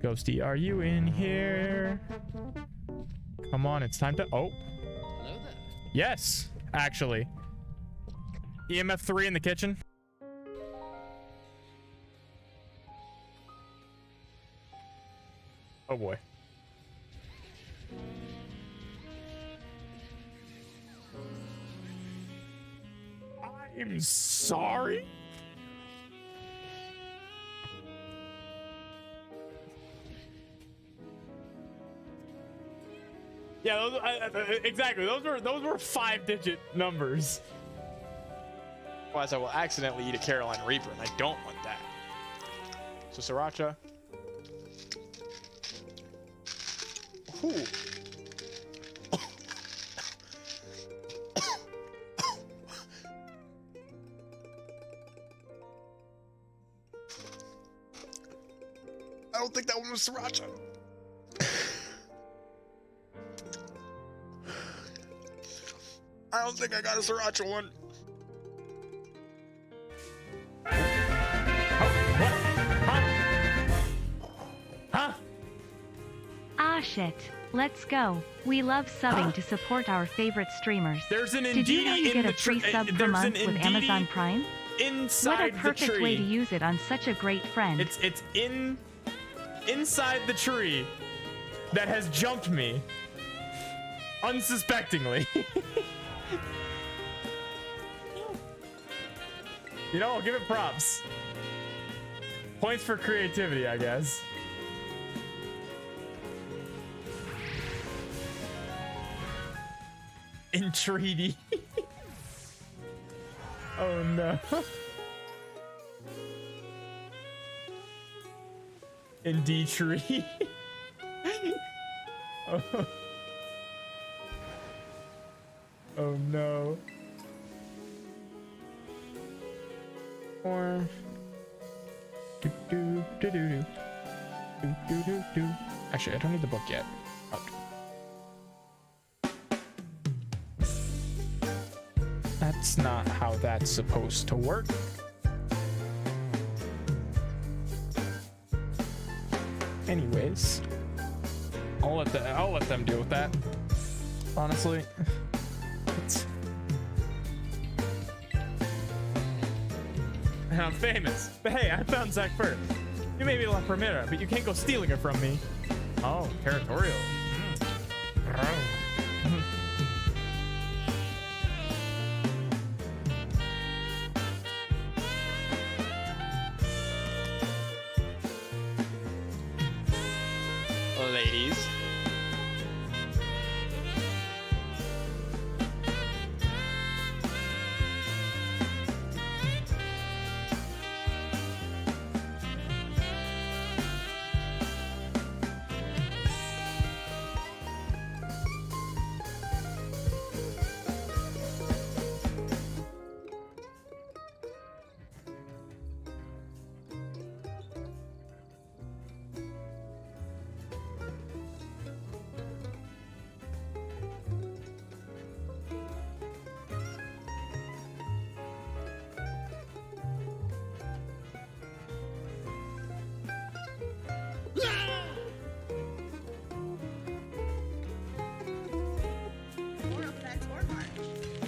Ghosty, are you in here? Come on, it's time to... Oh. Hello there. Yes, actually. EMF 3 in the kitchen. Oh boy. I'm sorry. Yeah, exactly. Those were 5-digit numbers. Otherwise, I will accidentally eat a Carolina Reaper, and I don't want that. So Sriracha. Ooh. I don't think that one was Sriracha. I don't think I got a Sriracha one. Huh? Ah shit. Let's go. We love subbing to support our favorite streamers. There's an Did you know you get a free sub per month with Amazon Prime? Inside What a perfect the tree. way to use it on such a great friend. It's inside the tree that has jumped me unsuspectingly. You know, I'll give it props. Points for creativity, I guess. Entreaty. Oh no. Indeed tree. Oh. Oh no. Or do do do do do do do do do. Actually, I don't need the book yet. Okay. That's not how that's supposed to work. Anyways, I'll let them deal with that. Honestly, it's... I'm famous, but hey, I found Zach first. You may be La Primera, but you can't go stealing it from me. Oh, territorial. Ladies.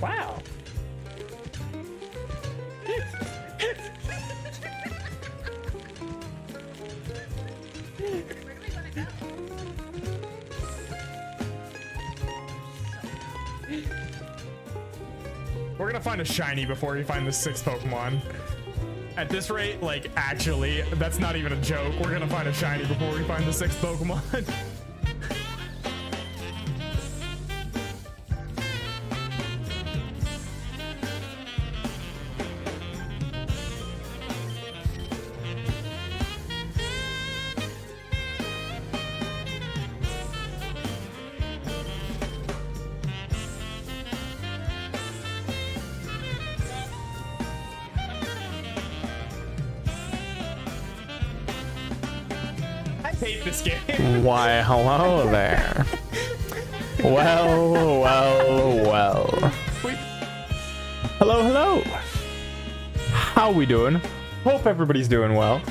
Wow. We're gonna find a shiny before we find the 6th Pokemon. At this rate, like, actually, that's not even a joke. We're gonna find a shiny before we find the 6th Pokemon. Hate this game. Why, hello there. Well. Hello. How we doing? Hope everybody's doing well.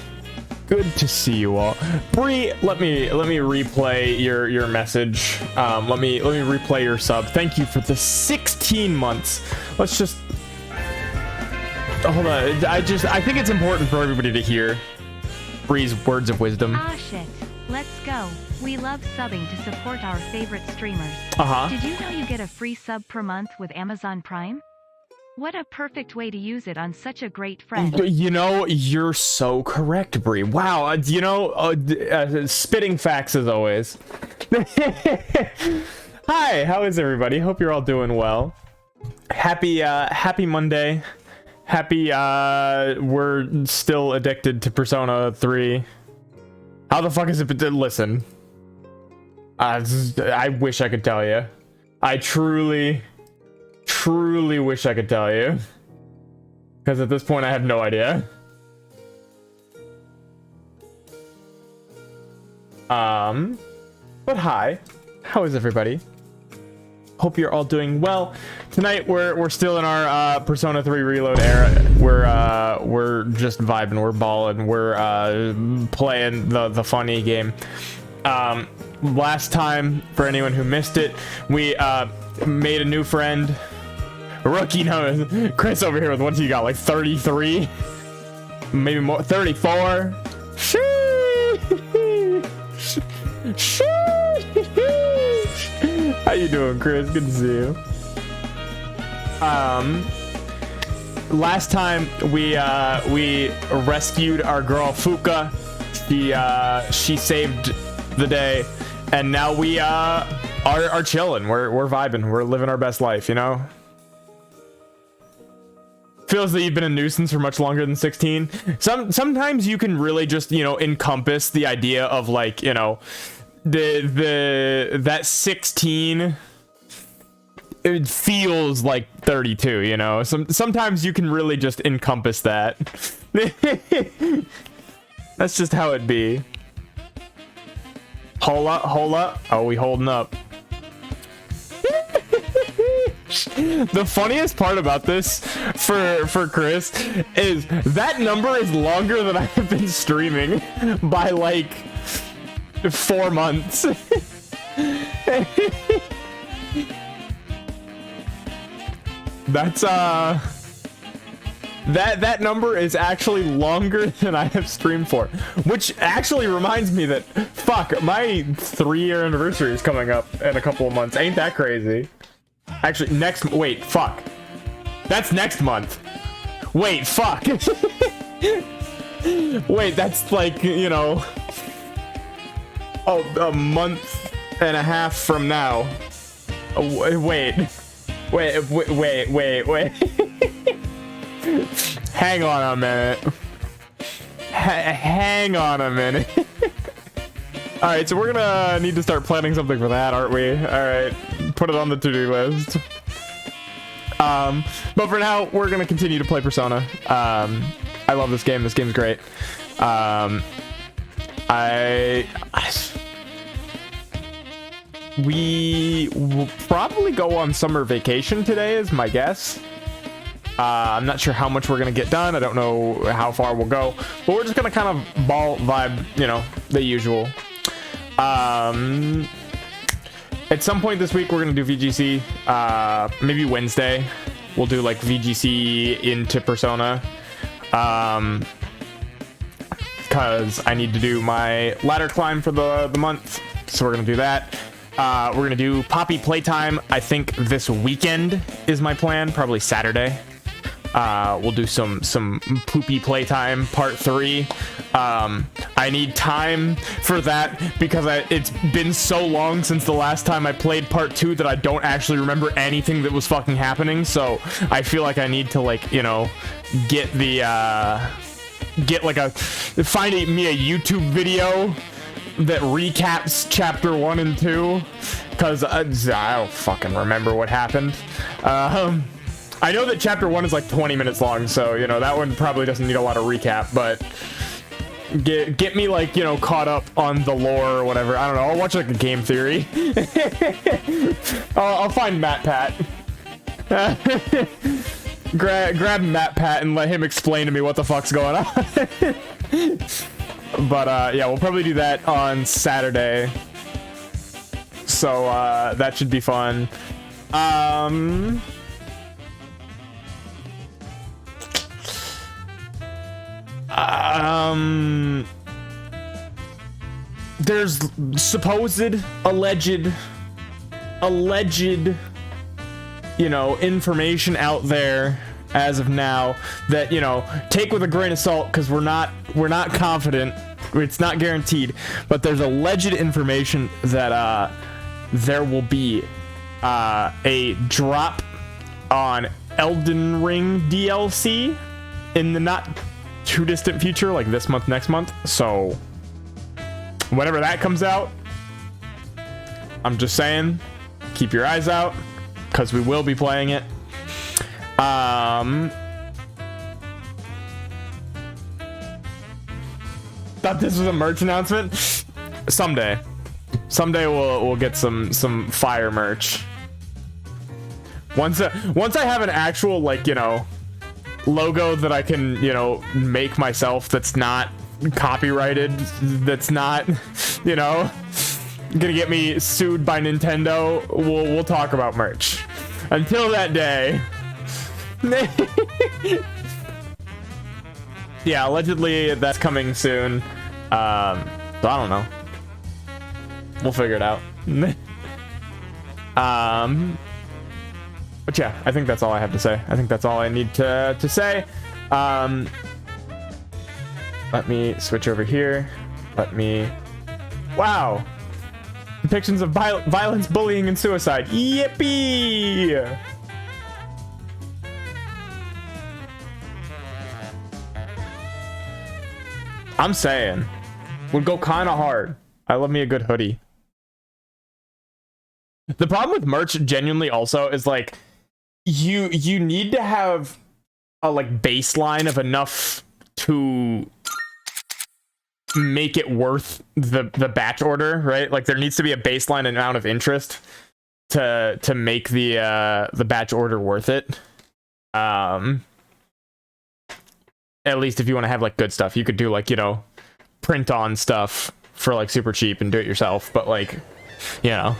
Good to see you all. Bree, let me replay your message. Let me replay your sub. Thank you for the 16 months. Let's just hold on. I think it's important for everybody to hear Bree's words of wisdom. Ah shit. Let's go. We love subbing to support our favorite streamers. Uh-huh. Did you know you get a free sub per month with Amazon Prime? What a perfect way to use it on such a great friend. You know, you're so correct, Bree. Wow, you know, spitting facts as always. Hi, how is everybody? Hope you're all doing well. Happy Monday. Happy, we're still addicted to Persona 3. How the fuck is it? Listen. I wish I could tell you. I truly wish I could tell you. Because at this point, I have no idea. But hi. How is everybody? Hope you're all doing well. Tonight we're still in our Persona 3 Reload era. We're just vibing, we're balling, we're playing the funny game. Last time, for anyone who missed it, we made a new friend. Rookie knows. Chris over here with what you got, like 33? Maybe more, 34? How you doing, Chris? Good to see you. Last time we rescued our girl Fuka. She saved the day, and now we are chilling. We're vibing. We're living our best life, you know. Feels that you've been a nuisance for much longer than 16. Sometimes you can really just, you know, encompass the idea of, like, you know, that 16, it feels like 32, you know. Sometimes you can really just encompass that. That's just how it be. Hold up. Oh, we holding up. The funniest part about this for Chris is that number is longer than I have been streaming by like 4 months. That's that number is actually longer than I have streamed for, which actually reminds me that fuck, my 3-year anniversary is coming up in a couple of months. Ain't that crazy? Actually, wait, fuck. That's next month. Wait, fuck. Wait, that's like, you know, a month and a half from now. Wait. Hang on a minute. Hang on a minute. All right, so we're gonna need to start planning something for that, aren't we? All right, put it on the to-do list. But for now, we're gonna continue to play Persona. I love this game. This game's great. We will probably go on summer vacation today, is my guess. I'm not sure how much we're gonna get done. I don't know how far we'll go, but we're just gonna kind of ball vibe, you know, the usual. At some point this week, we're gonna do VGC. Maybe Wednesday, we'll do like VGC into Persona. Because I need to do my ladder climb for the month, so we're gonna do that. We're gonna do Poppy playtime. I think this weekend is my plan. Probably Saturday. We'll do some poopy playtime part 3. I need time for that because it's been so long since the last time I played part 2 that I don't actually remember anything that was fucking happening. So I feel like I need to, like, you know, get me a YouTube video that recaps chapter 1 and 2, because I don't fucking remember what happened. I know that chapter 1 is like 20 minutes long, so, you know, that one probably doesn't need a lot of recap, but get me, like, you know, caught up on the lore or whatever. I don't know, I'll watch like a game theory. I'll find MatPat. Grab MatPat and let him explain to me what the fuck's going on. But yeah, we'll probably do that on Saturday. So that should be fun. There's supposed alleged, you know, information out there as of now that, you know, take with a grain of salt, because we're not confident, it's not guaranteed, but there's alleged information that there will be a drop on Elden Ring DLC in the not too distant future, like this month, next month. So whenever that comes out, I'm just saying, keep your eyes out, because we will be playing it. Thought this was a merch announcement. Someday we'll get some fire merch. Once I have an actual, like, you know, logo that I can, you know, make myself, that's not copyrighted, that's not, you know, gonna get me sued by Nintendo, we'll talk about merch. Until that day. Yeah, allegedly that's coming soon. So I don't know. We'll figure it out. But yeah, I think that's all I have to say. I think that's all I need to say. Let me switch over here. Wow. Depictions of violence, bullying, and suicide. Yippee! I'm saying, would go kind of hard. I love me a good hoodie. The problem with merch genuinely also is, like, you need to have a, like, baseline of enough to make it worth the batch order, right? Like, there needs to be a baseline amount of interest to make the batch order worth it. At least if you want to have, like, good stuff, you could do, like, you know, print on stuff for, like, super cheap and do it yourself, but, like, you know,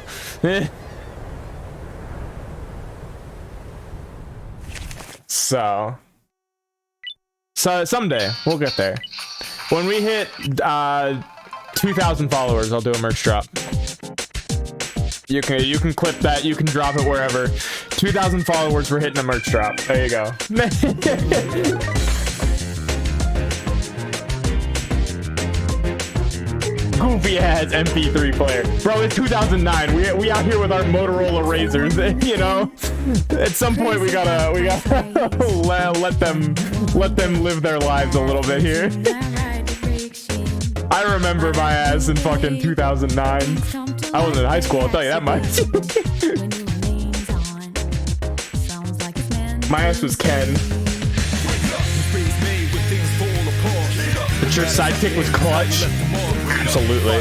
So someday we'll get there. When we hit 2,000 followers, I'll do a merch drop. You can clip that, you can drop it wherever. 2,000 followers, we're hitting a merch drop. There you go. Goofy ass MP3 player, bro. It's 2009. We out here with our Motorola Razors. You know, at some point we gotta let them live their lives a little bit here. I remember my ass in fucking 2009. I was in high school, I'll tell you that much. My ass was Ken. But your sidekick was Clutch. Absolutely.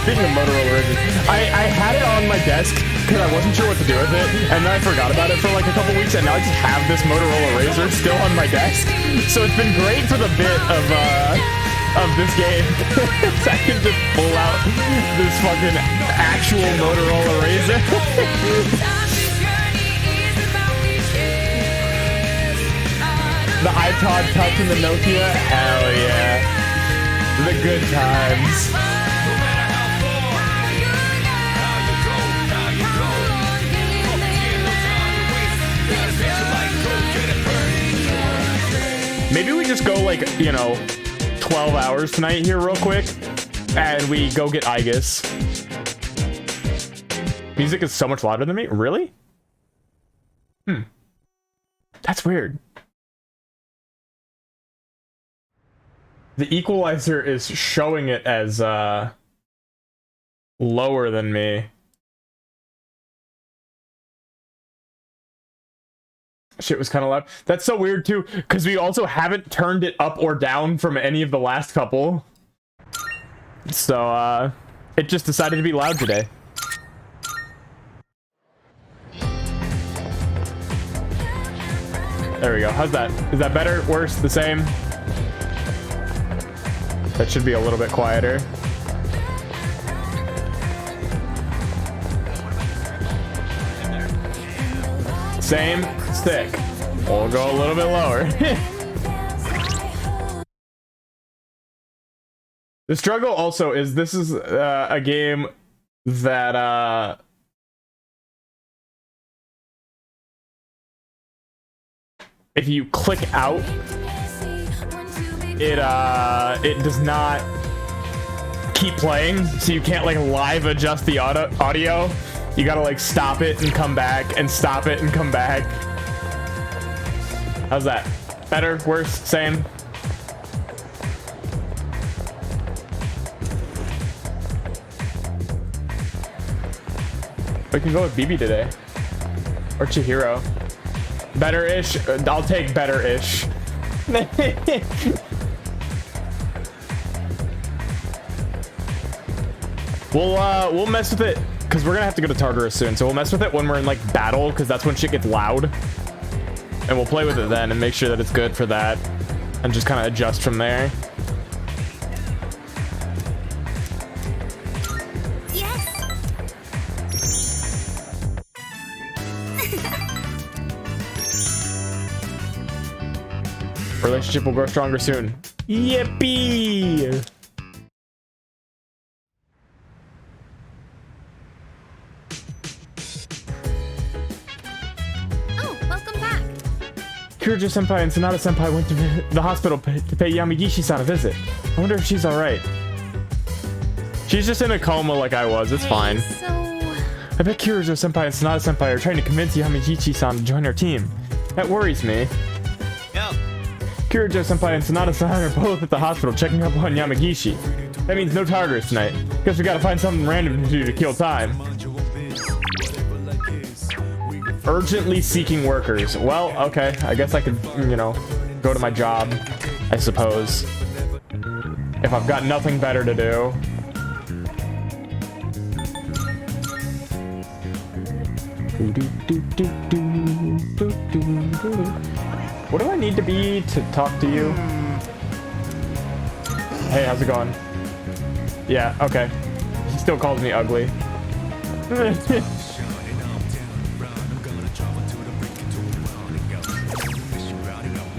Speaking of Motorola Razors, I had it on my desk because I wasn't sure what to do with it, and then I forgot about it for like a couple weeks, and now I just have this Motorola Razor still on my desk. So it's been great for the bit of this game. So I can just pull out this fucking actual Motorola Razor. The iPod Touch and the Nokia, hell yeah. The good times. Maybe we just go, like, you know, 12 hours tonight here real quick, and we go get Aegis. Music is so much louder than me? Really? That's weird. The equalizer is showing it as lower than me. Shit was kind of loud. That's so weird too, because we also haven't turned it up or down from any of the last couple. So it just decided to be loud today. There we go. How's that? Is that better? Worse? The same? That should be a little bit quieter. Same stick. We'll go a little bit lower. The struggle also is this is a game that if you click out, it does not keep playing, so you can't like live adjust the audio. You gotta like stop it and come back and stop it and come back. How's that? Better? Worse? Same? We can go with BB today. Or Chihiro. Better-ish? I'll take better-ish. We'll mess with it because we're gonna have to go to Tartarus soon, so we'll mess with it when we're in like battle, because that's when shit gets loud, and we'll play with it then and make sure that it's good for that and just kind of adjust from there. Relationship will grow stronger soon. Yippee! Kirijo-senpai and Sanada-senpai went to the hospital to pay Yamagishi-san a visit. I wonder if she's alright. She's just in a coma like I was. It's fine. So... I bet Kirijo-senpai and Sanada-senpai are trying to convince Yamagishi-san to join our team. That worries me. Yeah. Kirijo-senpai and Sanada-san are both at the hospital checking up on Yamagishi. That means no Tartarus tonight. Guess we gotta find something random to do to kill time. Urgently seeking workers. Well, okay. I guess I could, you know, go to my job, I suppose. If I've got nothing better to do. What do I need to be to talk to you? Hey, how's it going? Yeah, okay. He still calls me ugly.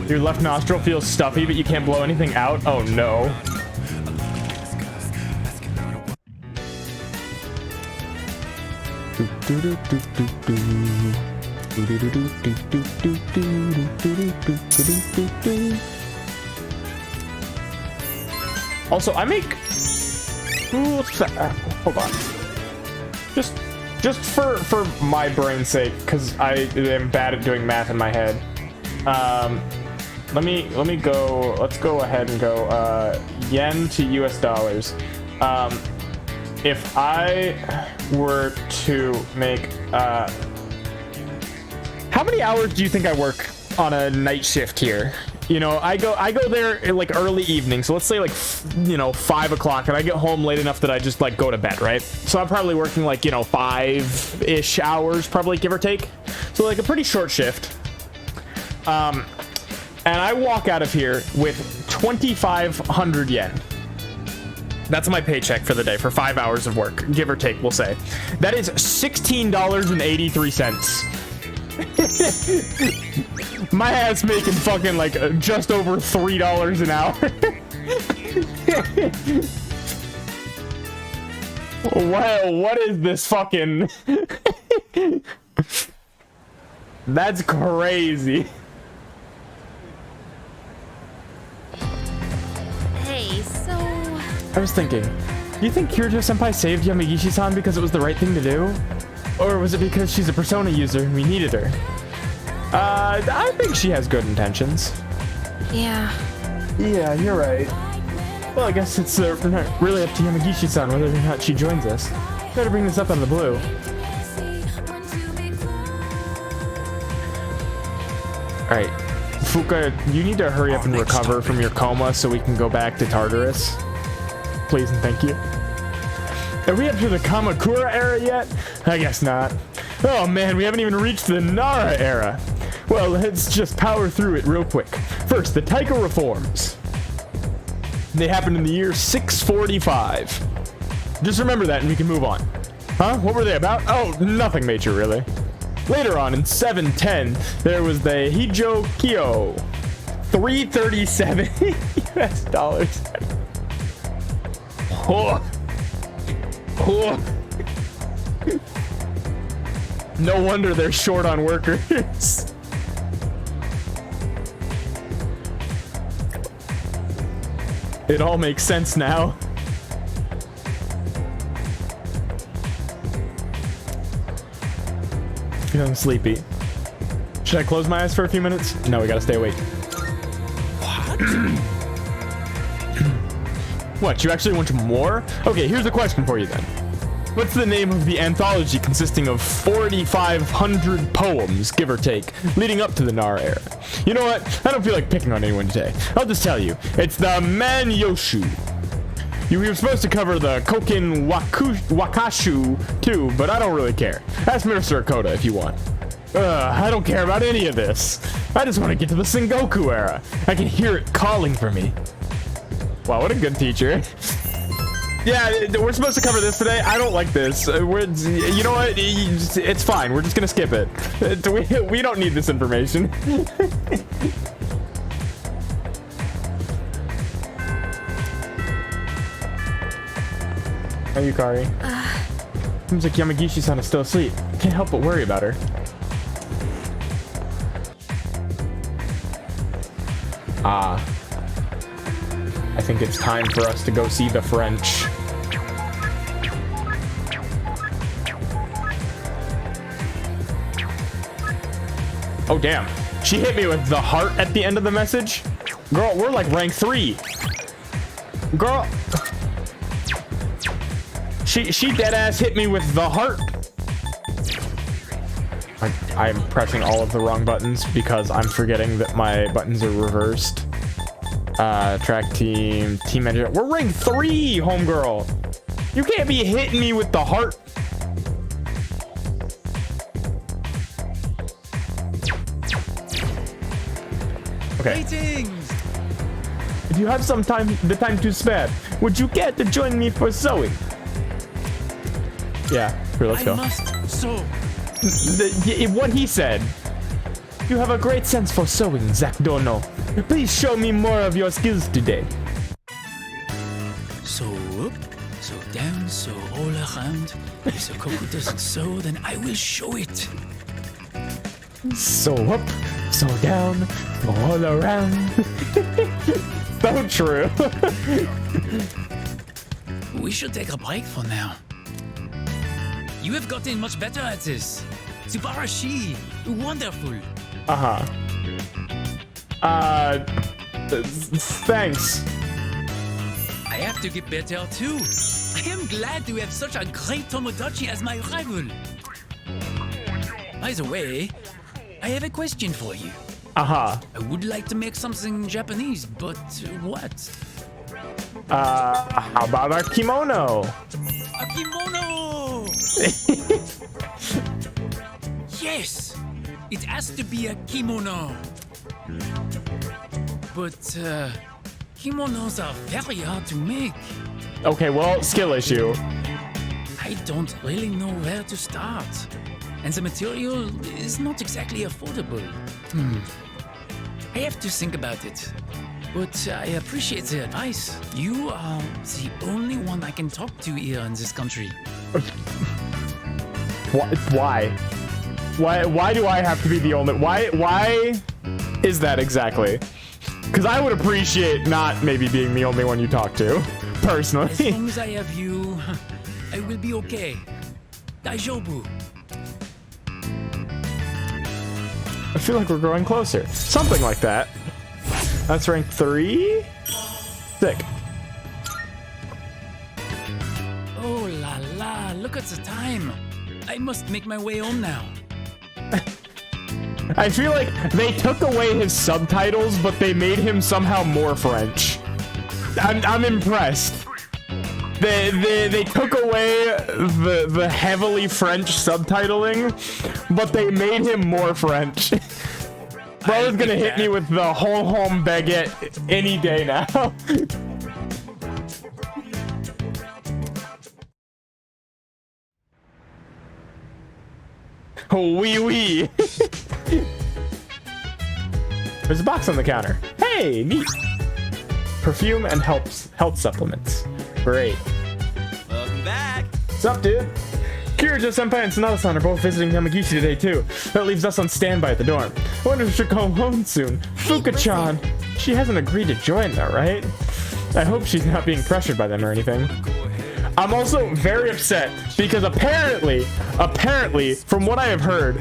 Your left nostril feels stuffy, but you can't blow anything out? Oh no. Also, I make... hold on. Just for my brain's sake, because I am bad at doing math in my head. Let me go, let's go ahead and go yen to US dollars. If I were to make how many hours do you think I work on a night shift here? You know, I go there in like early evening, so let's say like 5 o'clock, and I get home late enough that I just like go to bed, right? So I'm probably working like 5-ish hours, probably, give or take. So like a pretty short shift. And I walk out of here with 2,500 yen. That's my paycheck for the day for 5 hours of work, give or take, we'll say. That is $16.83. My ass making fucking like just over $3 an hour. Well, what is this fucking... That's crazy. Hey, so... I was thinking, do you think Kirijo-senpai saved Yamagishi-san because it was the right thing to do? Or was it because she's a Persona user and we needed her? I think she has good intentions. Yeah. Yeah, you're right. Well, I guess it's really up to Yamagishi-san whether or not she joins us. Try to bring this up out of the blue. Alright, Fuka, you need to hurry up and recover from your coma so we can go back to Tartarus. Please and thank you. Are we up to the Kamakura era yet? I guess not. Oh man, we haven't even reached the Nara era. Well, let's just power through it real quick. First, the Taika reforms. They happened in the year 645. Just remember that and we can move on. Huh? What were they about? Oh, nothing major, really. Later on, in 710, there was the Hijo Kyo. 337 US dollars. Oh. Oh. No wonder they're short on workers. It all makes sense now. Feeling sleepy. Should I close my eyes for a few minutes? No, we gotta stay awake. What? What, you actually want more? Okay, here's a question for you then. What's the name of the anthology consisting of 4,500 poems, give or take, leading up to the Nara era? You know what? I don't feel like picking on anyone today. I'll just tell you. It's the Manyoshu. You were supposed to cover the Kokin Wakashu too, but I don't really care. Ask Minister Akoda if you want. I don't care about any of this. I just want to get to the Sengoku era. I can hear it calling for me. Wow, what a good teacher. Yeah, we're supposed to cover this today. I don't like this. You know what? It's fine. We're just gonna skip it. We don't need this information. Are you, Kari? Seems like Yamagishi-san is still asleep. Can't help but worry about her. I think it's time for us to go see the French. Oh, damn. She hit me with the heart at the end of the message. Girl, we're like rank 3. Girl. She dead ass hit me with the heart. I'm pressing all of the wrong buttons because I'm forgetting that my buttons are reversed. Track team, team manager. We're rank 3, homegirl. You can't be hitting me with the heart. Okay. Greetings. If you have the time to spare, would you care to join me for sewing? Yeah, here, let's go. I must sew. What he said. You have a great sense for sewing, Zack Dono. Please show me more of your skills today. So up, so down, so all around. If Sengoku doesn't sew, then I will show it. So up, so down, all around. So true. We should take a break for now. You have gotten much better at this. Subarashi, wonderful. Thanks. I have to get better too. I am glad to have such a great Tomodachi as my rival. By the way, I have a question for you. I would like to make something Japanese, but what? How about a kimono? A kimono! Yes! It has to be a kimono. But, kimonos are very hard to make. Okay, well, skill issue. I don't really know where to start. And the material is not exactly affordable. I have to think about it. But I appreciate the advice. You are the only one I can talk to here in this country. Why? Why do I have to be the only? Why is that exactly? Because I would appreciate not maybe being the only one you talk to, personally. As long as I have you, I will be okay. Daijoubu. I feel like we're growing closer. Something like that. That's rank 3? Sick. Oh la la, look at the time. I must make my way home now. I feel like they took away his subtitles, but they made him somehow more French. I'm impressed. They took away the heavily French subtitling, but they made him more French. Bro's gonna hit me with the whole home baguette any day now. Oh, wee. There's a box on the counter. Hey, neat. Perfume and health supplements. Great. Welcome back. What's up, dude? Kirijo-senpai and Sonata-san are both visiting Yamagishi today, too. That leaves us on standby at the dorm. I wonder if she'll come home soon. Fuka-chan. She hasn't agreed to join, though, right? I hope she's not being pressured by them or anything. I'm also very upset because apparently, from what I have heard,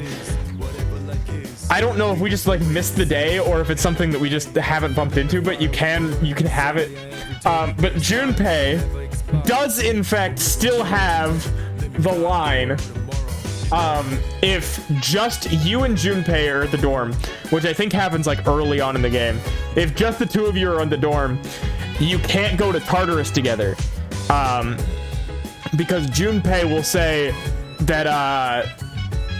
I don't know if we just like missed the day or if it's something that we just haven't bumped into, but you can have it. But Junpei does in fact still have the line, if just you and Junpei are at the dorm, which I think happens like early on in the game, if just the two of you are on the dorm, you can't go to Tartarus together, because Junpei will say that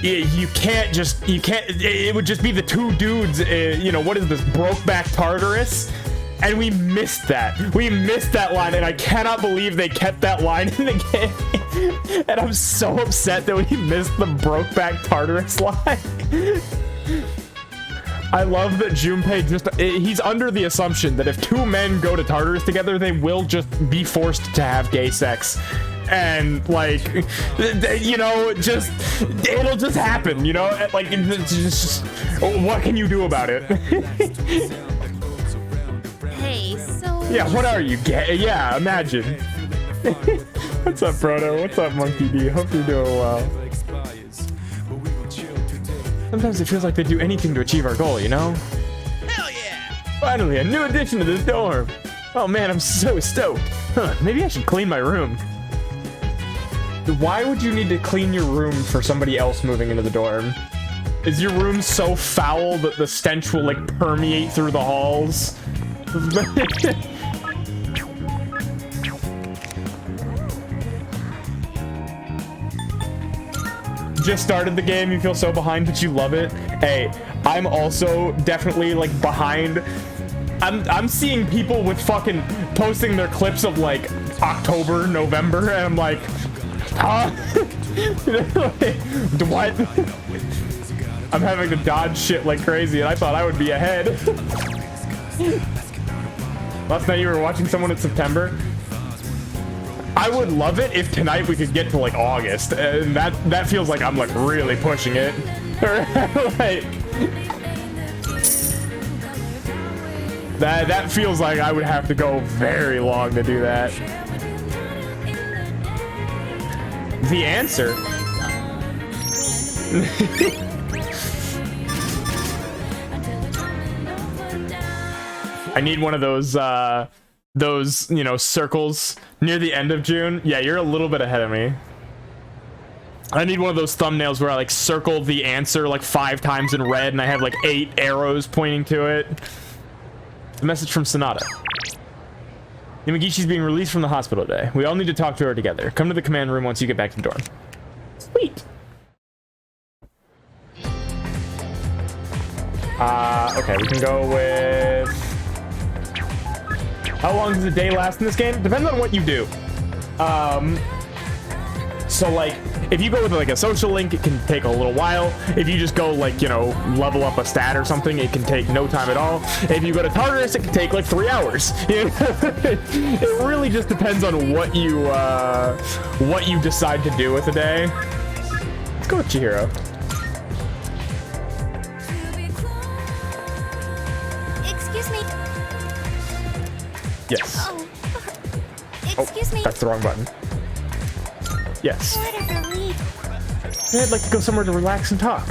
it would just be the two dudes, you know, what is this, Brokeback Tartarus? And we missed that line, and I cannot believe they kept that line in the game. And I'm so upset that we missed the Brokeback Tartarus line. I love that Junpei he's under the assumption that if two men go to Tartarus together, they will just be forced to have gay sex. And like, you know, it'll just happen, you know, like, it's just, what can you do about it? Hey, so... Yeah, what are you, gay? Yeah, imagine. What's up, Proto? What's up, Monkey D? Hope you're doing well. Sometimes it feels like they'd do anything to achieve our goal, you know? Hell yeah! Finally, a new addition to this dorm. Oh man, I'm so stoked. Huh, maybe I should clean my room. Why would you need to clean your room for somebody else moving into the dorm? Is your room so foul that the stench will like permeate through the halls? Just started the game, you feel so behind, but you love it. Hey, I'm also definitely like behind. I'm seeing people with fucking posting their clips of like October, November, and I'm like, huh? What? I'm having to dodge shit like crazy, and I thought I would be ahead. Last night you were watching someone in September. I would love it if tonight we could get to like August, and that feels like I'm like really pushing it. Like, that feels like I would have to go very long to do that. The answer. I need one of those, you know, circles near the end of June. Yeah, you're a little bit ahead of me. I need one of those thumbnails where I like circle the answer like 5 times in red and I have like 8 arrows pointing to it. The message from Sonata. Yamagishi's being released from the hospital today. We all need to talk to her together. Come to the command room once you get back to the dorm. Sweet. Okay, we can go with... How long does a day last in this game? Depends on what you do. So like, if you go with like a social link, it can take a little while. If you just go like, you know, level up a stat or something, it can take no time at all. If you go to Tartarus, it can take like 3 hours. It really just depends on what you decide to do with the day. Let's go with Chihiro. Excuse me. Yes. Oh. Excuse me. That's the wrong button. Yes. What a relief. I'd like to go somewhere to relax and talk.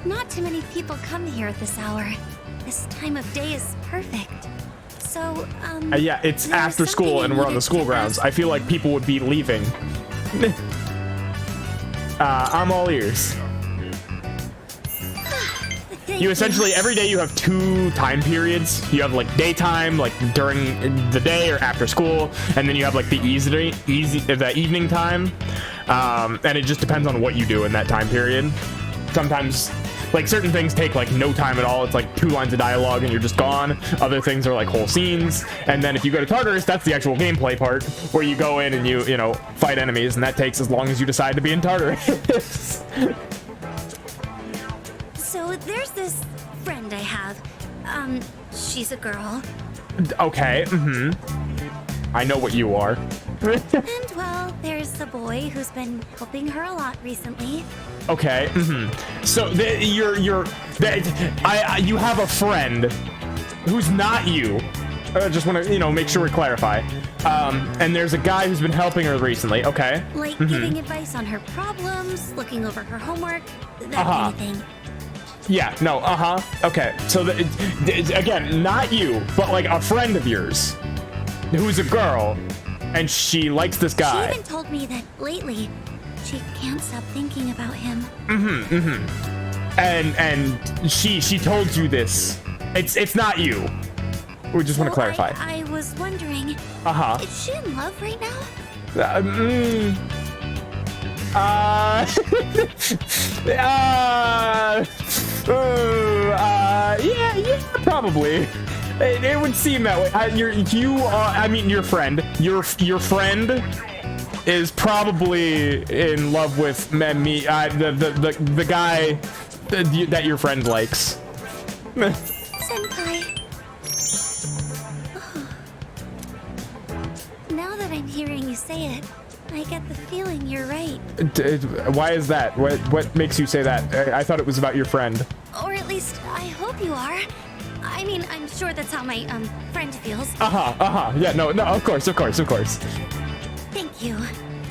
Not too many people come here at this hour. This time of day is perfect. So, yeah, it's after school and we're on the school grounds. I feel like people would be leaving. I'm all ears. You essentially, every day you have 2 time periods. You have like daytime, like during the day or after school, and then you have like the evening time. And it just depends on what you do in that time period. Sometimes Like certain things take like no time at all. It's like 2 lines of dialogue and you're just gone. Other things are like whole scenes. And then if you go to Tartarus, that's the actual gameplay part where you go in and you know, fight enemies, and that takes as long as you decide to be in Tartarus. So there's this friend I have. She's a girl. Okay, I know what you are. And well, there's a boy who's been helping her a lot recently. Okay, So you have a friend who's not you. I just want to, you know, make sure we clarify. And there's a guy who's been helping her recently. Okay. Like giving advice on her problems, looking over her homework, that kind of thing. Yeah, no, okay. So, again, not you, but like a friend of yours who's a girl, and she likes this guy. She even told me that lately she can't stop thinking about him. And she told you this. It's not you. We just want to clarify. I was wondering, is she in love right now? Yeah, probably. It would seem that way. Your friend is probably in love with me, the guy that your friend likes. Senpai. Oh. Now that I'm hearing you say it, I get the feeling you're right. Why is that? What makes you say that? I thought it was about your friend. Or at least, I hope you are. I mean, I'm sure that's how my, friend feels. Yeah, no, of course. Thank you.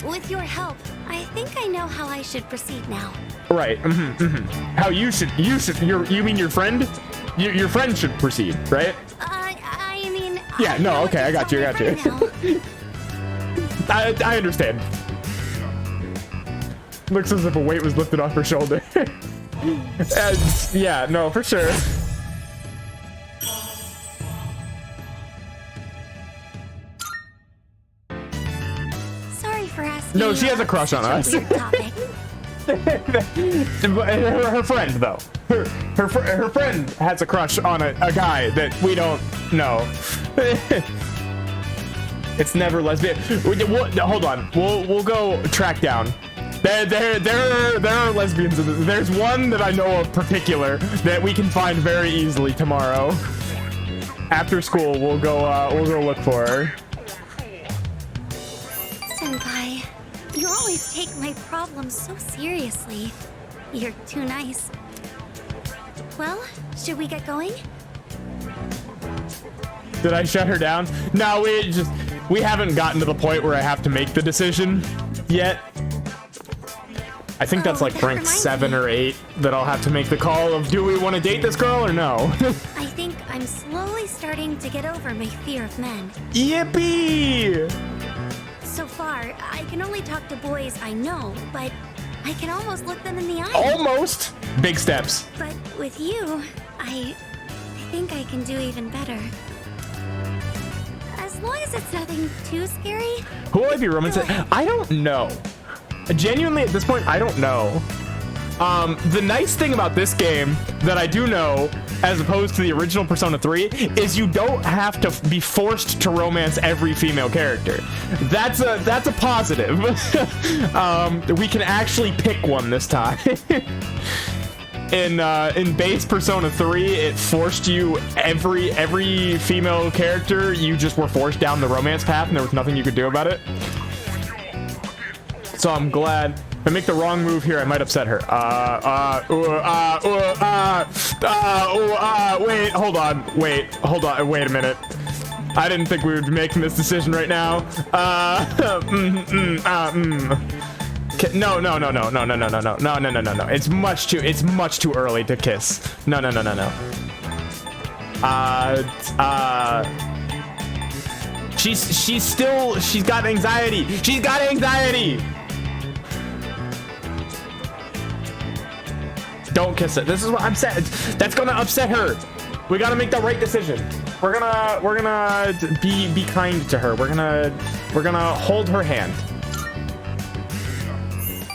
With your help, I think I know how I should proceed now. Right, How you mean your friend? Your friend should proceed, right? I mean... Yeah, no, okay, I got you. I understand. Looks as if a weight was lifted off her shoulder. Yeah, no, for sure. Sorry for asking. No, she has a crush on us. Weird topic. Her friend, though. Her friend has a crush on a guy that we don't know. It's never lesbian. Hold on. We'll go track down. There are lesbians in this. There's one that I know of particular that we can find very easily tomorrow. After school, we'll go look for her. Senpai, you always take my problems so seriously. You're too nice. Well, should we get going? Did I shut her down? No, we haven't gotten to the point where I have to make the decision yet. I think that's like rank 7 or 8 that I'll have to make the call of, do we want to date this girl or no? I think I'm slowly starting to get over my fear of men. Yippee! So far, I can only talk to boys I know, but I can almost look them in the eye. Almost! Big steps. But with you, I think I can do even better. As long as it's nothing too scary. Who will I be romancing? I don't know. Genuinely, at this point, I don't know. The nice thing about this game that I do know, as opposed to the original Persona 3, is you don't have to be forced to romance every female character. That's a positive. We can actually pick one this time. In base Persona 3, it forced you every female character. You just were forced down the romance path, and there was nothing you could do about it. So I'm glad. If I make the wrong move here, I might upset her. Wait, hold on. Wait a minute. I didn't think we would be making this decision right now. No. It's much too early to kiss. No. She's got anxiety. She's got anxiety. Don't kiss it. This is what I'm saying. That's gonna upset her. We gotta make the right decision. We're gonna be kind to her. We're gonna hold her hand.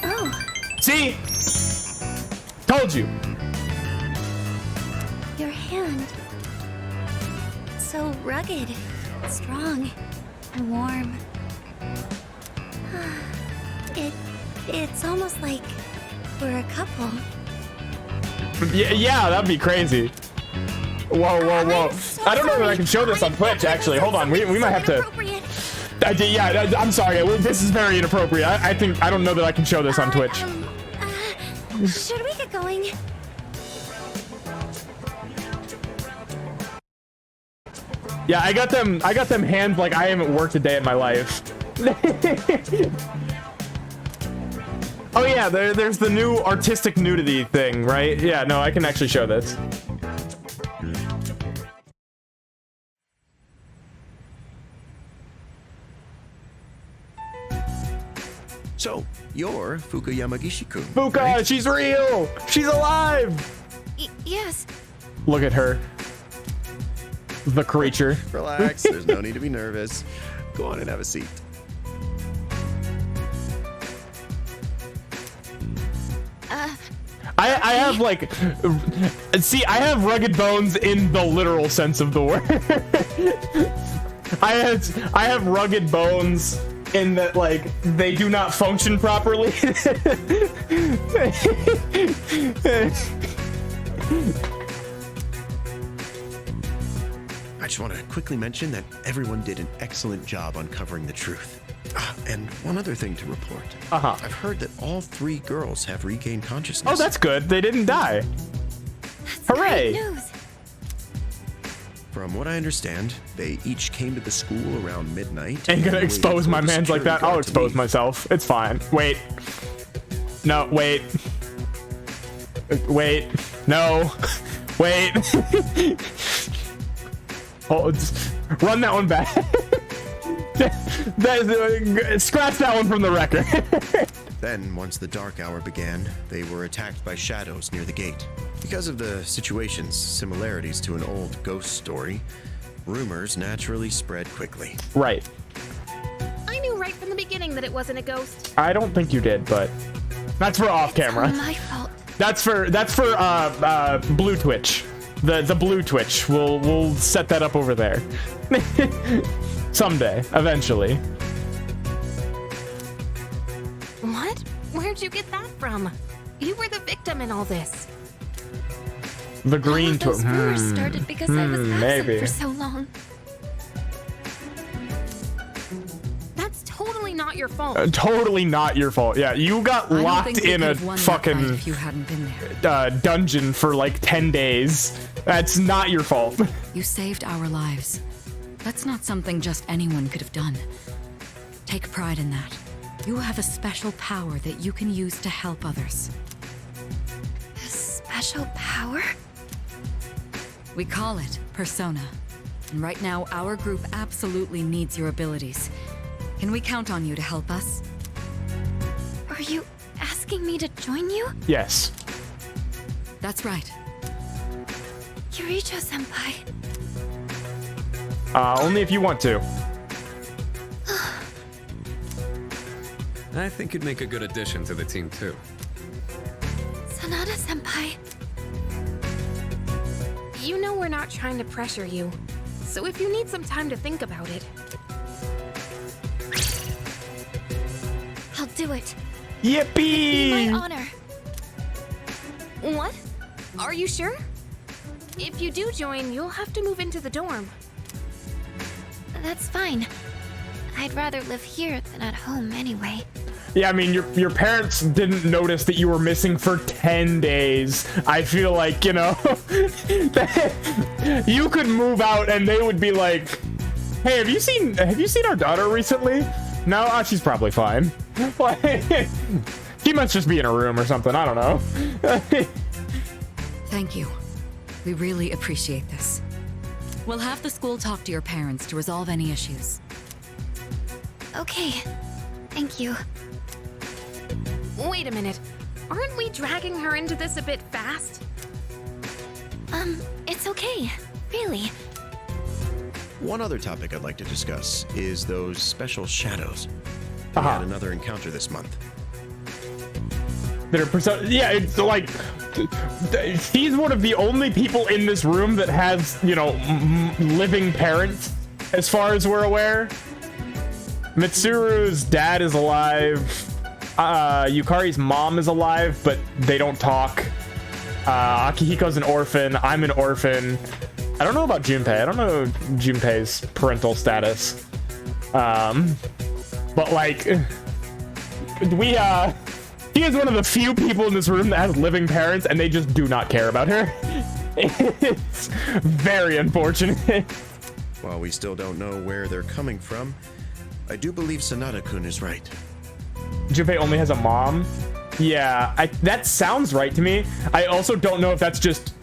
Oh. See? Told you. Your hand. So rugged, strong, and warm. It's almost like we're a couple. Yeah, that'd be crazy. Whoa. So I don't know that I sorry. can show this on Twitch, actually. Hold on, we might have to... Inappropriate. Yeah, I'm sorry. This is very inappropriate. I don't know that I can show this on Twitch. Should we get going? Yeah, I got them hands like I haven't worked a day in my life. Oh yeah, there's the new artistic nudity thing, right? Yeah, no, I can actually show this. So, you're Fukuyama Gishiku. Fuka, right? she's real! She's alive! Yes. Look at her. The creature. Relax, there's no need to be nervous. Go on and have a seat. I have like, see, I have rugged bones in the literal sense of the word. I have rugged bones in that like they do not function properly. I just want to quickly mention that everyone did an excellent job uncovering the truth. And one other thing to report. I've heard that all 3 girls have regained consciousness. Oh, that's good. They didn't die. Hooray! Great news. From what I understand, they each came to the school around midnight. Ain't gonna and expose waited my for the mans like that. security I'll guard to expose leave. myself. It's fine. Wait. No, wait. Wait. No. Wait. Oh, just run that one back. Scratch that one from the record. Then, once the dark hour began, they were attacked by shadows near the gate. Because of the situation's similarities to an old ghost story, rumors naturally spread quickly. Right. I knew right from the beginning that it wasn't a ghost. I don't think you did, but that's for off camera. My fault. That's for Blue Twitch. The Blue Twitch. We'll set that up over there. Someday, eventually. What? Where'd you get that from? You were the victim in all this. The green Those Twitch. rumors started because I was absent maybe. for so long. That's totally not your fault. Totally not your fault. Yeah, you got I don't locked think we in could a have won that fight fucking if you hadn't been there. dungeon for like 10 days. That's not your fault. You saved our lives. That's not something just anyone could have done. Take pride in that. You have a special power that you can use to help others. A special power? We call it Persona. And right now, our group absolutely needs your abilities. Can we count on you to help us? Are you asking me to join you? Yes. That's right. Yuricho-senpai. Only if you want to. I think you'd make a good addition to the team, too. Sanada-senpai. You know we're not trying to pressure you. So if you need some time to think about it. I'll do it. My Yippee! honor. What? Are you sure? If you do join, you'll have to move into the dorm. That's fine. I'd rather live here than at home anyway. Yeah, I mean, your parents didn't notice that you were missing for 10 days. I feel like, you know, you could move out and they would be like, "Hey, have you seen our daughter recently?" No, she's probably fine. She must just be in a room or something. I don't know. Thank you. We really appreciate this. We'll have the school talk to your parents to resolve any issues. Okay. Thank you. Wait a minute. Aren't we dragging her into this a bit fast? It's okay. Really. One other topic I'd like to discuss is those special shadows. We had another encounter this month. That are yeah, it's like she's one of the only people in this room that has, you know, living parents, as far as we're aware. Mitsuru's dad is alive. Yukari's mom is alive, but they don't talk. Akihiko's an orphan. I'm an orphan. I don't know about Junpei. I don't know Junpei's parental status. But like, she is one of the few people in this room that has living parents, and they just do not care about her. It's very unfortunate. While we still don't know where they're coming from, I do believe Sanada-kun is right. Junpei only has a mom. Yeah, that sounds right to me. I also don't know if that's just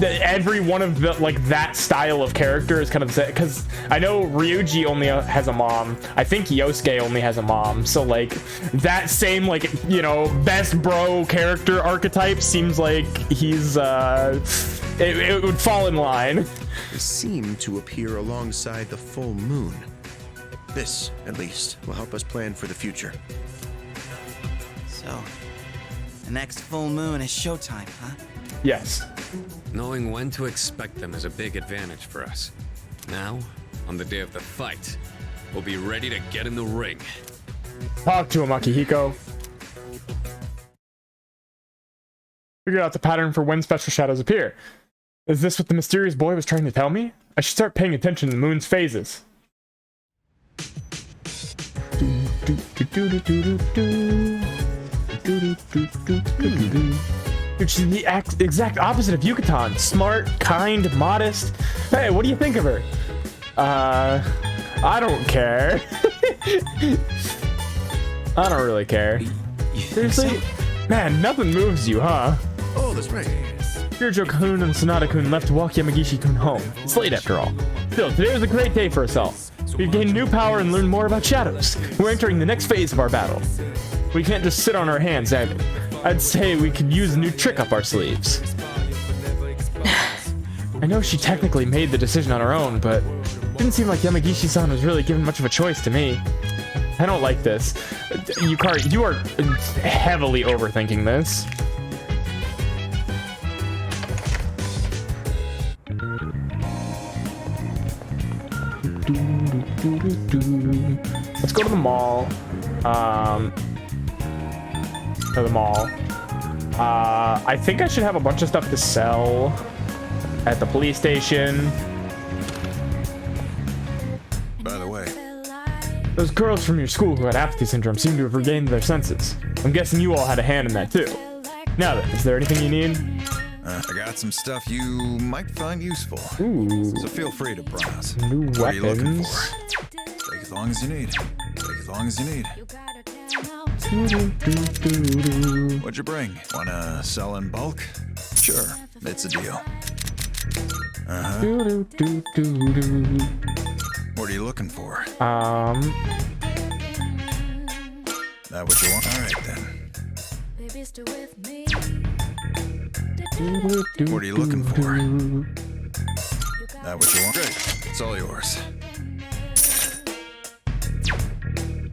every one of the, like, that style of character is kind of, because I know Ryuji only has a mom. I think Yosuke only has a mom. So like that same, like, you know, best bro character archetype seems like he's it would fall in line. They seem to appear alongside the full moon. This, at least, will help us plan for the future. So, the next full moon is showtime, huh? Yes. Knowing when to expect them is a big advantage for us. Now, on the day of the fight, we'll be ready to get in the ring. Talk to him, Akihiko. Figure out the pattern for when special shadows appear. Is this what the mysterious boy was trying to tell me? I should start paying attention to the moon's phases. She's the exact opposite of Yucatan. Smart, kind, modest. Hey, what do you think of her? I don't care. I don't really care. Seriously? So? Man, nothing moves you, huh? Oh, that's right. Kirijo-kun and Sanada-kun left to walk Yamagishi-kun home. It's late after all. Still, today was a great day for us all. We've gained new power and learned more about shadows. We're entering the next phase of our battle. We can't just sit on our hands either. I'd say we could use a new trick up our sleeves. I know she technically made the decision on her own, but it didn't seem like Yamagishi-san was really given much of a choice to me. I don't like this. Yukari, you are heavily overthinking this. Let's go to the mall. To the mall. I think I should have a bunch of stuff to sell at the police station. By the way, those girls from your school who had apathy syndrome seem to have regained their senses. I'm guessing you all had a hand in that too. Now then, is there anything you need? I got some stuff you might find useful. Ooh. So feel free to browse. New what are you looking weapons. for? Take as long as you need. Take as long as you need. What'd you bring? Wanna sell in bulk? Sure, it's a deal. What are you looking for? That what you want? All right then. What are you looking for? That what you want? Great, it's all yours.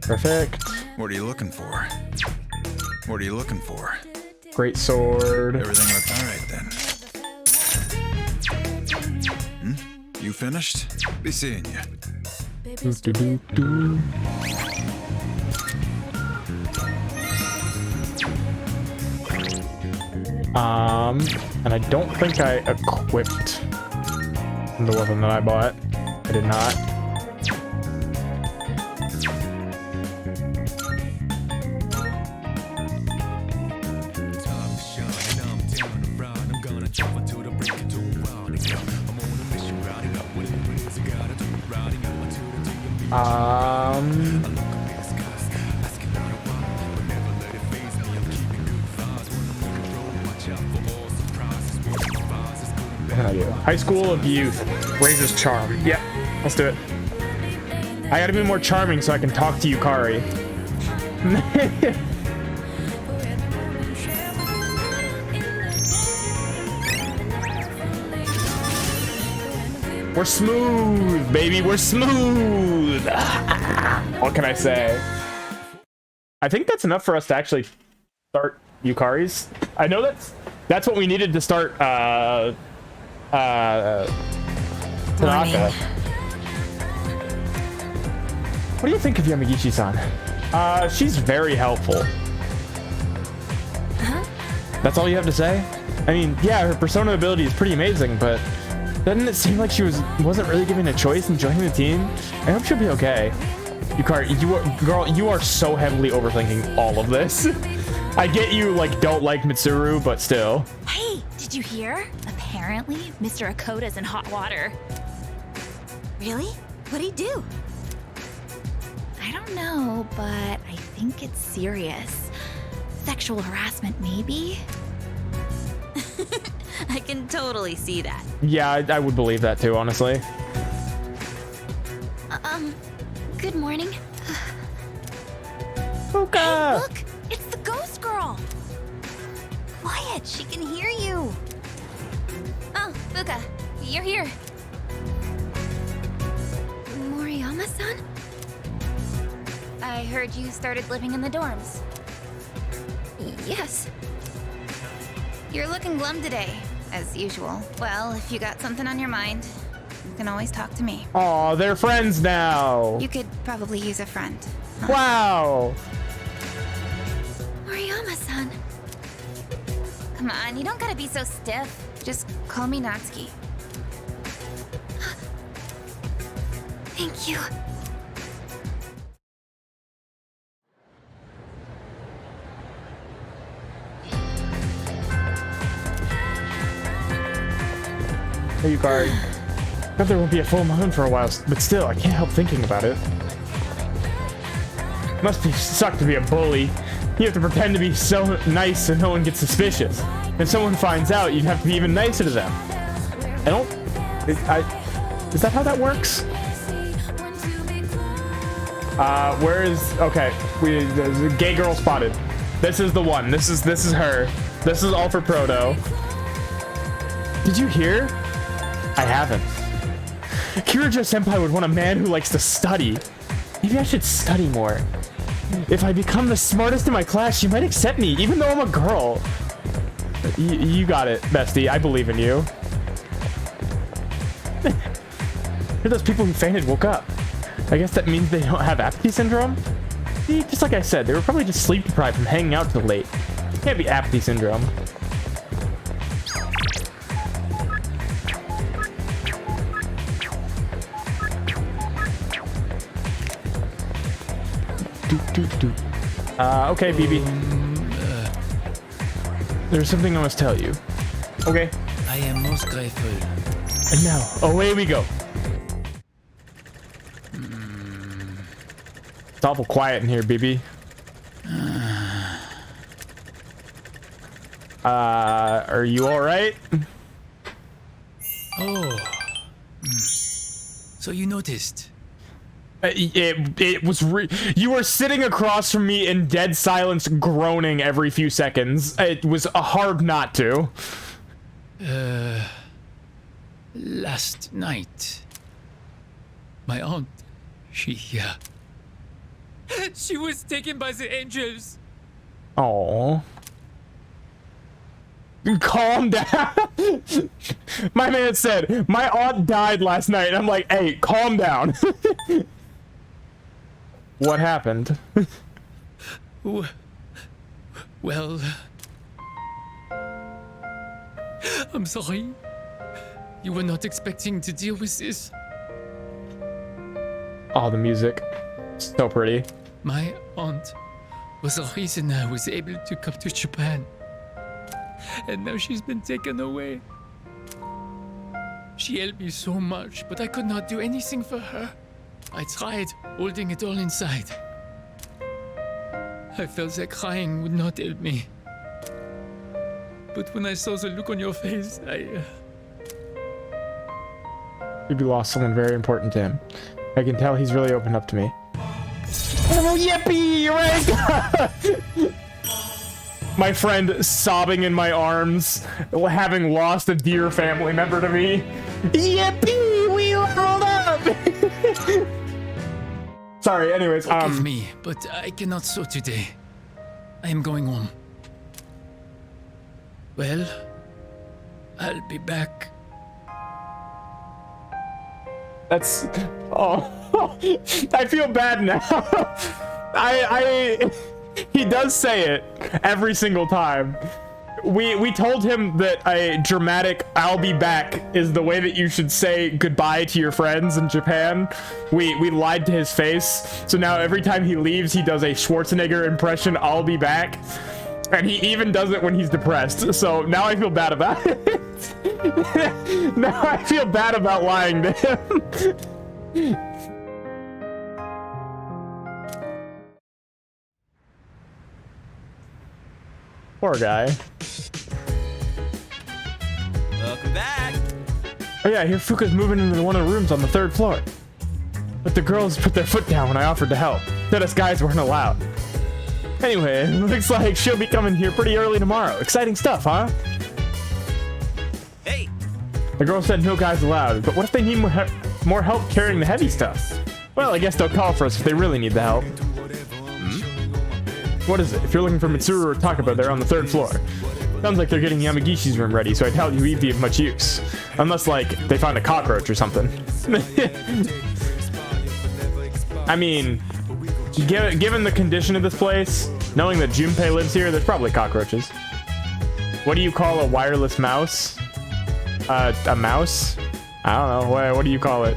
Perfect. What are you looking for? What are you looking for? Great sword. Everything looks all right then. You finished? Be seeing you. And I don't think I equipped the weapon that I bought. I did not. What can I do? High School of Youth raises charm. Yep, let's do it. I gotta be more charming so I can talk to Yukari. We're smooth, baby. We're smooth. What can I say? I think that's enough for us to actually start Yukari's. I know that's That's what we needed to start Tanaka. What do you think of Yamagishi-san? She's very helpful. Huh? That's all you have to say? I mean, yeah, her persona ability is pretty amazing, but doesn't it seem like she wasn't really given a choice in joining the team? I hope she'll be okay. Yukari, you are so heavily overthinking all of this. I get you, like, don't like Mitsuru, but still. Hey, did you hear? Apparently, Mr. Akoda's in hot water. Really? What'd he do? I don't know, but I think it's serious. Sexual harassment, maybe? I can totally see that. Yeah, I would believe that too, honestly. Good morning. Fuka! Hey, look! It's the ghost girl! Quiet, she can hear you. Oh, Fuka, you're here. Moriyama-san? I heard you started living in the dorms. Yes. You're looking glum today, as usual. Well, if you got something on your mind, you can always talk to me. Aw, they're friends now. You could probably use a friend. Wow. Moriyama-san. Come on, you don't gotta be so stiff. Just call me Natsuki. Thank you. Hey, Yukari. I thought there won't be a full moon for a while, but still, I can't help thinking about it. Must be suck to be a bully. You have to pretend to be so nice so no one gets suspicious. If someone finds out, you'd have to be even nicer to them. Is that how that works? Where is, okay, there's a gay girl spotted. This is the one, this is her. This is all for Proto. Did you hear? I haven't. Kirajo Senpai would want a man who likes to study. Maybe I should study more. If I become the smartest in my class, she might accept me, even though I'm a girl. You got it, bestie. I believe in you. Here, those people who fainted woke up. I guess that means they don't have apathy syndrome? See, just like I said, they were probably just sleep deprived from hanging out till late. It can't be apathy syndrome. Okay, BB. There's something I must tell you. Okay. I am most grateful. And now, away we go. It's awful quiet in here, BB. Are you alright? Oh. So you noticed? It was you were sitting across from me in dead silence, groaning every few seconds. It was hard not to. Last night, my aunt, she was taken by the angels. Oh. Calm down. My man said, my aunt died last night. And I'm like, hey, calm down. What happened? Well, I'm sorry. You were not expecting to deal with this. Oh, the music. So pretty. My aunt was the reason I was able to come to Japan. And now she's been taken away. She helped me so much, but I could not do anything for her. I tried holding it all inside. I felt that crying would not help me. But when I saw the look on your face, You lost someone very important to him. I can tell he's really opened up to me. Oh, yippee! Right? My friend sobbing in my arms, having lost a dear family member to me. Yippee! We leveled up! Sorry, anyways, Forgive me, but I cannot sew today. I am going home. Well, I'll be back. That's... Oh, I feel bad now. He does say it every single time. We told him that a dramatic "I'll be back" is the way that you should say goodbye to your friends in Japan. We lied to his face, so now every time he leaves, he does a Schwarzenegger impression, "I'll be back," and he even does it when he's depressed. So now I feel bad about it. Now I feel bad about lying to him. Poor guy. Welcome back. Oh yeah, I hear Fuka's moving into one of the rooms on the 3rd floor. But the girls put their foot down when I offered to help. Said us guys weren't allowed. Anyway, it looks like she'll be coming here pretty early tomorrow. Exciting stuff, huh? Hey! The girl said no guys allowed, but what if they need more help carrying the heavy stuff? Well, I guess they'll call for us if they really need the help. What is it? If you're looking for Mitsuru or Takaba, they're on the 3rd floor. Sounds like they're getting Yamagishi's room ready, so I doubt you'd be of much use. Unless, like, they found a cockroach or something. I mean, given the condition of this place, knowing that Junpei lives here, there's probably cockroaches. What do you call a wireless mouse? A mouse? I don't know. What do you call it?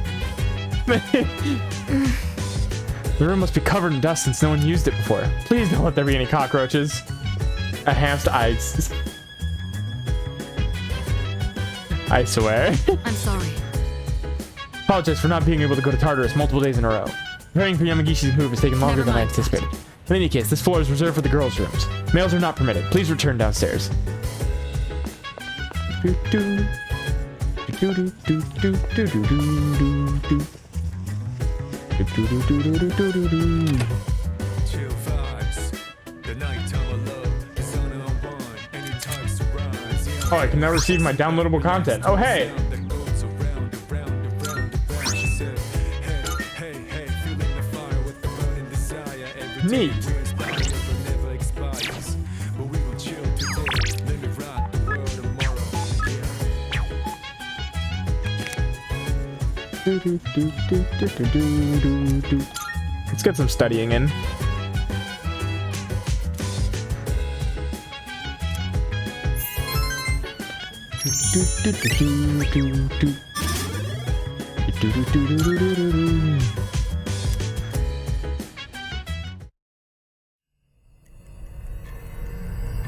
The room must be covered in dust since no one used it before. Please don't let there be any cockroaches. A hamster ice. I swear. I'm sorry. Apologize for not being able to go to Tartarus multiple days in a row. Preparing for Yamagishi's move has taken longer than I anticipated. In any case, this floor is reserved for the girls' rooms. Males are not permitted. Please return downstairs. Oh, I can now receive my downloadable content. Oh, hey! Neat. Let's get some studying in.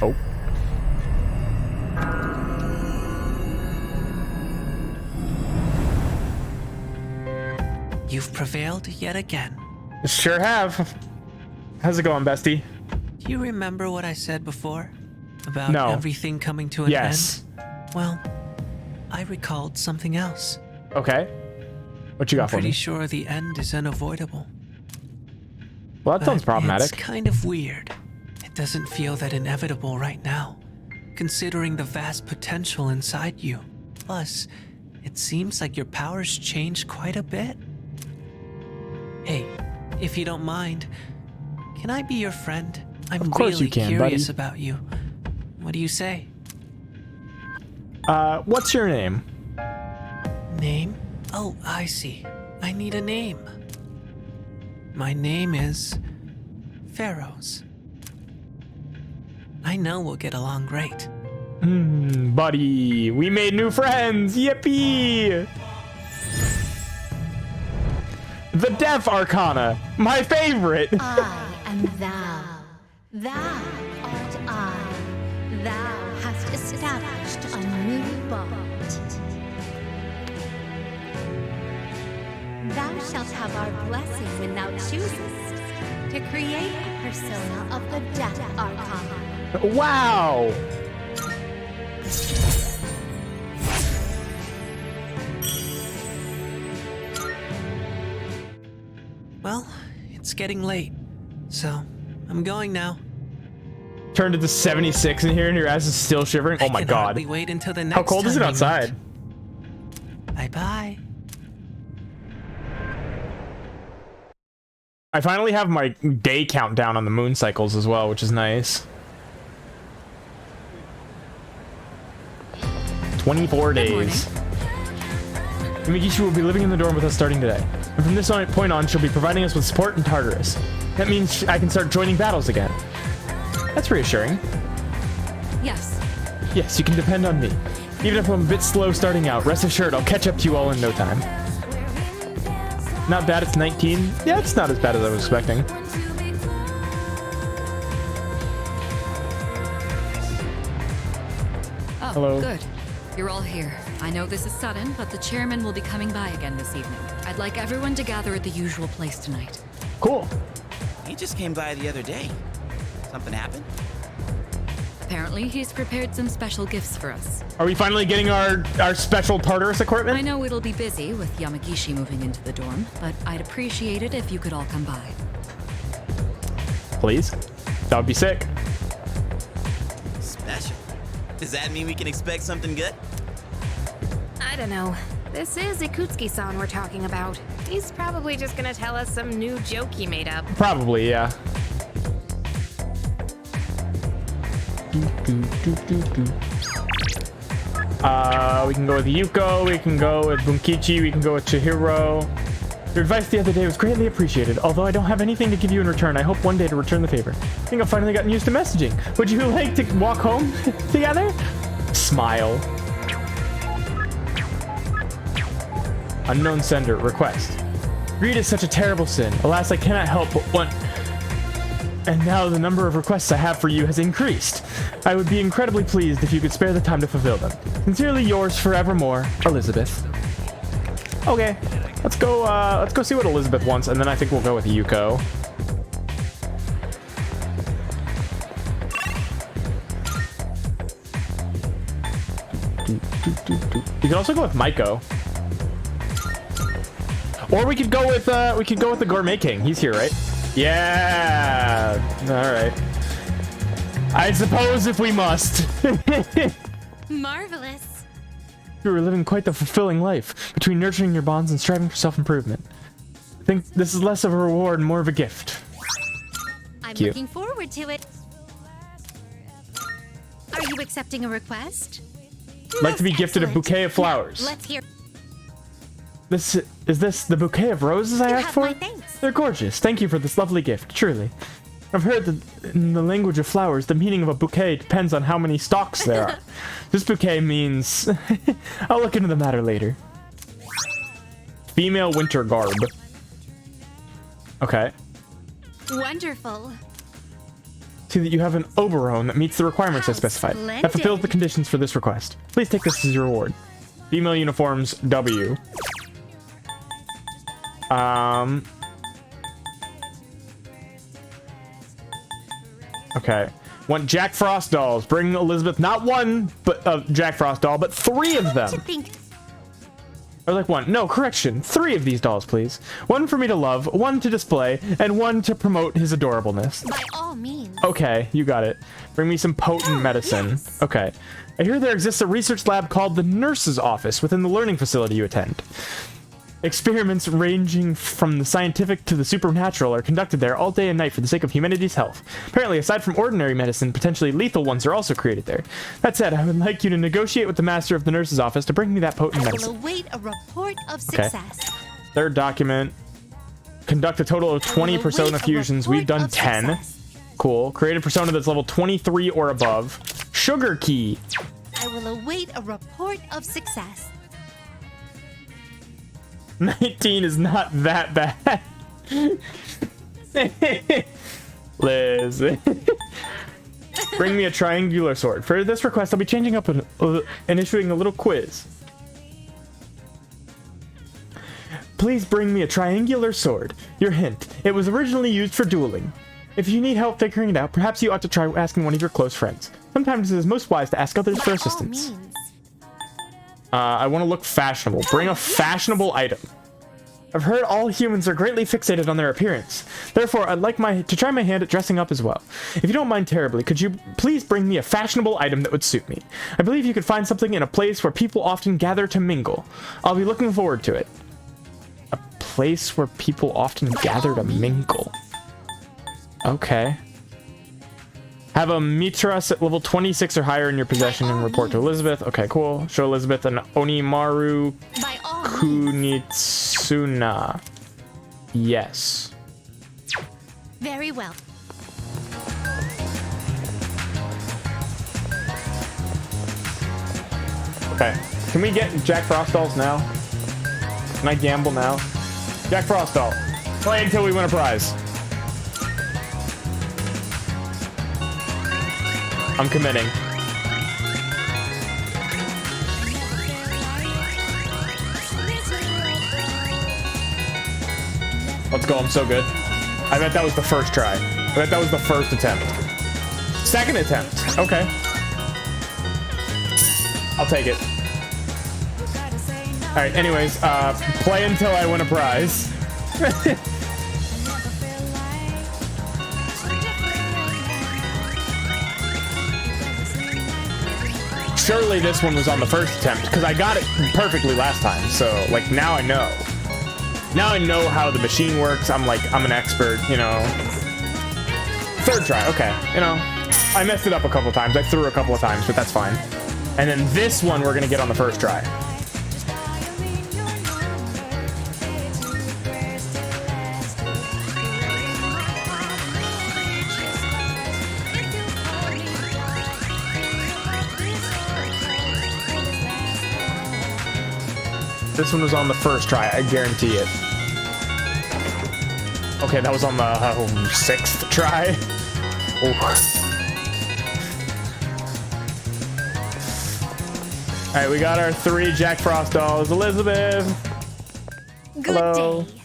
Oh. You've prevailed yet again. Sure have. How's it going, bestie? Do you remember what I said before? About everything coming to an end? Well, I recalled something else. Okay. What you got for me? I'm pretty sure the end is unavoidable. Well, that sounds problematic. It's kind of weird. It doesn't feel that inevitable right now, considering the vast potential inside you. Plus, it seems like your powers changed quite a bit. Hey, if you don't mind, can I be your friend? I'm really curious about you. What do you say? What's your name? Name? Oh, I see. I need a name. My name is Pharaohs. I know we'll get along great. Buddy, we made new friends. Yippee! The Death Arcana, my favorite. I am thou. Thou art I. Thou hast established a new bond. Thou shalt have our blessing when thou choosest to create a persona of the Death Arcana. Wow! Well, it's getting late, so I'm going now. Turned it to 76 in here and your ass is still shivering? Oh my god. Wait until the next How cold is it outside? Bye-bye. I finally have my day countdown on the moon cycles as well, which is nice. 24 days. Yamagishi will be living in the dorm with us starting today. And from this point on, she'll be providing us with support in Tartarus. That means I can start joining battles again. That's reassuring. Yes. Yes, you can depend on me. Even if I'm a bit slow starting out, rest assured I'll catch up to you all in no time. Not bad, it's 19. Yeah, it's not as bad as I was expecting. Oh, hello. Good. You're all here. I know this is sudden, but the chairman will be coming by again this evening. I'd like everyone to gather at the usual place tonight. Cool. He just came by the other day. Something happened? Apparently, he's prepared some special gifts for us. Are we finally getting our special Tartarus equipment? I know it'll be busy with Yamagishi moving into the dorm, but I'd appreciate it if you could all come by. Please. That would be sick. Special? Does that mean we can expect something good? I don't know. This is Ikutsuki-san we're talking about. He's probably just gonna tell us some new joke he made up. Probably, yeah. We can go with Yuko, we can go with Bunkichi, we can go with Chihiro. Your advice the other day was greatly appreciated. Although I don't have anything to give you in return, I hope one day to return the favor. I think I've finally gotten used to messaging. Would you like to walk home together? Smile. Unknown sender, request. Greed is such a terrible sin. Alas, I cannot help but want... And now the number of requests I have for you has increased. I would be incredibly pleased if you could spare the time to fulfill them. Sincerely yours forevermore, Elizabeth. Okay, let's go see what Elizabeth wants, and then I think we'll go with Yuko. You can also go with Maiko. Or we could go with the Gourmet King. He's here, right? Yeah. All right. I suppose if we must. Marvelous. You are living quite the fulfilling life between nurturing your bonds and striving for self-improvement. I think this is less of a reward and more of a gift. I'm Cute. looking forward to it. Are you accepting a request? Like to be gifted a bouquet of flowers. Let's hear. Is this the bouquet of roses I asked for? They're gorgeous. Thank you for this lovely gift, truly. I've heard that in the language of flowers, the meaning of a bouquet depends on how many stalks there are. This bouquet means... I'll look into the matter later. Female winter garb. Okay. Wonderful. See that you have an Oberon that meets the requirements I specified. That fulfills the conditions for this request. Please take this as your reward. Female uniforms, W. Okay. Want Jack Frost dolls. Bring Elizabeth not one, but Jack Frost doll, but 3 of them. Or like one. No, correction. 3 of these dolls, please. One for me to love, one to display, and one to promote his adorableness. By all means. Okay, you got it. Bring me some potent medicine. Yes. Okay. I hear there exists a research lab called the Nurse's Office within the learning facility you attend. Experiments ranging from the scientific to the supernatural are conducted there all day and night for the sake of humanity's health. Apparently, aside from ordinary medicine, potentially lethal ones are also created there. That said, I would like you to negotiate with the master of the Nurse's Office to bring me that potent medicine. I will await a report of success. Third document. Conduct a total of 20 persona fusions. We've done 10. Success. Cool. Create a persona that's level 23 or above. Sugar key. I will await a report of success. 19 is not that bad. Liz. Bring me a triangular sword. For this request, I'll be changing up and issuing a little quiz. Please bring me a triangular sword. Your hint. It was originally used for dueling. If you need help figuring it out, perhaps you ought to try asking one of your close friends. Sometimes it is most wise to ask others for assistance. I want to look fashionable. Bring a fashionable item. I've heard all humans are greatly fixated on their appearance. Therefore, I'd like to try my hand at dressing up as well. If you don't mind terribly, could you please bring me a fashionable item that would suit me? I believe you could find something in a place where people often gather to mingle. I'll be looking forward to it. A place where people often gather to mingle. Okay. Have a Mitras at level 26 or higher in your possession and report to Elizabeth. Okay, cool. Show Elizabeth an Onimaru Kunitsuna. Yes. Very well. Okay. Can we get Jack Frost dolls now? Can I gamble now? Jack Frost doll. Play until we win a prize. I'm committing. Let's go, I'm so good. I bet that was the first try. I bet that was the first attempt. Second attempt. Okay. I'll take it. Alright, anyways, play until I win a prize. Surely this one was on the first attempt, because I got it perfectly last time, so, like, now I know. Now I know how the machine works. I'm an expert, you know. Third try, okay. You know, I messed it up a couple times. I threw a couple of times, but that's fine. And then this one we're gonna get on the first try. This one was on the first try, I guarantee it. Okay, that was on the sixth try. Alright, we got our 3 Jack Frost dolls. Elizabeth! Good Hello. day.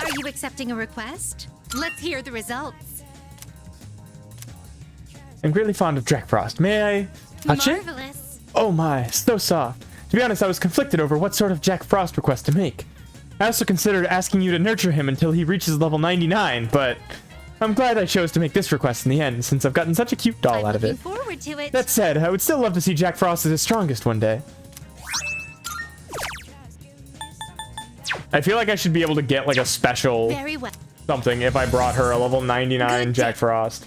Are you accepting a request? Let's hear the results. I'm greatly fond of Jack Frost. May I touch it? Marvelous. Oh my, so soft. To be honest, I was conflicted over what sort of Jack Frost request to make. I also considered asking you to nurture him until he reaches level 99, but I'm glad I chose to make this request in the end, since I've gotten such a cute doll out of it. Forward to it. That said, I would still love to see Jack Frost as his strongest one day. I feel like I should be able to get like a special Very well. something if I brought her a level 99 Jack Frost.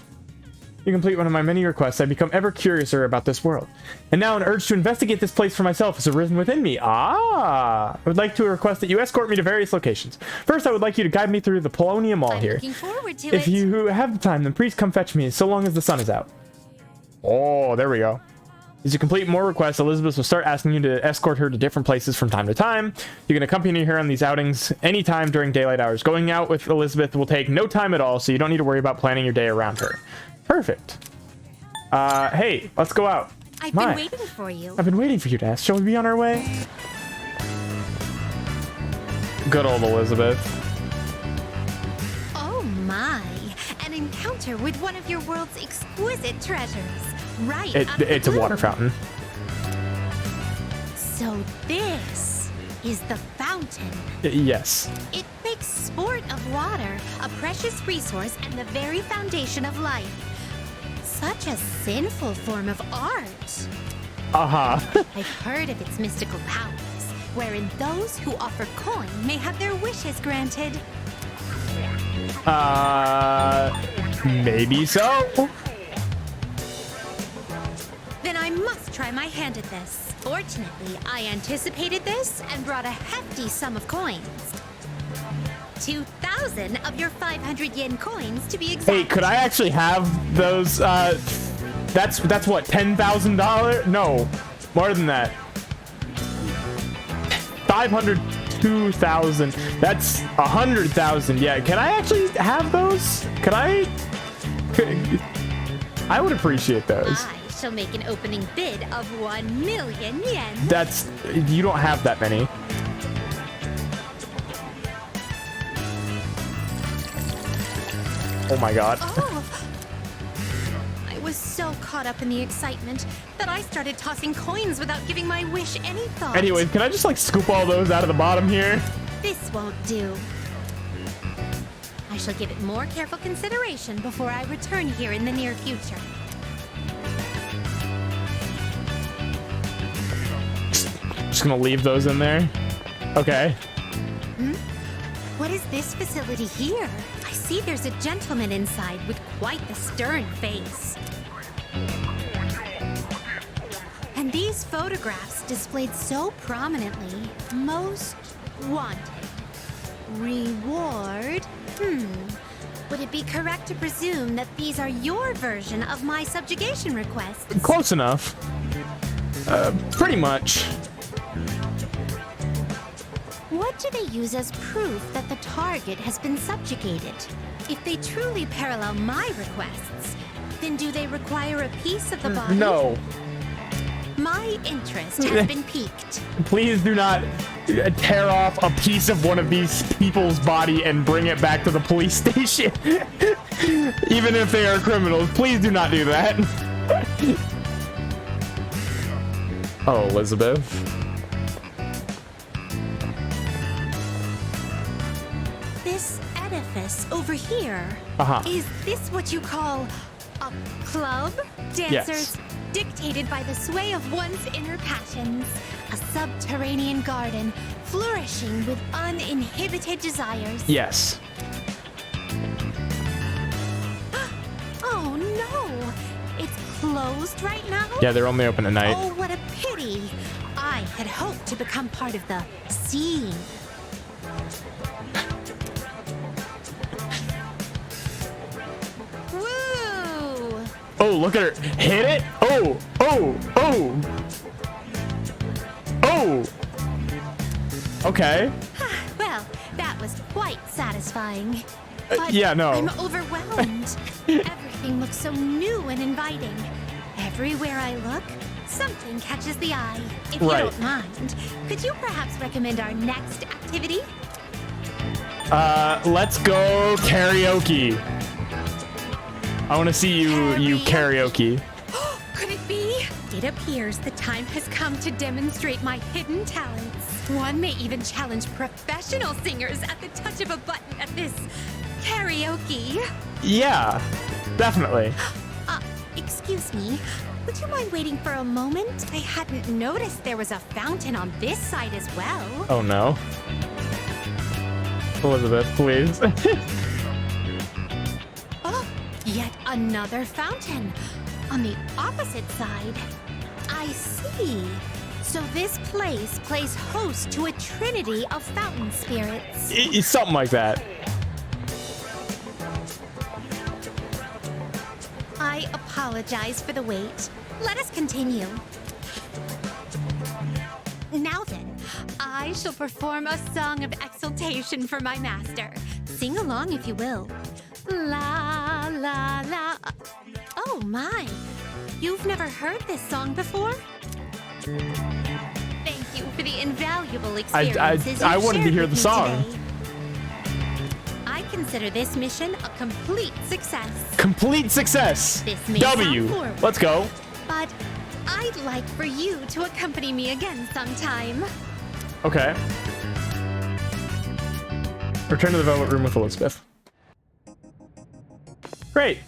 You complete one of my many requests, I become ever curiouser about this world. And now an urge to investigate this place for myself has arisen within me. I would like to request that you escort me to various locations. First, I would like you to guide me through the Polonium Mall here. Looking forward to If it. you have the time, then please come fetch me, so long as the sun is out. Oh, there we go. As you complete more requests, Elizabeth will start asking you to escort her to different places from time to time. You can accompany her on these outings anytime during daylight hours. Going out with Elizabeth will take no time at all, so you don't need to worry about planning your day around her. Perfect. Hey, let's go out. I've been waiting for you. I've been waiting for you to ask. Shall we be on our way? Good old Elizabeth. Oh my. An encounter with one of your world's exquisite treasures. Right. It's a water fountain. So this is the fountain. Yes. It makes sport of water, a precious resource and the very foundation of life. Such a sinful form of art. Uh-huh. I've heard of its mystical powers, wherein those who offer coin may have their wishes granted. Maybe so. Then I must try my hand at this. Fortunately, I anticipated this and brought a hefty sum of coins. 2,000 of your 500 yen coins to be exact. Hey, could I actually have those? That's what, $10,000? No, more than that. 502,000. That's 100,000. Yeah, can I actually have those? I would appreciate those. I shall make an opening bid of 1 million yen. You don't have that many. Oh my god. Oh. I was so caught up in the excitement that I started tossing coins without giving my wish any thought. Anyways, can I just like scoop all those out of the bottom here? This won't do. I shall give it more careful consideration before I return here in the near future. Just gonna leave those in there. Okay. What is this facility here? I see there's a gentleman inside with quite the stern face. And these photographs displayed so prominently. Most wanted. Reward? Would it be correct to presume that these are your version of my subjugation requests? Close enough. Pretty much. What do they use as proof that the target has been subjugated? If they truly parallel my requests, then do they require a piece of the body? No. My interest has been piqued. Please do not tear off a piece of one of these people's body and bring it back to the police station. Even if they are criminals, please do not do that. Oh, Elizabeth. This edifice over here. Is this what you call a club? Dancers dictated by the sway of one's inner passions. A subterranean garden flourishing with uninhibited desires. Yes. Oh no! It's closed right now? Yeah, they're only open at night. Oh, what a pity. I had hoped to become part of the scene. Woo! Oh, look at her. Hit it. Oh, oh, oh. Oh. Okay. Well, that was quite satisfying. But yeah, no. I'm overwhelmed. Everything looks so new and inviting. Everywhere I look, something catches the eye. If you don't mind, could you perhaps recommend our next activity? Let's go karaoke. I want to see you karaoke. Could it be? It appears the time has come to demonstrate my hidden talents. One may even challenge professional singers at the touch of a button at this karaoke. Yeah, definitely. Excuse me. Would you mind waiting for a moment? I hadn't noticed there was a fountain on this side as well. Oh no. Elizabeth, please. Oh, yet another fountain on the opposite side. I see. So this place plays host to a trinity of fountain spirits. Something like that. I apologize for the wait. Let us continue. Now then, I shall perform a song of exultation for my master. Sing along if you will. La la la. Oh my. You've never heard this song before? Thank you for the invaluable experiences I you've wanted to shared hear with the me song. today. I consider this mission a complete success. Complete success. This may W. sound forward, Let's go. But I'd like for you to accompany me again sometime. Okay. Return to the Velvet Room with Elizabeth. Great.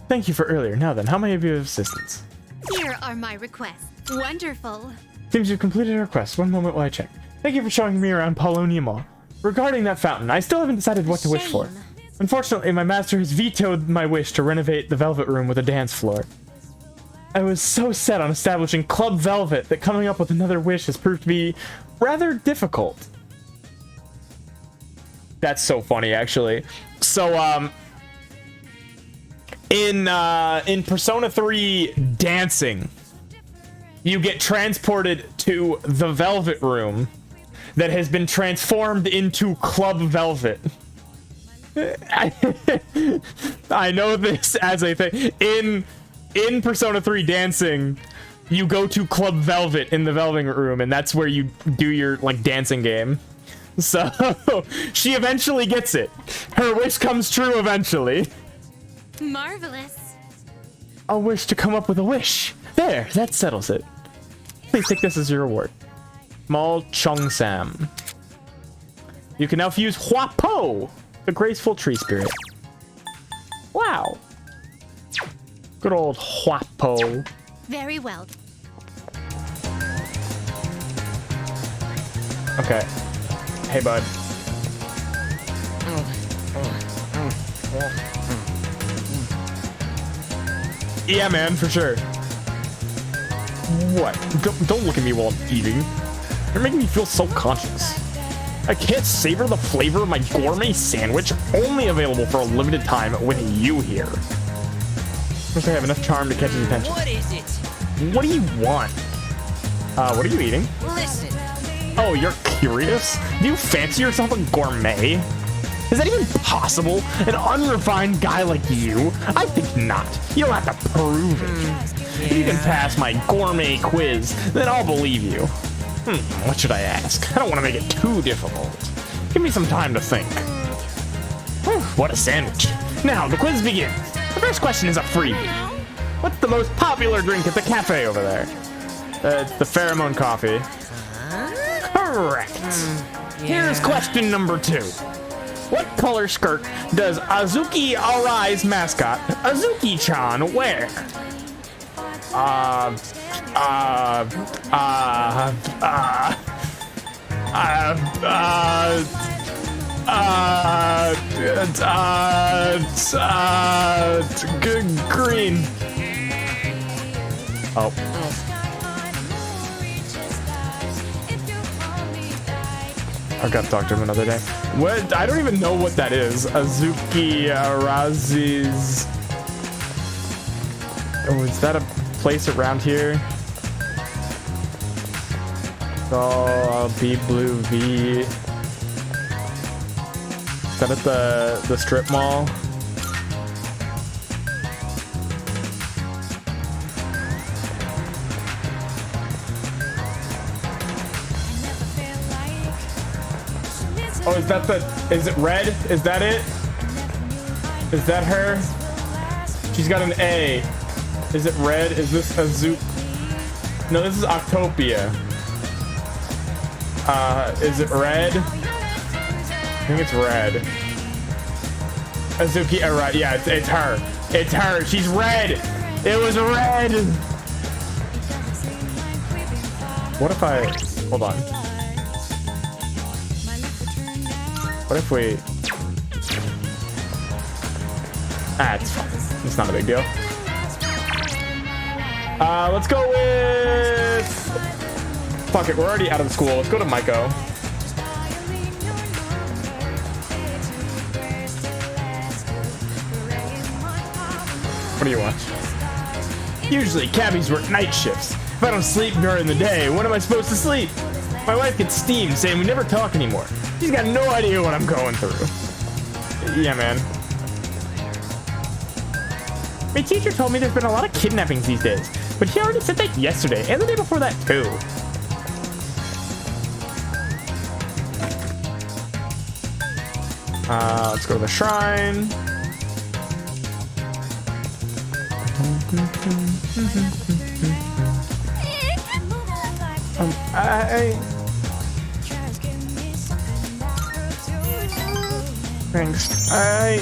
Thank you for earlier. Now then, how may I be of assistance? Here are my requests. Wonderful. Seems you've completed your request. One moment while I check. Thank you for showing me around Paulownia Mall. Regarding that fountain, I still haven't decided what to wish for. Unfortunately, my master has vetoed my wish to renovate the Velvet Room with a dance floor. I was so set on establishing Club Velvet that coming up with another wish has proved to be rather difficult. That's so funny, actually. So, in Persona 3 Dancing, you get transported to the Velvet Room that has been transformed into Club Velvet. I know this as a thing. In Persona 3 Dancing, you go to Club Velvet in the Velvet Room, and that's where you do your, like, dancing game. So, she eventually gets it. Her wish comes true eventually. Marvelous. A wish to come up with a wish. There, that settles it. Please take this as your reward. Mal Chongsam. You can now fuse Huapo, the graceful tree spirit. Wow. Good old Huapo. Very well. Okay. Hey, bud. Yeah, man, for sure. What? Don't look at me while I'm eating. You're making me feel self-conscious. I can't savor the flavor of my gourmet sandwich, only available for a limited time with you here. Must I have enough charm to catch his attention? What is it? What do you want? What are you eating? Listen. Oh, you're curious? Do you fancy yourself a gourmet? Is that even possible? An unrefined guy like you? I think not. You don't have to prove it. If you can pass my gourmet quiz, then I'll believe you. What should I ask? I don't want to make it too difficult. Give me some time to think. What a sandwich. Now, the quiz begins. The first question is a freebie. What's the most popular drink at the cafe over there? It's the pheromone coffee. Correct. Here's question number 2. What color skirt does Azuki Arai's mascot, Azuki-chan, wear? Green. Oh. I've got to talk to him another day. What? I don't even know what that is. Azuki Arazi's. Oh, is that a place around here? Oh, B Blue V. Is that at the strip mall? Oh, is that is it red? Is that it? Is that her? She's got an A. Is it red? Is this Azuki? No, this is Octopia. Is it red? I think it's red. Azuki, right, yeah, it's her. It's her, she's red! It was red! What if I, hold on. What if we... it's fine. It's not a big deal. Let's go with... Fuck it, we're already out of the school. Let's go to Maiko. What do you want? Usually, cabbies work night shifts. If I don't sleep during the day, when am I supposed to sleep? My wife gets steamed saying we never talk anymore. She's got no idea what I'm going through. Yeah, man. My teacher told me there's been a lot of kidnappings these days, but he already said that yesterday and the day before that too. Let's go to the shrine. Thanks. I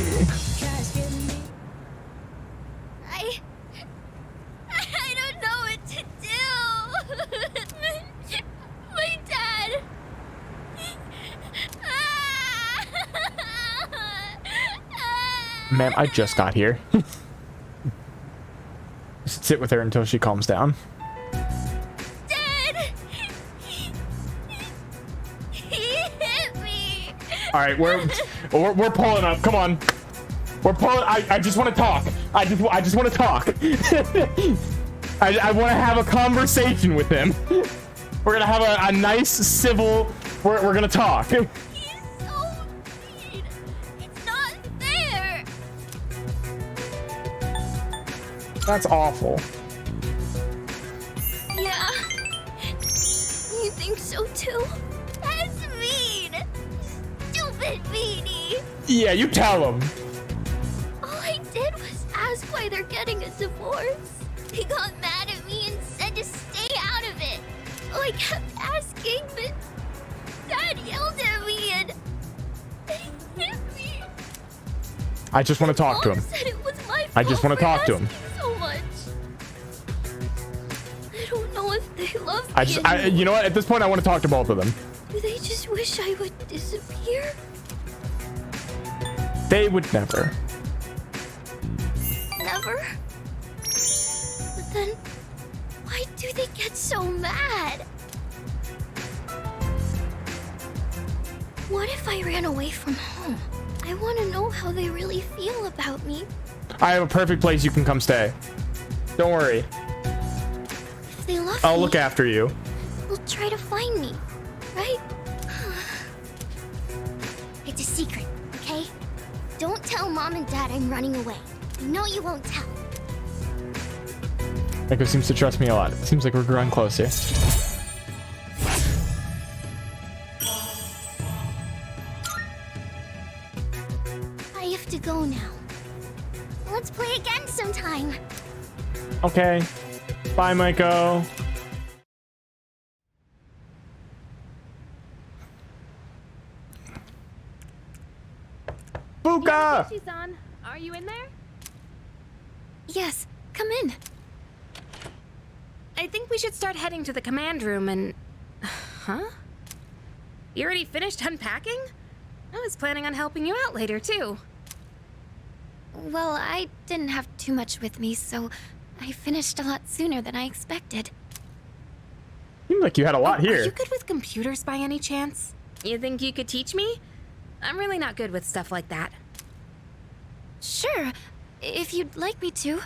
don't know what to do. My dad. Ma'am, I just got here. Just sit with her until she calms down. Dad! He hit me! Alright, we're pulling up. Come on. We're pulling. I just want to talk. I just want to talk. I want to have a conversation with him. We're gonna have a nice civil. We're gonna talk. He's so mean. It's not fair. That's awful. Yeah. You think so too? That's mean. Stupid meanie. Yeah, you tell him. All I did was ask why they're getting a divorce. He got mad at me and said to stay out of it. Well, I kept asking, but Dad yelled at me and he hit me. I just want to talk to him. Said it was my I just want to talk to him. So much. I don't know if they love me you know what? At this point, I want to talk to both of them. Do they just wish I would disappear? They would never. Never? But then, why do they get so mad? What if I ran away from home? I want to know how they really feel about me. I have a perfect place you can come stay. Don't worry. If they love I'll me, look after you. they'll try to find me, right? It's a secret, okay? Don't tell Mom and Dad I'm running away. I know you won't tell. Echo seems to trust me a lot. It seems like we're growing close here. I have to go now. Let's play again sometime. Okay. Bye, Maiko. Fuka! Yamaguchi-san, are you in there? Yes, come in. I think we should start heading to the command room and... Huh? You already finished unpacking? I was planning on helping you out later, too. Well, I didn't have too much with me, so I finished a lot sooner than I expected. Seems like you had a lot here. Are you good with computers by any chance? You think you could teach me? I'm really not good with stuff like that. Sure, if you'd like me to.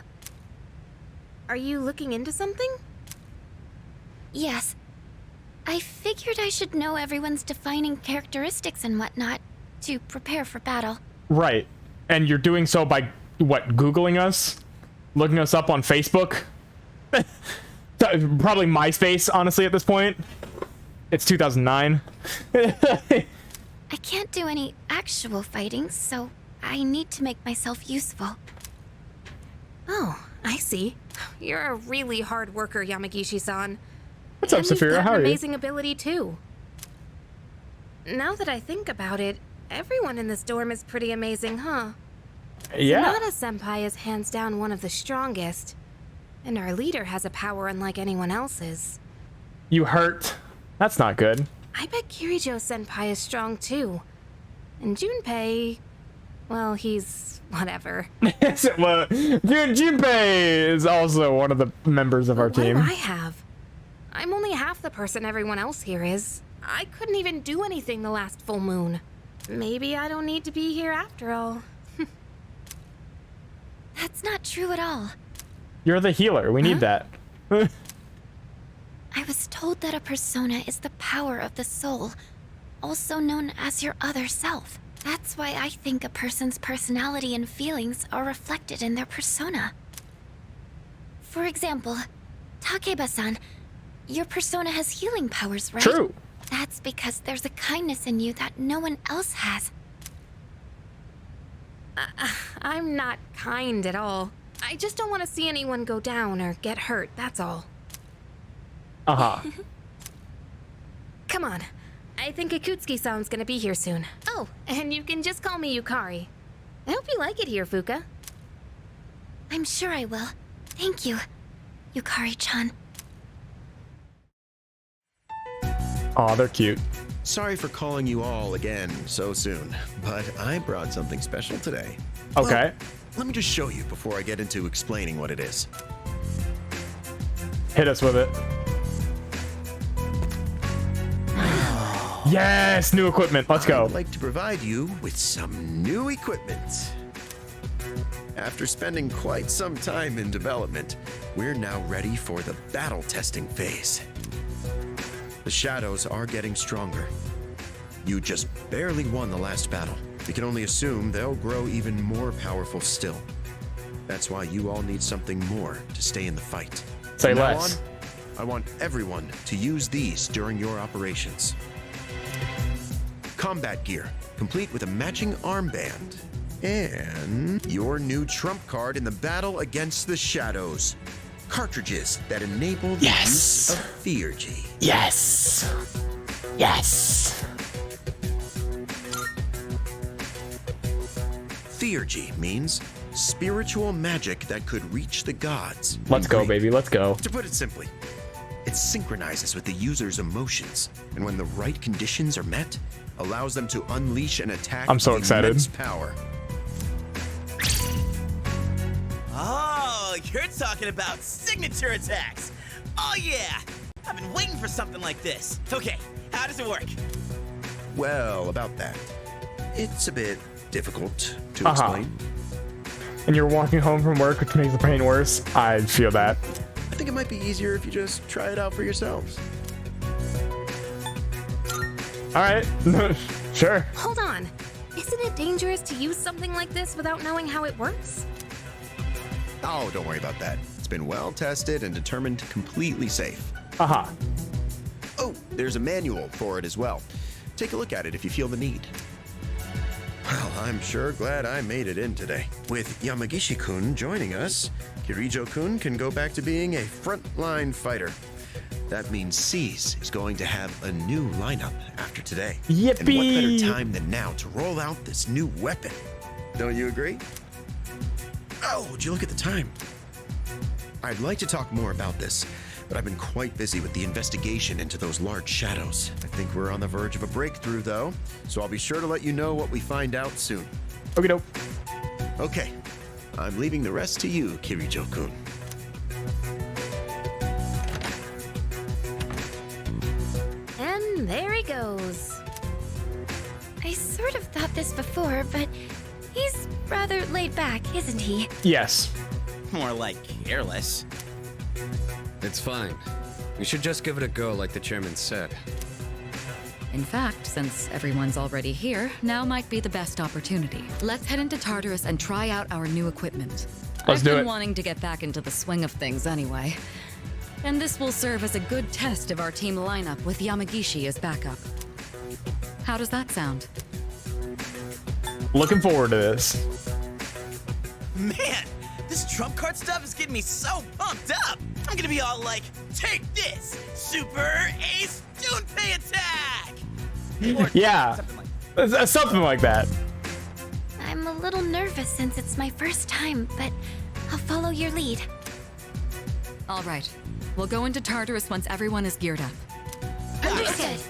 Are you looking into something? Yes. I figured I should know everyone's defining characteristics and whatnot to prepare for battle. Right. And you're doing so by, what, Googling us? Looking us up on Facebook? Probably MySpace, honestly, at this point. It's 2009. I can't do any actual fighting, so I need to make myself useful. Oh, I see. You're a really hard worker, Yamagishi-san. What's up, Saphira? How are you? Amazing ability, too. Now that I think about it, everyone in this dorm is pretty amazing, huh? Yeah. Sanada-senpai is hands down one of the strongest. And our leader has a power unlike anyone else's. You hurt. That's not good. I bet Kirijo-senpai is strong, too. And Junpei... well, he's... whatever. Well, Junpei is also one of the members of our team. What do I have? I'm only half the person everyone else here is. I couldn't even do anything the last full moon. Maybe I don't need to be here after all. That's not true at all. You're the healer. We need that. I was told that a persona is the power of the soul, also known as your other self. That's why I think a person's personality and feelings are reflected in their persona. For example, Takeba-san, your persona has healing powers, right? True. That's because there's a kindness in you that no one else has. I'm not kind at all. I just don't want to see anyone go down or get hurt, that's all. Uh-huh. Come on. I think Ikutsuki-san's gonna be here soon. Oh, and you can just call me Yukari. I hope you like it here, Fuka. I'm sure I will. Thank you, Yukari-chan. Aw, they're cute. Sorry for calling you all again so soon, but I brought something special today. Okay. Well, let me just show you before I get into explaining what it is. Hit us with it. Yes, new equipment. Let's go. I'd like to provide you with some new equipment. After spending quite some time in development, we're now ready for the battle testing phase. The shadows are getting stronger. You just barely won the last battle. We can only assume they'll grow even more powerful still. That's why you all need something more to stay in the fight. Say From now less. on, I want everyone to use these during your operations. Combat gear, complete with a matching armband. And your new trump card in the battle against the shadows. Cartridges that enable the use of Theurgy. Yes. Yes. Theurgy means spiritual magic that could reach the gods. Let's go, baby. Let's go. To put it simply, it synchronizes with the user's emotions, and when the right conditions are met, allows them to unleash an attack I'm so with excited. immense power. You're talking about signature attacks. Oh yeah, I've been waiting for something like this. Okay, how does it work? Well, about that. It's a bit difficult to explain. And you're walking home from work, which makes the pain worse. I feel that. I think it might be easier if you just try it out for yourselves. All right, sure. Hold on. Isn't it dangerous to use something like this without knowing how it works? Oh, don't worry about that. It's been well tested and determined completely safe. Oh, there's a manual for it as well. Take a look at it if you feel the need. Well, I'm sure glad I made it in today. With Yamagishi-kun joining us, Kirijo-kun can go back to being a frontline fighter. That means Seize is going to have a new lineup after today. Yippee! And what better time than now to roll out this new weapon? Don't you agree? Oh, would you look at the time? I'd like to talk more about this, but I've been quite busy with the investigation into those large shadows. I think we're on the verge of a breakthrough, though, so I'll be sure to let you know what we find out soon. Okie doke. Okay, I'm leaving the rest to you, Kirijo-kun. And there he goes. I sort of thought this before, but he's rather laid back, isn't he? Yes. More like careless. It's fine. We should just give it a go like the chairman said. In fact, since everyone's already here, now might be the best opportunity. Let's head into Tartarus and try out our new equipment. Let's do it. I've been wanting to get back into the swing of things anyway. And this will serve as a good test of our team lineup with Yamagishi as backup. How does that sound? Looking forward to this. Man, this trump card stuff is getting me so pumped up. I'm gonna be all like, take this, Super Ace Junpei attack! Yeah, something like that. I'm a little nervous since it's my first time, but I'll follow your lead. All right. We'll go into Tartarus once everyone is geared up. Understood.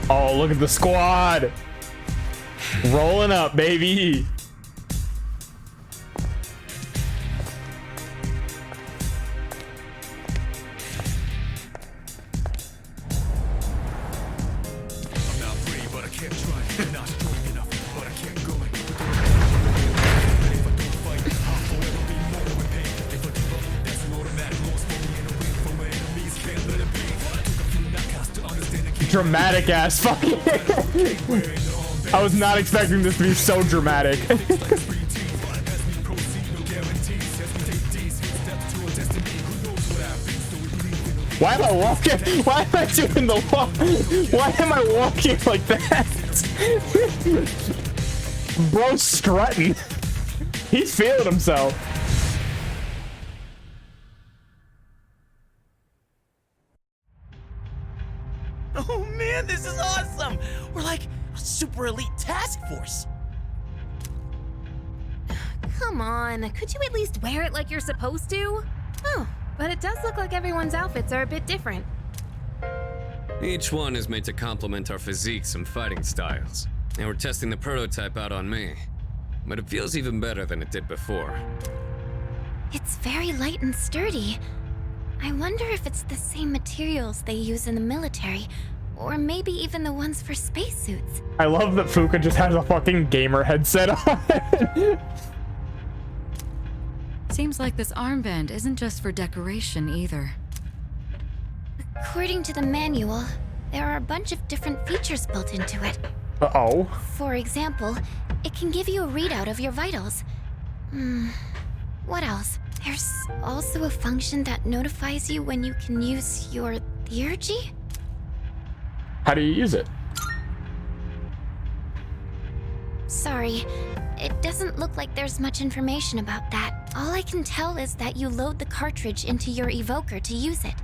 Oh, look at the squad. Rolling up, baby. Dramatic ass fucking. I was not expecting this to be so dramatic. Why am I walking? Why am I doing the walk? Why am I walking like that? Bro's strutting. He's feeling himself. Oh man, this is awesome! We're like a super elite task force. Come on, could you at least wear it like you're supposed to? Oh, but it does look like everyone's outfits are a bit different. Each one is made to complement our physiques and fighting styles. And we're testing the prototype out on me. But it feels even better than it did before. It's very light and sturdy. I wonder if it's the same materials they use in the military, or maybe even the ones for spacesuits. I love that Fuka just has a fucking gamer headset on. Seems like this armband isn't just for decoration either. According to the manual, there are a bunch of different features built into it. Uh-oh. For example, it can give you a readout of your vitals. What else? There's also a function that notifies you when you can use your theurgy? How do you use it? Sorry, it doesn't look like there's much information about that. All I can tell is that you load the cartridge into your evoker to use it.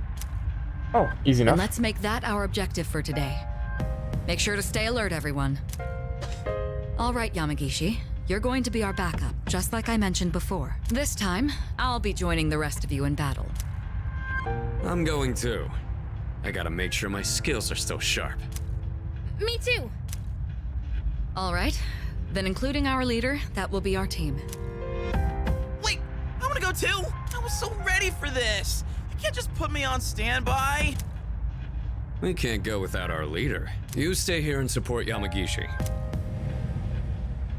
Oh, easy enough. And let's make that our objective for today. Make sure to stay alert, everyone. All right, Yamagishi. you're going to be our backup, just like I mentioned before. This time, I'll be joining the rest of you in battle. I'm going too. I gotta make sure my skills are still sharp. Me too. All right, then including our leader, that will be our team. Wait, I wanna go too. I was so ready for this. You can't just put me on standby. We can't go without our leader. You stay here and support Yamagishi.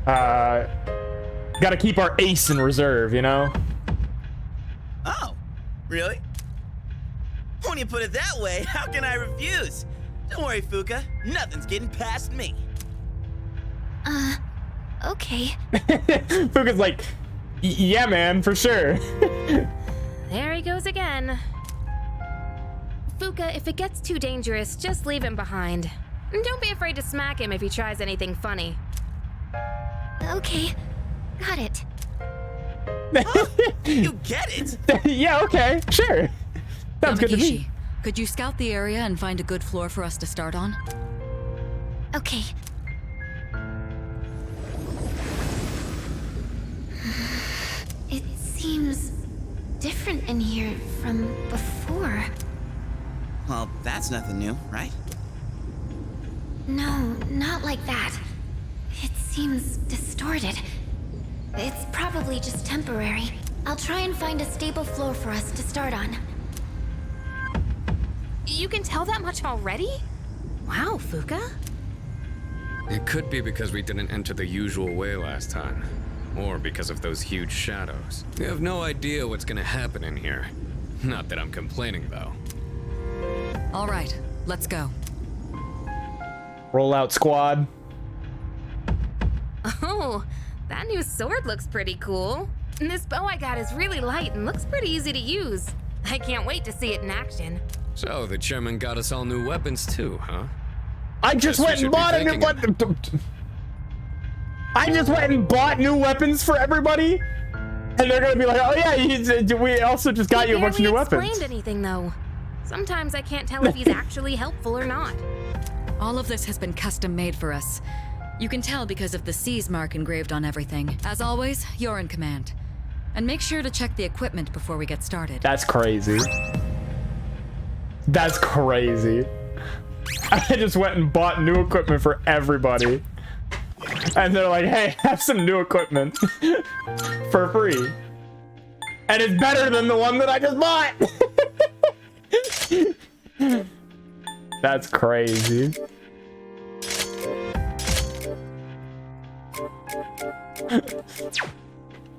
Gotta keep our ace in reserve, you know? Oh, really? When you put it that way, how can I refuse? Don't worry, Fuka. Nothing's getting past me. Okay. Fuka's like, yeah, man, for sure. There he goes again. Fuka, if it gets too dangerous, just leave him behind. And don't be afraid to smack him if he tries anything funny. Okay, got it. You get it? Yeah, okay, sure. Sounds good to me. Could you scout the area and find a good floor for us to start on? Okay. It seems different in here from before. Well, that's nothing new, right? No, not like that. It seems distorted. It's probably just temporary. I'll try and find a stable floor for us to start on. You can tell that much already? Wow, Fuka. It could be because we didn't enter the usual way last time. Or because of those huge shadows. We have no idea what's gonna happen in here. Not that I'm complaining, though. All right, let's go. Roll out, squad. Oh, that new sword looks pretty cool. And this bow I got is really light and looks pretty easy to use. I can't wait to see it in action. So, the chairman got us all new weapons too, huh? I just went and bought a new weapon. I just went and bought new weapons for everybody, and they're gonna be like, "Oh yeah, we also just got you a bunch of new weapons." He barely explained anything though. Sometimes I can't tell if he's actually helpful or not. All of this has been custom made for us. You can tell because of the C's mark engraved on everything. As always, you're in command. And make sure to check the equipment before we get started. That's crazy. That's crazy. I just went and bought new equipment for everybody. And they're like, hey, have some new equipment for free. And it's better than the one that I just bought. That's crazy.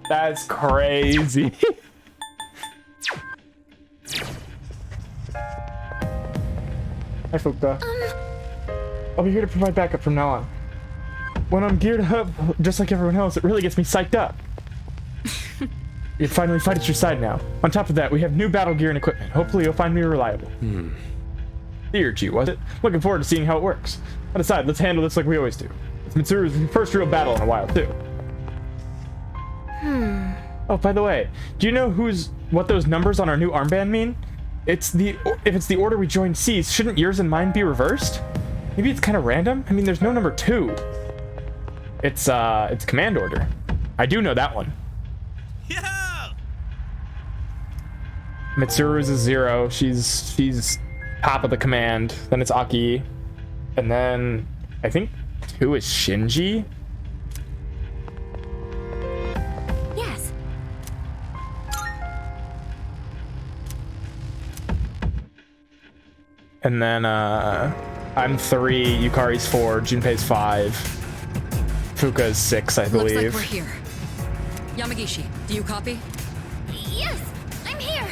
That's crazy. Hi, Fuka. I'll be here to provide backup from now on. When I'm geared up, just like everyone else, it really gets me psyched up. You finally fight at your side now. On top of that, we have new battle gear and equipment. Hopefully you'll find me reliable. Theurgy, was it? Looking forward to seeing how it works. That aside, let's handle this like we always do. It's Mitsuru's first real battle in a while, too. Oh, by the way, do you know what those numbers on our new armband mean? If it's the order we joined C's, shouldn't yours and mine be reversed? Maybe it's kind of random? I mean, there's no number 2. It's command order. I do know that one. Yeah. Mitsuru's is 0. She's top of the command. Then it's Aki. And then I think 2 is Shinji. Yes. And then I'm 3, Yukari's 4, Junpei's 5, Fuka's 6, I believe. Looks like we're here. Yamagishi, do you copy? Yes, I'm here.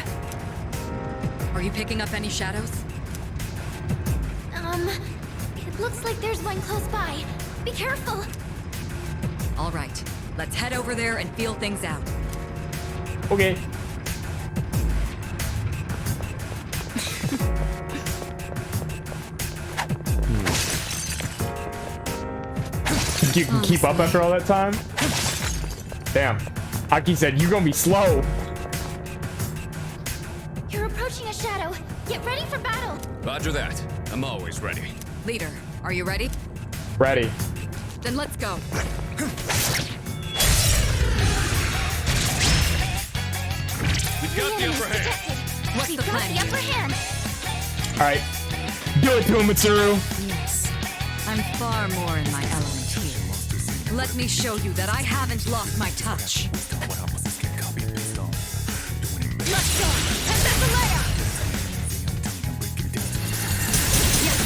Are you picking up any shadows? It looks like there's one close by. Be careful. All right, let's head over there and feel things out. Okay. You can keep up after all that time? Damn. Aki said, you gonna be slow. You're approaching a shadow. Get ready for battle. Roger that. I'm always ready. Leader, are you ready? Ready. Then let's go. We've got the upper hand. What's the plan? The upper hand. All right, do it to him, Mitsuru. Yes. I'm far more in my element here. Let me show you that I haven't lost my touch. Let's go! Tesselaia! Yes,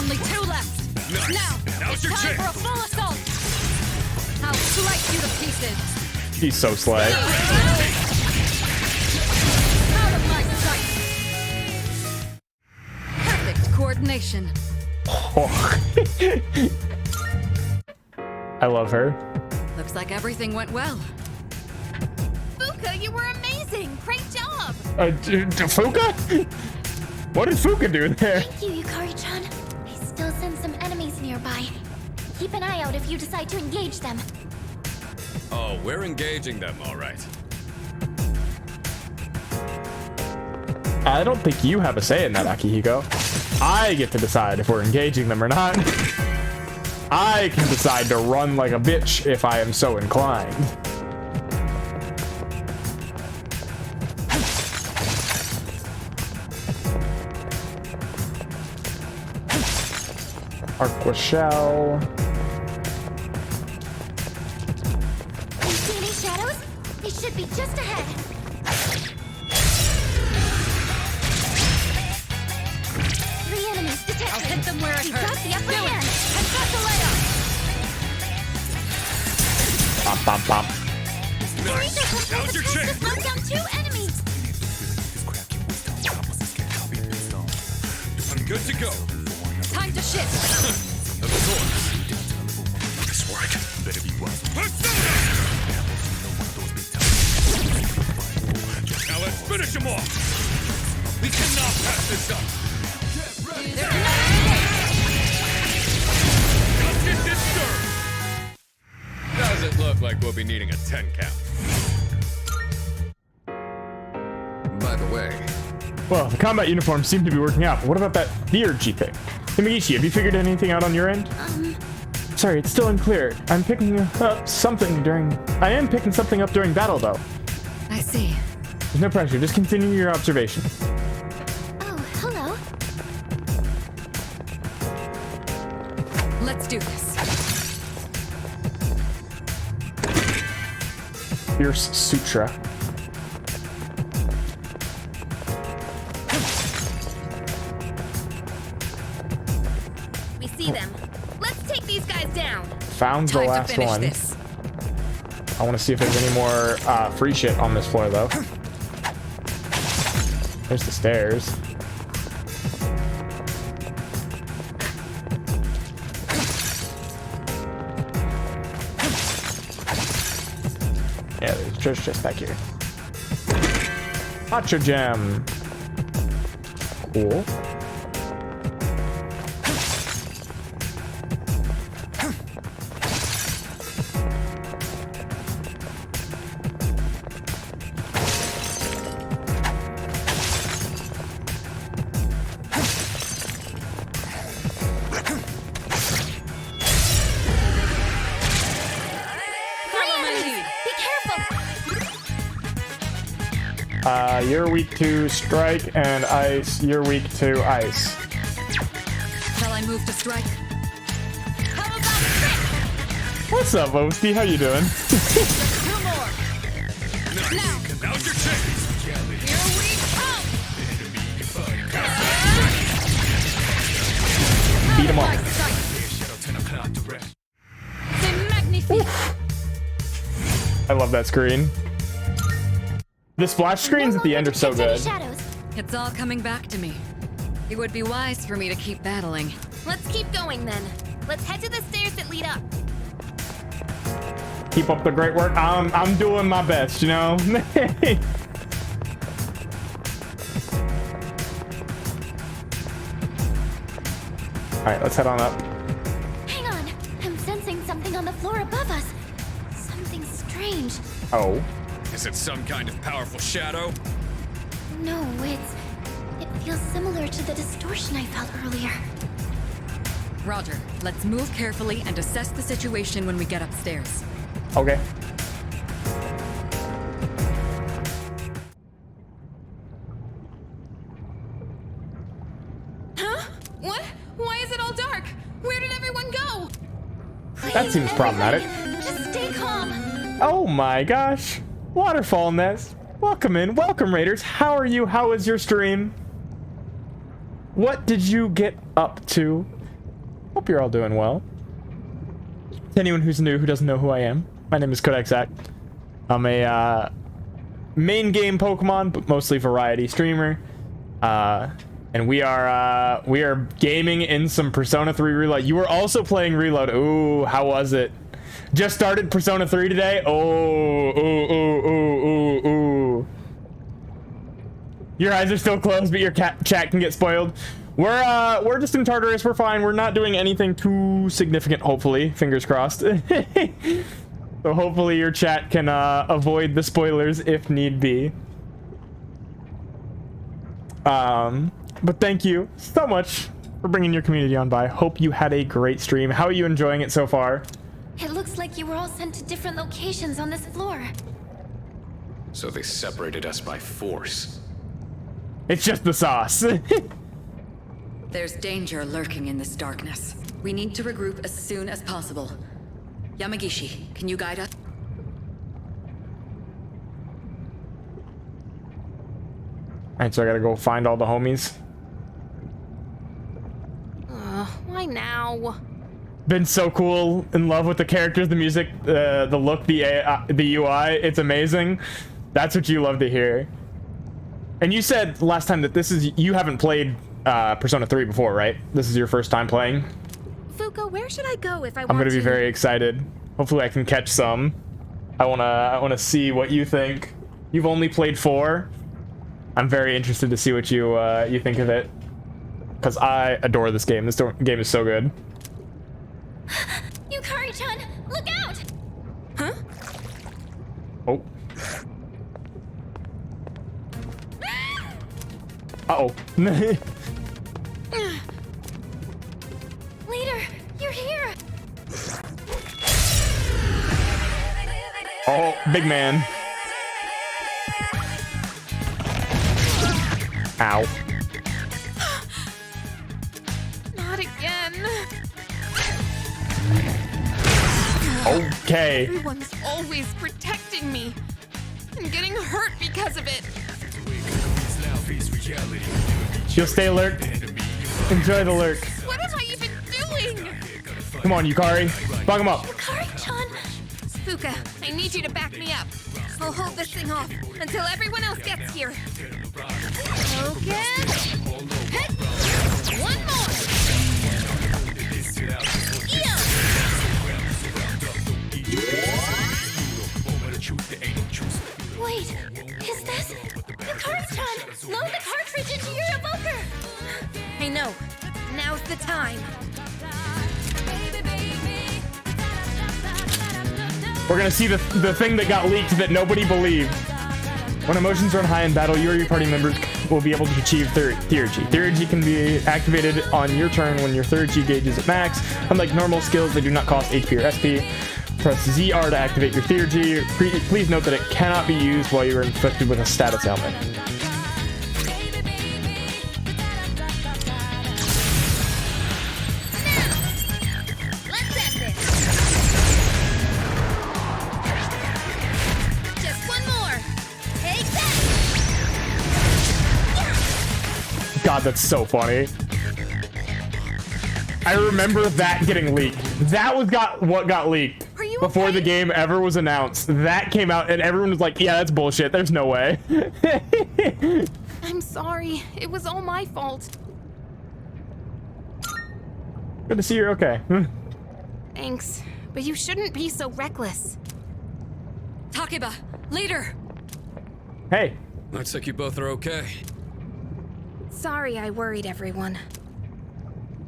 only 2 left. Nice. Now, Now's it's your time chance. for a full assault. I'll slice you to pieces. He's so slay. Out of my sight. Perfect coordination. Oh. I love her. Looks like everything went well. Fuka, you were amazing! Great job! Fuka? What did Fuka do there? Thank you, Yukari-chan. I still sense some enemies nearby. Keep an eye out if you decide to engage them. Oh, we're engaging them, all right. I don't think you have a say in that, Akihiko. I get to decide if we're engaging them or not. I can decide to run like a bitch if I am so inclined. Aqua Shell. You see any shadows? They should be just ahead. Three enemies detected. I'll hit them where it You hurts. got the upper hand. Bop, bop, bop. Nice. Now's your chance. Just knocked down 2 enemies. I'm good to go. Time to shift. Of course. Nice work. Better be one. Persona! Now let's finish him off. We cannot pass this up. Justice is served. Does it look like we'll be needing a 10 count? By the way, Well, the combat uniforms seem to be working out, but what about that theurgy thing? Himigishi, have you figured anything out on your end? Sorry, it's still unclear. I am picking something up during battle, though. I see. There's no pressure, just continue your observation. Oh, hello. Let's do this. Fierce Sutra. We see them. Let's take these guys down. Found the Time to last finish one. this. I want to see if there's any more free shit on this floor, though. There's the stairs. Yeah, there's a treasure chest back here. Hacho gem. Cool. You're weak to strike, and ice. You're weak to ice. Shall I move to strike? What's up, Oasty? How you doing? 2 more. Now. now's your chance. Here we come. Beat him up. C'est magnifique. I love that screen. The splash screens at the end are so good. It's all coming back to me. It would be wise for me to keep battling. Let's keep going then. Let's head to the stairs that lead up. Keep up the great work. I'm doing my best, you know. All right, let's head on up. Hang on. I'm sensing something on the floor above us. Something strange. Oh. Is it some kind of powerful shadow? No, it feels similar to the distortion I felt earlier. Roger. Let's move carefully and assess the situation when we get upstairs. Okay. What? Why is it all dark? Where did everyone go? That seems problematic. Just stay calm. Oh my gosh. Waterfall Nest. Welcome in. Welcome, Raiders. How are you? How was your stream? What did you get up to? Hope you're all doing well. To anyone who's new, who doesn't know who I am, my name is Kodexak. I'm a main game Pokemon, but mostly variety streamer. And we are gaming in some Persona 3 Reload. You were also playing Reload. Ooh, how was it? Just started Persona 3 today. Ooh. Your eyes are still closed, but your chat can get spoiled. We're just in Tartarus. We're fine. We're not doing anything too significant. Hopefully, fingers crossed. So hopefully your chat can avoid the spoilers if need be. But thank you so much for bringing your community on by. Hope you had a great stream. How are you enjoying it so far? It looks like you were all sent to different locations on this floor. So they separated us by force. It's just the sauce. There's danger lurking in this darkness. We need to regroup as soon as possible. Yamagishi, can you guide us? Alright, so I gotta go find all the homies. Why now? Been so cool, in love with the characters, the music, the look, the UI. It's amazing. That's what you love to hear. And you said last time that you haven't played Persona 3 before, right? This is your first time playing? Fuuka, where should I go if I want I'm gonna be very excited. Hopefully I can catch some. I wanna see what you think. You've only played 4. I'm very interested to see what you think of it. Because I adore this game. This game is so good. Yukari-chan, look out! Huh? Oh. Uh-oh. Leader, you're here! Oh, big man. Ow. Not again. Okay. Everyone's always protecting me. I'm getting hurt because of it. She'll stay alert. Enjoy the lurk. What am I even doing? Come on, Yukari. Bug him up. Yukari-chan! Fuuka, I need you to back me up. I'll hold this thing off until everyone else gets here. Focus. Hit. One more. Wait, is this? Yukari-chan! Load the cartridge into your evoker! I know. Now's the time. We're gonna see the thing that got leaked that nobody believed. When emotions run high in battle, you or your party members will be able to achieve Theurgy. Theurgy can be activated on your turn when your Theurgy gauge is at max. Unlike normal skills, they do not cost HP or SP. Press ZR to activate your Theurgy. Please note that it cannot be used while you are infected with a status ailment. God, that's so funny. I remember that getting leaked. That was what got leaked before the game ever was announced. That came out and everyone was like, yeah, that's bullshit. There's no way. I'm sorry. It was all my fault. Good to see you're okay. Thanks, but you shouldn't be so reckless. Takeba, leader. Hey. Looks like you both are okay. Sorry I worried everyone.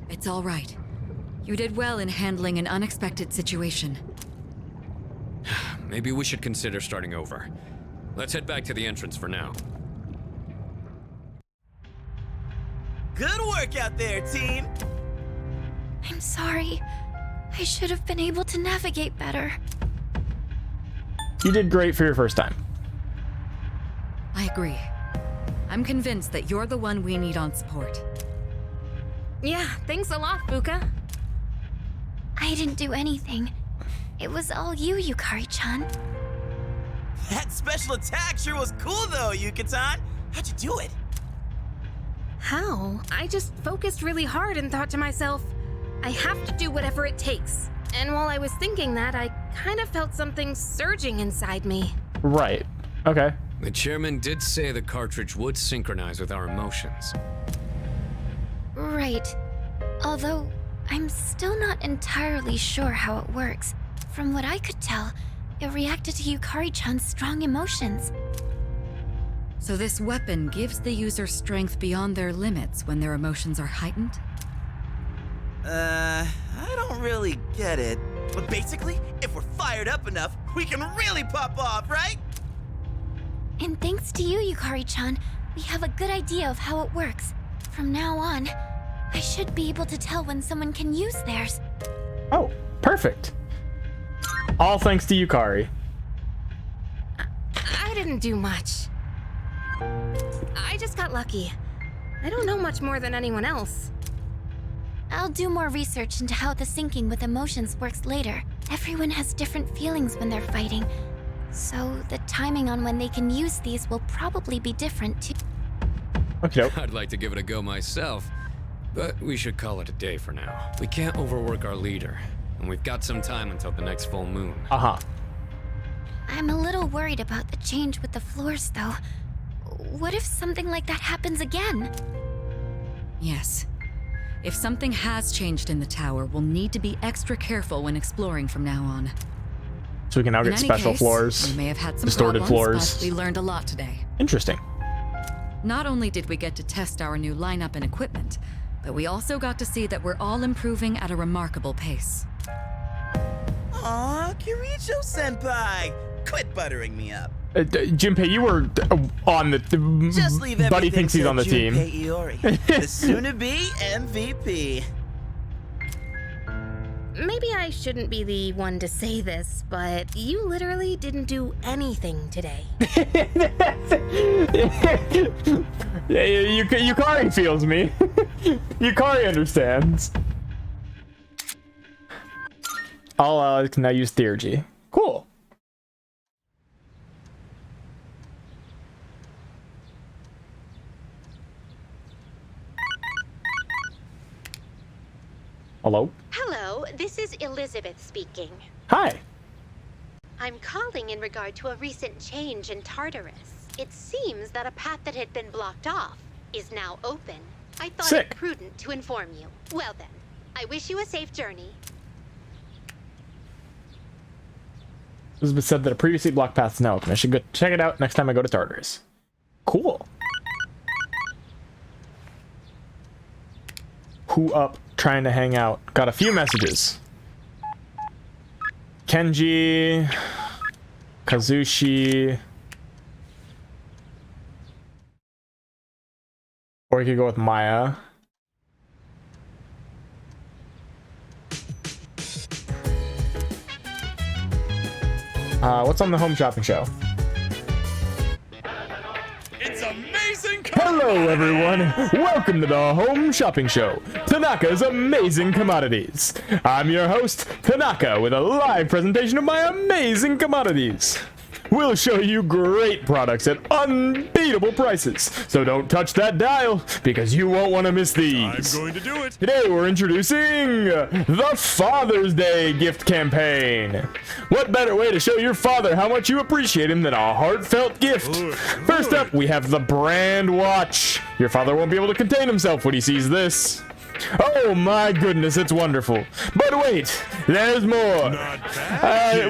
It's all right. You did well in handling an unexpected situation. Maybe we should consider starting over. Let's head back to the entrance for now. Good work out there, team! I'm sorry. I should have been able to navigate better. You did great for your first time. I agree. I'm convinced that you're the one we need on support. Yeah, thanks a lot, Fuka. I didn't do anything. It was all you, Yukari-chan. That special attack sure was cool though, Yuka-tan. How'd you do it? How? I just focused really hard and thought to myself, I have to do whatever it takes. And while I was thinking that, I kind of felt something surging inside me. Right. Okay. The chairman did say the cartridge would synchronize with our emotions. Right. Although, I'm still not entirely sure how it works. From what I could tell, it reacted to Yukari-chan's strong emotions. So this weapon gives the user strength beyond their limits when their emotions are heightened? I don't really get it. But basically, if we're fired up enough, we can really pop off, right? And thanks to you, Yukari-chan, we have a good idea of how it works. From now on, I should be able to tell when someone can use theirs. Oh, perfect. All thanks to Yukari. I didn't do much. I just got lucky. I don't know much more than anyone else. I'll do more research into how the syncing with emotions works later. Everyone has different feelings when they're fighting, so the timing on when they can use these will probably be different too. Okay. I'd like to give it a go myself, but we should call it a day for now. We can't overwork our leader, and we've got some time until the next full moon. Uh-huh. I'm a little worried about the change with the floors, though. What if something like that happens again? Yes. If something has changed in the tower, we'll need to be extra careful when exploring from now on. So we can now get special floors, we may have had some distorted problems, floors. But we learned a lot today. Interesting. Not only did we get to test our new lineup and equipment, but we also got to see that we're all improving at a remarkable pace. Aw, Kirijo-senpai! Quit buttering me up. Junpei, you were on the... Just leave Buddy thinks he's on the team. Junpei Iori, the soon-to-be MVP. Maybe I shouldn't be the one to say this, but you literally didn't do anything today. Yukari feels me. Yukari understands. I'll now use Theurgy. Cool. Hello? Hello, this is Elizabeth speaking. Hi. I'm calling in regard to a recent change in Tartarus. It seems that a path that had been blocked off is now open. I thought it prudent to inform you. Well then, I wish you a safe journey. Elizabeth said that a previously blocked path is now open. I should go check it out next time I go to Tartarus. Cool. Who up? Trying to hang out. Got a few messages. Kenji, Kazushi, or we could go with Maya. What's on the home shopping show? It's amazing. Hello, everyone. Welcome to the Home Shopping Show, Tanaka's Amazing Commodities. I'm your host, Tanaka, with a live presentation of my amazing commodities. We'll show you great products at unbeatable prices, so don't touch that dial, because you won't want to miss these. I'm going to do it. Today we're introducing the Father's Day gift campaign. What better way to show your father how much you appreciate him than a heartfelt gift? First up, we have the brand watch. Your father won't be able to contain himself when he sees this. Oh my goodness, it's wonderful. But wait, there's more.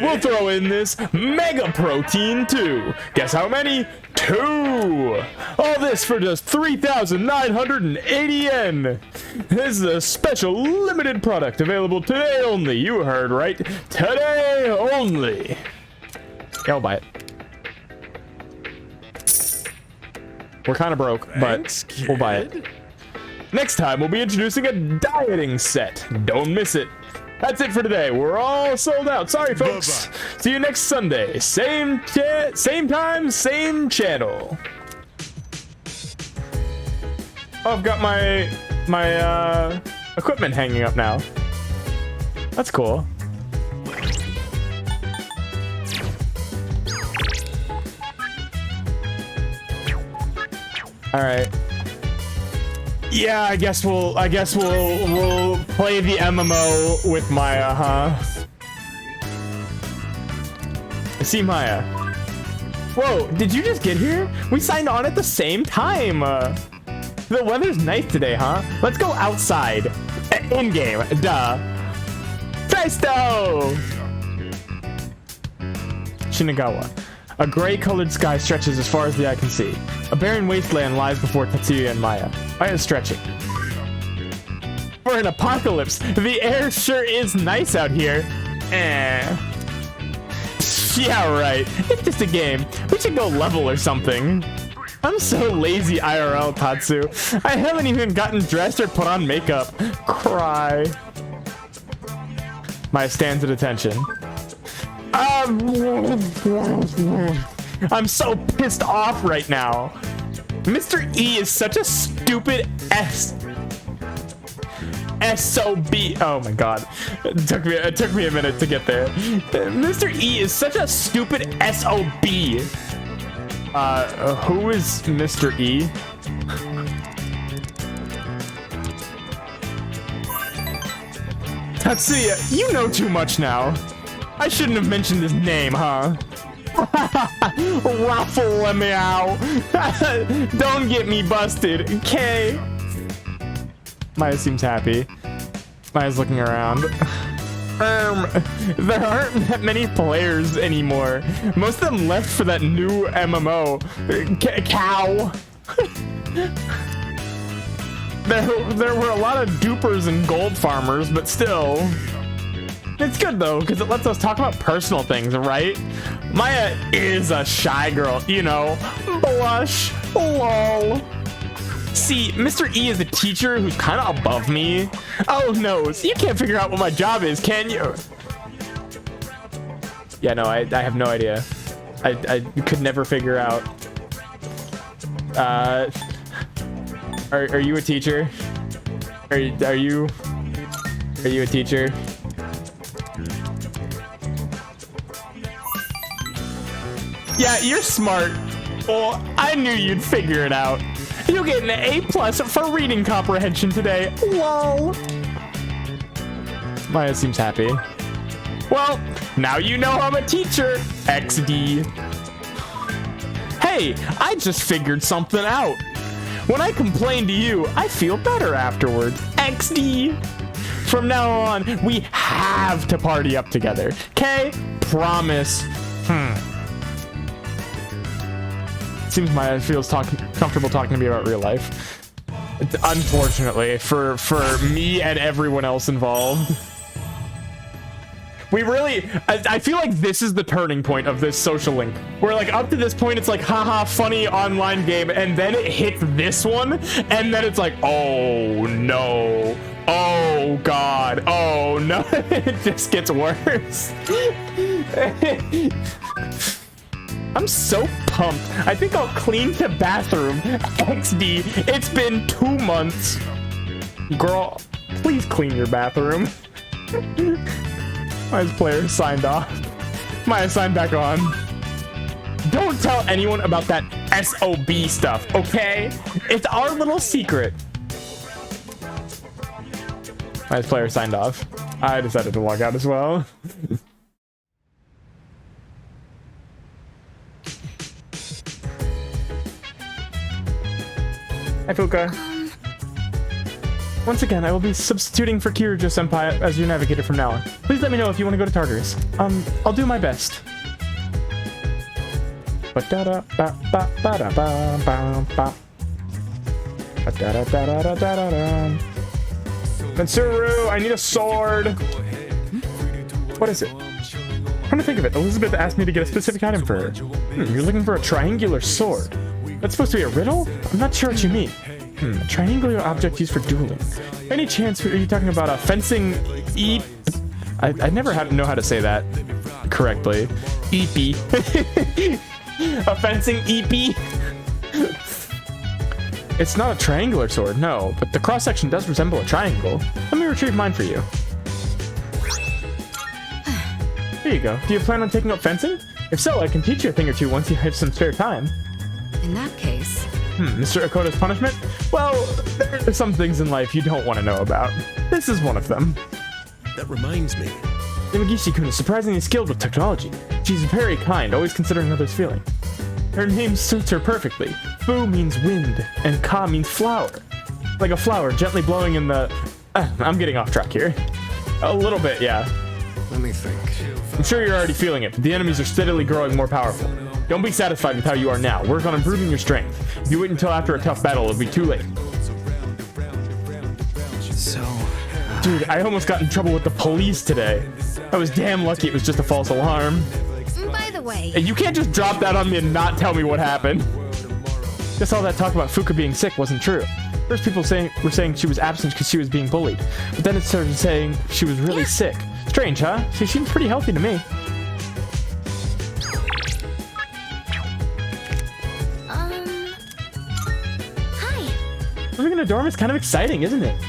We'll throw in this Mega Protein 2. Guess how many? 2. All this for just 3,980 yen. This is a special limited product available today only. You heard right. Today only. Yeah, I'll buy it. We're kind of broke, but we'll buy it. Next time, we'll be introducing a dieting set. Don't miss it. That's it for today. We're all sold out. Sorry, folks. Bye-bye. See you next Sunday. Same time, same channel. Oh, I've got my equipment hanging up now. That's cool. All right. Yeah, I guess we'll play the MMO with Maya, huh? I see Maya. Whoa, did you just get here? We signed on at the same time. The weather's nice today, huh? Let's go outside. In-game, duh. Presto! Shinagawa. A gray-colored sky stretches as far as the eye can see. A barren wasteland lies before Tatsuya and Maya. Maya's stretching. For an apocalypse, the air sure is nice out here. Yeah, right. It's just a game. We should go level or something. I'm so lazy, IRL, Tatsu. I haven't even gotten dressed or put on makeup. Cry. Maya stands at attention. I'm so pissed off right now. Mr. E is such a stupid SOB. Oh my god. It took me a minute to get there. Mr. E is such a stupid SOB. Who is Mr. E? Tatsuya, you know too much now. I shouldn't have mentioned his name, huh? Raffle meow. Don't get me busted, okay? Maya seems happy. Maya's looking around. There aren't that many players anymore. Most of them left for that new MMO. Cow. There were a lot of dupers and gold farmers, but still. It's good though, because it lets us talk about personal things, right? Maya is a shy girl, you know. Blush. Lol. See, Mr. E is a teacher who's kind of above me. Oh no, so you can't figure out what my job is, can you? Yeah, no, I have no idea. I could never figure out. Are you a teacher? Are you a teacher? Yeah, you're smart. Well, I knew you'd figure it out. You'll get an A+ for reading comprehension today. Lol. Maya seems happy. Well, now you know I'm a teacher. XD. Hey, I just figured something out. When I complain to you, I feel better afterwards. XD. From now on, we have to party up together. Okay? Promise. Seems Maya feels comfortable talking to me about real life. Unfortunately, for me and everyone else involved. We really, I feel like this is the turning point of this social link. Where like up to this point, it's like, haha, funny online game. And then it hits this one. And then it's like, oh no. Oh God. Oh no. It just gets worse. I'm so pumped. I think I'll clean the bathroom. XD. It's been 2 months. Girl, please clean your bathroom. Maya's player signed off. Maya signed back on. Don't tell anyone about that SOB stuff, okay? It's our little secret. Maya's player signed off. I decided to log out as well. Hi, Fuka. Once again, I will be substituting for Kirijo-senpai as your navigator from now on. Please let me know if you want to go to Tartarus. I'll do my best. Mitsuru, I need a sword. What is it? I'm trying to think of it. Elizabeth asked me to get a specific item for her. You're looking for a triangular sword. That's supposed to be a riddle? I'm not sure what you mean. A triangular object used for dueling. Any chance, are you talking about a fencing I never know how to say that correctly. Eepee. A fencing eepee? It's not a triangular sword, no, but the cross-section does resemble a triangle. Let me retrieve mine for you. Here you go. Do you plan on taking up fencing? If so, I can teach you a thing or two once you have some spare time. In that case... Mr. Akoda's punishment? Well, there are some things in life you don't want to know about. This is one of them. That reminds me. Yamagishi-kun is surprisingly skilled with technology. She's very kind, always considering others' feelings. Her name suits her perfectly. Fu means wind, and Ka means flower. Like a flower gently blowing in the... I'm getting off track here. A little bit, yeah. Let me think. I'm sure you're already feeling it, but the enemies are steadily growing more powerful. Don't be satisfied with how you are now. Work on improving your strength. If you wait until after a tough battle, it'll be too late. So... Dude, I almost got in trouble with the police today. I was damn lucky it was just a false alarm. By the way... Hey, you can't just drop that on me and not tell me what happened. Guess all that talk about Fuka being sick wasn't true. First people were saying she was absent because she was being bullied. But then it started saying she was really sick. Strange, huh? She seems pretty healthy to me. Hi. Living in a dorm is kind of exciting, isn't it?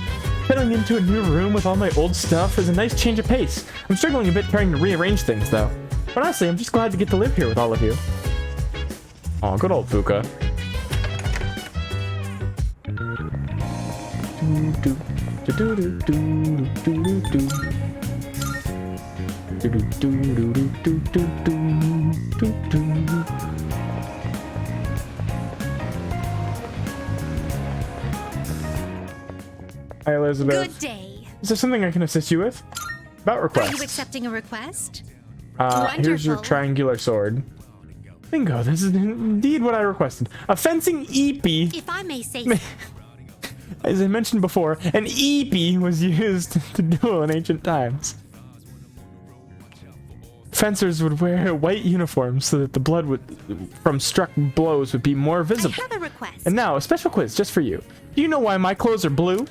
Settling into a new room with all my old stuff is a nice change of pace. I'm struggling a bit trying to rearrange things, though. But honestly, I'm just glad to get to live here with all of you. Aw, good old Fuka. Hi, Elizabeth. Good day. Is there something I can assist you with? About requests. Are you accepting a request? Here's your triangular sword. Bingo, this is indeed what I requested. A fencing eepee. If I may say so. As I mentioned before, an eepee was used to duel in ancient times. Fencers would wear white uniforms so that the blood from struck blows would be more visible. I have a request. And now, a special quiz just for you. Do you know why my clothes are blue?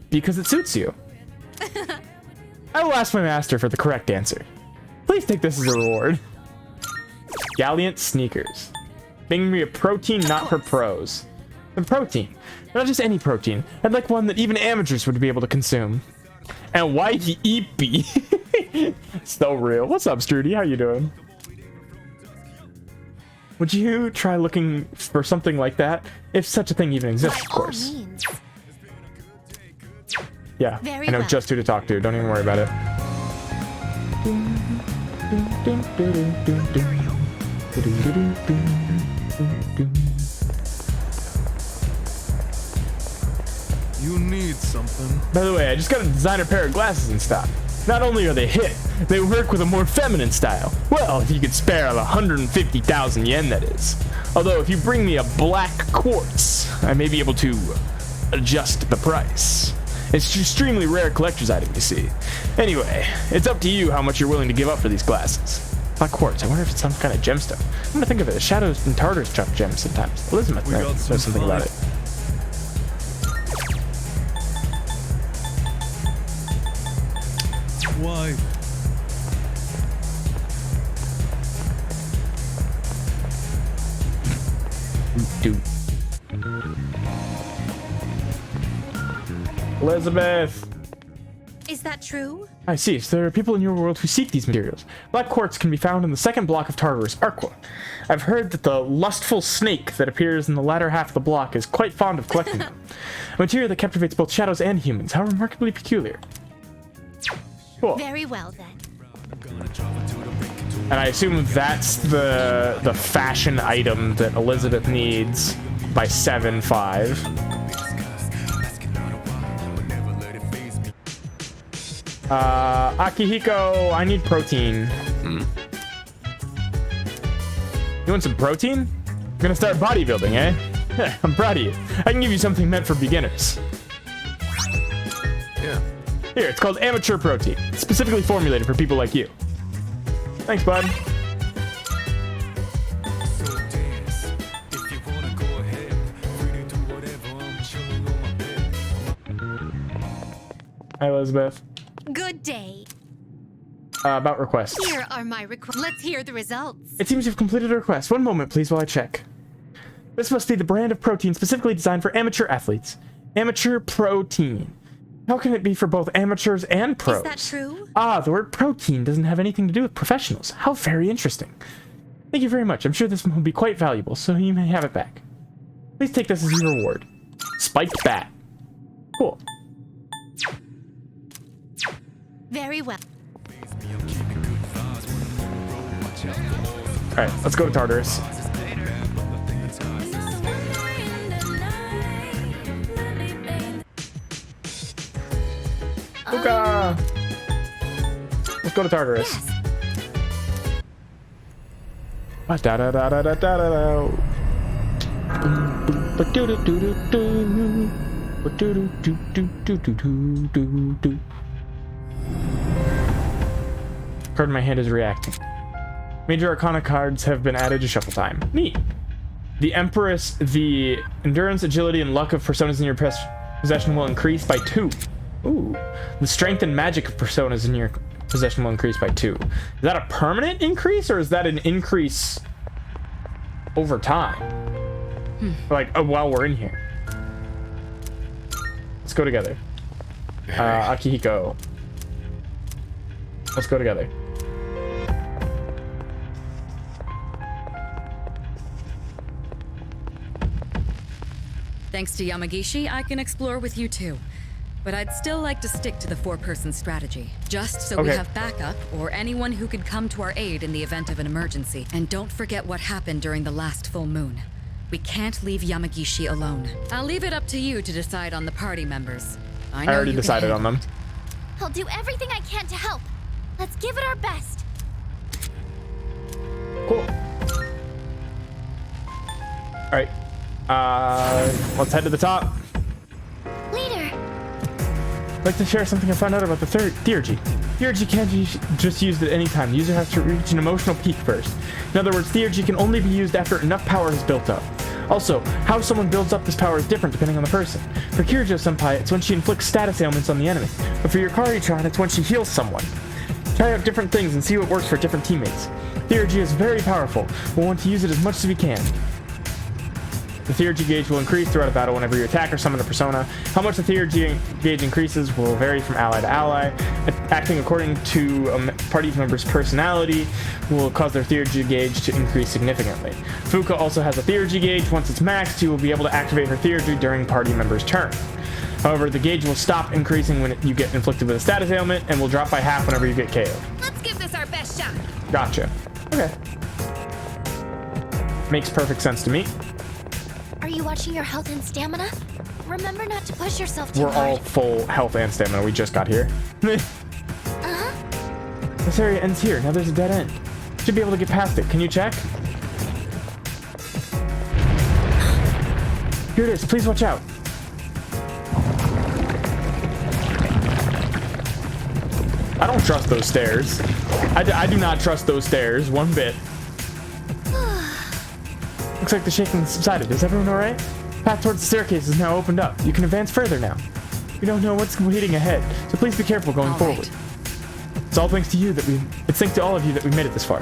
Because it suits you. I will ask my master for the correct answer. Please take this as a reward. Galliant sneakers. Bring me a protein not for pros. The protein. Not just any protein. I'd like one that even amateurs would be able to consume. And why he eepee? So real. What's up, Strudy? How you doing? Would you try looking for something like that? If such a thing even exists, of course. Yeah, I know just who to talk to. Don't even worry about it. You need something. By the way, I just got a designer pair of glasses in stock. Not only are they hip, they work with a more feminine style. Well, if you could spare the 150,000 yen, that is. Although, if you bring me a black quartz, I may be able to adjust the price. It's an extremely rare collector's item, you see. Anyway, it's up to you how much you're willing to give up for these glasses. Black quartz, I wonder if it's some kind of gemstone. I'm gonna think of it as Shadows and Tartarus jump gems sometimes. Elizabeth knows something about it. Why? Dude. Elizabeth! Is that true? I see. So there are people in your world who seek these materials. Black quartz can be found in the second block of Tartarus, Arqua. I've heard that the lustful snake that appears in the latter half of the block is quite fond of collecting them. A material that captivates both shadows and humans. How remarkably peculiar. Cool. Very well then. And I assume that's the fashion item that Elizabeth needs by 7-5. Akihiko, I need protein. You want some protein? I'm gonna start bodybuilding, eh? I'm proud of you. I can give you something meant for beginners. Yeah. Here, it's called amateur protein. It's specifically formulated for people like you. Thanks, bud. Hi, Elizabeth. Good day. About requests. Here are my requests. Let's hear the results. It seems you've completed a request. One moment, please, while I check. This must be the brand of protein specifically designed for amateur athletes. Amateur protein. How can it be for both amateurs and pros? Is that true? Ah, the word protein doesn't have anything to do with professionals. How very interesting. Thank you very much. I'm sure this will be quite valuable, so you may have it back. Please take this as your reward. Spiked bat. Cool. Very well. Alright, let's go to Tartarus. Fuka! Let's go to Tartarus. Yes. Da da da da da da da. Card in my hand is reacting. Major Arcana cards have been added to Shuffle Time. Neat. The Empress, the endurance, agility, and luck of personas in your possession will increase by 2. Ooh. The strength and magic of personas in your possession will increase by 2. Is that a permanent increase, or is that an increase over time? Like, while we're in here. Let's go together. Akihiko. Let's go together. Thanks to Yamagishi, I can explore with you too. But I'd still like to stick to the 4-person strategy, just so we have backup or anyone who could come to our aid in the event of an emergency. And don't forget what happened during the last full moon. We can't leave Yamagishi alone. I'll leave it up to you to decide on the party members. I already decided on them. I'll do everything I can to help. Let's give it our best. Cool. Alright. Let's head to the top. Leader. I'd like to share something I found out about the Theurgy. Theurgy can't be just used at any time. The user has to reach an emotional peak first. In other words, Theurgy can only be used after enough power is built up. Also, how someone builds up this power is different depending on the person. For Kirijo-senpai, it's when she inflicts status ailments on the enemy. But for Yukari-chan, it's when she heals someone. Try out different things and see what works for different teammates. Theurgy is very powerful. We'll want to use it as much as we can. The Theurgy gauge will increase throughout a battle whenever you attack or summon a persona. How much the Theurgy gauge increases will vary from ally to ally. Acting according to a party member's personality will cause their Theurgy gauge to increase significantly. Fuka also has a Theurgy gauge. Once it's maxed, she will be able to activate her Theurgy during party member's turn. However, the gauge will stop increasing when you get inflicted with a status ailment and will drop by half whenever you get KO'd. Let's give this our best shot. Gotcha. Okay. Makes perfect sense to me. Are you watching your health and stamina? Remember not to push yourself too hard. We're all full health and stamina. We just got here. This area ends here. Now there's a dead end. Should be able to get past it. Can you check? Here it is. Please watch out. I don't trust those stairs. I do not trust those stairs one bit. Looks like the shaking subsided. Is everyone alright? Path towards the staircase is now opened up. You can advance further now. We don't know what's waiting ahead, so please be careful going forward. It's all thanks to you that it's thanks to all of you that we made it this far.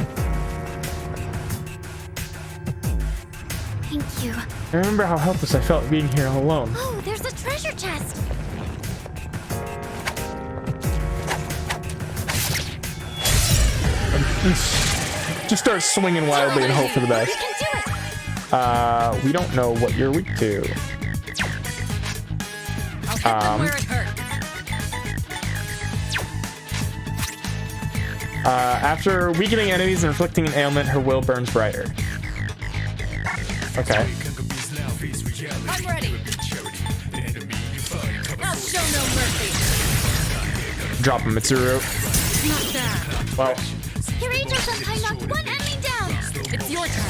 Thank you. I remember how helpless I felt being here all alone. Oh, there's a treasure chest. Just start swinging wildly and hope for the best. We don't know what you're weak to. Where it hurts. After weakening enemies and inflicting an ailment, her will burns brighter. Okay. I'm ready. I'll show no mercy. Drop him, Mitsuru. Not bad. Well. Kirijo-senpai knocked one enemy down. It's your turn.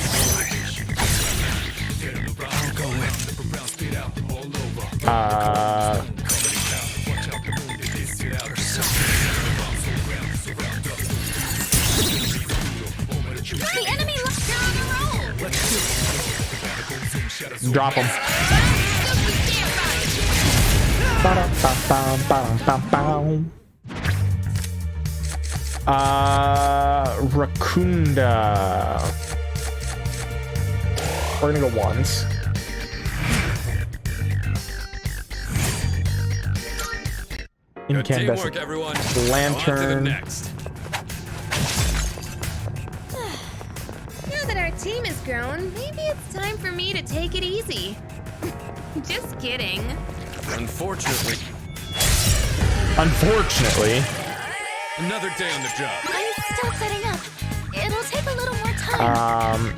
The enemy looks you're on a roll. Drop him. Rakunda. We're gonna go once. Teamwork, everyone. Lantern. On to the next. Now that our team has grown, maybe it's time for me to take it easy. Just kidding. Unfortunately. Another day on the job. I'm still setting up. It'll take a little more time.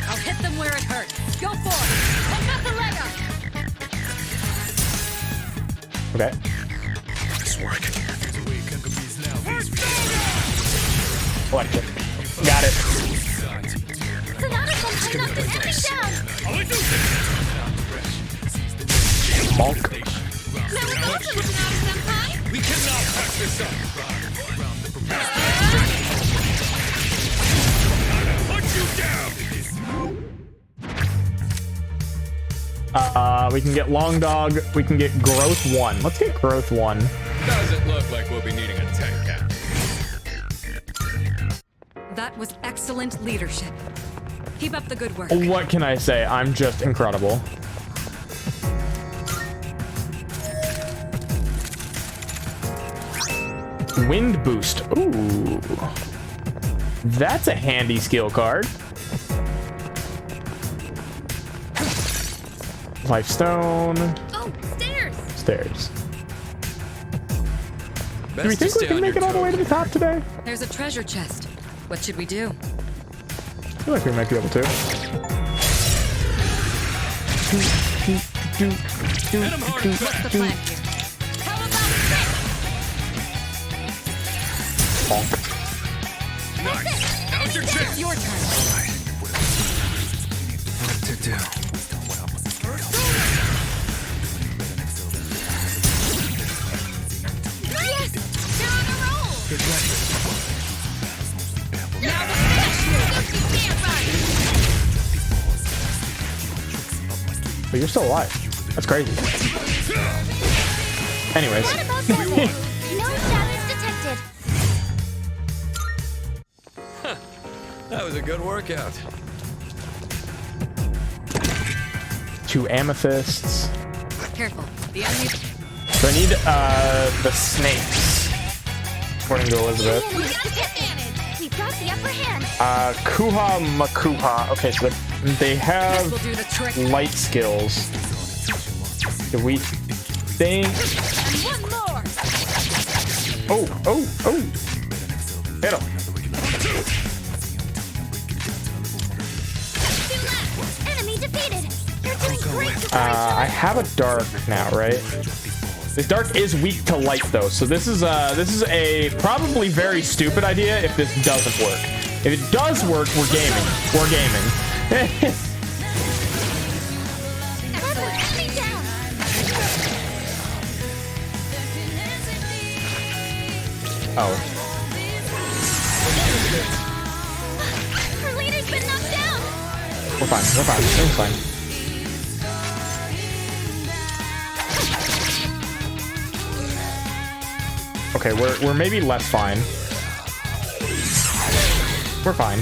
I'll hit them where it hurts. Go for it. I've got the leg up. Okay. Nice work. Collected. Got it. Sonata-senpai knocked this enemy down. Bonk. That was awesome, Sonata-senpai. We cannot pass this up. Put you down. We can get Long Dog. We can get Growth 1. Let's get Growth 1. Doesn't look like we'll be needing a tank cap. That was excellent leadership. Keep up the good work. What can I say? I'm just incredible. Wind Boost. Ooh. That's a handy skill card. Life Stone. Oh, stairs. Stairs. Do we think we can make it all the way to the top today? There's a treasure chest. What should we do? I feel like we might be able to. What's the plan here? How about this? Bonk. Nice. Now's your It's chance. your turn. What to do? Yes, they're on a roll. Now the finish. You can't run. But you're still alive. That's crazy. Anyways. What about that? No shadows detected. That was a good workout. 2 amethysts. Careful. The enemy. So I need the snakes. According to Elizabeth. We got the advantage. We've got the upper hand. Kuha Makuha. Okay, so they have This will do the trick. light skills. Do we think? And one more. Oh. Hit him. Two left. Enemy defeated. You're doing great. I have a dark now, right? This dark is weak to light though, so this is a probably very stupid idea if this doesn't work. If it does work, we're gaming. We're gaming. Enemy down. Oh. Our leader's been knocked down. We're fine. Everything's fine. Okay, we're maybe less fine. We're fine.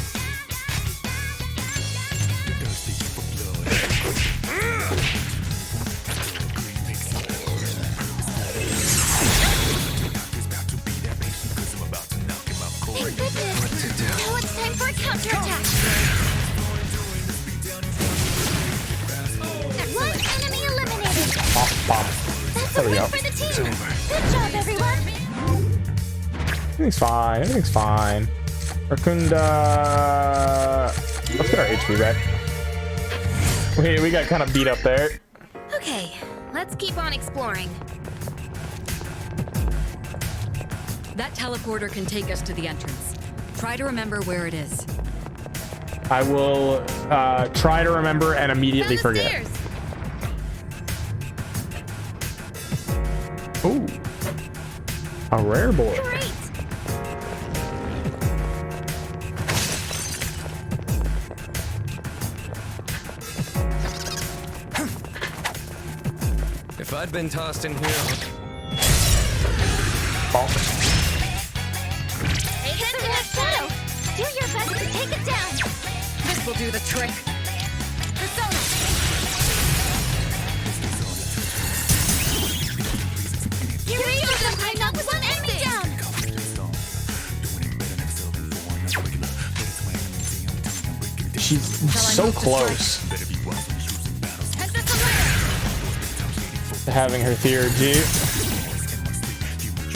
Thank goodness. Now it's time for a counterattack. One enemy eliminated. Bop. That's There a we win go. for the team. Good job, everyone. Everything's fine. Rakunda. Let's get our HP back. We got kind of beat up there. Okay, let's keep on exploring. That teleporter can take us to the entrance. Try to remember where it is. I will try to remember and immediately Down the forget. stairs. Ooh. A rare boy. Great. If I'd been tossed in here, Hit the next shadow. Do your best to take it down. This will do the trick. Persona! so close to having her theurgy.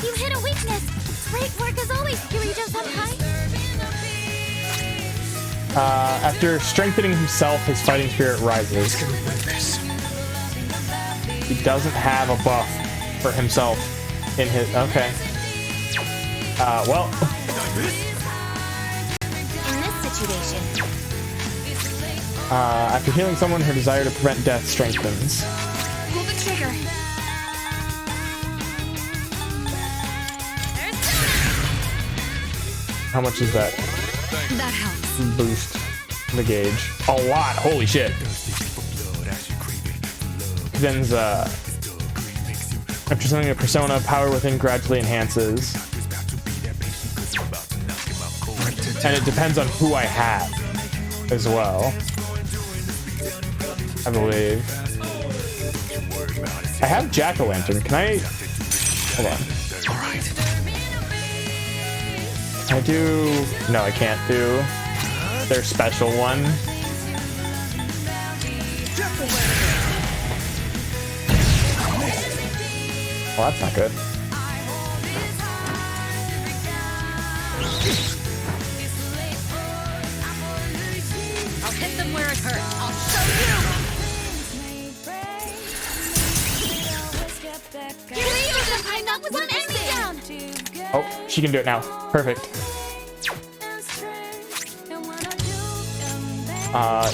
You hit a weakness. Great work as always, Kirito-senpai. After strengthening himself, his fighting spirit rises. He doesn't have a buff for himself in his... Okay. Well... In this situation... after healing someone, her desire to prevent death strengthens. Pull the trigger. How much is that? That helps. Boost the gauge. A lot. Holy shit. Then's after something a persona, power within gradually enhances. And it depends on who I have as well. I believe. I have Jack-o'-lantern. Can I... Hold on. I do... No, I can't do their special one. Well, that's not good. I'll hit them where it hurts. I'll show you! Kirito-senpai knocked one enemy down! Oh, she can do it now. Perfect.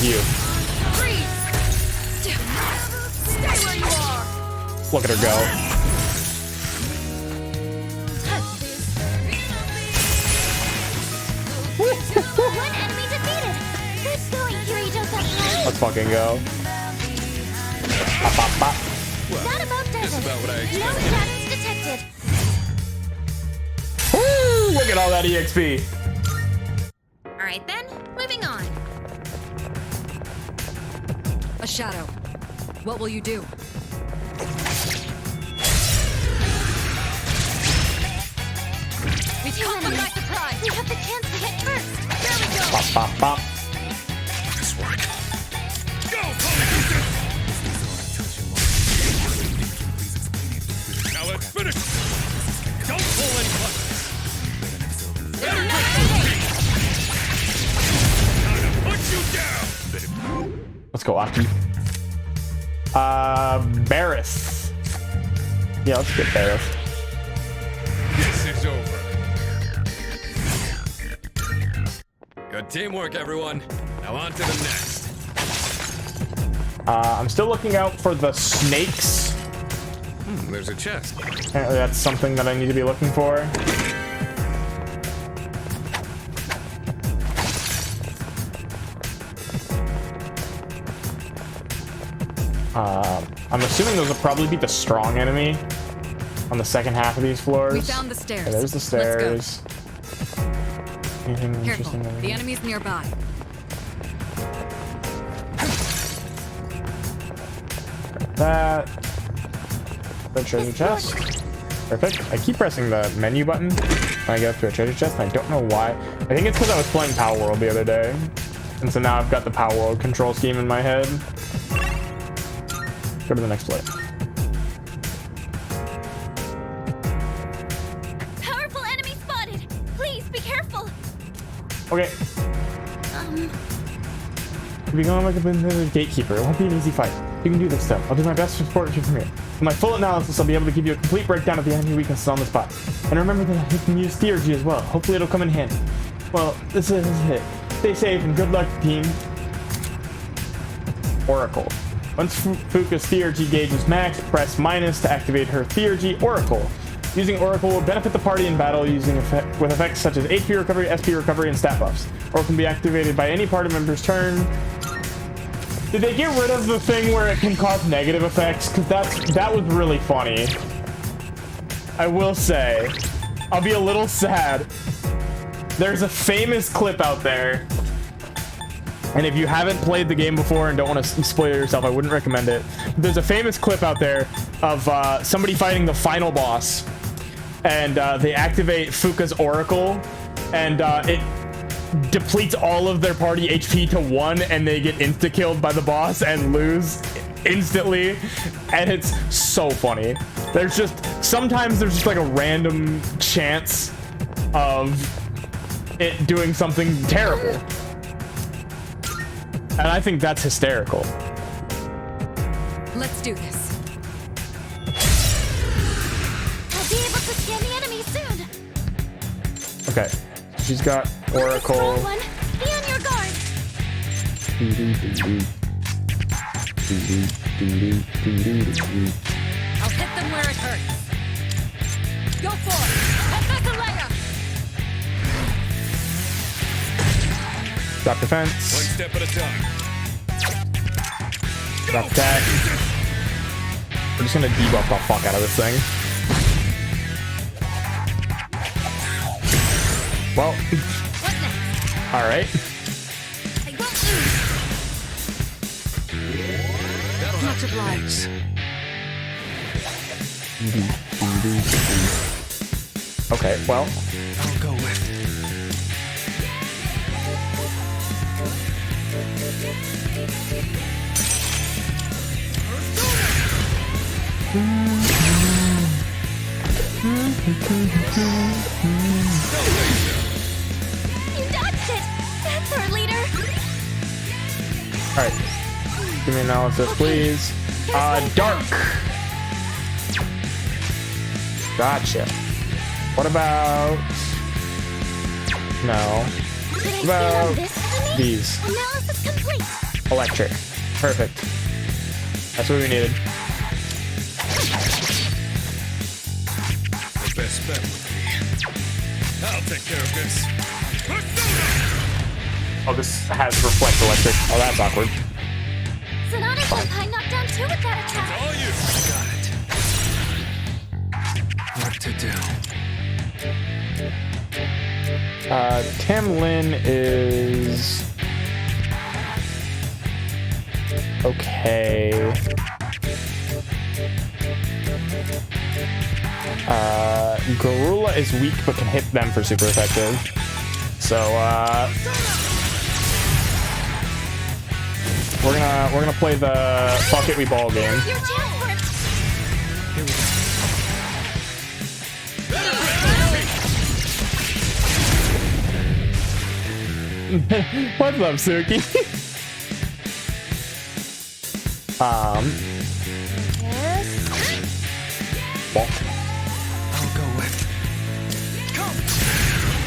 You. Stay where you are! Look at her go. One enemy defeated! Good going, Kirito-senpai! Let's fucking go. Bop, bop, bop. That about does it. No shadows detected. Woo! Look at all that EXP. Alright then, moving on. A shadow. What will you do? We caught them by surprise. We have the chance to hit first. There we go. Bop, bop, bop. This work. Go, now let's finish. Don't pull any buttons. Time to put you down. Let's go, Aki. Barris. Yeah, let's get Barris. This is over. Good teamwork, everyone. Now on to the next. I'm still looking out for the snakes. There's a chest. Apparently that's something that I need to be looking for. I'm assuming those will probably be the strong enemy on the second half of these floors. We found the stairs. Okay, there's the stairs. Anything Careful. interesting over The here? enemy's nearby. That. The treasure chest. Perfect. I keep pressing the menu button when I get up to a treasure chest, and I don't know why. I think it's because I was playing Power World the other day. And so now I've got the Power World control scheme in my head. Go to the next floor. Powerful enemy spotted. Please be careful. Okay. We'll be going like a gatekeeper. It won't be an easy fight. You can do this, though. I'll do my best to support you from here. With my full analysis, I'll be able to give you a complete breakdown of the enemy weaknesses on the spot. And remember that you can use theurgy as well. Hopefully it'll come in handy. Well, this is it. Stay safe and good luck, team. Oracle. Once Fuka's theurgy gauge is maxed, press minus to activate her theurgy Oracle. Using Oracle will benefit the party in battle with effects such as HP recovery, SP recovery, and stat buffs. Or can be activated by any party member's turn. Did they get rid of the thing where it can cause negative effects? Because that was really funny. I will say, I'll be a little sad. There's a famous clip out there, and if you haven't played the game before and don't want to spoil yourself, I wouldn't recommend it. There's a famous clip out there of somebody fighting the final boss, and they activate Fuka's Oracle, and depletes all of their party HP to 1 and they get insta-killed by the boss and lose instantly, and it's so funny. Sometimes there's just like a random chance of it doing something terrible, and I think that's hysterical. Let's do this. I'll be able to scan the enemy soon. Okay, she's got Oracle. One. Be on your guard. I'll hit them where it hurts. Go for it. Annihilator. Drop defense. One step at a time. Drop attack. We're just gonna debuff the fuck out of this thing. Well, all right. Much obliged. Okay, well. I'll go with. You dodged it. That's our leader. All right. Give me analysis, please. Dark. Gotcha. What about? No. What about these? Analysis complete. Electric. Perfect. That's what we needed. The best bet would be. I'll take care of this. Oh, this has reflect electric. Oh, that's awkward. Sonata Senpai knocked down 2 with that attack. All you. I got it. What to do? Tamlin is okay. Garula is weak but can hit them for super effective. So we're gonna play the fuck it we ball game. What's up, Suki? Well, I'll go with.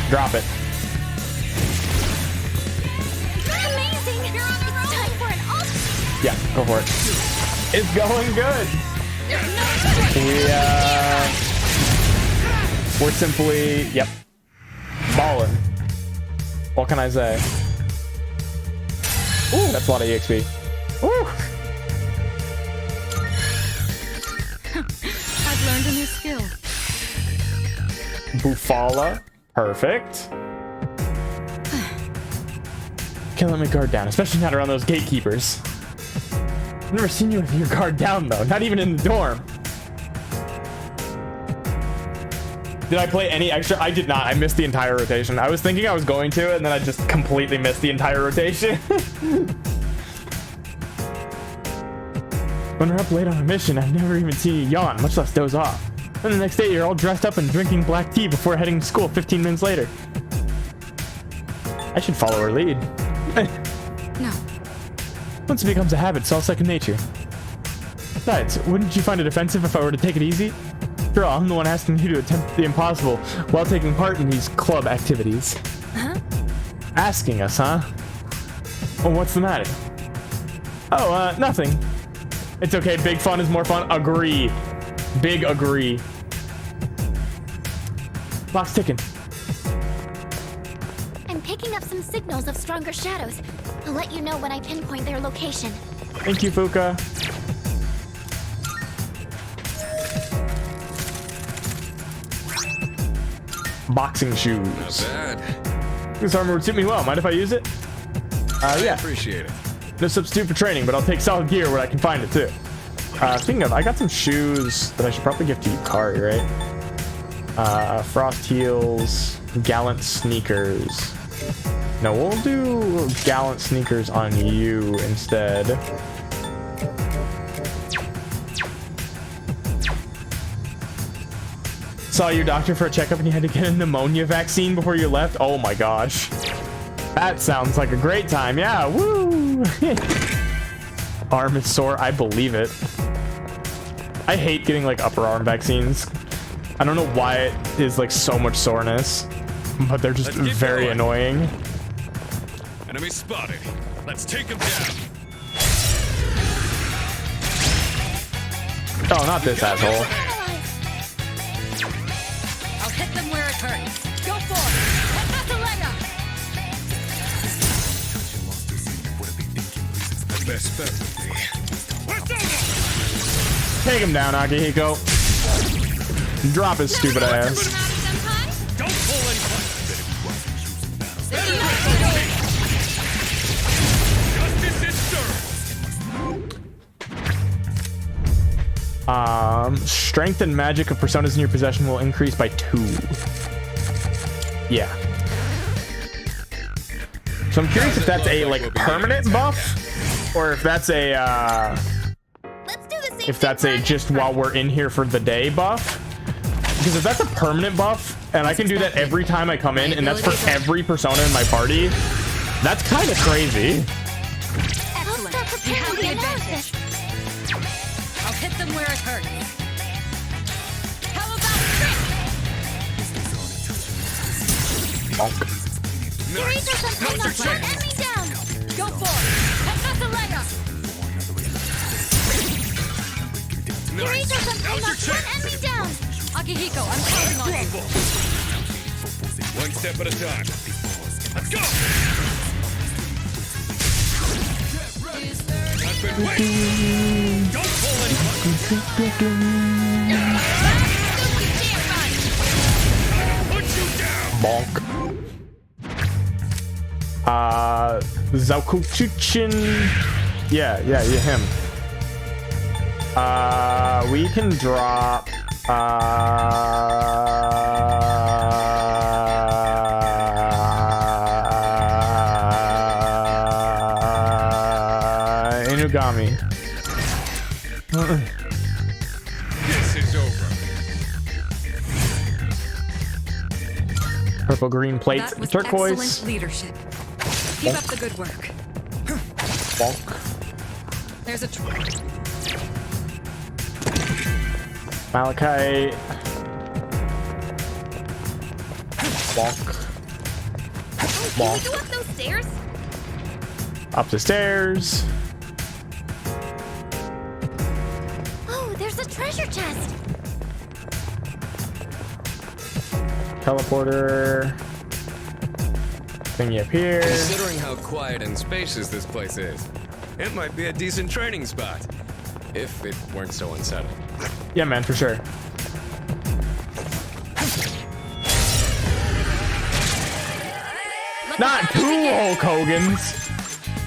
Drop it. Amazing. You're on the road. It's time for an ult. Yeah, go for it. It's going good. We're simply, yep, balling. What can I say? Ooh, that's a lot of EXP. Ooh. I've learned a new skill. Bufala, perfect. Can't let my guard down, especially not around those gatekeepers. I've never seen you with your guard down though, not even in the dorm. Did I play any extra? I did not. I missed the entire rotation. I was thinking I was going to, and then I just completely missed the entire rotation. When we're up late on a mission, I've never even seen you yawn, much less doze off. Then the next day, you're all dressed up and drinking black tea before heading to school 15 minutes later. I should follow her lead. No. Once it becomes a habit, it's all second nature. Besides, wouldn't you find it offensive if I were to take it easy? Girl, I'm the one asking you to attempt the impossible while taking part in these club activities. Huh? Asking us, huh? Well, what's the matter? Oh, nothing. It's okay, big fun is more fun. Agree. Big agree. Clock's ticking. I'm picking up some signals of stronger shadows. I'll let you know when I pinpoint their location. Thank you, Fuka. Boxing shoes. Not bad. This armor would suit me well. Mind if I use it? Yeah. I appreciate it. No substitute for training, but I'll take solid gear where I can find it too. Speaking of, I got some shoes that I should probably give to Yukari, right? Frost heels, Gallant sneakers, No, we'll do Gallant Sneakers on you instead. Saw your doctor for a checkup and you had to get a pneumonia vaccine before you left? Oh my gosh. That sounds like a great time. Yeah, woo! Arm is sore. I believe it. I hate getting like upper arm vaccines. I don't know why it is like so much soreness, but they're just very annoying. Enemy spotted. Let's take him down. Oh, not this asshole. I'll hit them where it hurts. Go for it. That's a layup. The best bet would be. Take him down, Akihiko. Drop his stupid ass. Don't pull in. Strength and magic of personas in your possession will increase by 2. Yeah. So I'm curious if that's a like permanent buff, or if that's a just while we're in here for the day buff. Because if that's a permanent buff, and I can do that every time I come in, and that's for every persona in my party, that's kind of crazy. Excellent. You have the advantage. I'll hit them where it hurts. How about this? Bonk. Nice. Enemy down. Go for it. That's a layup. Nice. Enemy down. Akihiko, I'm counting on you. One step at a time. Let's go. I've been waiting. Don't pull any put you down. Bonk. Zaukuchuchin. Yeah, him. We can drop. Inugami. This is over. Purple green plate, That was turquoise. excellent leadership. Keep up the good work. Bonk. There's a Malachite. Bonk. Bonk. Can we go up those stairs? Up the stairs. Oh, there's a treasure chest. Teleporter. Thingy up here. Considering how quiet and spacious this place is, it might be a decent training spot. If it weren't so unsettling. Yeah, man, for sure. Not 2 Hulk Hogans.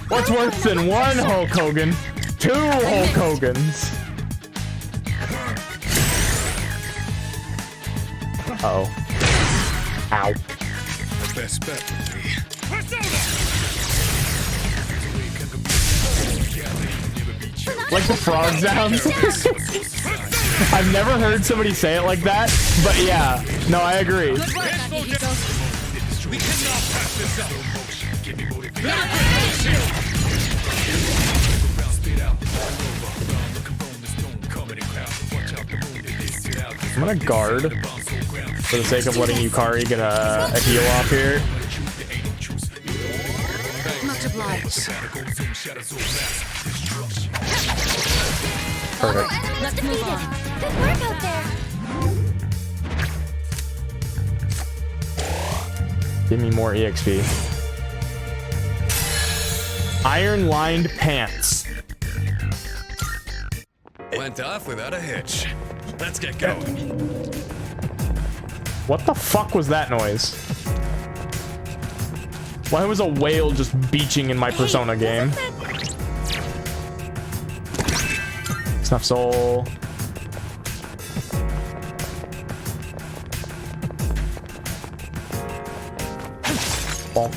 What's worse than 1 Hulk Hogan? 2 Hulk Hogans. Uh-oh. Ow. The best bet would be. Like the frog sounds. I've never heard somebody say it like that, but yeah. No, I agree. We cannot pass this up. I'm gonna guard for the sake of letting Yukari get a heal off here. much obliged. Perfect. Let's move on. Good work out there. Give me more EXP. Iron-lined pants. Went off without a hitch. Let's get going. What the fuck was that noise? Why was a whale just beaching in my Persona game? Snuff Soul. Bonk.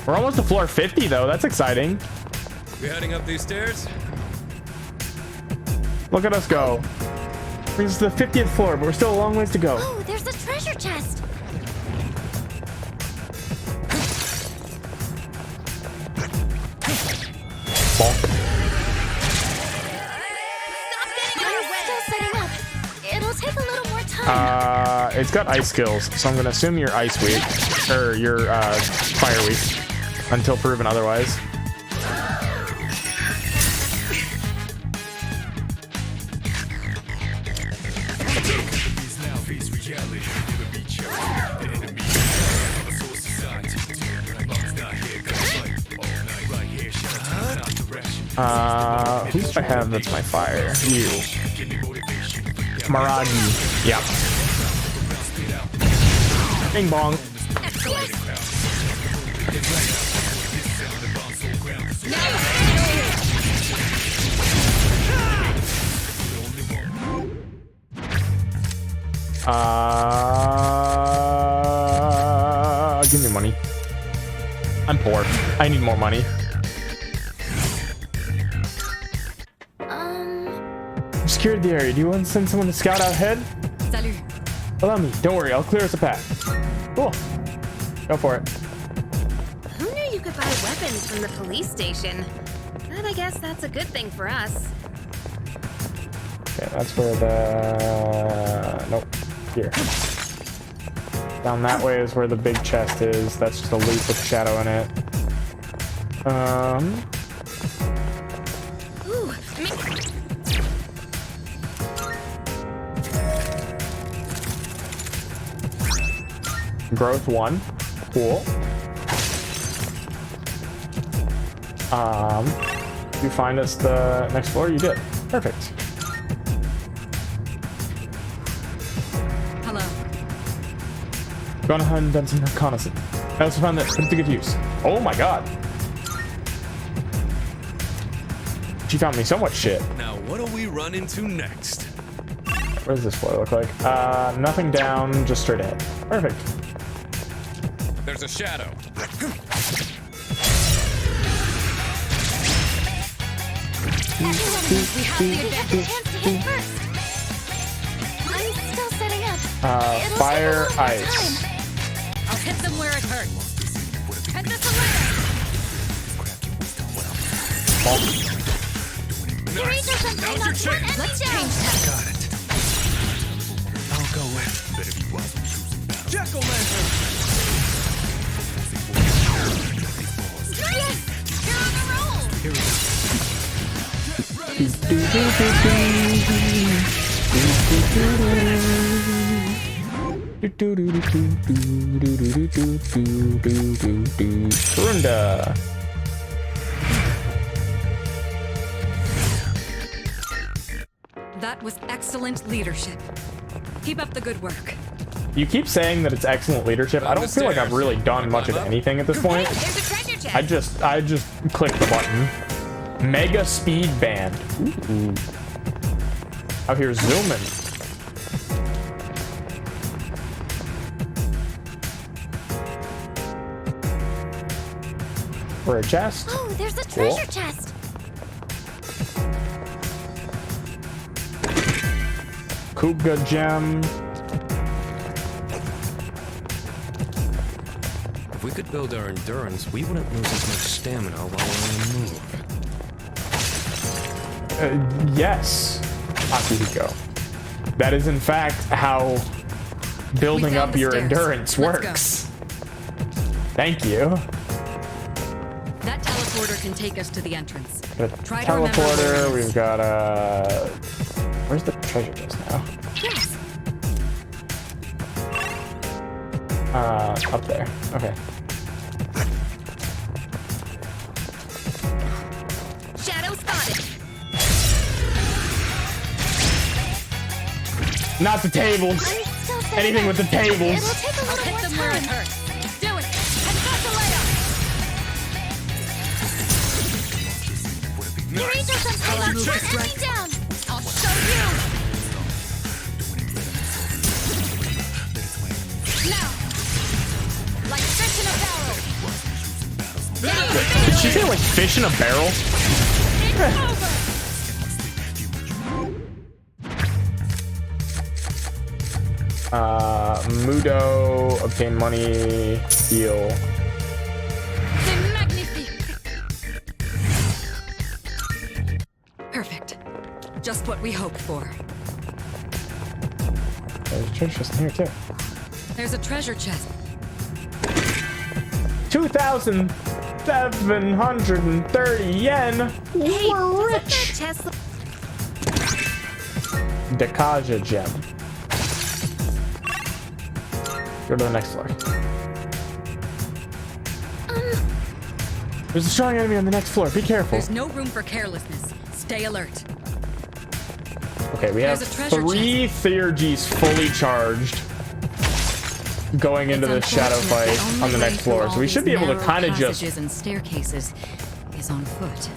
We're almost to floor 50 though. That's exciting. We heading up these stairs? Look at us go. Brings us to the 50th floor, but we're still a long ways to go. Oh, there's a treasure chest. Bonk. Still setting up. It'll take a little more time. It's got ice skills, so I'm gonna assume you're ice weak, or you're fire weak, until proven otherwise. Who do I have that's my fire? You. Maragi. Yep. Bing bong. Give me money. I'm poor. I need more money. Secured the area. Do you want to send someone to scout out ahead? Salut. Allow me. Don't worry. I'll clear us a path. Cool. Go for it. Who knew you could buy weapons from the police station? But I guess that's a good thing for us. Okay, that's where the... Nope. Here. Down that way is where the big chest is. That's just a loot with shadow in it. Ooh, Growth 1. Cool. You find us the next floor? You did. Perfect. Hello. Gone ahead and done some reconnaissance. I also found this. Put it to good use. Oh my god. She found me so much shit. Now, what do we run into next? What does this floor look like? Nothing down, just straight ahead. Perfect. There's a shadow. We have the chance to hit first. I'm still setting up. Fire, ice. I'll hit them where it hurts. Head this away. Let's change that. Got it. I'll go with Jack-o'-lantern! Yes! You're on a roll! Here we go. Runda. That was excellent leadership. Keep up the good work. You keep saying that it's excellent leadership. I don't feel like I've really done much of anything at this point. There's a treasure chest. I just clicked the button. Mega speed band. Ooh. Out here zooming. For a chest. Oh, there's a treasure chest. Kuga gem. If we could build our endurance, we wouldn't lose as much stamina while we're on the move. Yes, Akihiko. That is in fact how building up your endurance works. Thank you. That teleporter can take us to the entrance. Try to Teleporter, we've got where's the treasure chest now? Yes. Up there. Okay. Shadow spotted. Not the tables. Anything with the tables. It'll take a little more them where it time. hurts. Do it. And got the layup. Your angels are coming. Let me down. I'll show you. Now, like fish in a barrel. you say like fish in a barrel? Mudo, obtain money, heal. Perfect. Just what we hoped for. There's a treasure chest in here too. There's a treasure chest. 2,730 yen. Hey, We're rich. chest. Dekaja gem. Go to the next floor. There's a strong enemy on the next floor. Be careful. There's no room for carelessness. Stay alert. Okay, we have 3 Theurgies fully charged going into the shadow fight on the next floor, so we should be able to kind of just. And staircases is on foot.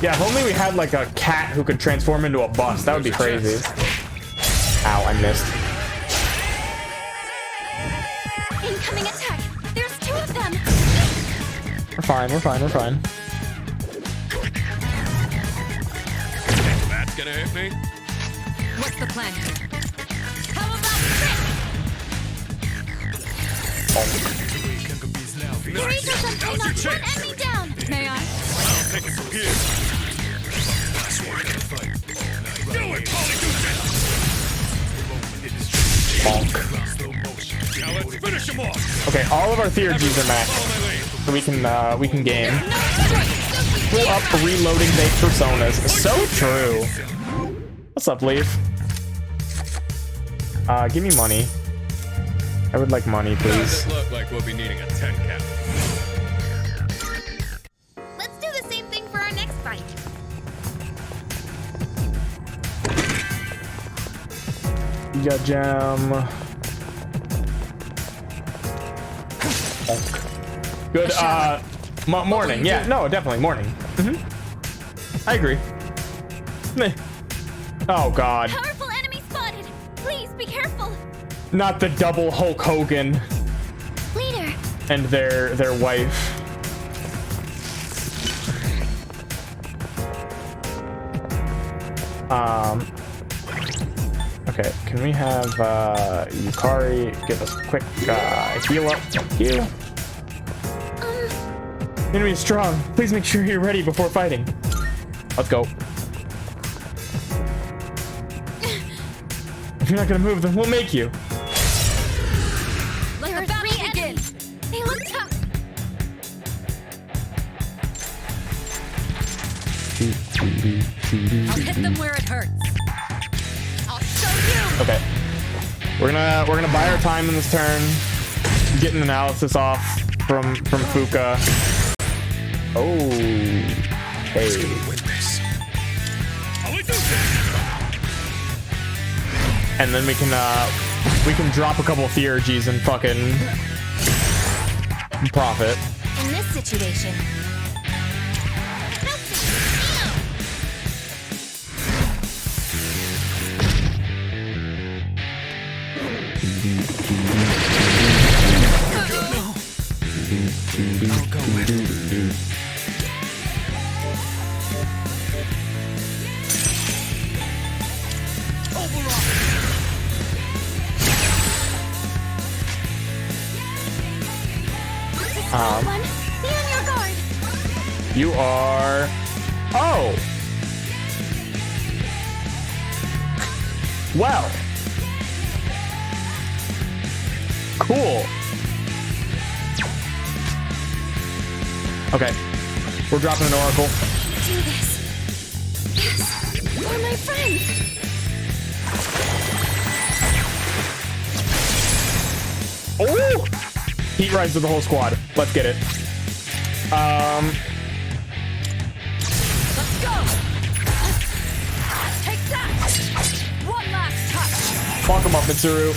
Yeah, if only we had like a cat who could transform into a bus. That would be crazy. Ow, I missed. Incoming attack! There's 2 of them! We're fine, we're fine, we're fine. That's gonna hit me. What's the plan? How about this? Raise or something, knock one enemy down! May I? I'll take it from here. Do it, Polly, do Bonk. Now let's finish him off. Okay, all of our Theurgies are maxed, so we can game. Pull up reloading baked personas. So true. What's up, Leaf? Give me money. I would like money, please. Doesn't look like we'll be needing a 10 cap. Let's do the same thing for our next fight. You got gem. Good, morning. Yeah, no, definitely morning. I agree. Meh. Oh, God. Powerful enemy spotted! Please be careful! Not the double Hulk Hogan Leader! and their wife. Okay, can we have Yukari give us a quick heal up? Thank you. Enemy is strong. Please make sure you're ready before fighting. Let's go. If you're not gonna move, then we'll make you. Let the battle begin! They look tough! I'll hit them where it hurts. I'll show you! Okay. We're gonna buy our time in this turn. Get an analysis off from Fuka. Oh, hey. And then we can drop a couple Theurgies and fucking profit. In this situation, be on your guard. You are. Oh. Well. Cool. Okay. We're dropping an oracle. Do this. Yes, for my friends. Oh! Heat rise to the whole squad. Let's get it. Let's go. Take that. One last touch. Fuck him up, Mitsuru.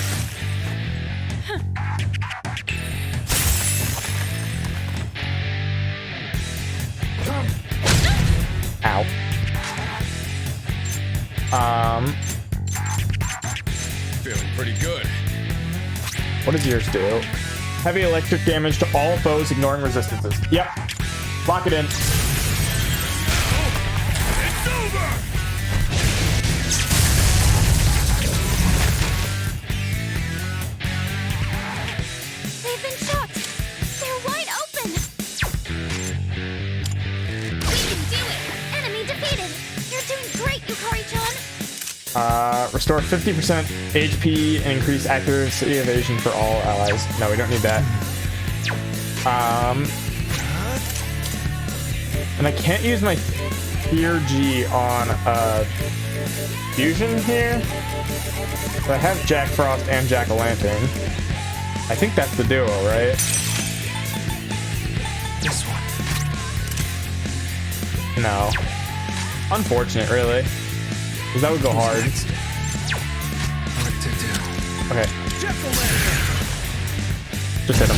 Ow. Feeling pretty good. What does yours do? Heavy electric damage to all foes ignoring resistances. Yep. Lock it in. It's over! They've been shocked. They're wide open. We can do it. Enemy defeated. You're doing great, Yukari-chan. Restore 50% HP and increase accuracy evasion for all allies. No, we don't need that. And I can't use my Theurgy on fusion here. So I have Jack Frost and Jack-o'-lantern. I think that's the duo, right? This one. No. Unfortunate, really. Because that would go hard. What to do? Okay. Just hit him.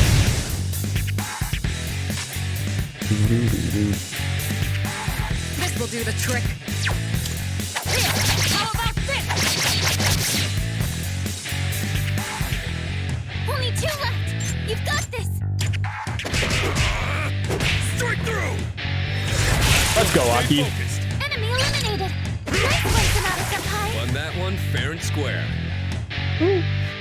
This will do the trick. How about this? Only 2 left. You've got this. Straight through! Let's go, Aki. Enemy eliminated. Nice place, Sonata-senpai. Won that one fair and square.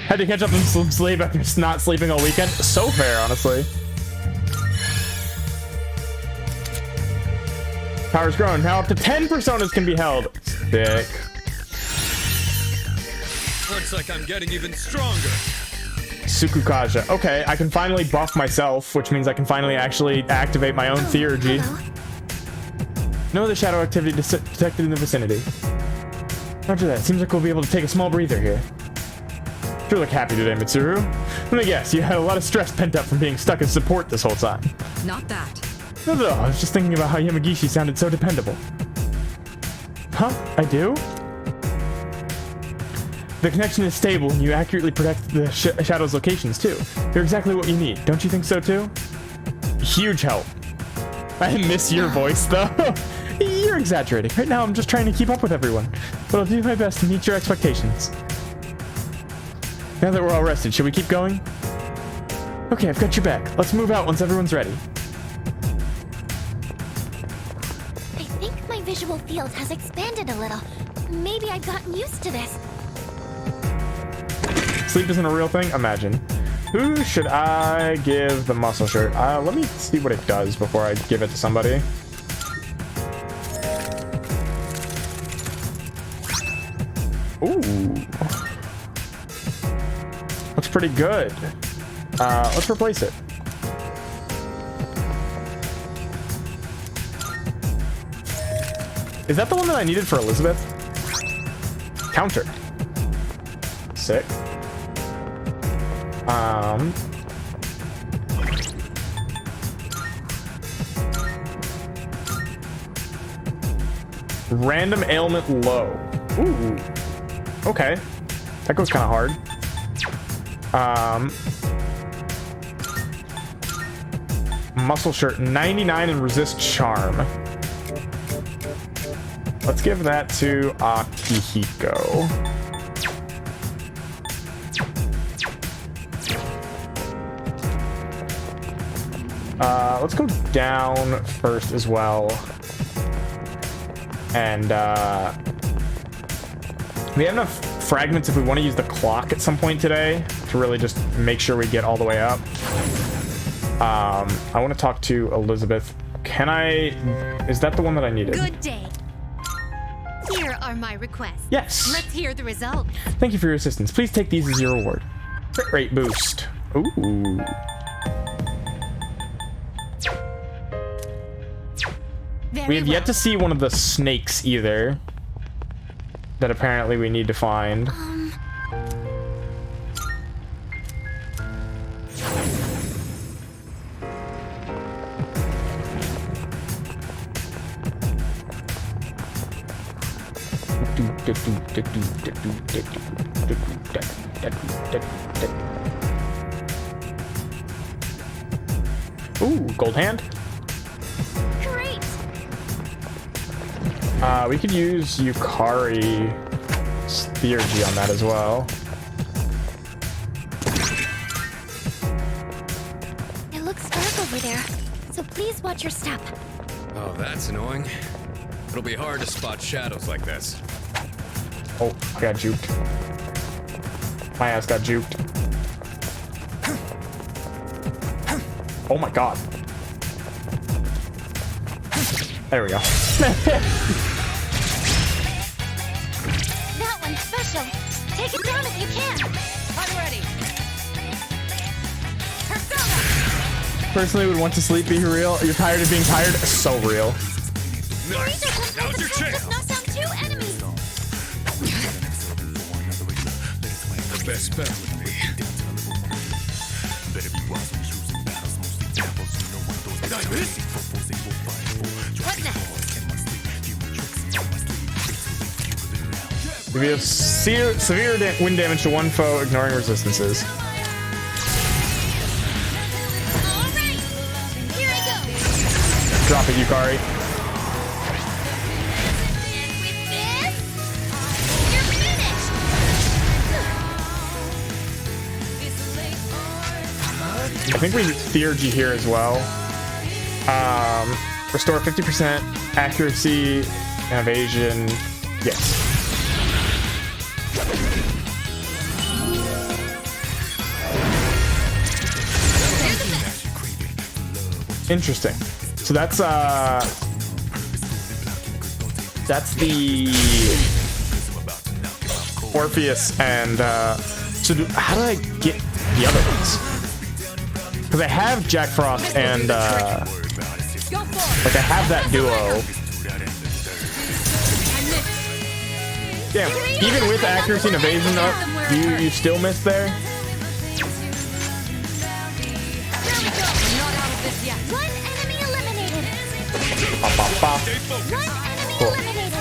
Had to catch up on some sleep after not sleeping all weekend. So fair, honestly. Power's grown. Now up to 10 personas can be held. Sick. Looks like I'm getting even stronger. Sukukaja. Okay, I can finally buff myself, which means I can finally actually activate my own Theurgy. No other shadow activity detected in the vicinity. After that, seems like we'll be able to take a small breather here. You look happy today, Mitsuru. Let me guess, you had a lot of stress pent up from being stuck as support this whole time. Not that. No, I was just thinking about how Yamagishi sounded so dependable. Huh? I do? The connection is stable and you accurately predict the Shadow's locations too. You're exactly what you need. Don't you think so too? Huge help. I miss your voice though. You're exaggerating. Right now I'm just trying to keep up with everyone. But I'll do my best to meet your expectations. Now that we're all rested, should we keep going? Okay, I've got your back. Let's move out once everyone's ready. I think my visual field has expanded a little. Maybe I've gotten used to this. Sleep isn't a real thing? Imagine. Who should I give the muscle shirt? Let me see what it does before I give it to somebody. Ooh. Looks pretty good. Let's replace it. Is that the one that I needed for Elizabeth? Counter. Sick. Random ailment low. Ooh. Okay. That goes kind of hard. Muscle shirt 99 and resist charm. Let's give that to Akihiko. Let's go down first as well. And we have enough fragments if we want to use the clock at some point today to really just make sure we get all the way up. I want to talk to Elizabeth. Can I... Is that the one that I needed? Good day. Here are my requests. Yes. Let's hear the results. Thank you for your assistance. Please take these as your reward. Crit rate boost. Ooh. We have yet to see one of the snakes either. That apparently we need to find. Ooh, gold hand. Great. We could use Yukari Theurgy on that as well. It looks dark over there. so please watch your step. Oh, that's annoying. It'll be hard to spot shadows like this. Oh, I got juked. My ass got juked. Oh my god. There we go. That one's special. Take it down if you can. I'm ready. Persona! Personally would want to sleep, be real. You're tired of being tired? So real. Nice. Now's your chance. Does not sound too enemy. The best bet would be. Like this? What next? If you have severe wind damage to one foe, ignoring resistances. Alright! Here I go! Drop it, Yukari. And with this, you're finished! I think we theurgy here as well. Restore 50% accuracy and evasion. Yes. Interesting. So that's the Orpheus and so how do I get the other ones? Because I have Jack Frost and like I have that duo. Damn, even with accuracy and evasion up, you still miss there? One enemy eliminated! Bop, bop, bop. One enemy Cool. eliminated!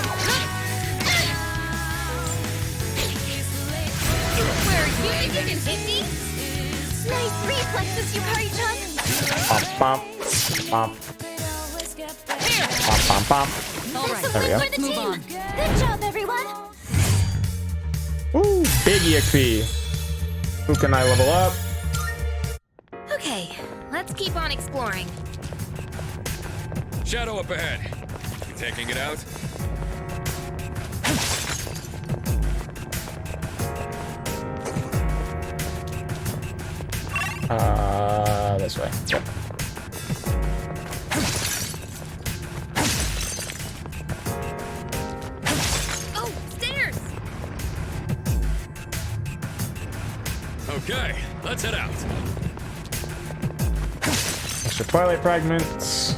Where you think you can hit me? Nice reflexes, Yukari-chan! Bop, bop, bop. Bop, bop, bop. That's There we a go. win for the team! Good job, everyone! Ooh, big EXP. Who can I level up? Okay, let's keep on exploring. Shadow up ahead. You taking it out? This way. Yep. Oh, stairs! Okay, let's head out. Extra Twilight Fragments.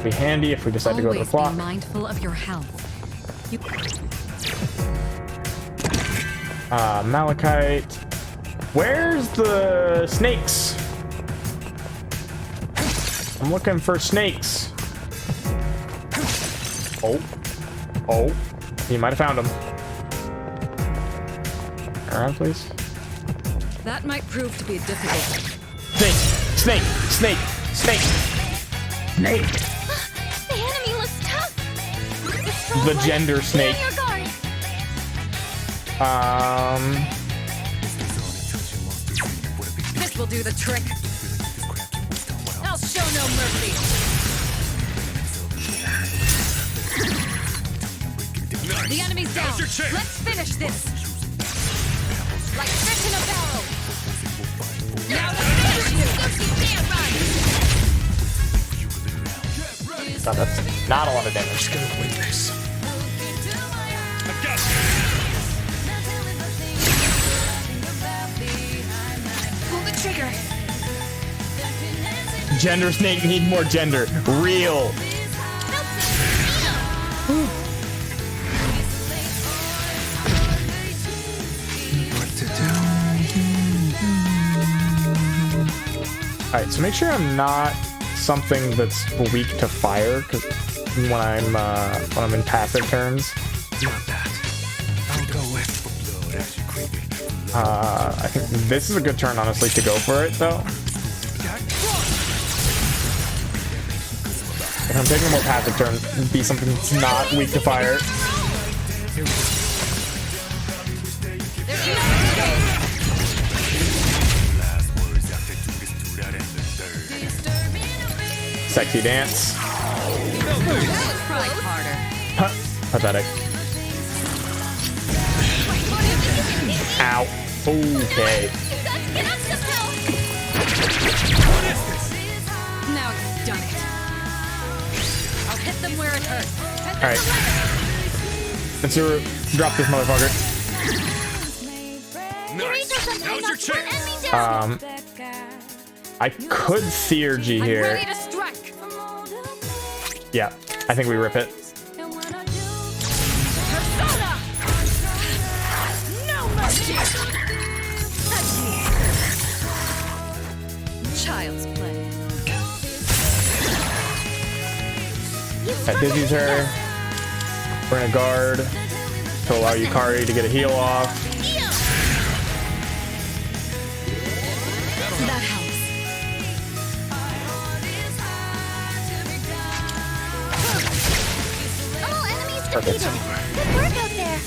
Be handy if we decide to go to the Always clock. be mindful of your health. You... Malachite. Where's the snakes? I'm looking for snakes. Oh. Oh. You might have found them. Around, please. That might prove to be difficult. Snake! Snake! Snake! Snake! Snake! The enemy looks tough! The gender snake. Your guard! This will do the trick. I'll show no mercy. Nice. The enemy's down. Now's your chance. Let's finish this. Like fish in a barrel. Now let's finish you. God, that's not a lot of damage. Gonna win this. I've got Pull the trigger. Gender snake need more gender. Real. Alright, so make sure I'm not something that's weak to fire, because when I'm in passive turns. Not that. I'll go with. I think this is a good turn, honestly, to go for it, though. If I'm taking a more passive turn, be something that's not weak to fire. sexy dance. Try harder. Huh. Pathetic. Ow. Okay. Now you've done it. I'll hit them where it hurts. Alright. Let's drop this motherfucker. Nice. Now's your chance. I could Theurgy here. Ready to strike. Yeah, I think we rip it. Persona! No mercy! Child's play. That dizzies her. We're gonna guard to allow Yukari to get a heal off. That helps. All enemies Perfect. defeated. Good work out there.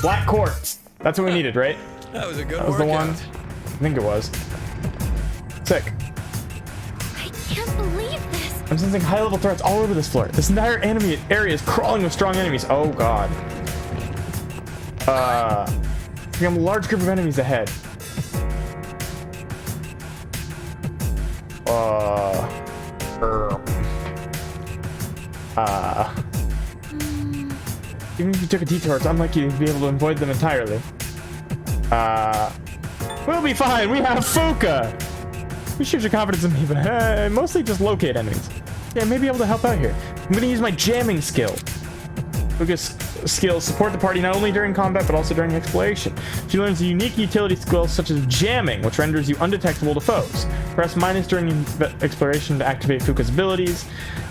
Black quartz. That's what we needed, right? That was a good That was the workout. one. I think it was. Sick. I can't believe this. I'm sensing high-level threats all over this floor. This entire enemy area is crawling with strong enemies. Oh god. We have a large group of enemies ahead. Even if you took a detour, it's unlikely to be able to avoid them entirely. We'll be fine. We have Fuka. We should your confidence in me, but mostly just locate enemies. Yeah, I may be able to help out here. I'm gonna use my jamming skill. Fuka's skills support the party not only during combat, but also during exploration. She learns a unique utility skill such as jamming, which renders you undetectable to foes. Press minus during exploration to activate Fuka's abilities.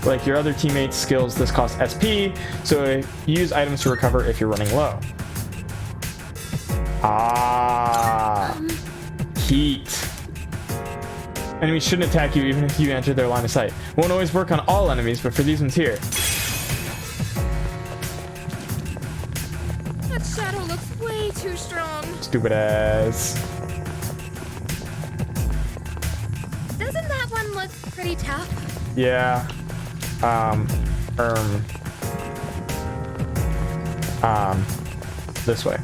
Like your other teammates' skills, this costs SP, so use items to recover if you're running low. Heat. Enemies shouldn't attack you even if you enter their line of sight. Won't always work on all enemies, but for these ones here. That shadow looks way too strong. Stupid ass. Doesn't that one look pretty tough? Yeah. This way.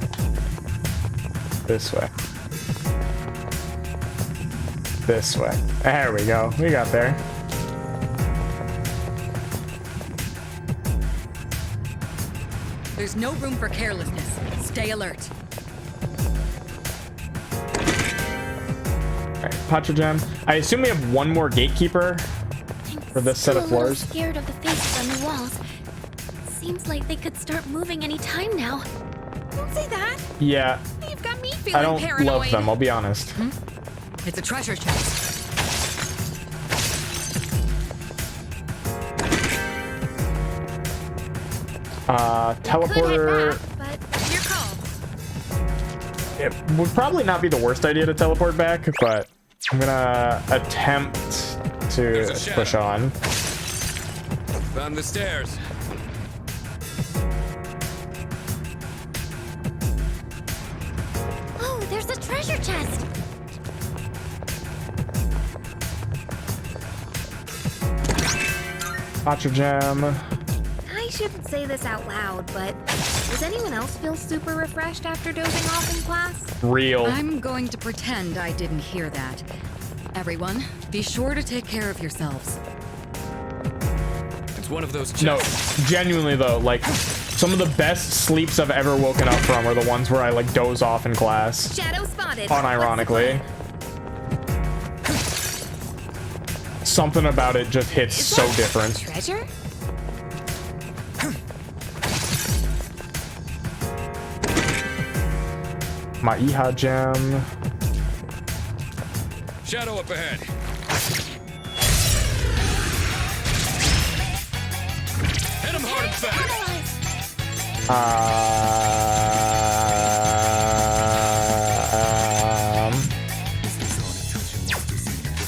This way. This way. There we go. We got there. There's no room for carelessness. Stay alert. Alright, Pacha Gem. I assume we have one more gatekeeper for this set of Still a little floors. scared of the faces on the walls. Seems like they could start moving any time now. Don't say that. Yeah. You've got me feeling I don't paranoid. love them, I'll be honest. It's a treasure chest. Teleporter. But your call. It would probably not be the worst idea to teleport back, but I'm gonna attempt to push on. Found the stairs. Oh, there's a treasure chest. Pacha Gem. I shouldn't say this out loud, but does anyone else feel super refreshed after dozing off in class? Real. I'm going to pretend I didn't hear that. Everyone, be sure to take care of yourselves. It's one of those No, chests. genuinely though, like some of the best sleeps I've ever woken up from are the ones where I like doze off in class. Shadow spotted. Unironically. Something about it just hits so different. Treasure? My Iha Gem. Shadow up ahead. Hit him hard and fast.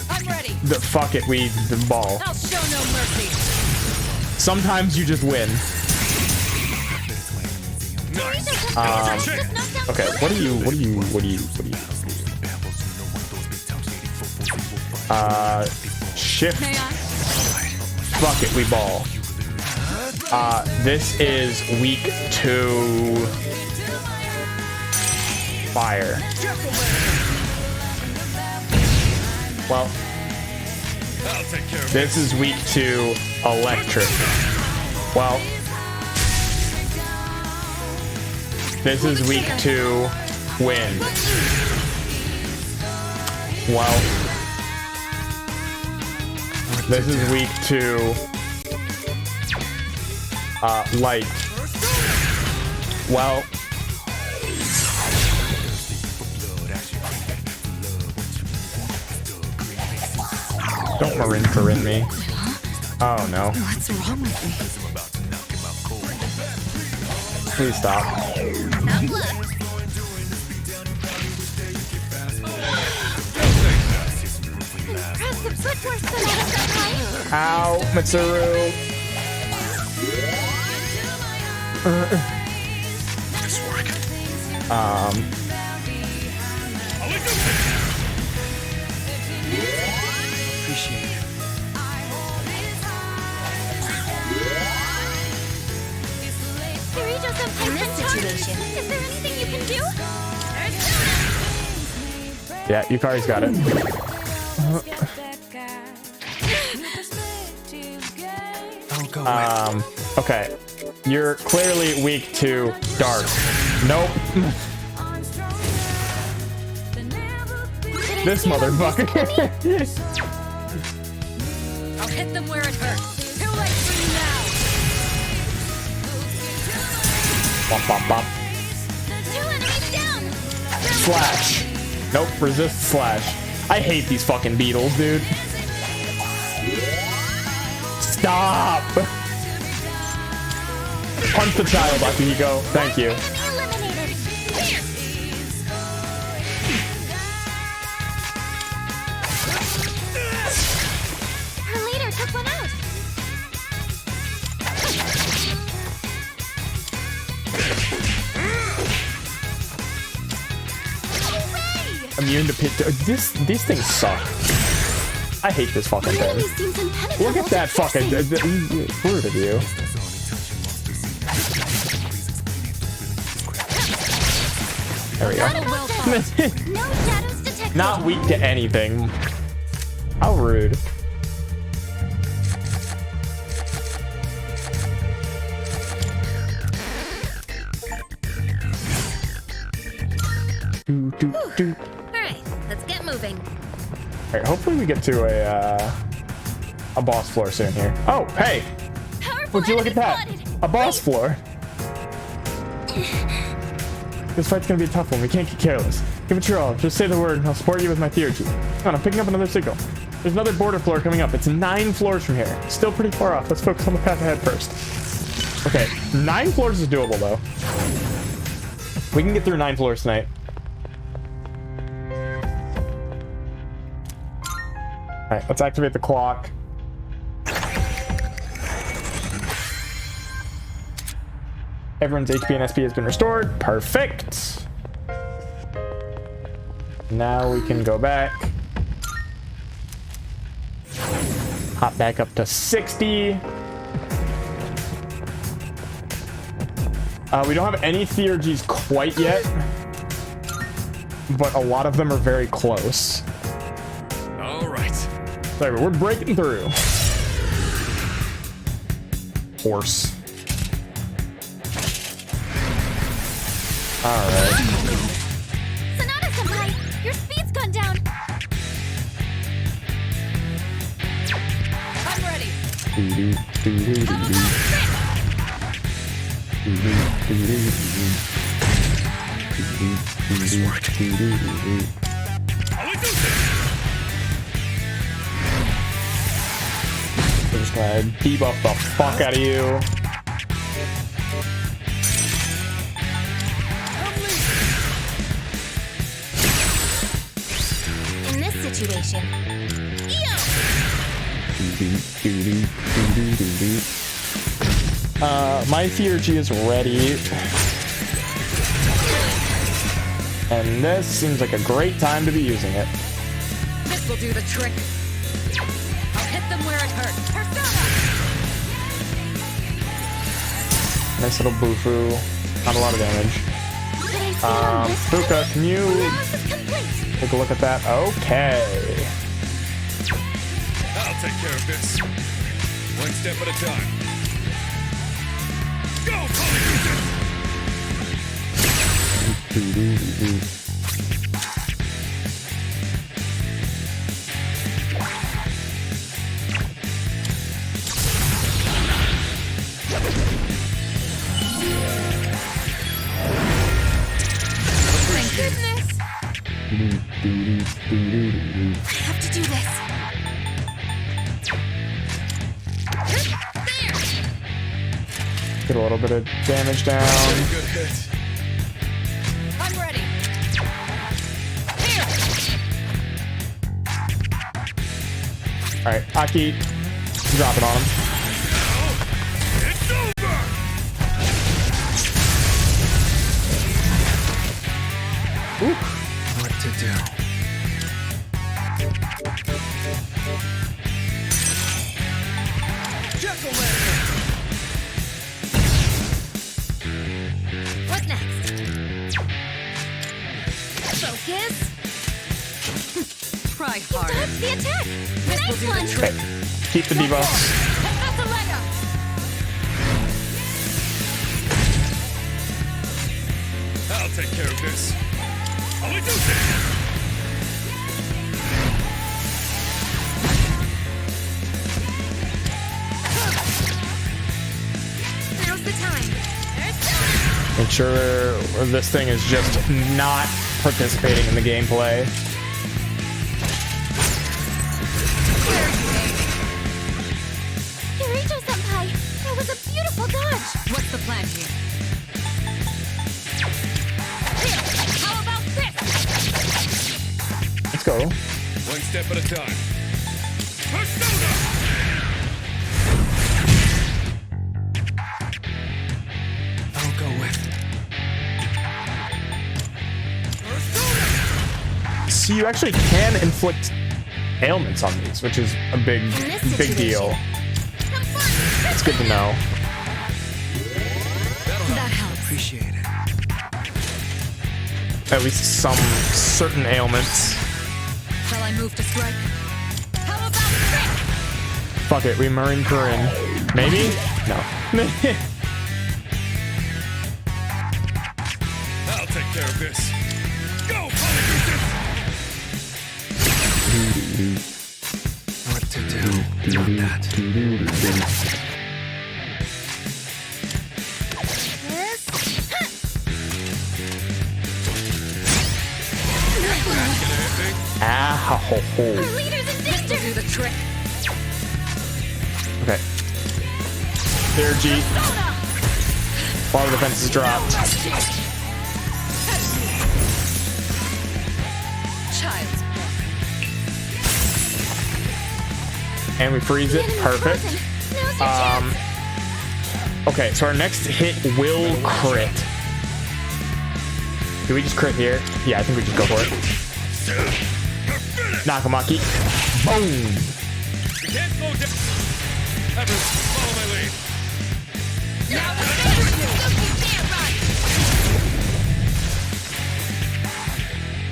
I'm ready. Fuck it, we the ball. I'll show no mercy. Sometimes you just win. Okay, what do you shift. Fuck it, we ball. This is week 2. Fire. Well, this is week 2. Electric. Well, this is week 2. Wind. Well, this is week 2. Light. Well, don't Marin me. Oh no. What's wrong with me? Please stop. Ow, Mitsuru. Appreciate it. In this situation, is there anything you can do? Yeah, Yukari's got it. Okay. You're clearly weak to dark. Nope. This motherfucker. I'll hit them where it hurts. Too late for you now. Bop, bop, bop. Slash. Nope, resist slash. I hate these fucking beetles, dude. Stop! Punch the child, Akihiko. Thank you. Her leader took one out. Immune to pit. These things suck. I hate this fucking thing. Look at that fucking rude of you. There we go. Not weak to anything. How rude. Alright, let's get moving. Alright, hopefully we get to a boss floor soon here. Oh, hey! Would you look at that? A boss floor. This fight's gonna be a tough one. We can't get careless. Give it your all. Just say the word and I'll support you with my theurgy. Come on, I'm picking up another signal. There's another border floor coming up. It's 9 floors from here. Still pretty far off. Let's focus on the path ahead first. Okay, 9 floors is doable though. We can get through 9 floors tonight. Alright, let's activate the clock. Everyone's HP and SP has been restored. Perfect. Now we can go back. Hop back up to 60. We don't have any theurgies quite yet, but a lot of them are very close. All right. Sorry, we're breaking through. Horse. All right. Sonata-senpai, your speed's gone down. I'm ready. Nice work. We're just gonna debuff the fuck out of you. In this situation, my theurgy is ready. And this seems like a great time to be using it. This will do the trick. I'll Hit them where it hurts. Persona! Nice little Bufu. Not a lot of damage. Fuka, can you take a look at that? Okay. I'll take care of this. One step at a time. Go, Polyfusion! I have to do this. Get a little bit of damage down. Good hit. I'm ready. Alright, Aki, drop it on him. It's over. Ooh. What to do? What next? Focus. Try harder. Dodge the attack. This will Nice do one. the trick. Okay, keep the debuffs. That's a leg up. I'll take care of this. Only do this. Now's the time. Make sure this thing is just not participating in the gameplay. Kirito-senpai, that was a beautiful dodge. What's the plan here? How about this? Let's go. One step at a time. Persona! I'll go with. So you actually can inflict ailments on these, which is a big deal. It's good to know. That helps. Appreciate it. At least some certain ailments. Shall I move to strike? How about this? Fuck it, we Marine Kurin. Maybe? No. I'll take care of this. Go, Polyfusion! What to do about that? Ah, ho, ho, ho. Leader's in This will danger. do the trick. Okay. There, G. While the defense is dropped. Child's And we freeze it. Perfect. Okay, so our next hit will crit. Do we just crit here? Yeah, I think we just go for it. Nakamaki. Boom! You can't slow down. Everyone, follow my lead.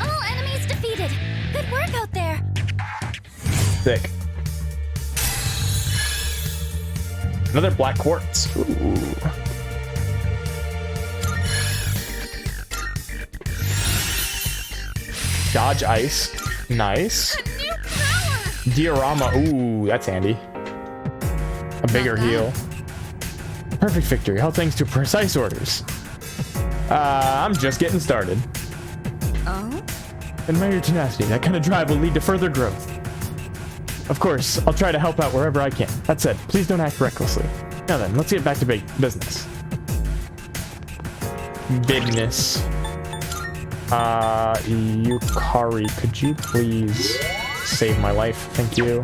All enemies defeated. Good work out there. Sick. Another black quartz. Ooh. Dodge ice. Nice. Diorama. Ooh, that's handy. A bigger heal. Perfect victory. All thanks to precise orders. I'm just getting started. Oh? Admire your tenacity. That kind of drive will lead to further growth. Of course, I'll try to help out wherever I can. That said, please don't act recklessly. Now then, let's get back to business. Business. Yukari, could you please save my life? Thank you.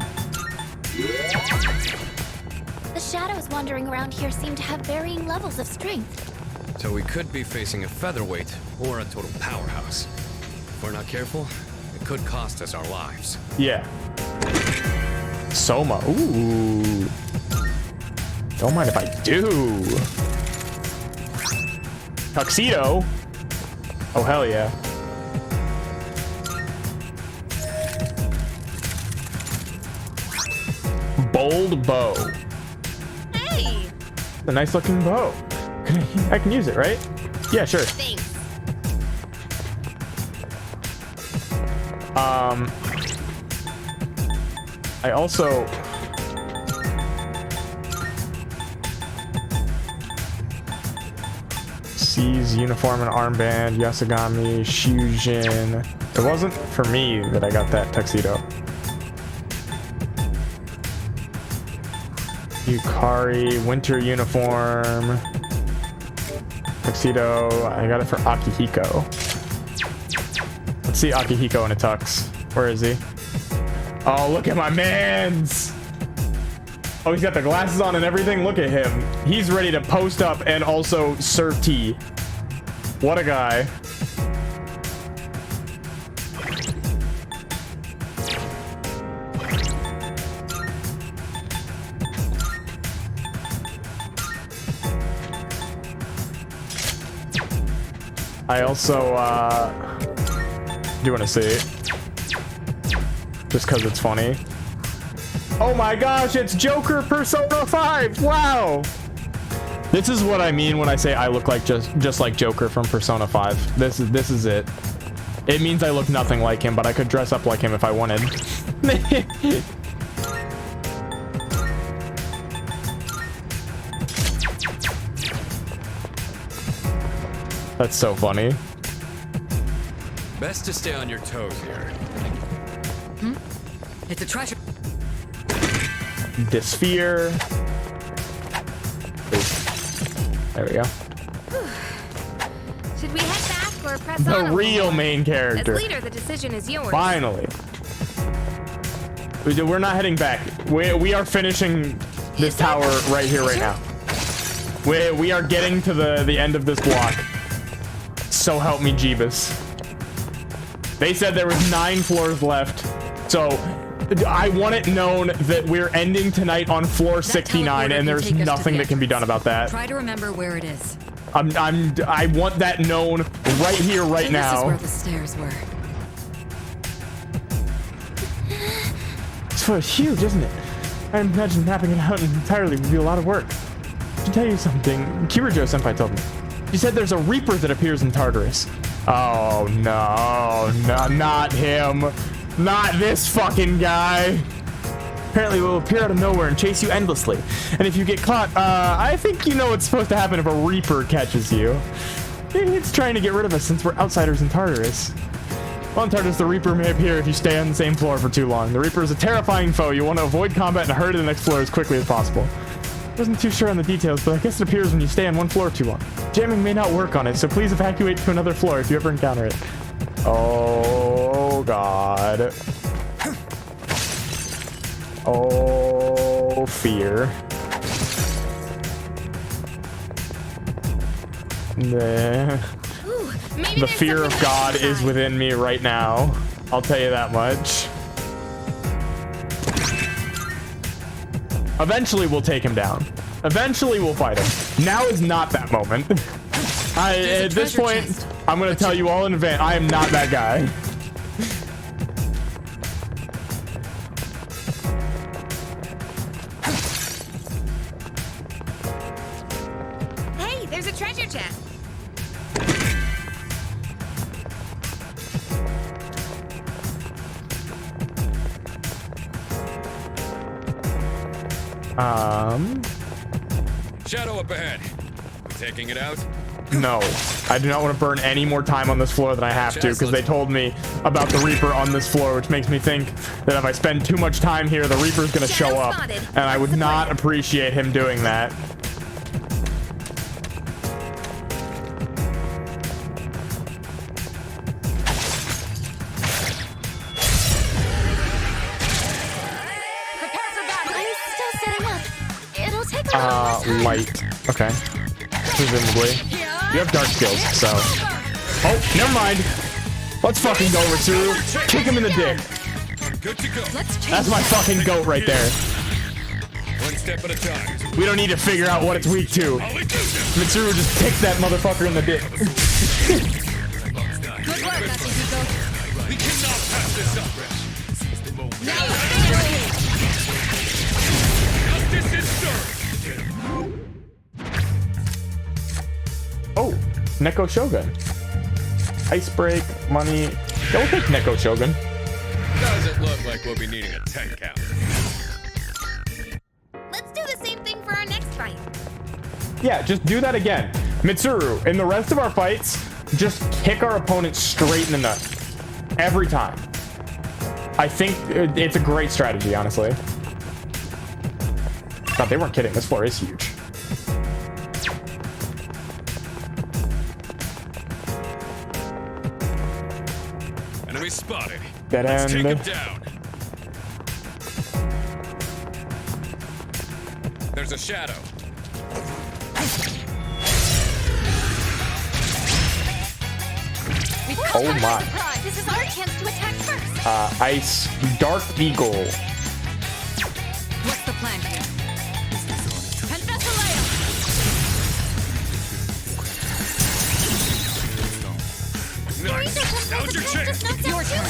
The shadows wandering around here seem to have varying levels of strength. So we could be facing a featherweight or a total powerhouse. If we're not careful, it could cost us our lives. Yeah. Soma. Ooh. Don't mind if I do. Tuxedo. Oh, hell yeah. Bold bow. Hey! A nice looking bow. I can use it, right? Yeah, sure. Thanks. I also C's uniform and armband, Yasugami, Shujin. It wasn't for me that I got that tuxedo. Yukari, winter uniform, tuxedo. I got it for Akihiko. Let's see Akihiko in a tux. Where is he? Oh, look at my mans. Oh, he's got the glasses on and everything. Look at him. He's ready to post up and also serve tea. What a guy. I also do want to see it. Just because it's funny. Oh my gosh, it's Joker Persona 5. Wow. This is what I mean when I say I look like just like Joker from Persona 5. This is it. It means I look nothing like him, but I could dress up like him if I wanted. That's so funny. Best to stay on your toes here. It's a treasure. The sphere. There we go. Should we head back or press The on? real main character. As leader, the decision is yours. Finally. We're not heading back. We are finishing this tower right here, right now. We are getting to the end of this block. So help me, Jeebus. They said there was 9 floors left. So I want it known that we're ending tonight on floor 69, and there's nothing that can be done about that. Try to remember where it is. I want that known right here, right now. This is where the stairs were. It's huge, isn't it? I imagine mapping it out entirely would be a lot of work. To tell you something, Kirijo-senpai told me. She said there's a Reaper that appears in Tartarus. Oh no, not him. Not this fucking guy. Apparently it will appear out of nowhere and chase you endlessly. And if you get caught, I think you know what's supposed to happen if a Reaper catches you. It's trying to get rid of us since we're outsiders in Tartarus. Well, in Tartarus, the Reaper may appear if you stay on the same floor for too long. The Reaper is a terrifying foe. You want to avoid combat and hurry to the next floor as quickly as possible. Wasn't too sure on the details, but I guess it appears when you stay on one floor too long. Jamming may not work on it, so please evacuate to another floor if you ever encounter it. Oh god. Oh, fear. The fear of God is within me right now. I'll tell you that much. Eventually we'll take him down. Eventually we'll fight him. Now is not that moment. At this point, I'm going to tell you all in advance, I am not that guy. Hey, there's a treasure chest. Shadow up ahead. Taking it out? No, I do not want to burn any more time on this floor than I have to, because they told me about the Reaper on this floor, which makes me think that if I spend too much time here, the Reaper's going to show up, and I would not appreciate him doing that. Light. Okay. Presumably. You have dark skills, so. Oh, never mind. Let's fucking go, Ratsuru. Kick him in the dick. Good to go. That's my fucking goat right there. One step at a time. We don't need to figure out what it's weak to. Mitsuru just kicked that motherfucker in the dick. Good work, Akihiko. We cannot pass this up. Justice is served. Oh, Neko Shogun. Ice break, money. Yeah, we'll take Neko Shogun. Doesn't look like we'll be needing a 10 count. Let's do the same thing for our next fight. Yeah, just do that again. Mitsuru, in the rest of our fights, just kick our opponent straight in the nut. Every time. I think it's a great strategy, honestly. God, they weren't kidding. This floor is huge. Enemy spotted. Dead Let's end. take him down. There's a shadow. Oh my. This is our chance to attack first. Ice Dark Eagle. What's the plan here? Nice. Now's your chance. It's your turn.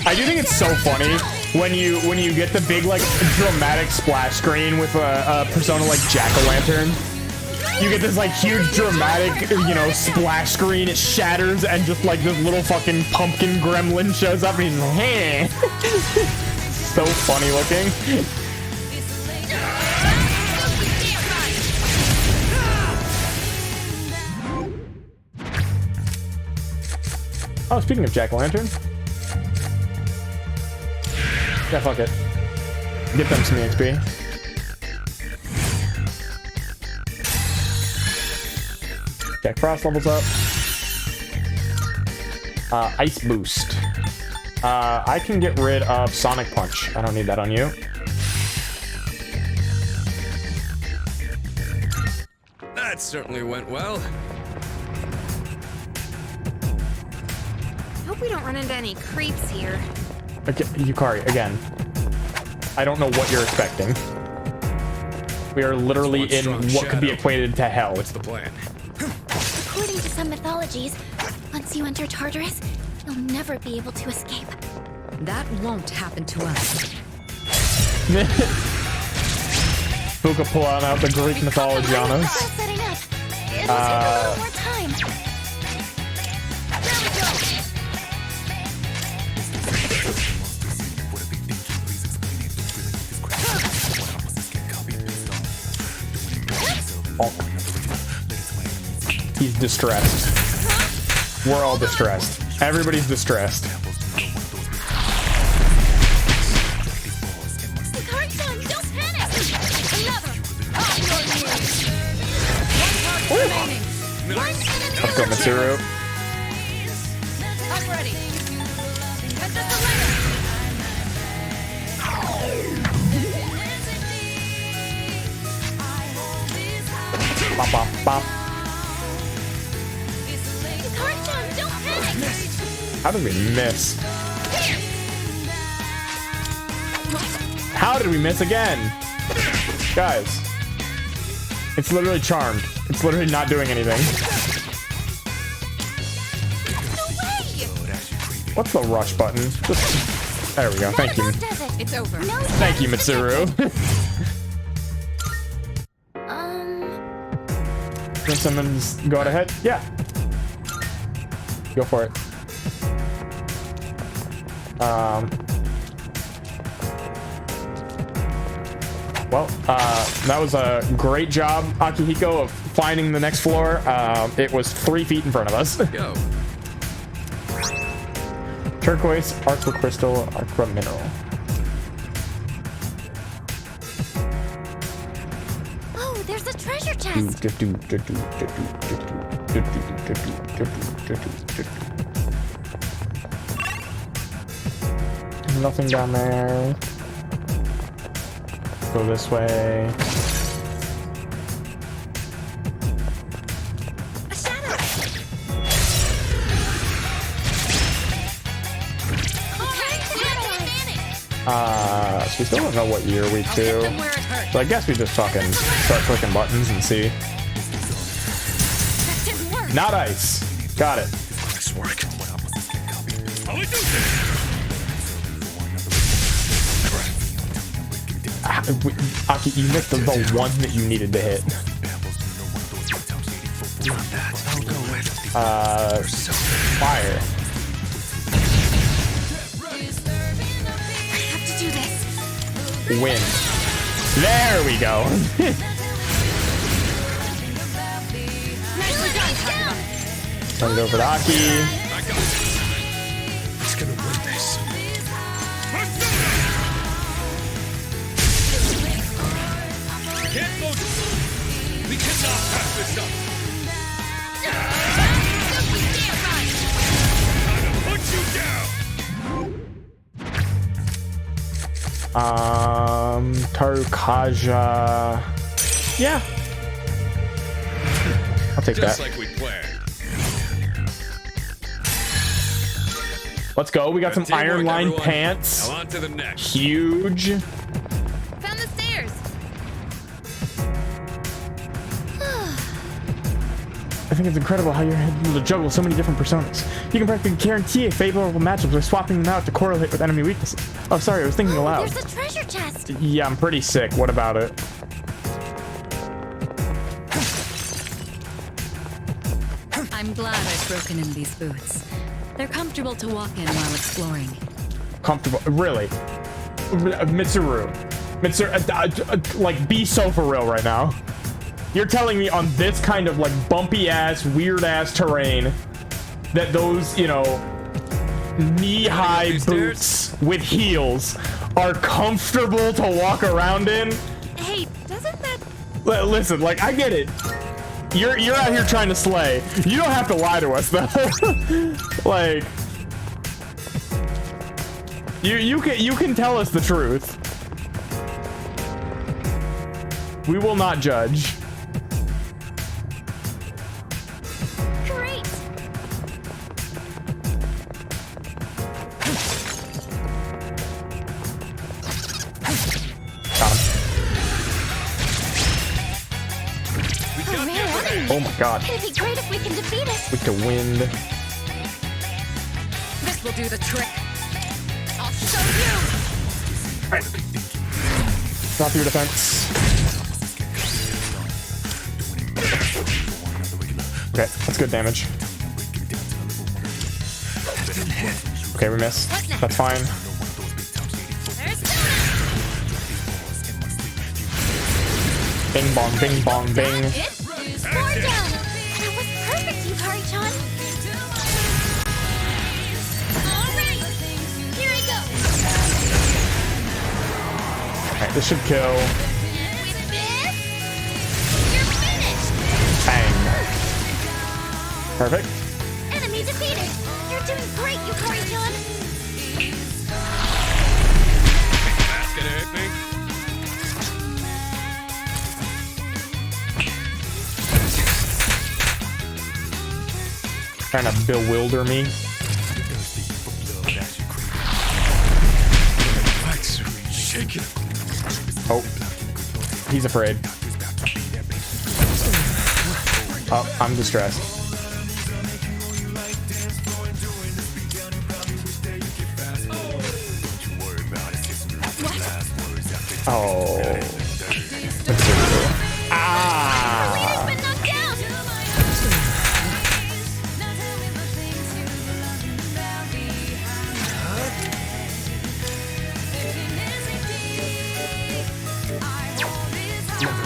I do think it's so funny when you get the big like dramatic splash screen with a persona like Jack-o'-lantern. You get this like huge dramatic, you know, splash screen. It shatters and just like this little fucking pumpkin gremlin shows up and he's like, hey. So funny looking. Oh, speaking of Jack-o'-lantern. Yeah, fuck it. Get them some EXP. Jack Frost levels up. Ice Boost. I can get rid of Sonic Punch. I don't need that on you. That certainly went well. Hope we don't run into any creeps here. Okay, Yukari, again. I don't know what you're expecting. We are literally in what could be equated to hell. What's the plan? According to some mythologies, once you enter Tartarus, you'll never be able to escape. That won't happen to us. Fuka pulling out the Greek mythology on us. Still setting up. It'll take a little more time. Oh. He's distressed. We're all distressed. Everybody's distressed. Let's go, Mitsuru. I'm ready. Bop, bop, bop. How did we miss? How did we miss again? Guys. It's literally charmed. It's literally not doing anything. What's the rush button? Just, there we go. Thank you. It's over. Thank you, Mitsuru. Can someone go ahead? Yeah. Go for it. Well, that was a great job, Akihiko, of finding the next floor. It was 3 feet in front of us. Go. Turquoise, Aqua Crystal, Aqua Mineral. Oh, there's a treasure chest. Nothing down there. go this way. So we still don't know what year we to. So I guess we just fucking start clicking buttons and see. Not ice. Got it. Nice work. Aki, you missed the one that you needed to hit. Fire. Wind. There we go. Send it over to Aki. He's gonna win this. We cannot pass this up. Put you down. Tarukaja. Yeah. I'll take Just that. like we planned. Let's go. We got some Teamwork, Iron Line everyone. pants. Now on to the next. Huge. Found the stairs. I think it's incredible how you're able to juggle so many different personas. You can practically guarantee favorable matchups by swapping them out to correlate with enemy weaknesses. Oh, sorry, I was thinking aloud. There's a treasure chest. Yeah, I'm pretty sick. What about it? I'm glad I've broken in these boots. They're comfortable to walk in while exploring. Comfortable? Really? Mitsuru. Like, be so for real right now. You're telling me on this kind of like bumpy ass, weird ass terrain that those, you know, knee-high boots with heels are comfortable to walk around in? Hey, doesn't that... Listen, like, I get it. You're out here trying to slay. You don't have to lie to us, though. Like, you can tell us the truth. We will not judge. Great. Got him. Oh my god. It'd be great if we can defeat it. Weak to wind. This will do the trick. I'll show you. Drop your defense. Okay, that's good damage. Okay, we missed. That's fine. Bing bong, bing bong, bing. More down. That was perfect, Yukari-chan. All right. Here I go. Alright, this should kill. With this, you're finished. Bang. Perfect. Enemy defeated. You're doing great, Yukari-chan. That's gonna hit me. Trying to bewilder me. Shake it. Oh, he's afraid. Oh, I'm distressed. Oh. Ah. Been knocked out. Never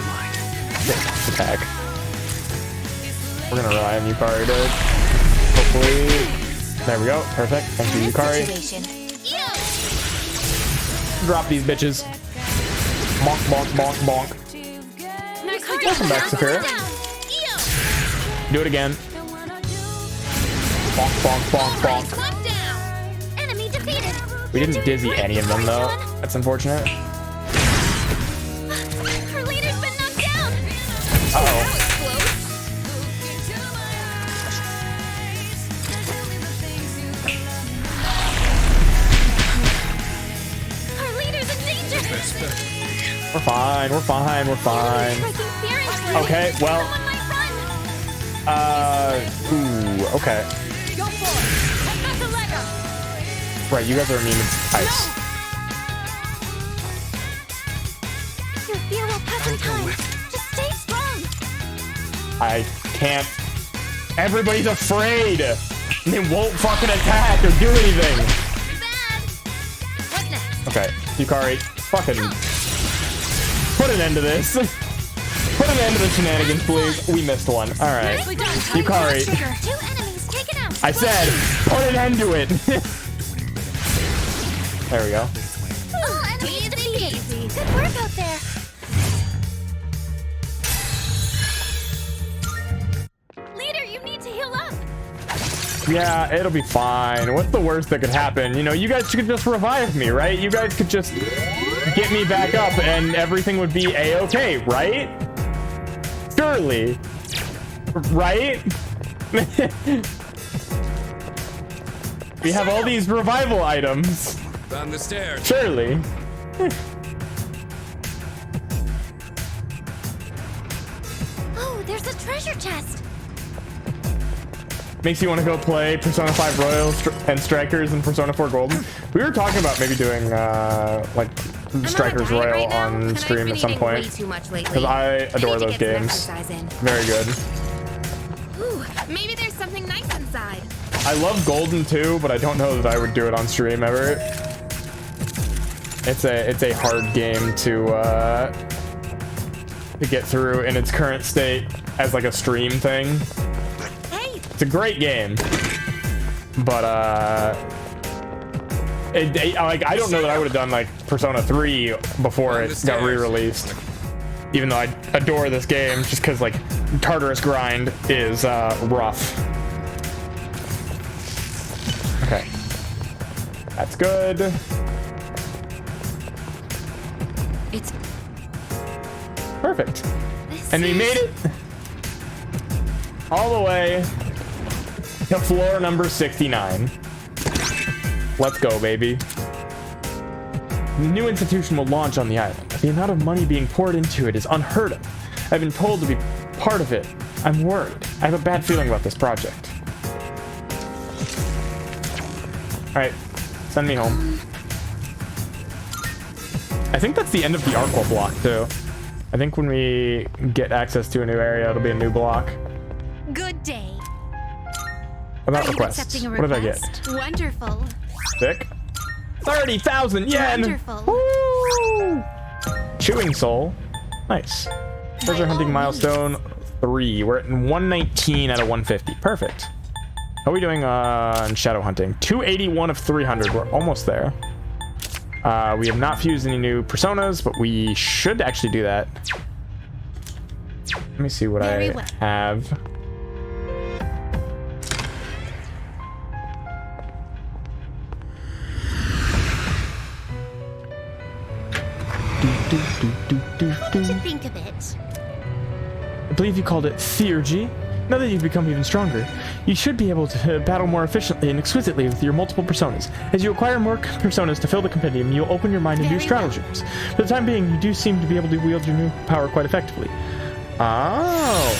mind. Attack. We're gonna rely on Yukari to hopefully. There we go. Perfect. Thank you, Yukari. Drop these bitches. Bonk, bonk, bonk, bonk. Welcome back, Saphira. Do it again. Bonk, bonk, bonk, bonk. Enemy defeated. We didn't dizzy any of them though. That's unfortunate. Our leader's in danger. We're fine. We're fine. We're fine. Okay, well. Ooh, okay. Go for it. That's a leg up. Right, you guys are immune to ice. Your fear will pass in time. Just stay strong. I can't. Everybody's afraid. They won't fucking attack or do anything. What next? Okay, Yukari, fucking put an end to this. Put an end to the shenanigans, please. We missed one. All right, Yukari. 2 enemies taken out. I said, put an end to it. There we go. Oh, enemies defeated. Good work out there. Leader, you need to heal up. Yeah, it'll be fine. What's the worst that could happen? You know, you guys could just revive me, right? You guys could just get me back up and everything would be a-okay, right? Surely. Right? We have all these revival items. Found the stairs. Surely. Oh, there's a treasure chest. Makes you want to go play Persona 5 Royal and Strikers and Persona 4 Golden. We were talking about maybe doing like Strikers Royal on stream at some point. Because I adore those games. Very good. Ooh, maybe there's something nice inside. I love Golden too, but I don't know that I would do it on stream ever. It's a hard game to get through in its current state as like a stream thing. It's a great game, but like I don't know that I would have done like Persona 3 before it got re-released. Even though I adore this game, just because like Tartarus grind is rough. Okay, that's good. It's perfect, and we made it all the way to floor number 69. Let's go, baby. The new institution will launch on the island. The amount of money being poured into it is unheard of. I've been told to be part of it. I'm worried. I have a bad feeling about this project. Alright, send me home. I think that's the end of the Arkwell block, too. I think when we get access to a new area, it'll be a new block. Good day. About requests. What did I get? Wonderful. Sick. 30,000 yen! Wonderful. Woo! Chewing Soul. Nice. Treasure hunting milestone 3. We're at 119 out of 150. Perfect. How are we doing on shadow hunting? 281 of 300. We're almost there. We have not fused any new personas, but we should actually do that. Let me see what I have. What did you think of it? I believe you called it theurgy. Now that you've become even stronger, you should be able to battle more efficiently and exquisitely with your multiple personas. As you acquire more personas to fill the compendium, you'll open your mind to new stratagems. For the time being, you do seem to be able to wield your new power quite effectively. Oh.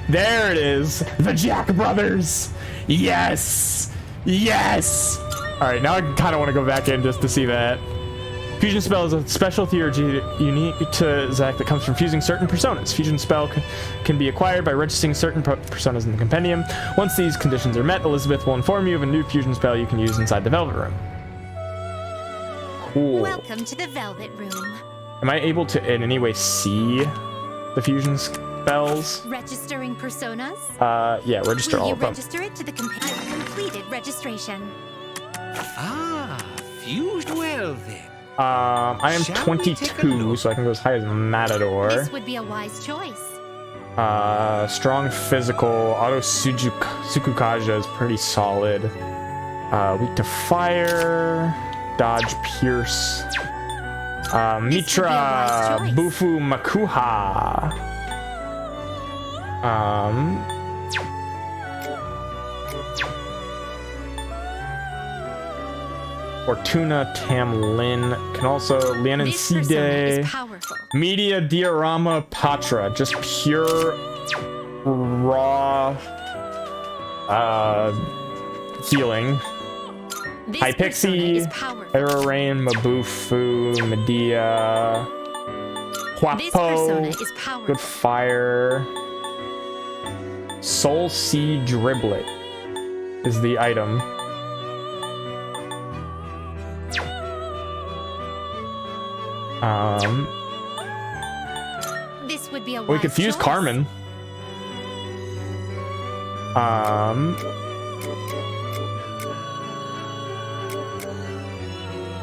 There it is. The Jack Brothers. Yes. Yes. All right, now I kind of want to go back in just to see that. Fusion Spell is a special theurgy unique to Zack that comes from fusing certain personas. Fusion Spell can be acquired by registering certain personas in the compendium. Once these conditions are met, Elizabeth will inform you of a new Fusion Spell you can use inside the Velvet Room. Cool. Welcome to the Velvet Room. Am I able to in any way see the Fusion Spells? Registering personas? Yeah, register all of them. Register it to the I've completed registration. Ah, fused well then. I am 22, so I can go as high as Matador. This would be a wise choice. Strong physical. Auto Tsukukaja is pretty solid. Weak to fire. Dodge Pierce. Mitra Bufu Makuha. Fortuna Tamlin can also Lianin Side Media Diorama Patra, just pure raw healing. Hypixie, Aerorain, Mabufu, Medea, Huapo, Good Fire, Soul Sea Driblet is the item. This would be a we could fuse Carmen.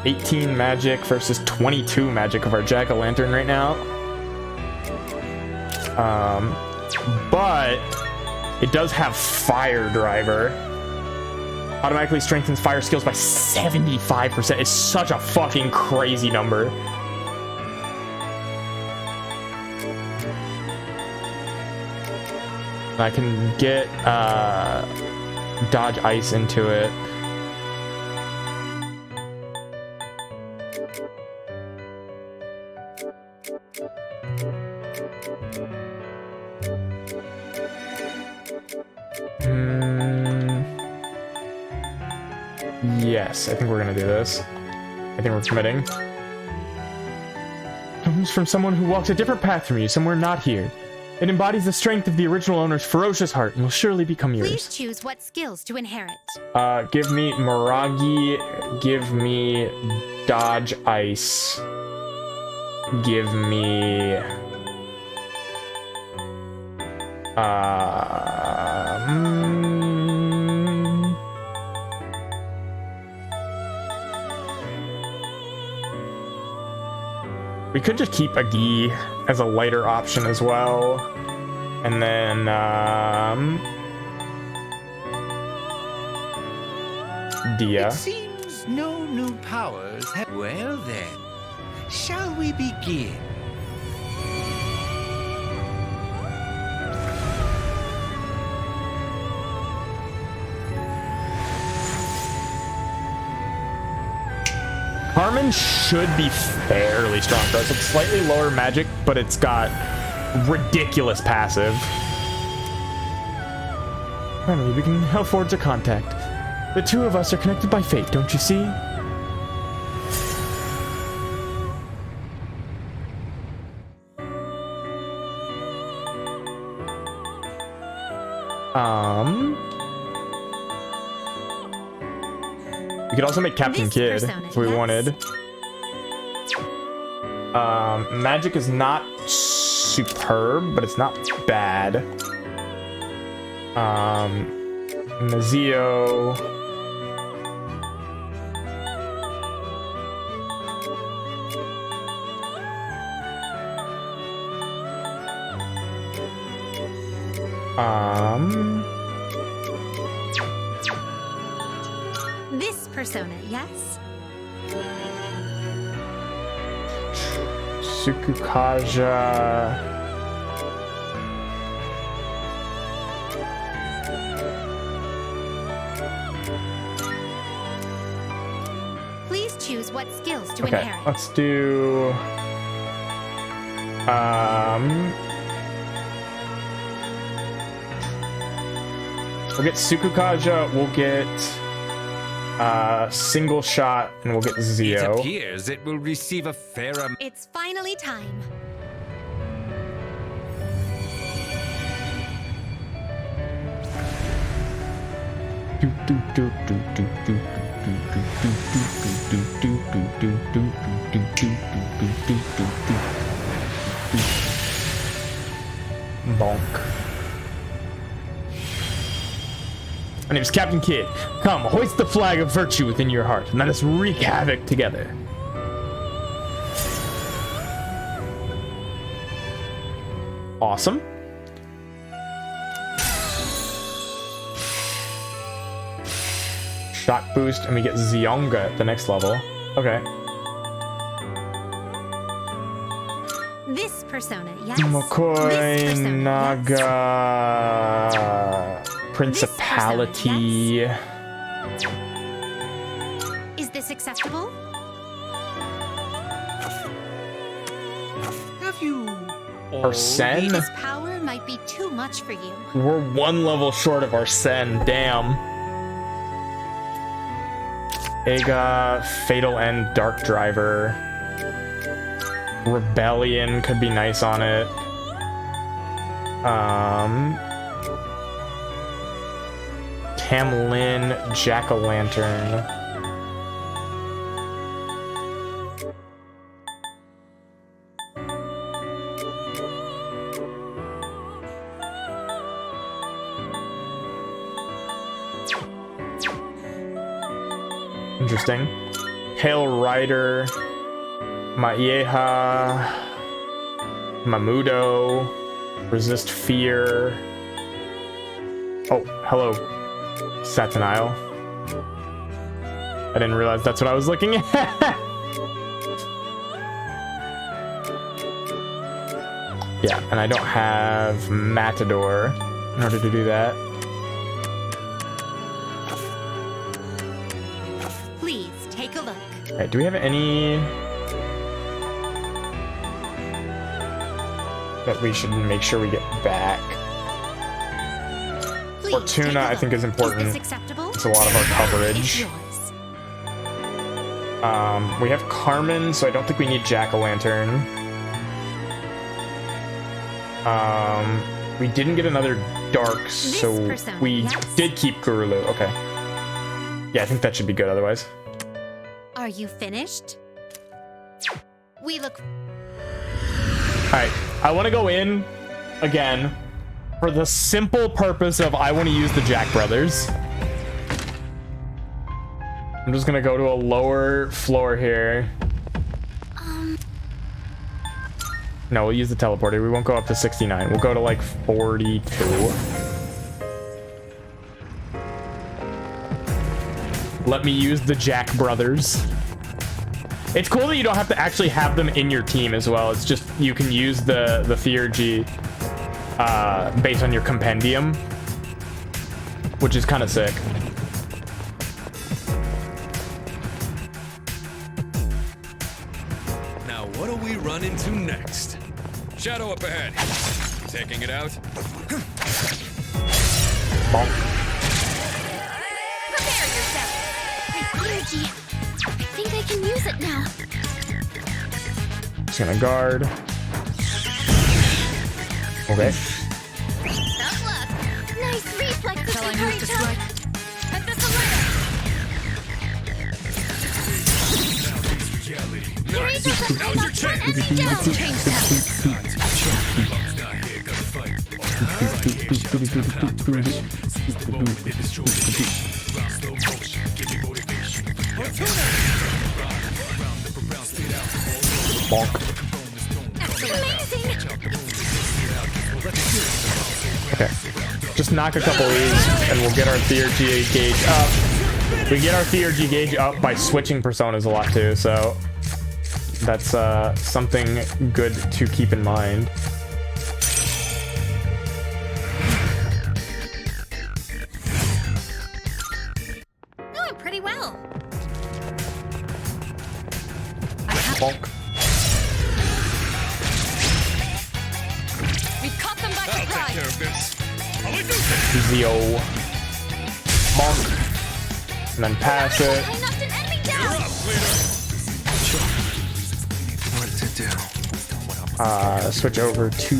18 magic versus 22 magic of our Jack-o'-lantern right now. But it does have Fire Driver. Automatically strengthens fire skills by 75%. It's such a fucking crazy number. I can get dodge ice into it. Yes, I think we're gonna do this. I think we're committing. Comes from someone who walks a different path from you, somewhere not here. It embodies the strength of the original owner's ferocious heart and will surely become yours. Please choose what skills to inherit. Give me Miragi, give me dodge ice, give me we could just keep Agi as a lighter option as well. And then Dia. It seems no new powers have... Well then, shall we begin? Carmen should be fairly strong for us. It's slightly lower magic, but it's got ridiculous passive. Finally, we can help forge a contact. The two of us are connected by fate, don't you see? We could also make Captain Kid if we wanted. Magic is not superb, but it's not bad. Mazio. This persona, yes? Sukukaja. Please choose what skills to Okay, inherit. let's do we'll get Sukukaja, we'll get single shot, and we'll get Zio. It appears it will receive a fair amount. It's finally time. Bonk. My name is Captain Kidd. Come, hoist the flag of virtue within your heart, and let us wreak havoc together. Awesome. Shock boost, and we get Zionga at the next level. Okay. This persona, yes. McCoy, Naga, Principality. Persona, yes. Is this acceptable? Have you Arsene? This power might be too much for you. We're one level short of Arsene, damn. Ega, Fatal End, Dark Driver. Rebellion could be nice on it. Camlin, Jack-o'-lantern. Interesting. Hail Rider, Maeha, Mamudo, Resist Fear. Oh, hello, Satanile. I didn't realize that's what I was looking at. Yeah, and I don't have Matador in order to do that. Okay, do we have any that we should make sure we get back? Fortuna, I think, is important. It's a lot of our coverage. We have Carmen, so I don't think we need Jack-o'-lantern. We didn't get another Dark, so we did keep Gurulu. Okay. Yeah, I think that should be good otherwise. Are you finished? We look... Alright, I want to go in again for the simple purpose of I want to use the Jack Brothers. I'm just going to go to a lower floor here. No, we'll use the teleporter. We won't go up to 69. We'll go to like 42. Let me use the Jack Brothers. It's cool that you don't have to actually have them in your team as well. It's just you can use the Theurgy based on your compendium, which is kind of sick. Now what do we run into next? Shadow up ahead. Taking it out. Bonk. Prepare yourself. My Theurgy. I think I can use it now. Just gonna guard. Okay. Tough luck. Nice reflexes. Shall I move to strike? At the Solana. Now's your Bonk. Okay. Just knock a couple of these and we'll get our Theurgy gauge up. We get our Theurgy gauge up by switching personas a lot too, so that's something good to keep in mind. Doing pretty well. Bonk. We've caught them by surprise. Zio. Bonk. And then pass it. What to do? Switch over to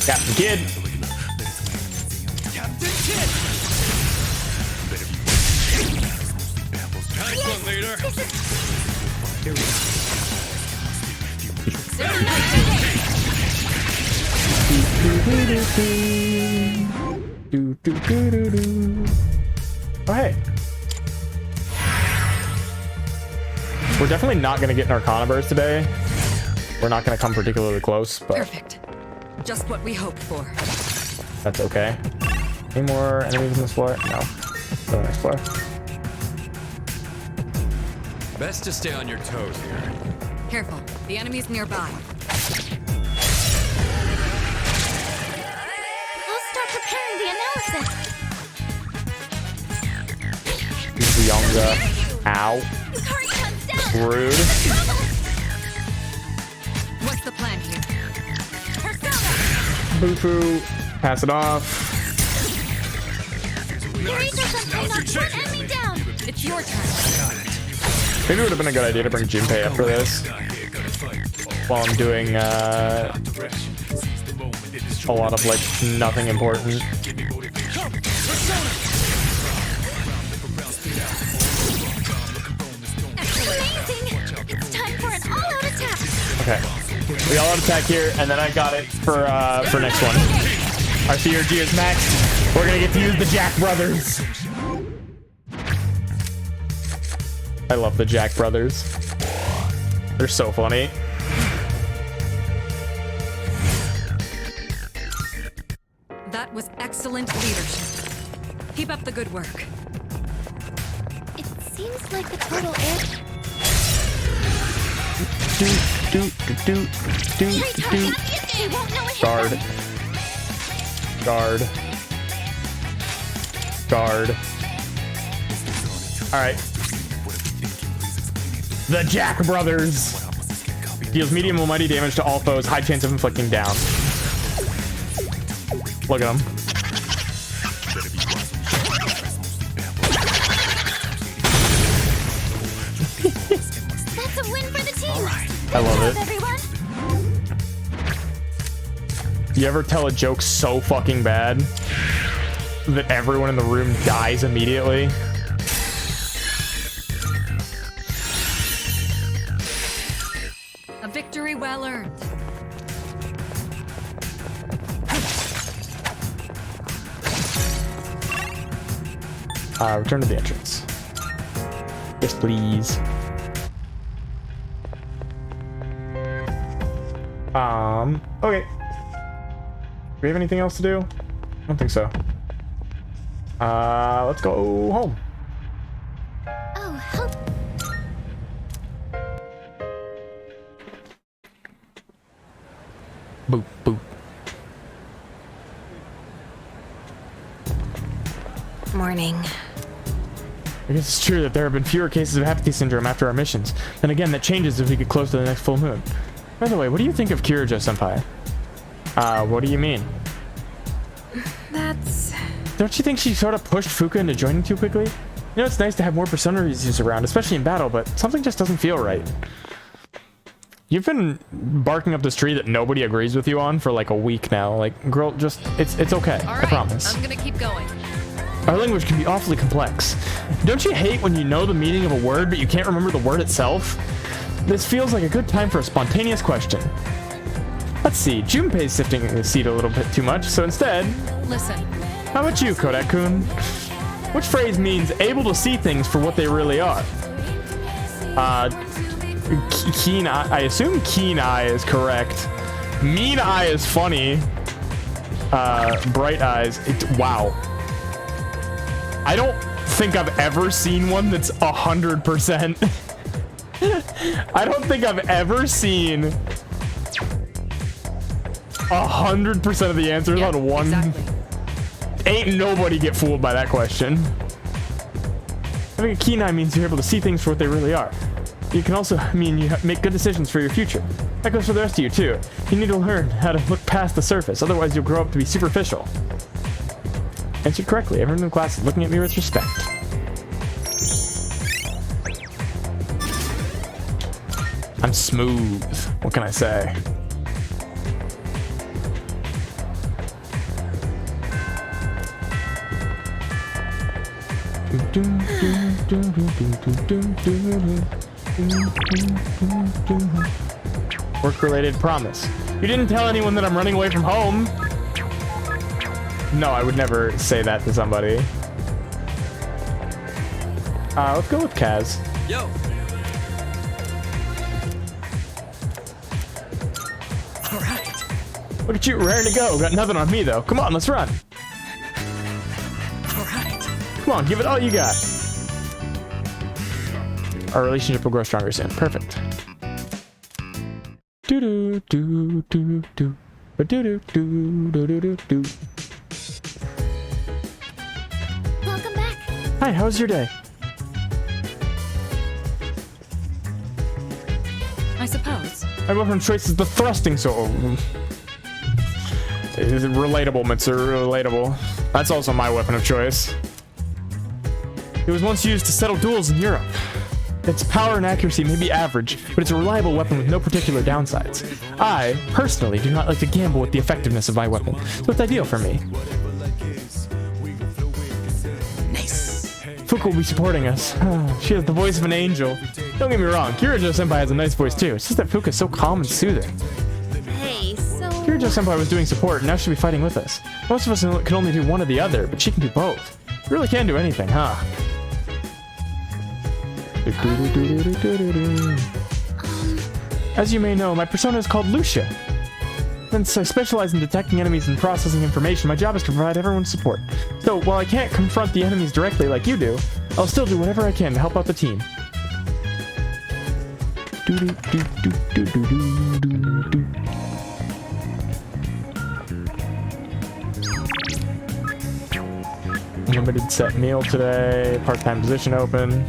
Captain Kidd. Captain Kidd. Nice one, leader. Oh, hey. We're definitely not going to get an Arcana Burst today. We're not going to come particularly close, but... Perfect. Just what we hoped for. That's okay. Any more enemies on this floor? No. Go to the next floor. Best to stay on your toes here. Careful. The enemy's nearby. Younger. Ow. Rude. What's the plan here? Bufu. Pass it off. It's your turn. Maybe it would have been a good idea to bring Junpei after this. While I'm doing a lot of like nothing important. Okay, we all out attack here, and then I got it for next one. Our CRG is maxed. We're gonna get to use the Jack Brothers. I love the Jack Brothers. They're so funny. That was excellent leadership. Keep up the good work. It seems like the total air. Guard. Guard. Guard. Alright. The Jack Brothers. Deals medium or mighty damage to all foes. High chance of inflicting down. Look at them. That's a win for the team. I love it. You ever tell a joke so fucking bad that everyone in the room dies immediately? A victory well earned. Return to the entrance. Yes, please. Okay. Do we have anything else to do? I don't think so. Let's go home. Oh, help. Boop, boop. Morning. I guess it's true that there have been fewer cases of apathy syndrome after our missions. Then again, that changes as we get close to the next full moon. By the way, what do you think of Kirijo-senpai? What do you mean? That's... Don't you think she sort of pushed Fuka into joining too quickly? You know, it's nice to have more persona reviews around, especially in battle, but something just doesn't feel right. You've been barking up this tree that nobody agrees with you on for like a week now. Like, girl, just, it's okay. All right, I promise. I'm gonna keep going. Our language can be awfully complex. Don't you hate when you know the meaning of a word, but you can't remember the word itself? This feels like a good time for a spontaneous question. Let's see, Junpei's sifting the seed a little bit too much, so instead... Listen. How about you, Kodak-kun? Which phrase means able to see things for what they really are? Keen eye. I assume keen eye is correct. Mean eye is funny. Bright eyes. Wow. I don't think I've ever seen one that's 100%. I don't think I've ever seen 100% of the answers on one. Exactly. Ain't nobody get fooled by that question. Having a keen eye means you're able to see things for what they really are. It can also mean you make good decisions for your future. That goes for the rest of you too. You need to learn how to look past the surface, otherwise you'll grow up to be superficial. Answered correctly. Everyone in the class is looking at me with respect. I'm smooth. What can I say? Work-related promise. You didn't tell anyone that I'm running away from home. No, I would never say that to somebody. Let's go with Kaz. Yo. All right. Look at you, raring to go. Got nothing on me though. Come on, let's run. All right. Come on, give it all you got. Our relationship will grow stronger soon. Perfect. Do do do do do do do do do do do. Hi, how was your day? I suppose. My weapon of choice is the thrusting sword. Is it relatable, Mitsu? Relatable. That's also my weapon of choice. It was once used to settle duels in Europe. Its power and accuracy may be average, but it's a reliable weapon with no particular downsides. I, personally, do not like to gamble with the effectiveness of my weapon, so it's ideal for me. Nice. Fuka will be supporting us. She has the voice of an angel. Don't get me wrong, Kirijo-senpai has a nice voice too. It's just that Fuka's so calm and soothing. Hey, so... Kirijo-senpai was doing support, and now she'll be fighting with us. Most of us can only do one or the other, but she can do both. You really can do anything, huh? As you may know, my persona is called Lucia. Since I specialize in detecting enemies and processing information, my job is to provide everyone's support. So, while I can't confront the enemies directly like you do, I'll still do whatever I can to help out the team. Limited set meal today, part-time position open.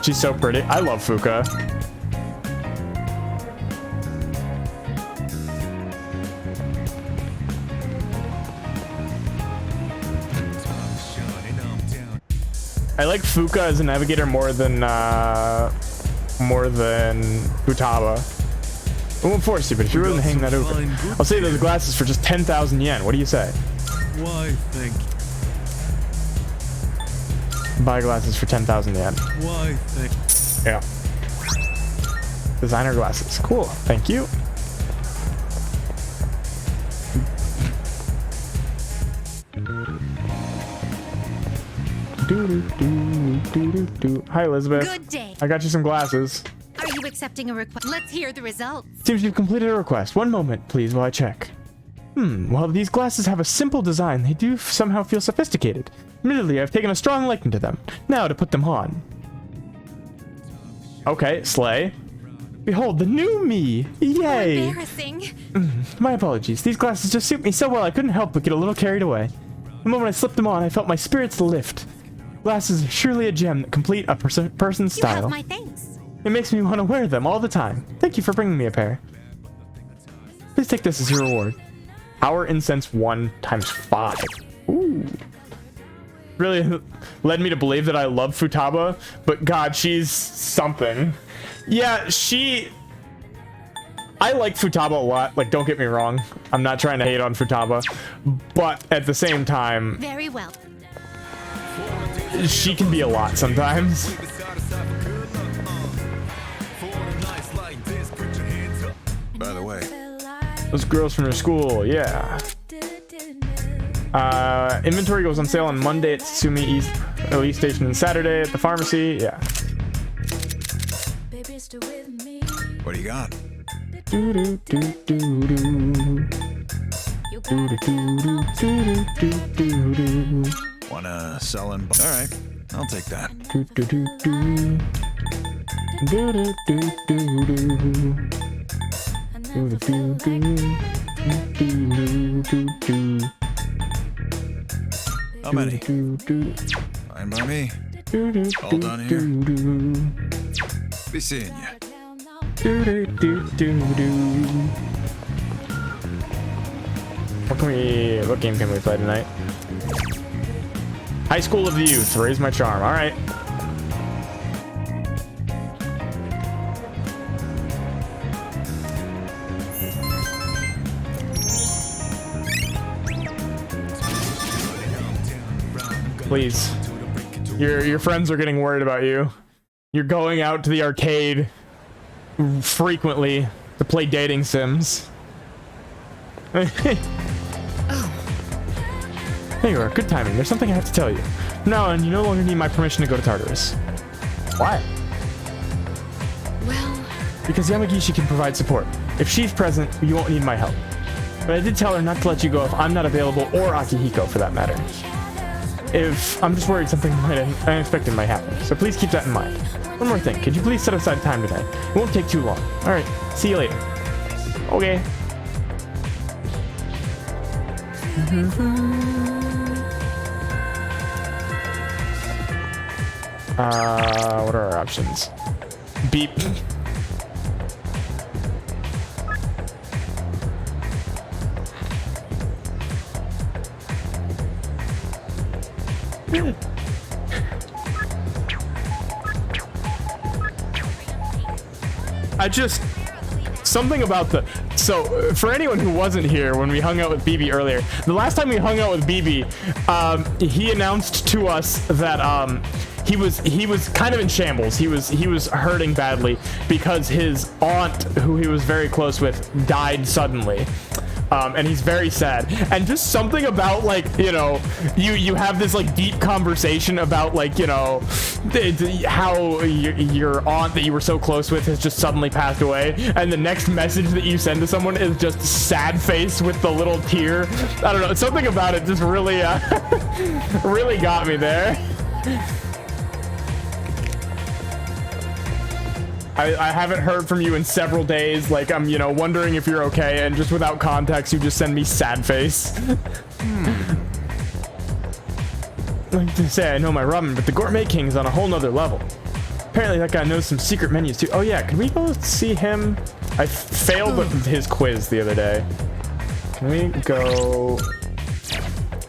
She's so pretty. I love Fuka. I like Fuka as a navigator more than Futaba. I won't force you, but if you're willing to hang that over, I'll say those glasses for just 10,000 yen. What do you say? Why, thank you. Buy glasses for 10,000 yen. Why, thank you. Yeah. Designer glasses. Cool. Thank you. Hi, Elizabeth. Good day. I got you some glasses. Are you accepting a request? Let's hear the results. Seems you've completed a request. One moment, please, while I check. While these glasses have a simple design, they do somehow feel sophisticated. Admittedly, I've taken a strong liking to them. Now to put them on. Okay, slay. Behold, the new me! Yay! Embarrassing. My apologies. These glasses just suit me so well I couldn't help but get a little carried away. The moment I slipped them on, I felt my spirits lift. Glasses are surely a gem that complete a person's style. You have my thanks. It makes me want to wear them all the time. Thank you for bringing me a pair. Please take this as your reward. Power Incense 1 times 5. Ooh. Really led me to believe that I love Futaba, but God, she's something. Yeah, I like Futaba a lot. Like, don't get me wrong. I'm not trying to hate on Futaba, but at the same time, Very well. she can be a lot sometimes. By the way, Those girls from your school, yeah. Inventory goes on sale on Monday at Tsumi East Station and Saturday at the pharmacy, yeah. what do you got? Wanna sell in bulk? All right, I'll take that. How many? Fine by me. All done here. Be seeing ya. What game can we play tonight? High School of the Youth. Raise my charm. All right. Please. Your friends are getting worried about you. You're going out to the arcade frequently to play dating sims. There you are. Good timing. There's something I have to tell you. From now on, you no longer need my permission to go to Tartarus. Why? Well... Because Yamagishi can provide support. If she's present, you won't need my help. But I did tell her not to let you go if I'm not available, or Akihiko for that matter. If I'm just worried something unexpected might happen, so please keep that in mind. One more thing, could you please set aside time tonight? It won't take too long. Alright, see you later. Okay. What are our options? Beep. Something about so for anyone who wasn't here when we hung out with BB earlier, the last time we hung out with BB, he announced to us that he was kind of in shambles. He was hurting badly because his aunt, who he was very close with, died suddenly. And he's very sad, and just something about, like, you know, you have this like deep conversation about, like, you know, how your aunt that you were so close with has just suddenly passed away, and the next message that you send to someone is just sad face with the little tear. I don't know, something about it just really really got me there. I haven't heard from you in several days. Like, I'm, you know, wondering if you're okay, and just without context, you just send me sad face. Like to say, I know my ramen, but the Gourmet King is on a whole nother level. Apparently that guy knows some secret menus too. Oh yeah, can we go see him? I failed his quiz the other day. Can we go?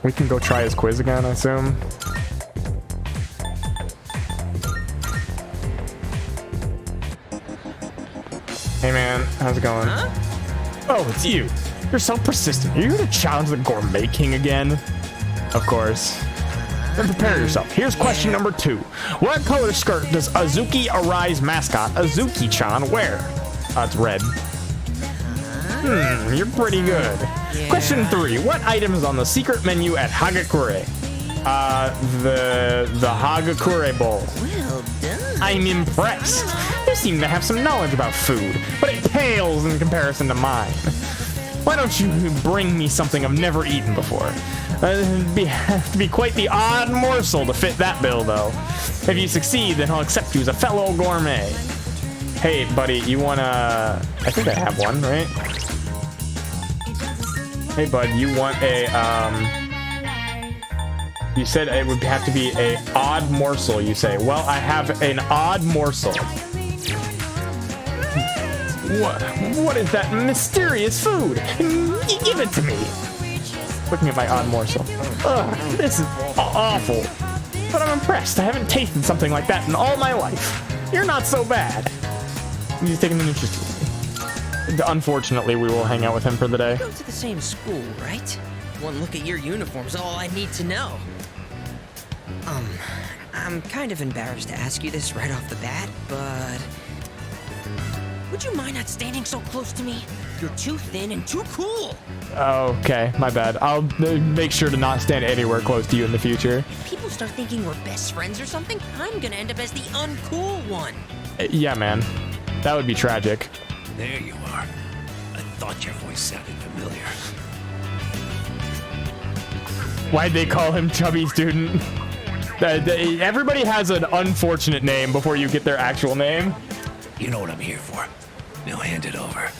We can go try his quiz again, I assume. Hey man, how's it going? Huh? Oh, it's you. You're so persistent. Are you gonna challenge the Gourmet King again? Of course. Then prepare yourself. Here's question number 2. What color skirt does Azuki Arise mascot Azuki-chan wear? It's red. You're pretty good. Yeah. Question 3. What item is on the secret menu at Hagakure? The Hagakure Bowl. Well done. I'm impressed. You seem to have some knowledge about food, but it pales in comparison to mine. Why don't you bring me something I've never eaten before? It'd have to be quite the odd morsel to fit that bill, though. If you succeed, then I'll accept you as a fellow gourmet. Hey, buddy, you wanna... I think I have one, right? Hey, bud, you want a, You said it would have to be a odd morsel, you say. Well, I have an odd morsel. What is that mysterious food? Give it to me. Looking at my odd morsel. Ugh, this is awful. But I'm impressed. I haven't tasted something like that in all my life. You're not so bad. He's taking an interest in me. Unfortunately, we will hang out with him for the day. We go to the same school, right? One look at your uniform's all I need to know. I'm kind of embarrassed to ask you this right off the bat, but... would you mind not standing so close to me? You're too thin and too cool. Okay, my bad. I'll make sure to not stand anywhere close to you in the future. If people start thinking we're best friends or something, I'm gonna end up as the uncool one. Yeah, man. That would be tragic. There you are. I thought your voice sounded familiar. Why'd they call him Chubby Student? Everybody has an unfortunate name before you get their actual name. You know what I'm here for. Now hand it over.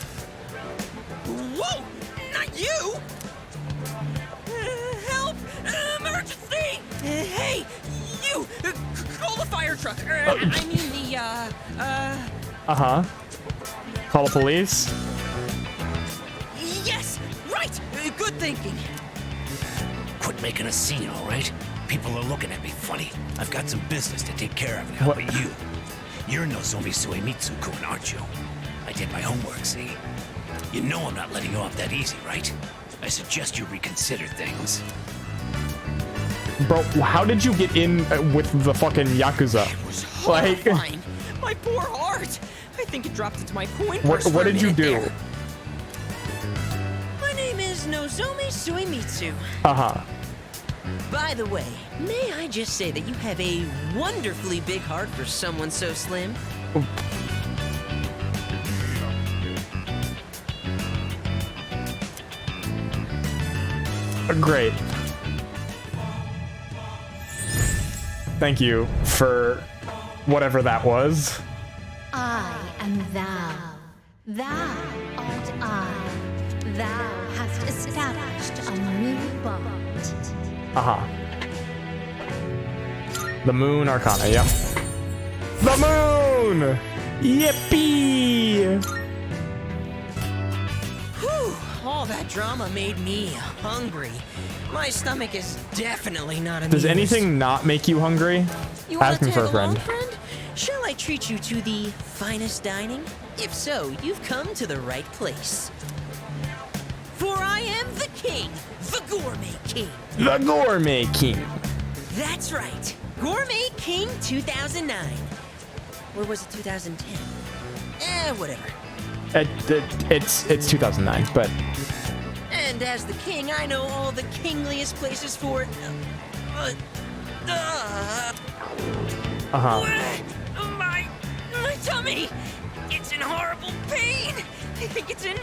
Whoa! Not you! Help! Emergency! Hey! You! Call the fire truck! I mean the, Uh-huh. Call the police? Yes! Right! Good thinking. Quit making a scene, all right? People are looking at me funny. I've got some business to take care of now. How about you? You're Nozomi Suemitsu-kun, aren't you? I did my homework, see? You know I'm not letting you off that easy, right? I suggest you reconsider things. Bro, how did you get in with the fucking Yakuza? It was horrifying. My poor heart. I think it dropped into my coin purse. What did you do? There. My name is Nozomi Suemitsu. Uh-huh. By the way, may I just say that you have a wonderfully big heart for someone so slim? Great. Thank you for whatever that was. I am thou. Thou art I. Thou hast established a new bond. Uh-huh. The Moon Arcana, yep. The moon! Yippee! Whew, all that drama made me hungry. My stomach is definitely not amused. Does anything not make you hungry? Ask me for a friend. Shall I treat you to the finest dining? If so, you've come to the right place. For I am the king, the Gourmet King. The Gourmet King. That's right. Gourmet King 2009. Or was it 2010? Whatever. It's 2009, but... And as the king, I know all the kingliest places for... My tummy! It's in horrible pain! I think it's an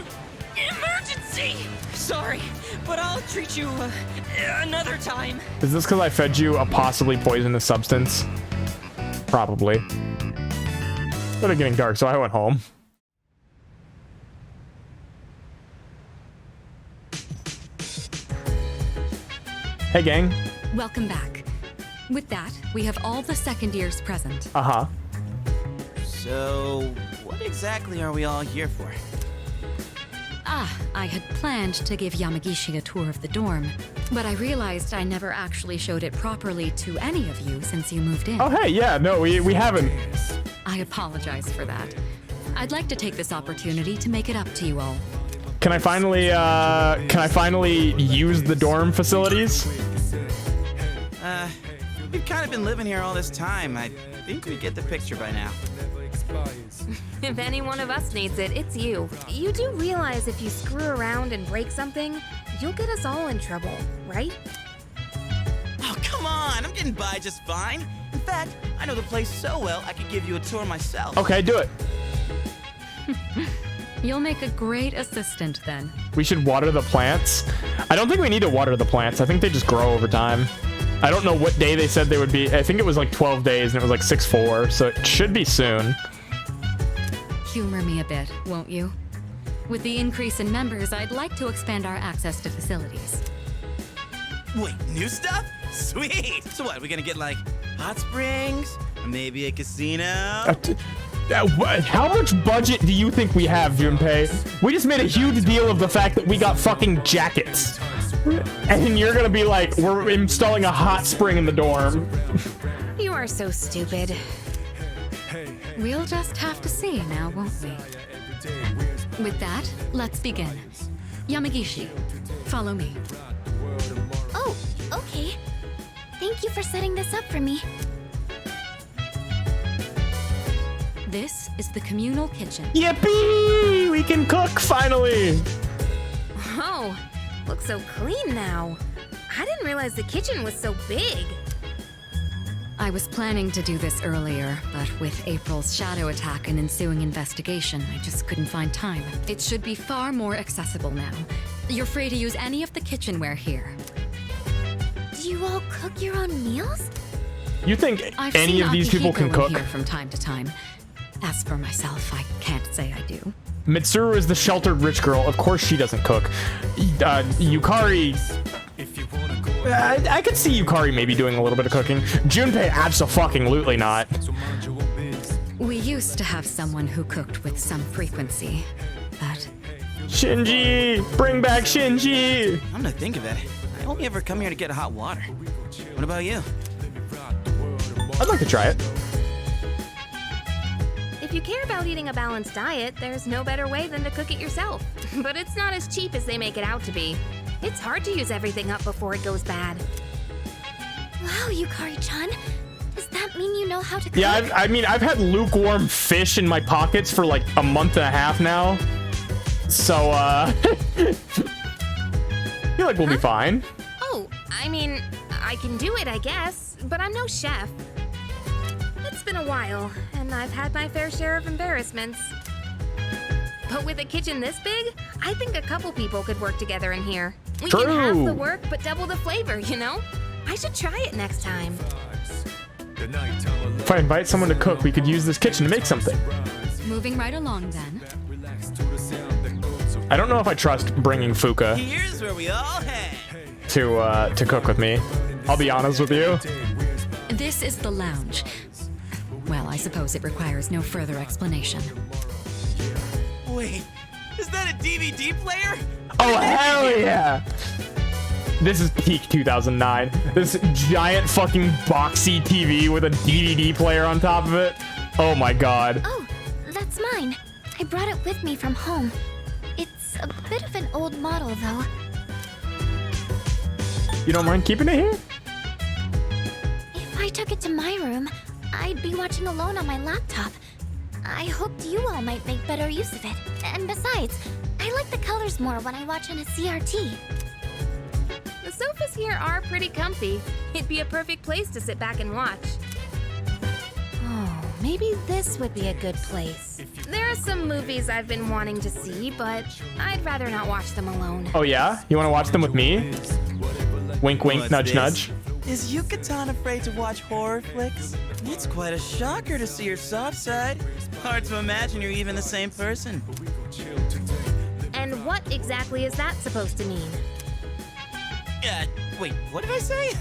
emergency! Sorry, but I'll treat you another time. Is this because I fed you a possibly poisonous substance? Probably. Started getting dark, so I went home. Hey, gang. Welcome back. With that, we have all the second years present. Uh-huh. So, what exactly are we all here for? I had planned to give Yamagishi a tour of the dorm, but I realized I never actually showed it properly to any of you since you moved in. Oh, hey, yeah, no, we haven't. I apologize for that. I'd like to take this opportunity to make it up to you all. Can I finally use the dorm facilities? We've kind of been living here all this time. I think we get the picture by now. If any one of us needs it, it's you. You do realize if you screw around and break something, you'll get us all in trouble, right? Oh, come on! I'm getting by just fine. In fact, I know the place so well, I could give you a tour myself. Okay, do it. You'll make a great assistant then. We should water the plants. I don't think we need to water the plants. I think they just grow over time. I don't know what day they said they would be. I think it was like 12 days and it was like 6-4, so it should be soon. Humor me a bit, won't you? With the increase in members, I'd like to expand our access to facilities. Wait, new stuff? Sweet! So what, are we gonna get like hot springs? Or maybe a casino? How much budget do you think we have, Junpei? We just made a huge deal of the fact that we got fucking jackets. And you're gonna be like, we're installing a hot spring in the dorm. You are so stupid. We'll just have to see now, won't we? With that, let's begin. Yamagishi, follow me. Oh, okay. Thank you for setting this up for me. This is the communal kitchen. Yippee! We can cook, finally! Oh, looks so clean now. I didn't realize the kitchen was so big. I was planning to do this earlier, but with April's shadow attack and ensuing investigation, I just couldn't find time. It should be far more accessible now. You're free to use any of the kitchenware here. Do you all cook your own meals? You think I've any seen of these people can Akihiko cook? in here from time to time. As for myself, I can't say I do. Mitsuru is the sheltered rich girl. Of course she doesn't cook. Yukari... I could see Yukari maybe doing a little bit of cooking. Junpei, abso-fucking-lutely not. We used to have someone who cooked with some frequency, but... Shinji! Bring back Shinji! I'm gonna think of it. I only ever come here to get hot water. What about you? I'd like to try it. If you care about eating a balanced diet, there's no better way than to cook it yourself. But it's not as cheap as they make it out to be. It's hard to use everything up before it goes bad. Wow, Yukari-chan. Does that mean you know how to cook? Yeah, I mean, I've had lukewarm fish in my pockets for like a month and a half now. So, I feel like we'll be fine. Oh, I mean, I can do it, I guess, but I'm no chef. It's been a while, and I've had my fair share of embarrassments. But with a kitchen this big, I think a couple people could work together in here. We can half the work, but double the flavor, you know? I should try it next time. If I invite someone to cook, we could use this kitchen to make something. Moving right along then. I don't know if I trust bringing Fuka Here's where we all hang. to cook with me. I'll be honest with you. This is the lounge. Well, I suppose it requires no further explanation. Wait, is that a DVD player? Oh, hell yeah! This is peak 2009. This giant fucking boxy TV with a DVD player on top of it. Oh my god. Oh, that's mine. I brought it with me from home. It's a bit of an old model, though. You don't mind keeping it here? If I took it to my room, I'd be watching alone on my laptop. I hoped you all might make better use of it. And besides, I like the colors more when I watch on a CRT. The sofas here are pretty comfy. It'd be a perfect place to sit back and watch. Oh, maybe this would be a good place. There are some movies I've been wanting to see, but I'd rather not watch them alone. Oh yeah? You want to watch them with me? Wink, wink, nudge, nudge. Is Yucatan afraid to watch horror flicks? It's quite a shocker to see your soft side. Hard to imagine you're even the same person. And what exactly is that supposed to mean? Wait, what did I say?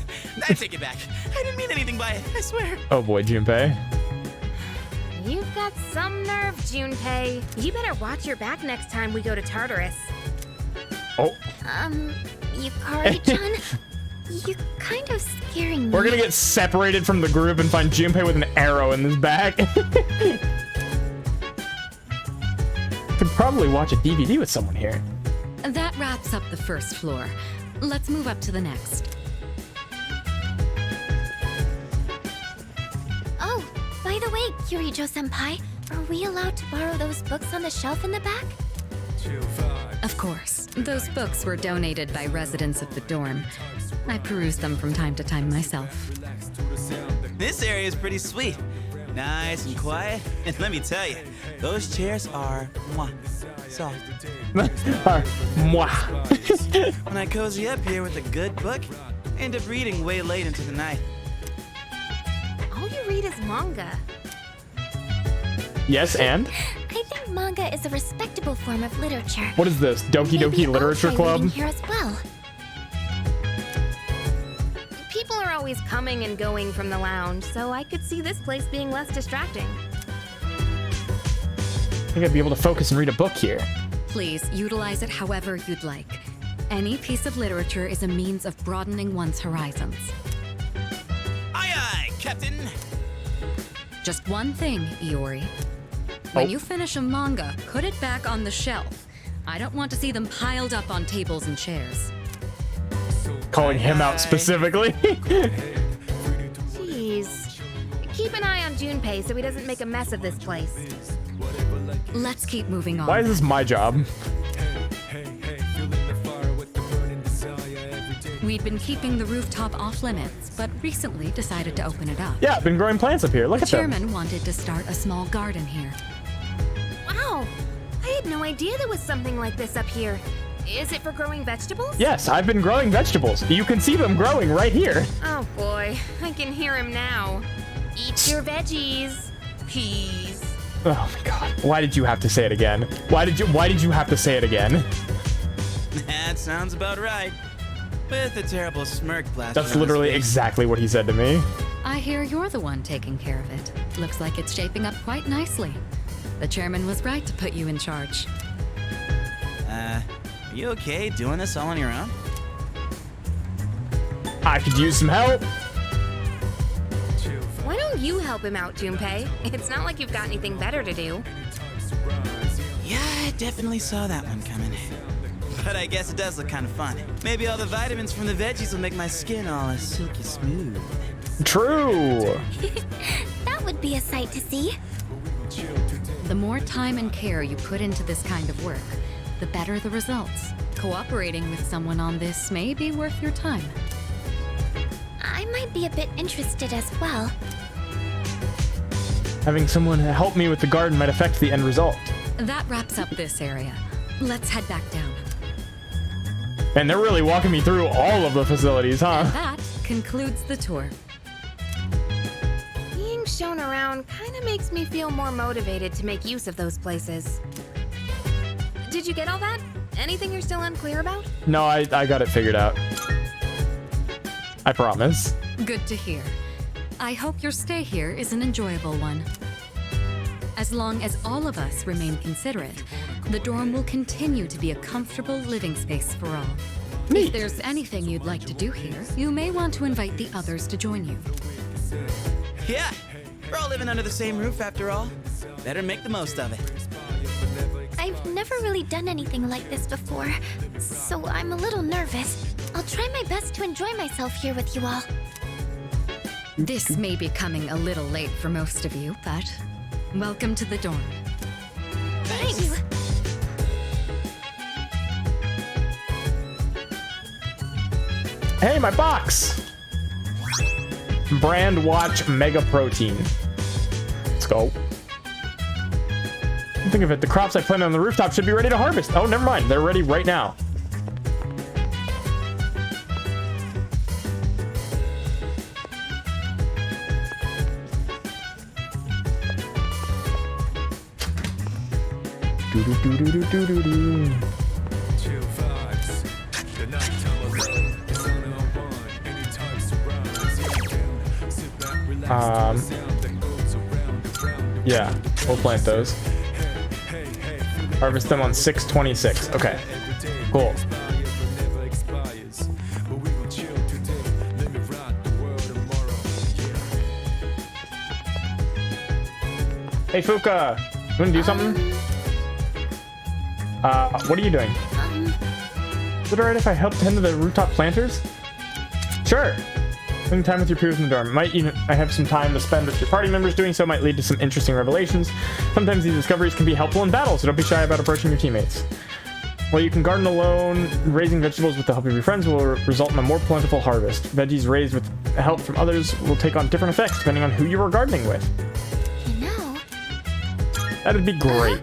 I take it back. I didn't mean anything by it, I swear. Oh boy, Junpei. You've got some nerve, Junpei. You better watch your back next time we go to Tartarus. Oh. Yukari-chan, you're kind of scaring me. We're gonna get separated from the group and find Junpei with an arrow in his back. Could probably watch a DVD with someone here. That wraps up the first floor. Let's move up to the next. Oh, by the way, Kirijo-senpai, are we allowed to borrow those books on the shelf in the back? Of course. Those books were donated by residents of the dorm. I peruse them from time to time myself. This area is pretty sweet. Nice and quiet. And let me tell you, those chairs are soft. When I cozy up here with a good book, I end up reading way late into the night. All you read is manga. Yes, and? I think manga is a respectable form of literature. What is this? Doki Doki Literature Club? Here as well. People are always coming and going from the lounge, so I could see this place being less distracting. I think I'd be able to focus and read a book here. Please utilize it however you'd like. Any piece of literature is a means of broadening one's horizons. Aye, aye, Captain. Just one thing, Iori. When you finish a manga, put it back on the shelf. I don't want to see them piled up on tables and chairs. Calling him out specifically. Jeez. Keep an eye on Junpei so he doesn't make a mess of this place. Let's keep moving on. Why is this my job? We'd been keeping the rooftop off limits, but recently decided to open it up. Yeah, I've been growing plants up here. Look at them. The chairman wanted to start a small garden here. Wow, I had no idea there was something like this up here. Is it for growing vegetables? Yes, I've been growing vegetables. You can see them growing right here. Oh boy, I can hear him now. Eat your veggies, peas. Oh my god. Why did you have to say it again? Why did you have to say it again? That sounds about right. With a terrible smirk plastered That's on his literally face. exactly what he said to me. I hear you're the one taking care of it. Looks like it's shaping up quite nicely. The chairman was right to put you in charge. Are you okay doing this all on your own? I could use some help. Why don't you help him out, Junpei? It's not like you've got anything better to do. Yeah, I definitely saw that one coming. But I guess it does look kind of fun. Maybe all the vitamins from the veggies will make my skin all silky smooth. True. That would be a sight to see. The more time and care you put into this kind of work, the better the results. Cooperating with someone on this may be worth your time. I might be a bit interested as well. Having someone help me with the garden might affect the end result. That wraps up this area. Let's head back down. And they're really walking me through all of the facilities, huh? And that concludes the tour. Being shown around kind of makes me feel more motivated to make use of those places. Did you get all that? Anything you're still unclear about? No, I got it figured out. I promise. Good to hear. I hope your stay here is an enjoyable one. As long as all of us remain considerate, the dorm will continue to be a comfortable living space for all. If there's anything you'd like to do here, you may want to invite the others to join you. Yeah, we're all living under the same roof after all. Better make the most of it. I've never really done anything like this before, so I'm a little nervous. I'll try my best to enjoy myself here with you all. This may be coming a little late for most of you, but welcome to the dorm. Thank you. Hey, my box! Brand Watch Mega Protein. Let's go. Think of it, the crops I planted on the rooftop should be ready to harvest. Oh, never mind. They're ready right now. Yeah, we'll plant those. Harvest them on 6/26. Okay, cool. Hey Fuka, you wanna do something? What are you doing? Is it alright if I help tend to the rooftop planters? Sure. Spending time with your peers in the dorm. I have some time to spend with your party members. Doing so might lead to some interesting revelations. Sometimes these discoveries can be helpful in battle, so don't be shy about approaching your teammates. While you can garden alone, raising vegetables with the help of your friends will result in a more plentiful harvest. Veggies raised with help from others will take on different effects depending on who you are gardening with. You know, that'd be great.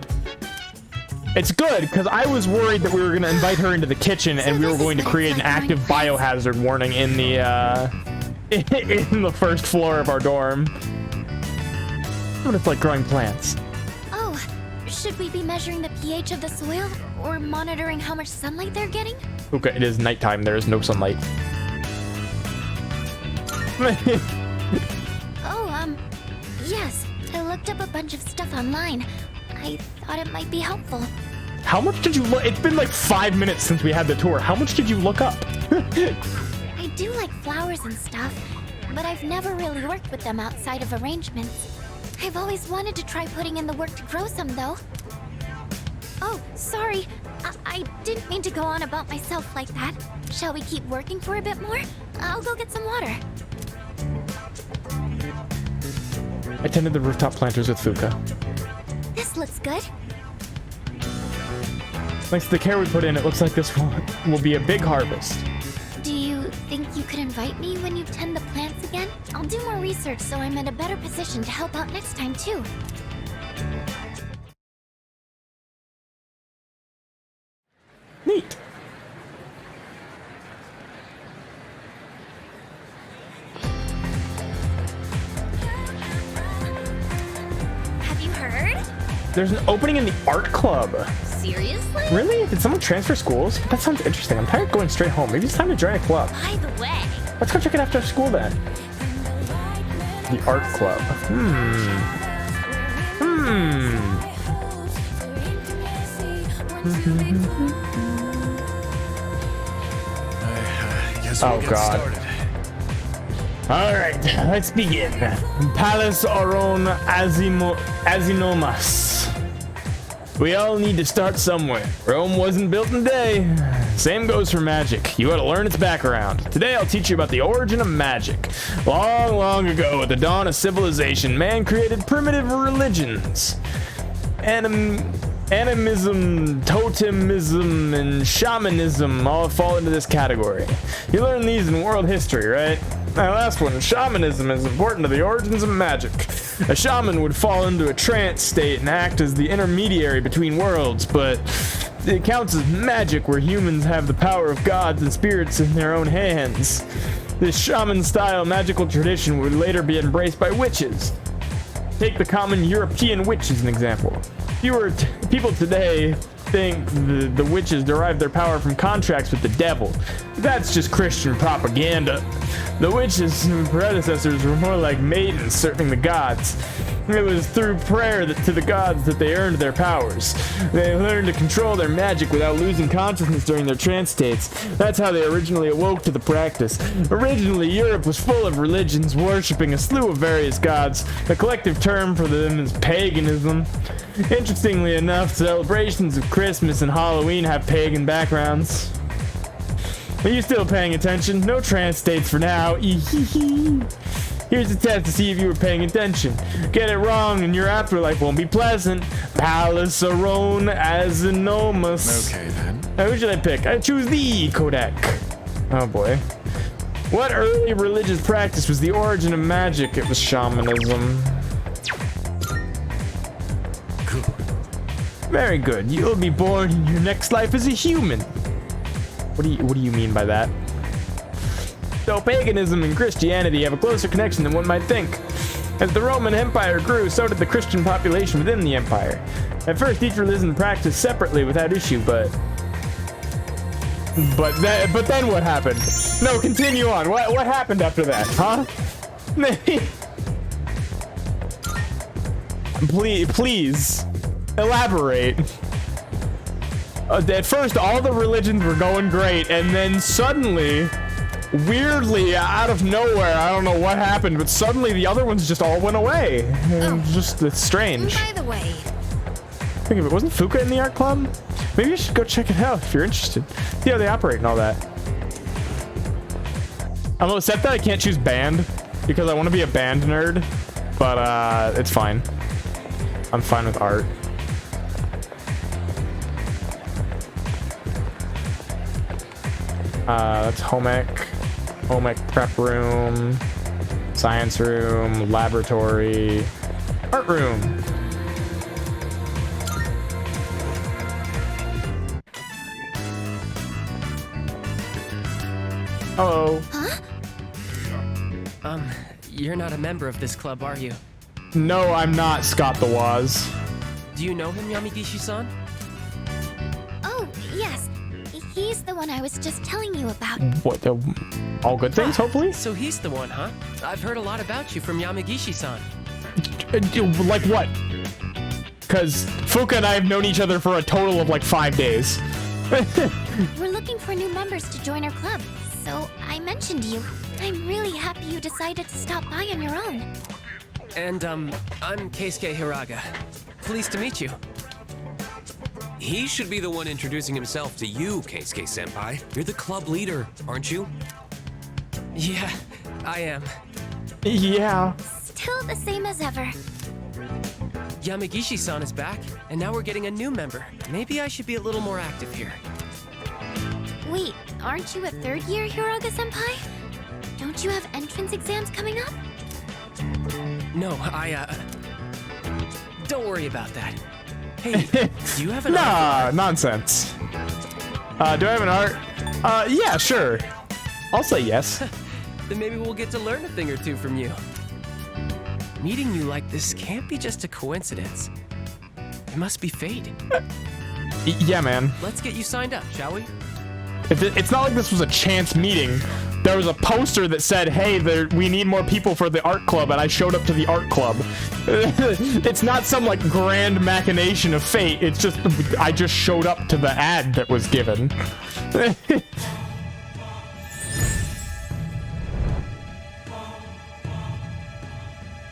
It's good, because I was worried that we were going to invite her into the kitchen and we were going to create an active biohazard warning in the in the first floor of our dorm. What it's like growing plants. Oh, should we be measuring the pH of the soil or monitoring how much sunlight they're getting? Okay, it is nighttime. There is no sunlight. Yes. I looked up a bunch of stuff online. I thought it might be helpful. How much did you look? It's been like 5 minutes since we had the tour. How much did you look up? I do like flowers and stuff, but I've never really worked with them outside of arrangements. I've always wanted to try putting in the work to grow some, though. Oh, sorry. I didn't mean to go on about myself like that. Shall we keep working for a bit more? I'll go get some water. I tended the rooftop planters with Fuka. This looks good. Thanks to the care we put in, it looks like this will be a big harvest. Do you think you could invite me when you tend the plants again? I'll do more research so I'm in a better position to help out next time, too. Neat. Have you heard? There's an opening in the art club. Seriously? Really? Did someone transfer schools? That sounds interesting. I'm tired of going straight home. Maybe it's time to join a club. By the way, let's go check it after school then. The art club. I guess we'll get started. All right, let's begin. Palace Oron Azinomas. We all need to start somewhere. Rome wasn't built in a day. Same goes for magic. You gotta learn its background. Today I'll teach you about the origin of magic. Long, long ago, at the dawn of civilization, man created primitive religions. Animism, totemism, and shamanism all fall into this category. You learn these in world history, right? Now, last one, shamanism is important to the origins of magic. A shaman would fall into a trance state and act as the intermediary between worlds, but it counts as magic where humans have the power of gods and spirits in their own hands. This shaman-style magical tradition would later be embraced by witches. Take the common European witch as an example. Fewer people today think the witches derived their power from contracts with the devil. That's just Christian propaganda. The witches' predecessors were more like maidens serving the gods. It was through prayer to the gods that they earned their powers. They learned to control their magic without losing consciousness during their trance states. That's how they originally awoke to the practice. Originally, Europe was full of religions worshipping a slew of various gods. The collective term for them is paganism. Interestingly enough, celebrations of Christmas and Halloween have pagan backgrounds. Are you still paying attention? No trance states for now. Here's a test to see if you were paying attention. Get it wrong and your afterlife won't be pleasant. Pallas Aron Asinomus. Okay then. Now, who should I pick? I choose thee, Kodak. Oh boy. What early religious practice was the origin of magic? It was shamanism. Good. Very good. You'll be born in your next life as a human. What do you mean by that? Though paganism and Christianity have a closer connection than one might think. As the Roman Empire grew, so did the Christian population within the empire. At first, each religion practiced separately without issue, but then what happened? No, continue on. What happened after that, huh? Please elaborate. At first, all the religions were going great, and then suddenly, weirdly, out of nowhere, I don't know what happened, but suddenly the other ones just all went away. It's strange. By the way, Think of it, wasn't Fuka in the art club? Maybe you should go check it out if you're interested. See how they operate and all that. I'm upset that I can't choose band because I want to be a band nerd, but it's fine. I'm fine with art. That's home ec prep room, science room, laboratory, art room. Hello. Huh? You're not a member of this club, are you? No, I'm not, Scott the Waz. Do you know him, Yamigishi-san? Oh, yes. He's the one I was just telling you about. What, all good things, hopefully? So he's the one, huh? I've heard a lot about you from Yamigishi-san. Like what? Because Fuka and I have known each other for a total of like 5 days. We're looking for new members to join our club, so I mentioned you. I'm really happy you decided to stop by on your own. And, I'm Keisuke Hiraga. Pleased to meet you. He should be the one introducing himself to you, Keisuke-senpai. You're the club leader, aren't you? Yeah, I am. Yeah. Still the same as ever. Yamigishi-san is back, and now we're getting a new member. Maybe I should be a little more active here. Wait, aren't you a third year, Hiraga-senpai? Don't you have entrance exams coming up? No, don't worry about that. Hey, do you have an art? Nah, nonsense. Do I have an art? Yeah, sure. I'll say yes. Then maybe we'll get to learn a thing or two from you. Meeting you like this can't be just a coincidence. It must be fate. Yeah, man. Let's get you signed up, shall we? It's not like this was a chance meeting. There was a poster that said, hey, we need more people for the art club, and I showed up to the art club. It's not some, like, grand machination of fate. It's just, I just showed up to the ad that was given.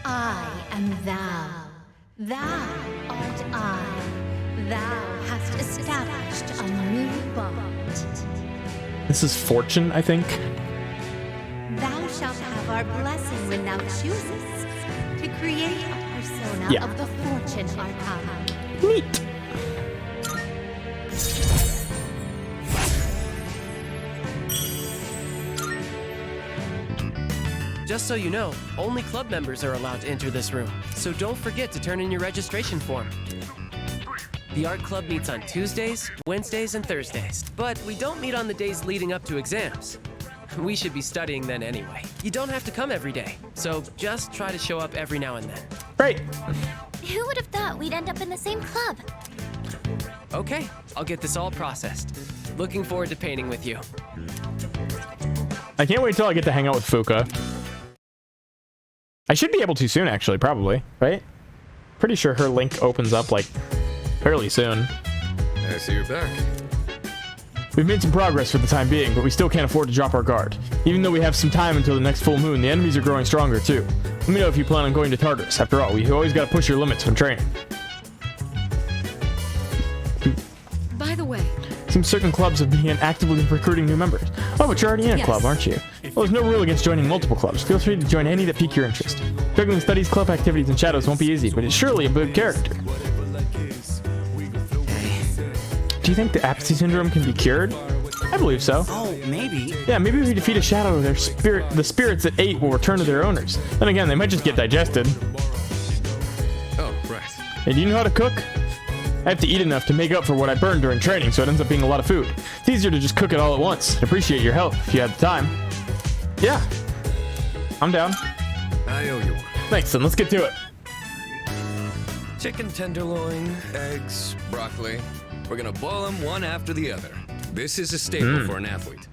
I am thou. Thou art I. Thou hast established a new bond. This is Fortune, I think. Thou shalt have our blessing when thou choosest to create a persona of the Fortune Arcana. Neat. Just so you know, only club members are allowed to enter this room, so don't forget to turn in your registration form. The art club meets on Tuesdays, Wednesdays, and Thursdays, but we don't meet on the days leading up to exams. We should be studying then anyway. You don't have to come every day, so just try to show up every now and then. Right. Who would have thought we'd end up in the same club? Okay, I'll get this all processed. Looking forward to painting with you. I can't wait till I get to hang out with Fuka. I should be able to soon, actually, probably, right? Pretty sure her link opens up, like, fairly soon. I see you're back. We've made some progress for the time being, but we still can't afford to drop our guard. Even though we have some time until the next full moon, the enemies are growing stronger, too. Let me know if you plan on going to Tartarus. After all, we always gotta push your limits when training. By the way... Seems certain clubs have begun actively recruiting new members. Oh, but you're already in a club, aren't you? Well, there's no rule against joining multiple clubs. Feel free to join any that pique your interest. Juggling studies, club activities, and shadows won't be easy, but it's surely a good character. Do you think the apathy syndrome can be cured? I believe so. Oh, maybe. Yeah, maybe if we defeat a shadow, the spirits that ate will return to their owners. Then again, they might just get digested. Oh, right. And do you know how to cook? I have to eat enough to make up for what I burned during training, so it ends up being a lot of food. It's easier to just cook it all at once. I'd appreciate your help if you had the time. Yeah. I'm down. I owe you one. Thanks, then let's get to it. Chicken tenderloin, eggs, broccoli. We're gonna boil them one after the other. This is a staple for an athlete.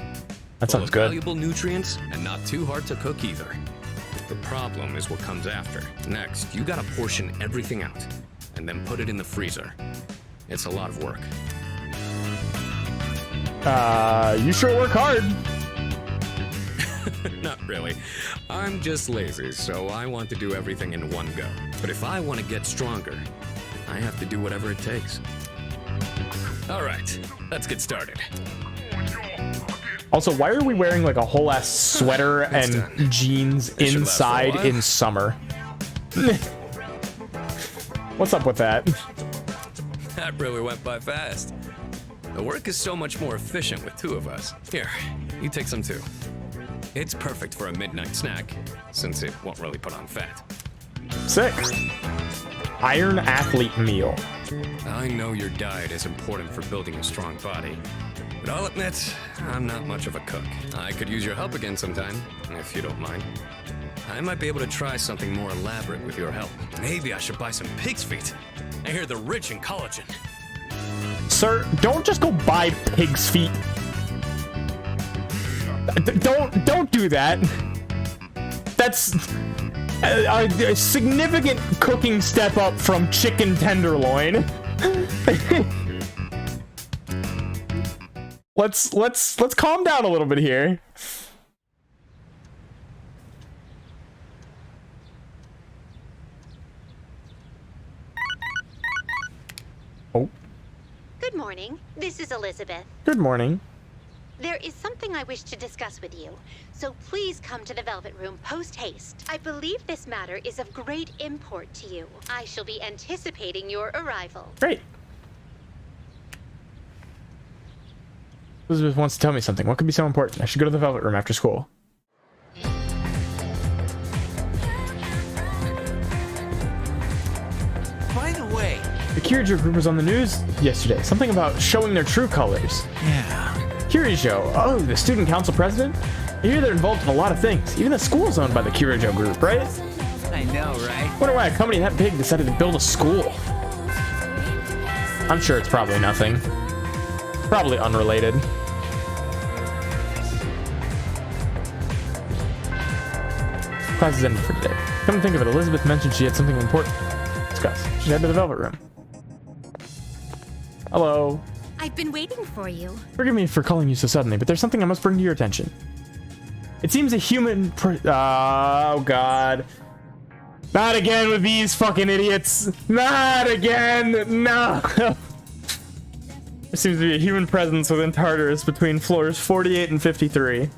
That sounds good. Valuable nutrients and not too hard to cook either. The problem is what comes after. Next, you gotta portion everything out and then put it in the freezer. It's a lot of work. You sure work hard. Not really. I'm just lazy, so I want to do everything in one go. But if I want to get stronger, I have to do whatever it takes. All right, let's get started. Also, why are we wearing like a whole ass sweater and jeans inside in summer? What's up with that? That really went by fast. The work is so much more efficient with two of us. Here, you take some too. It's perfect for a midnight snack, since it won't really put on fat. Sick. Iron Athlete Meal. I know your diet is important for building a strong body, but I'll admit, I'm not much of a cook. I could use your help again sometime, if you don't mind. I might be able to try something more elaborate with your help. Maybe I should buy some pig's feet. I hear they're rich in collagen. Sir, don't just go buy pig's feet. Don't do that. That's a significant cooking step up from chicken tenderloin. let's calm down a little bit here. Oh. Good morning. This is Elizabeth. Good morning. There is something I wish to discuss with you, so please come to the Velvet Room post-haste. I believe this matter is of great import to you. I shall be anticipating your arrival. Great. Elizabeth wants to tell me something. What could be so important? I should go to the Velvet Room after school. By the way, the Kirijo group was on the news yesterday. Something about showing their true colors. Yeah. Kirijo, oh, the student council president? I hear they're involved in a lot of things. Even the school's owned by the Kirijo group, right? I know, right? Wonder why a company that big decided to build a school. I'm sure it's probably nothing. Probably unrelated. Class is ended for today. Come to think of it, Elizabeth mentioned she had something important to discuss. She'd head to the Velvet Room. Hello. I've been waiting for you. Forgive me for calling you so suddenly, but there's something I must bring to your attention. It seems a human oh god. Not again with these fucking idiots. Not again. No. There seems to be a human presence within Tartarus between floors 48 and 53.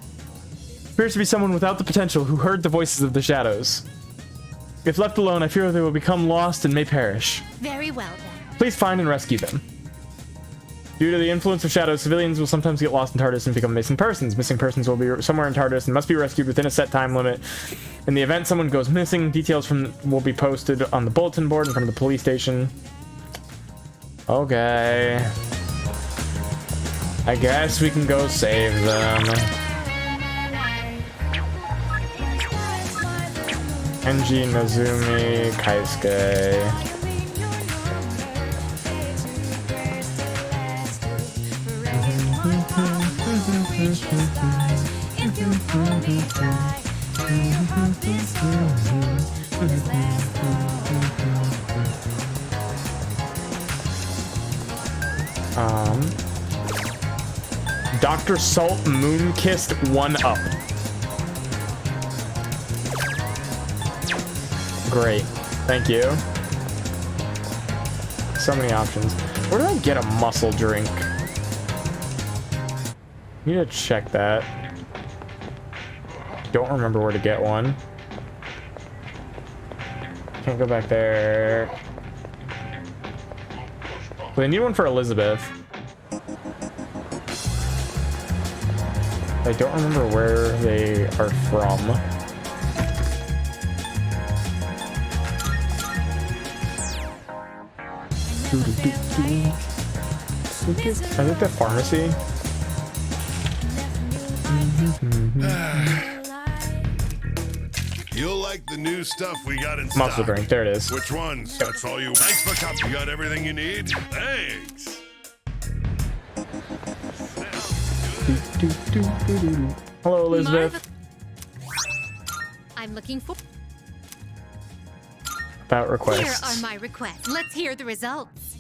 Appears to be someone without the potential who heard the voices of the shadows. If left alone, I fear they will become lost and may perish. Very well then. Please find and rescue them. Due to the influence of shadows, civilians will sometimes get lost in Tartarus and become missing persons. Missing persons will be somewhere in Tartarus and must be rescued within a set time limit. In the event someone goes missing, details will be posted on the bulletin board in front of the police station. Okay. I guess we can go save them. Kenji, Nazumi, Kaisuke. Dr. Salt Moon-Kissed 1-Up. Great. Thank you. So many options. Where do I get a muscle drink? Need to check that. Don't remember where to get one. Can't go back there. Well, I need one for Elizabeth. I don't remember where they are from. I think the pharmacy. You'll like the new stuff we got in stock. Muscle drink, there it is. Which ones? That's all you. Thanks for coming. You got everything you need? Thanks. Hello, Elizabeth. I'm looking for. About requests. Here are my requests. Let's hear the results.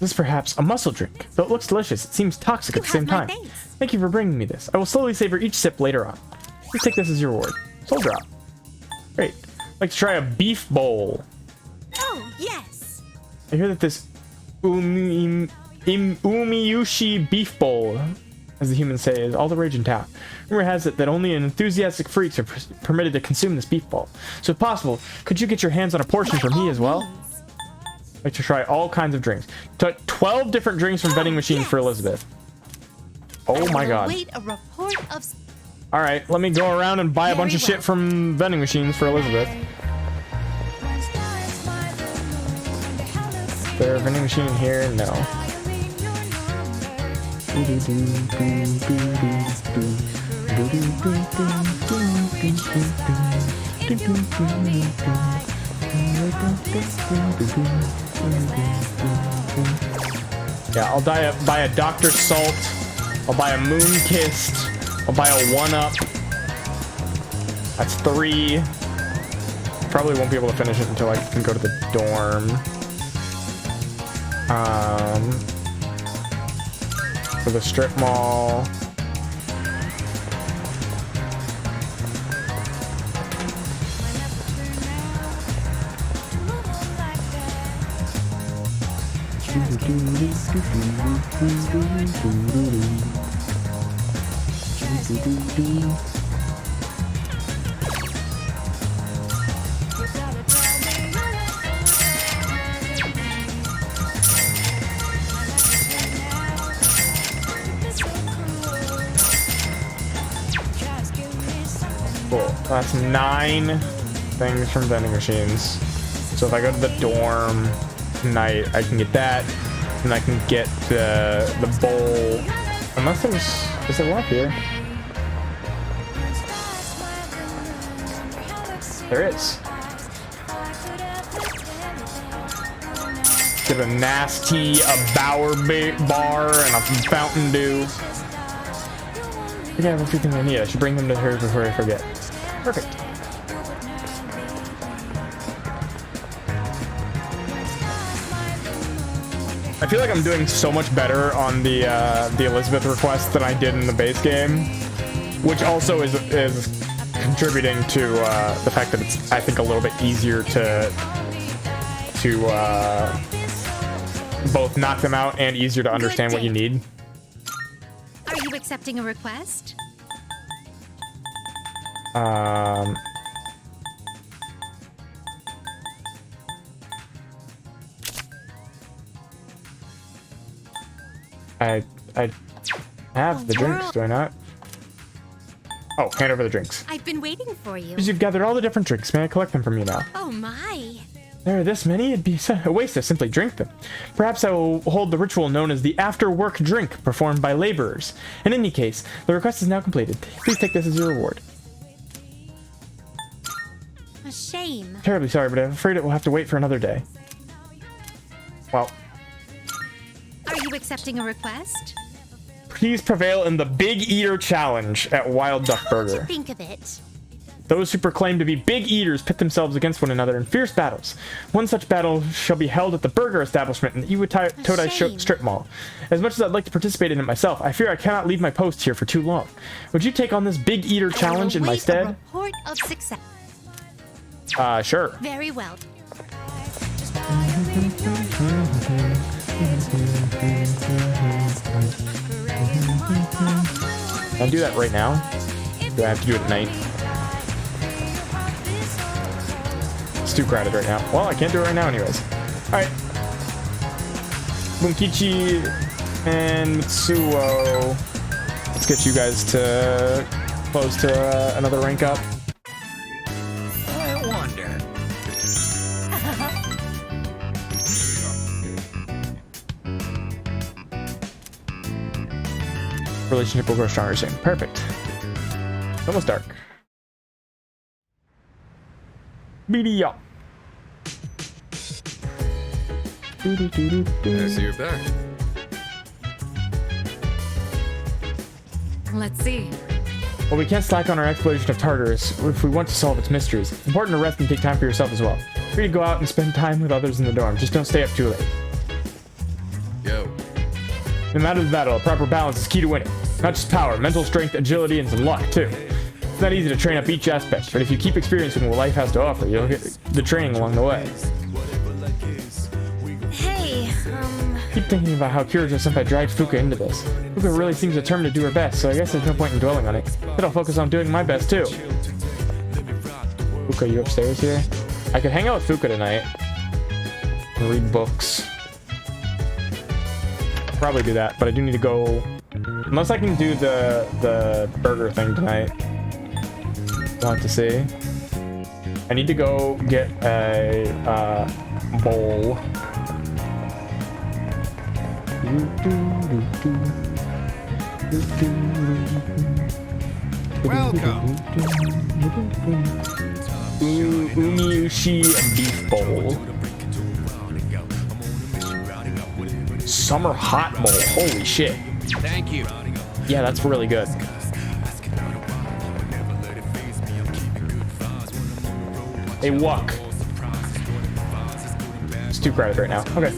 This is perhaps a muscle drink. Though it looks delicious, it seems toxic at the same time. Thank you for bringing me this. I will slowly savor each sip later on. Please take this as your reward. Soul drop. Great. I'd like to try a beef bowl. Oh, yes. I hear that this umiyushi beef bowl, as the humans say, is all the rage in town. Rumor has it that only enthusiastic freaks are permitted to consume this beef bowl. So if possible, could you get your hands on a portion for me as well? I'd like to try all kinds of drinks. 12 different drinks from vending machines for Elizabeth. Oh my god. Wait a report of. All right, let me go around and buy a bunch of shit from vending machines for Elizabeth. Is there a vending machine in here? No. Yeah, I'll buy a Dr. Salt. I'll buy a Moon-Kissed. I'll buy a 1-Up. That's 3. Probably won't be able to finish it until I can go to the dorm. For the strip mall. Cool. That's 9 things from vending machines. So if I go to the dorm tonight, I can get that, and I can get the bowl. Unless there's, is there one up here? There is. Get a Nasty, a Bauer bar, and a Fountain Dew. I think I have everything I need. I should bring them to her before I forget. Perfect. I feel like I'm doing so much better on the Elizabeth request than I did in the base game, which also is contributing to the fact that it's, I think, a little bit easier to both knock them out and easier to understand what you need. Are you accepting a request? I have the drinks, do I not? Oh, hand over the drinks. I've been waiting for you. Because you've gathered all the different drinks. May I collect them from you now? Oh my. There are this many, it'd be a waste to simply drink them. Perhaps I will hold the ritual known as the after-work drink performed by laborers. In any case, the request is now completed. Please take this as your reward. A shame. Terribly sorry, but I'm afraid it will have to wait for another day. Well. Are you accepting a request? please prevail in the Big Eater Challenge at Wild Duck Burger. What do you think of it? Those who proclaim to be big eaters pit themselves against one another in fierce battles. One such battle shall be held at the burger establishment in the Iwatodai Strip Mall. As much as I'd like to participate in it myself, I fear I cannot leave my post here for too long. Would you take on this Big Eater Challenge in my stead? Report of success. Sure. Very well. I'll do that right now. Do I have to do it at night? It's too crowded right now. Well, I can't do it right now anyways. Alright. Bunkichi and Mitsuo. Let's get you guys to close to another rank up. I wonder. Relationship will grow stronger soon. Perfect. It's almost dark. BDO. I see you're back. Let's see. Well, we can't slack on our exploration of Tartarus if we want to solve its mysteries. It's important to rest and take time for yourself as well. Free to go out and spend time with others in the dorm. Just don't stay up too late. Yo. No matter the battle, a proper balance is key to winning. Not just power, mental strength, agility, and some luck, too. It's not easy to train up each aspect, but if you keep experiencing what life has to offer, you'll get the training along the way. Hey, Keep thinking about how Kirijo-senpai dragged Fuka into this. Fuka really seems determined to do her best, so I guess there's no point in dwelling on it. But I'll focus on doing my best, too. Fuka, you upstairs here? I could hang out with Fuka tonight. And read books. I'll probably do that, but I do need to go... Unless I can do the burger thing tonight. We'll have to see. I need to go get a bowl. Welcome. Umiushi beef bowl. Summer hot bowl. Holy shit. Thank you. Yeah, that's really good. A wok. It's too crowded right now. Okay.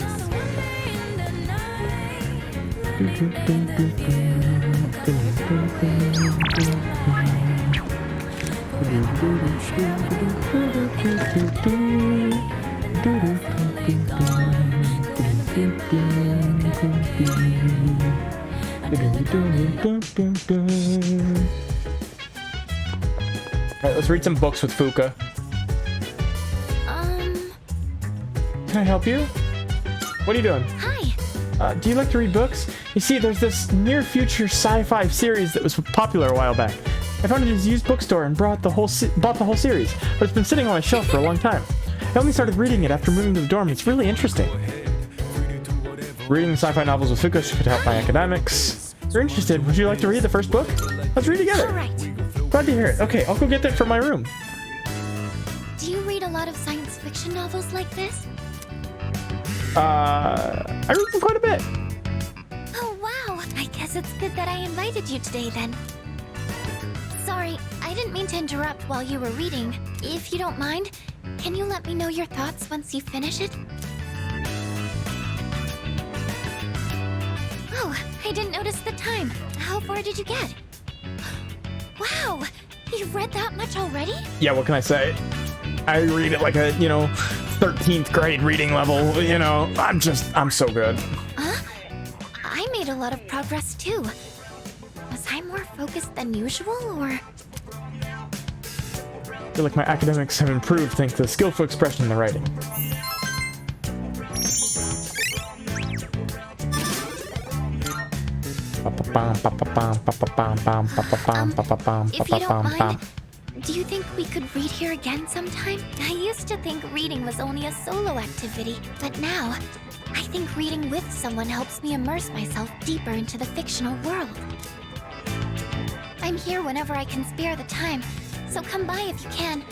Alright, let's read some books with Fuka. Can I help you? What are you doing? Hi. Do you like to read books? You see, there's this near-future sci-fi series that was popular a while back. I found it at a used bookstore and bought the whole series, but it's been sitting on my shelf for a long time. I only started reading it after moving to the dorm. It's really interesting. Reading sci-fi novels with Fuka could help my academics. If you're interested, would you like to read the first book? Let's read together. All right. Glad to hear it. Okay, I'll go get that from my room. Do you read a lot of science fiction novels like this? I read them quite a bit. Oh, wow. I guess it's good that I invited you today, then. Sorry, I didn't mean to interrupt while you were reading. If you don't mind, can you let me know your thoughts once you finish it? Oh, I didn't notice the time. How far did you get? Wow, you've read that much already? Yeah, what can I say? I read at like a, 13th grade reading level, I'm so good. Huh? I made a lot of progress too. Was I more focused than usual, or? I feel like my academics have improved thanks to the skillful expression in the writing. If you don't mind, do you think we could read here again sometime? I used to think reading was only a solo activity, but now, I think reading with someone helps me immerse myself deeper into the fictional world. I'm here whenever I can spare the time, so come by if you can.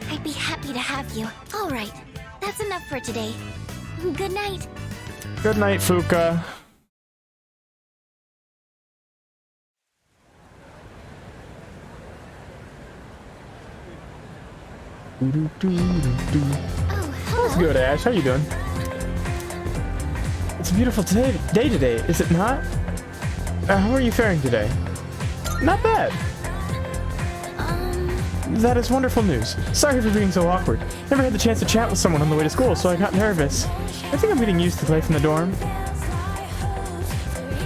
I'd be happy to have you. Alright, that's enough for today. Good night. Good night, Fuka. That's good, Ash. How you doing? It's a beautiful day today, is it not? How are you faring today? Not bad. That is wonderful news. Sorry for being so awkward. Never had the chance to chat with someone on the way to school, so I got nervous. I think I'm getting used to life in the dorm.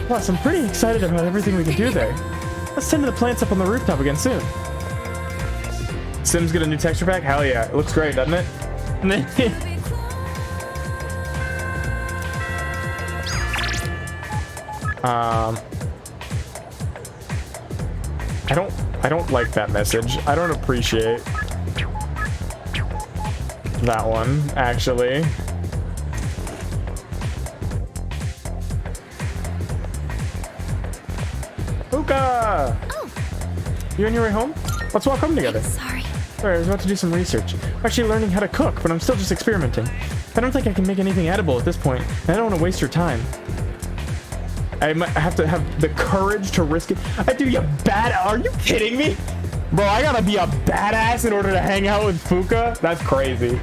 Plus, I'm pretty excited about everything we can do there. Let's tend to the plants up on the rooftop again soon. Sims get a new texture pack? Hell yeah. It looks great, doesn't it? I don't like that message. I don't appreciate that one, actually. Fuka! Oh. You on your way home? Let's walk home together. Sorry. Sorry, I was about to do some research. I'm actually learning how to cook, but I'm still just experimenting. I don't think I can make anything edible at this point, and I don't want to waste your time. I might have to have the courage to risk it. Are you kidding me? Bro, I gotta be a badass in order to hang out with Fuka? That's crazy.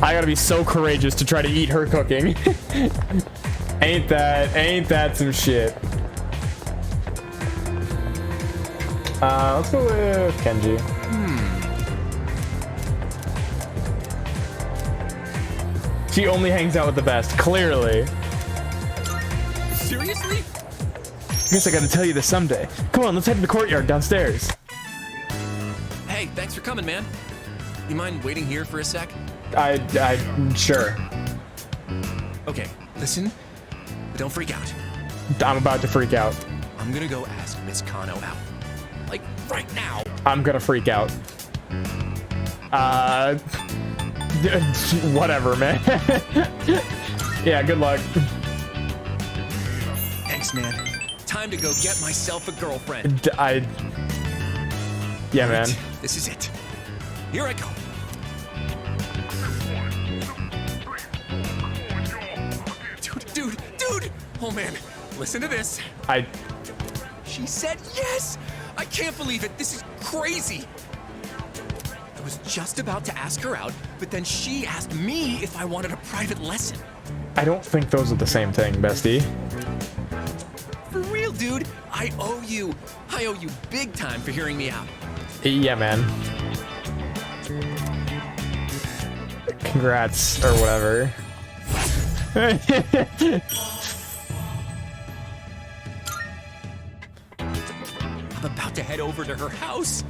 I gotta be so courageous to try to eat her cooking. Ain't that some shit? Let's go with Kenji. She only hangs out with the best, clearly. Seriously? I guess I gotta tell you this someday. Come on, let's head to the courtyard downstairs. Hey, thanks for coming, man. You mind waiting here for a sec? Sure. Okay, listen, but don't freak out. I'm about to freak out. I'm gonna go ask Miss Kano out. Like, right now. I'm gonna freak out. Whatever, man. Yeah, good luck. Thanks, man. Time to go get myself a girlfriend. Yeah, man. This is it. Here I go. Dude! Oh man, listen to this. She said yes! I can't believe it. This is crazy. I was just about to ask her out, but then she asked me if I wanted a private lesson. I don't think those are the same thing, bestie. For real, dude. I owe you big time for hearing me out. Yeah, man. Congrats, or whatever. I'm about to head over to her house.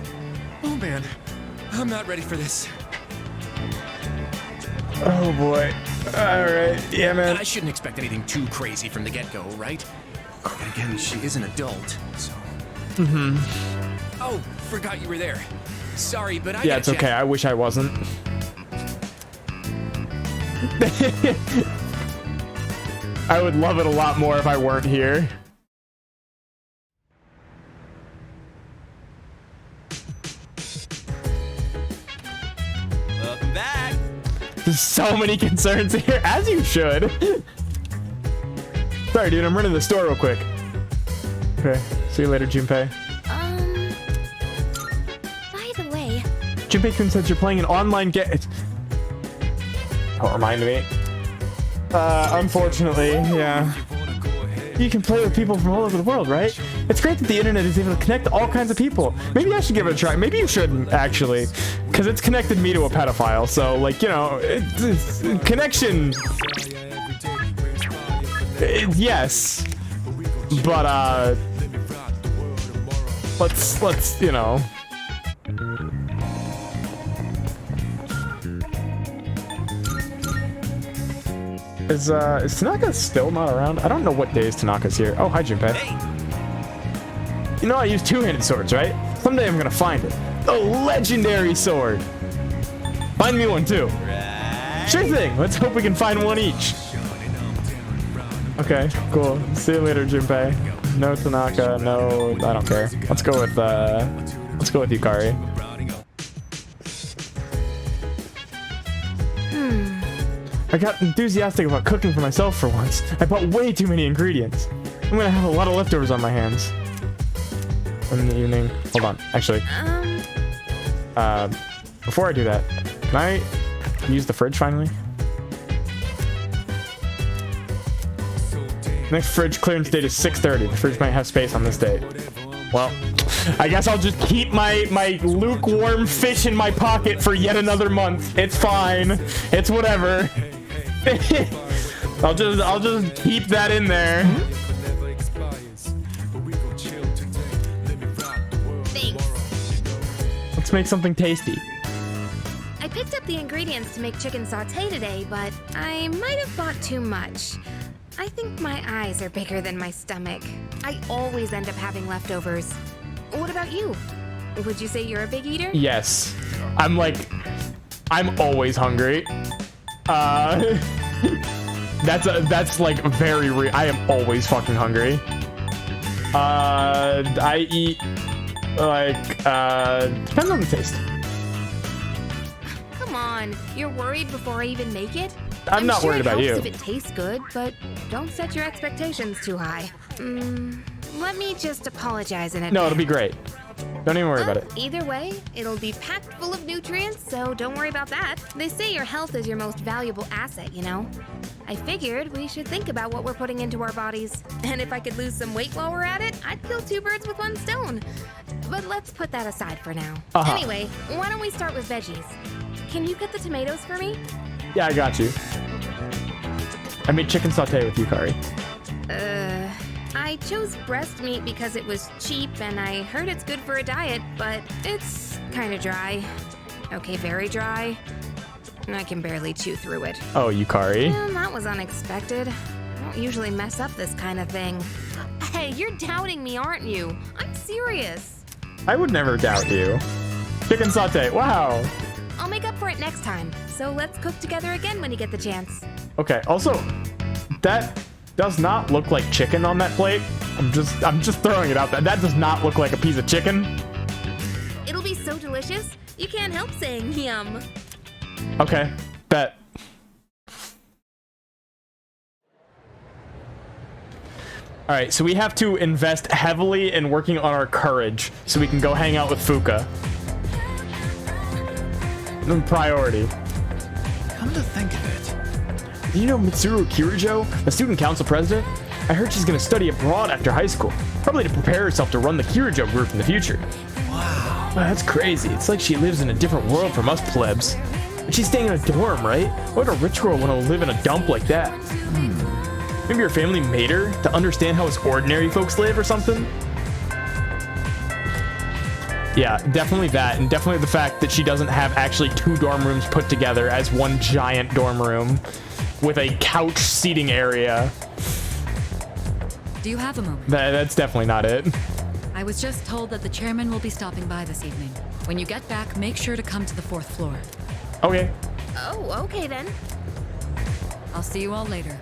Oh man, I'm not ready for this. Oh boy. Alright, yeah, man. And I shouldn't expect anything too crazy from the get-go, right? And again, she is an adult, so... Oh, forgot you were there. Sorry, but Yeah, it's okay. I wish I wasn't. I would love it a lot more if I weren't here. Welcome back. There's so many concerns here, as you should. Sorry, dude, I'm running to the store real quick. Okay, see you later, Junpei. By the way... Junpei-kun says you're playing an online game. Don't remind me. Unfortunately, yeah. You can play with people from all over the world, right? It's great that the internet is able to connect all kinds of people. Maybe I should give it a try. Maybe you shouldn't, actually. Because it's connected me to a pedophile, so, like, you know, it's connection... yes. But, let's, you know... Is Tanaka still not around? I don't know what days Tanaka's here. Oh, hi, Junpei. Hey. You know I use two-handed swords, right? Someday I'm gonna find it. The legendary sword. Find me one too. Right. Sure thing. Let's hope we can find one each. Okay, cool. See you later, Junpei. No Tanaka. No, I don't care. Let's go with Yukari. I got enthusiastic about cooking for myself for once. I bought way too many ingredients. I'm gonna have a lot of leftovers on my hands. in the evening. Hold on, actually. Before I do that, can I use the fridge finally? Next fridge clearance date is 6:30. The fridge might have space on this date. Well, I guess I'll just keep my lukewarm fish in my pocket for yet another month. It's fine. It's whatever. I'll just keep that in there. Thanks. Let's make something tasty. I picked up the ingredients to make chicken sauté today, but I might have bought too much. I think my eyes are bigger than my stomach. I always end up having leftovers. What about you? Would you say you're a big eater? Yes. I'm always hungry. That's like very real. I am always fucking hungry. I eat depends on the taste. Come on, you're worried before I even make it? I'm not sure worried about you. If it tastes good, but don't set your expectations too high. Let me just apologize in advance. No, it'll be great. Don't even worry about it. Either way, it'll be packed full of nutrients, so don't worry about that. They say your health is your most valuable asset, you know? I figured we should think about what we're putting into our bodies. And if I could lose some weight while we're at it, I'd kill 2 birds with 1 stone. But let's put that aside for now. Anyway, why don't we start with veggies? Can you cut the tomatoes for me? Yeah, I got you. I made chicken sauté with you, Kari. I chose breast meat because it was cheap and I heard it's good for a diet, but it's kind of dry. Okay, very dry. I can barely chew through it. Oh, Yukari. That was unexpected. I don't usually mess up this kind of thing. Hey, you're doubting me, aren't you? I'm serious. I would never doubt you. Chicken sauté, wow. I'll make up for it next time. So let's cook together again when you get the chance. Okay, also, that does not look like chicken on that plate. I'm just throwing it out there. That does not look like a piece of chicken. It'll be so delicious, you can't help saying yum. Okay, bet. All right, so we have to invest heavily in working on our courage so we can go hang out with Fuka. Priority. Come to think of it. Do you know Mitsuru Kirijo, the student council president? I heard she's gonna study abroad after high school, probably to prepare herself to run the Kirijo group in the future. Wow, that's crazy. It's like she lives in a different world from us plebs. And she's staying in a dorm, right? Why would a rich girl want to live in a dump like that? Maybe her family made her to understand how us ordinary folks live or something? Yeah, definitely that, and definitely the fact that she doesn't have actually 2 dorm rooms put together as one giant dorm room with a couch seating area. Do you have a moment? That's definitely not it. I was just told that the chairman will be stopping by this evening. When you get back, make sure to come to the 4th floor. Okay. Oh, okay then. I'll see you all later.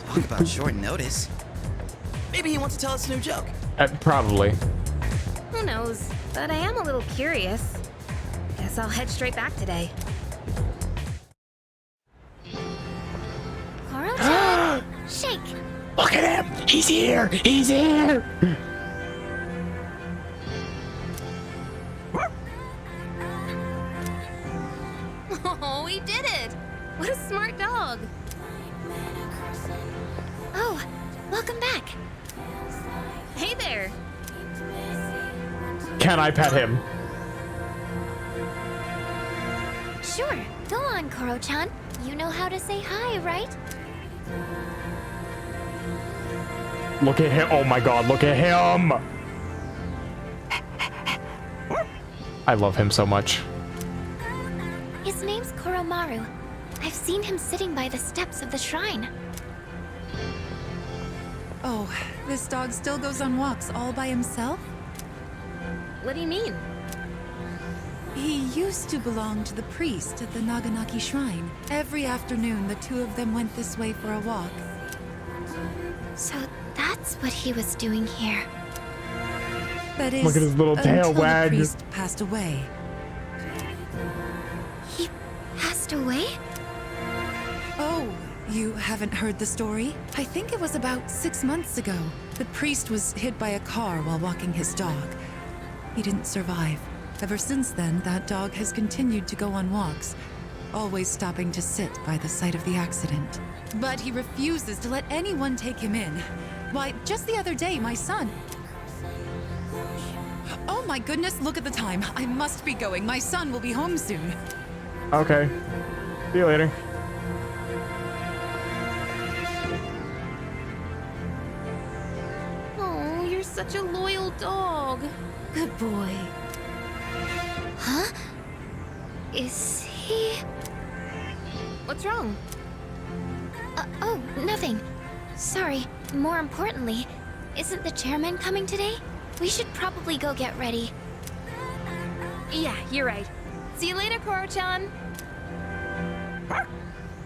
Talk about short notice. Maybe he wants to tell us a new joke. Probably. Who knows? But I am a little curious. Guess I'll head straight back today. Koro-chan, shake. Look at him! He's here! He's here! Oh, he did it! What a smart dog! Oh, welcome back. Hey there! Can I pet him? Sure, go on, Koro-chan. You know how to say hi, right? Look at him. Oh my god, look at him! I love him so much. His name's Koromaru. I've seen him sitting by the steps of the shrine. Oh, this dog still goes on walks all by himself? What do you mean? He used to belong to the priest at the Naganaki Shrine. Every afternoon, the 2 of them went this way for a walk. So that's what he was doing here. That is, look at his little tail until wag. the priest passed away. He passed away? Oh, You haven't heard the story? I think it was about 6 months ago. The priest was hit by a car while walking his dog. He didn't survive. Ever since then, that dog has continued to go on walks, always stopping to sit by the site of the accident. But he refuses to let anyone take him in. Why, just the other day, my son... Oh my goodness, look at the time. I must be going. My son will be home soon. Okay. See you later. Oh, you're such a loyal dog. Good boy. Huh? Is he... What's wrong? Oh, nothing. Sorry. More importantly, isn't the chairman coming today? We should probably go get ready. Yeah, you're right. See you later, Koro-chan.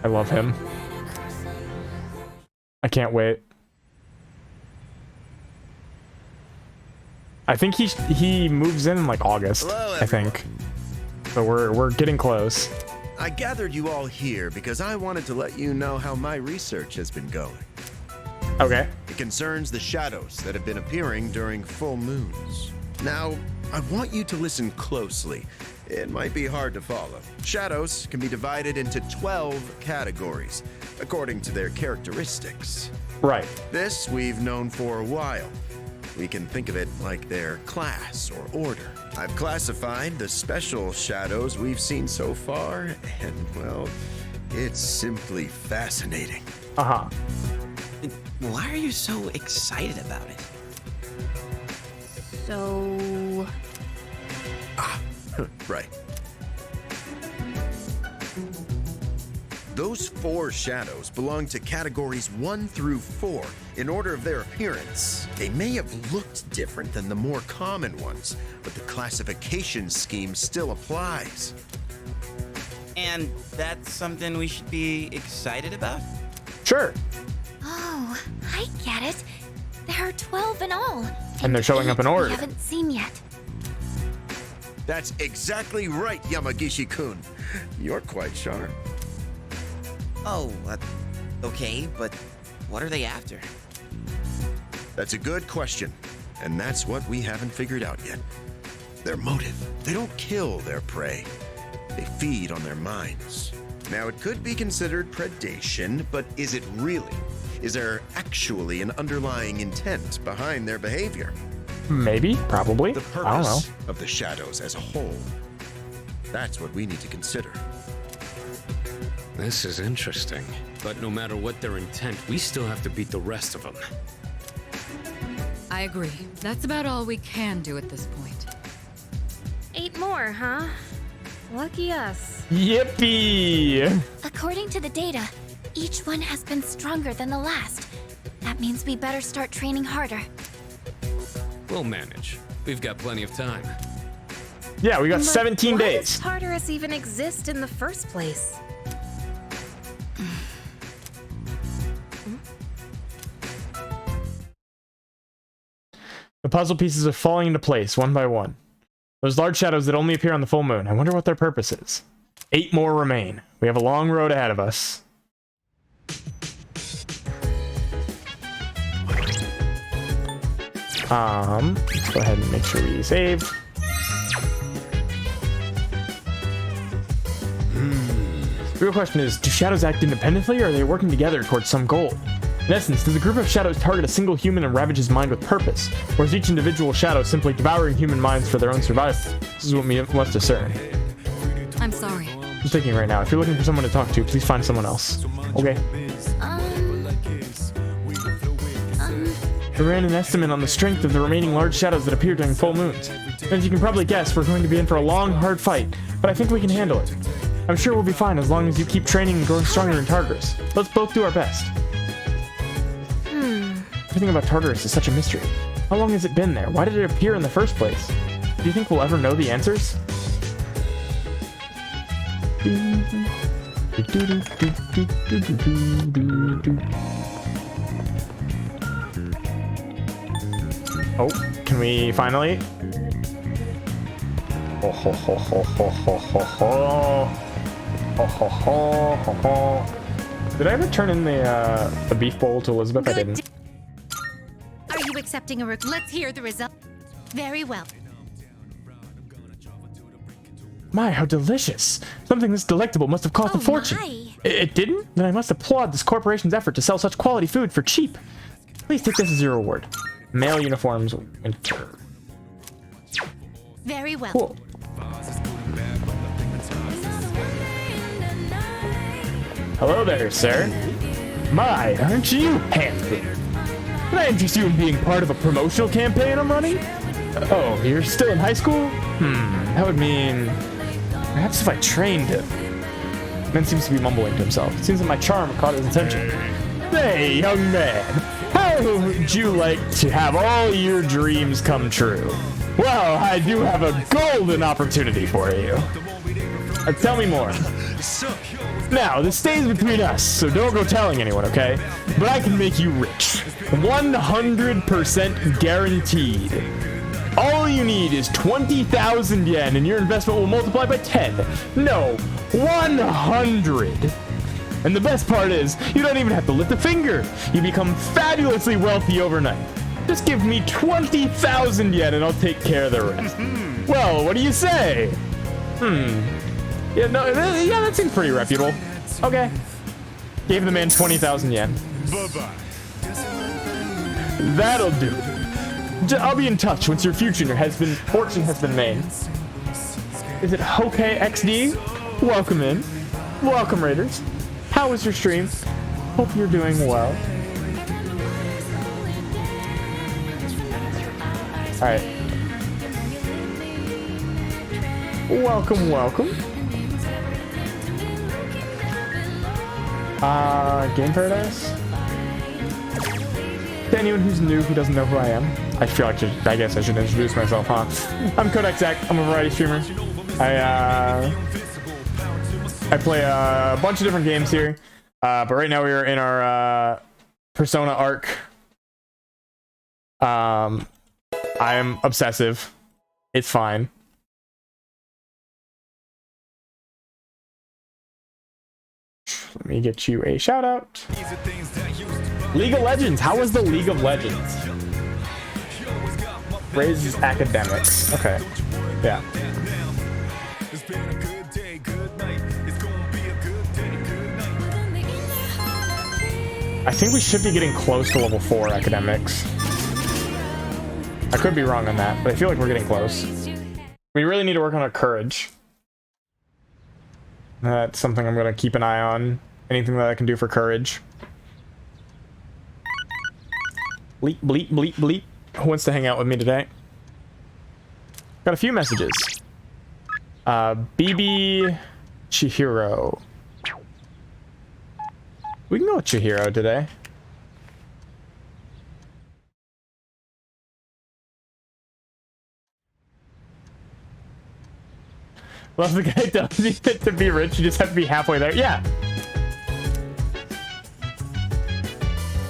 I love him. I can't wait. I think he moves in like August. Hello, I think. So we're getting close. I gathered you all here because I wanted to let you know how my research has been going. Okay. It concerns the shadows that have been appearing during full moons. Now, I want you to listen closely. It might be hard to follow. Shadows can be divided into 12 categories, according to their characteristics. Right. This we've known for a while. We can think of it like their class or order. I've classified the special shadows we've seen so far, and, well, it's simply fascinating. Uh-huh. Why are you so excited about it? So... Right. Those 4 shadows belong to categories 1 through 4 in order of their appearance. They may have looked different than the more common ones, but the classification scheme still applies. And that's something we should be excited about? Sure. Oh, I get it. There are 12 in all. And they're showing up in order. We haven't seen yet. That's exactly right, Yamagishi-kun. You're quite sharp. Oh, okay, but what are they after? That's a good question, and that's what we haven't figured out yet. Their motive. They don't kill their prey. They feed on their minds. Now, it could be considered predation, but is it really? Is there actually an underlying intent behind their behavior? Maybe, probably. The I don't know. purpose of the shadows as a whole. That's what we need to consider. This is interesting. But no matter what their intent, we still have to beat the rest of them. I agree. That's about all we can do at this point. 8 more, huh? Lucky us. Yippee! According to the data, each one has been stronger than the last. That means we better start training harder. We'll manage. We've got plenty of time. Yeah, we got 17 why days. does Tartarus even exist in the first place? The puzzle pieces are falling into place one by one. Those large shadows that only appear on the full moon. I wonder what their purpose is. 8 more remain. We have a long road ahead of us. Let's go ahead and make sure we save. The real question is, do shadows act independently, or are they working together towards some goal? In essence, does a group of shadows target a single human and ravage his mind with purpose? Or is each individual shadow simply devouring human minds for their own survival? This is what we must discern. I'm sorry. I'm thinking right now, if you're looking for someone to talk to, please find someone else. Okay. I ran an estimate on the strength of the remaining large shadows that appear during full moons. As you can probably guess, we're going to be in for a long, hard fight, but I think we can handle it. I'm sure we'll be fine as long as you keep training and growing stronger in Tartarus. Let's both do our best. Everything about Tartarus is such a mystery. How long has it been there? Why did it appear in the first place? Do you think we'll ever know the answers? Oh, can we finally? Oh, ho, ho, ho, ho, ho, ho, ho. Oh, ho, ho, ho, ho. Did I ever turn in the beef bowl to Elizabeth? I didn't. Are you accepting a Let's hear the result. Very well. My, how delicious. Something this delectable must have cost a fortune. It didn't? Then I must applaud this corporation's effort to sell such quality food for cheap. Please take this as your reward. Male uniforms, winter. Very well. Cool. Hello there, sir. My, aren't you handsome? Can I interest you in being part of a promotional campaign I'm running? Oh, you're still in high school? That would mean... Perhaps if I trained him. Man seems to be mumbling to himself. It seems that my charm caught his attention. Hey, young man. How would you like to have all your dreams come true? Well, I do have a golden opportunity for you. Tell me more. Now, this stays between us, so don't go telling anyone, okay? But I can make you rich. 100% guaranteed. All you need is 20,000 yen, and your investment will multiply by 10. No, 100. And the best part is, you don't even have to lift a finger. You become fabulously wealthy overnight. Just give me 20,000 yen, and I'll take care of the rest. Well, what do you say? Yeah, no, yeah, that seems pretty reputable. Okay. Gave the man 20,000 yen. Bye-bye. That'll do. I'll be in touch once your fortune has been made. Is it Hokey XD? Welcome in. Welcome, Raiders. How was your stream? Hope you're doing well. Alright. Welcome, welcome. Game Paradise? To anyone who's new who doesn't know who I am, I feel like I guess I should introduce myself, huh? I'm Kodak Zach. I'm a variety streamer. I play a bunch of different games here, but right now we are in our Persona arc. I am obsessive. It's fine. Let me get you a shout out. League of Legends. How was the League of Legends? Raises academics. Okay. Yeah. I think we should be getting close to level 4 academics. I could be wrong on that, but I feel like we're getting close. We really need to work on our courage. That's something I'm going to keep an eye on. Anything that I can do for courage. Bleep, bleep, bleep, bleep. Who wants to hang out with me today? Got a few messages. BB Chihiro. We can go with Chihiro today. Well, the guy does need it to be rich. You just have to be halfway there. Yeah.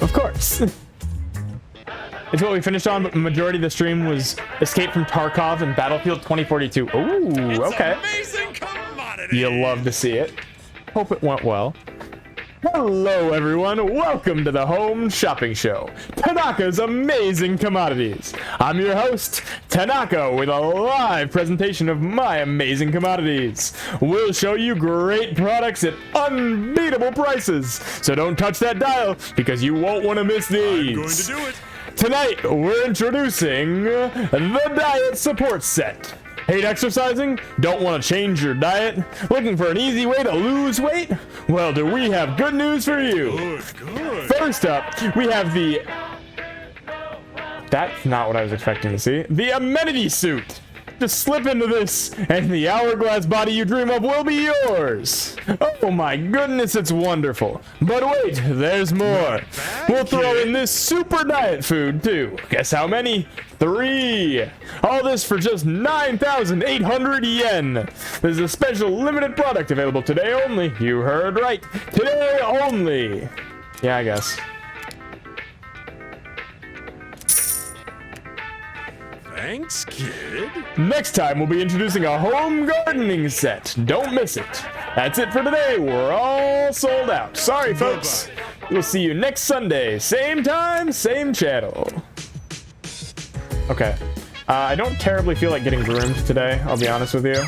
Of course. It's what we finished on, but the majority of the stream was Escape from Tarkov and Battlefield 2042. Ooh, okay. You love to see it. Hope it went well. Hello, everyone. Welcome to the Home Shopping Show, Tanaka's Amazing Commodities. I'm your host, Tanaka, with a live presentation of my amazing commodities. We'll show you great products at unbeatable prices. So don't touch that dial, because you won't want to miss these. I'm going to do it. Tonight, we're introducing the Diet Support Set. Hate exercising? Don't want to change your diet? Looking for an easy way to lose weight? Well, do we have good news for you? Good. First up, we have the... That's not what I was expecting to see. The Amenity Suit. Just slip into this, and the hourglass body you dream of will be yours. Oh my goodness, it's wonderful. But wait, there's more. We'll throw in this super diet food, too. Guess how many? 3. All this for just 9,800 yen. This is a special limited product available today only. You heard right. Today only. Yeah, I guess. Thanks, kid. Next time, we'll be introducing a home gardening set. Don't miss it. That's it for today. We're all sold out. Sorry, folks. We'll see you next Sunday. Same time, same channel. Okay. I don't terribly feel like getting groomed today, I'll be honest with you.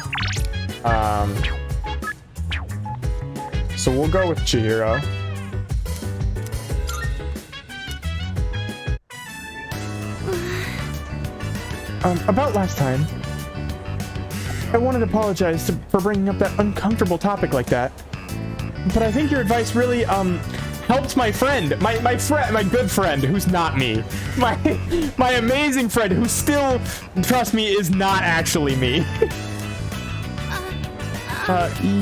So we'll go with Chihiro. About last time, I wanted to apologize for bringing up that uncomfortable topic like that. But I think your advice really, helped my friend, my good friend, who's not me. My amazing friend, who still, trust me, is not actually me.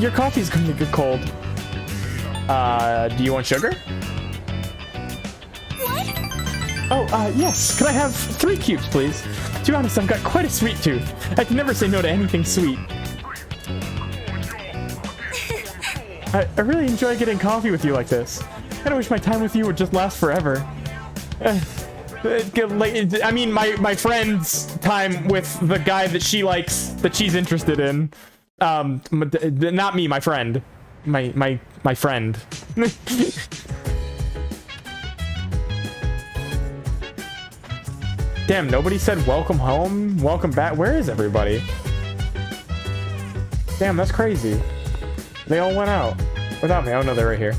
Your coffee's going to get cold. Do you want sugar? What? Oh, yes. Could I have 3 cubes, please? To be honest, I've got quite a sweet tooth. I can never say no to anything sweet. I really enjoy getting coffee with you like this. I wish my time with you would just last forever. I mean, my friend's time with the guy that she likes, that she's interested in. Not me, my friend. My friend. Damn, nobody said welcome home, welcome back. Where is everybody? Damn, that's crazy. They all went out without me. Oh no, they're right here.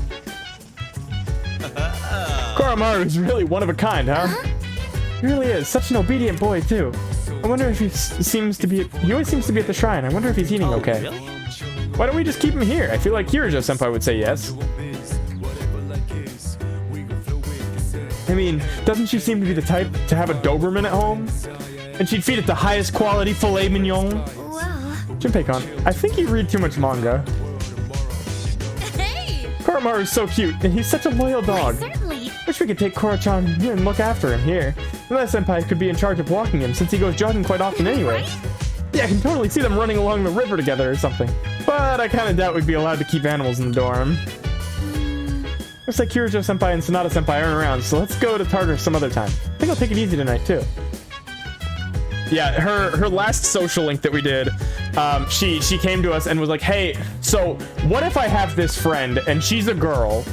Koromaru is really one of a kind, huh? He really is. Such an obedient boy, too. I wonder if he seems to be... He always seems to be at the shrine. I wonder if he's eating okay. Really? Why don't we just keep him here? I feel like Kirijo-senpai would say yes. I mean, doesn't she seem to be the type to have a Doberman at home? And she'd feed it the highest quality filet mignon? Well... Junpei-kun, I think you read too much manga. Hey! Koromaru is so cute, and he's such a loyal dog. Certainly. Wish we could take Koro-chan and look after him here. Unless Senpai could be in charge of walking him, since he goes jogging quite often anyway. Yeah, I can totally see them running along the river together or something. But I kind of doubt we'd be allowed to keep animals in the dorm. Looks like Kirijo-senpai and Sanada-senpai aren't around, so let's go to Tartarus some other time. I think I'll take it easy tonight, too. Yeah, her last social link that we did, she came to us and was like, hey, so what if I have this friend, and she's a girl,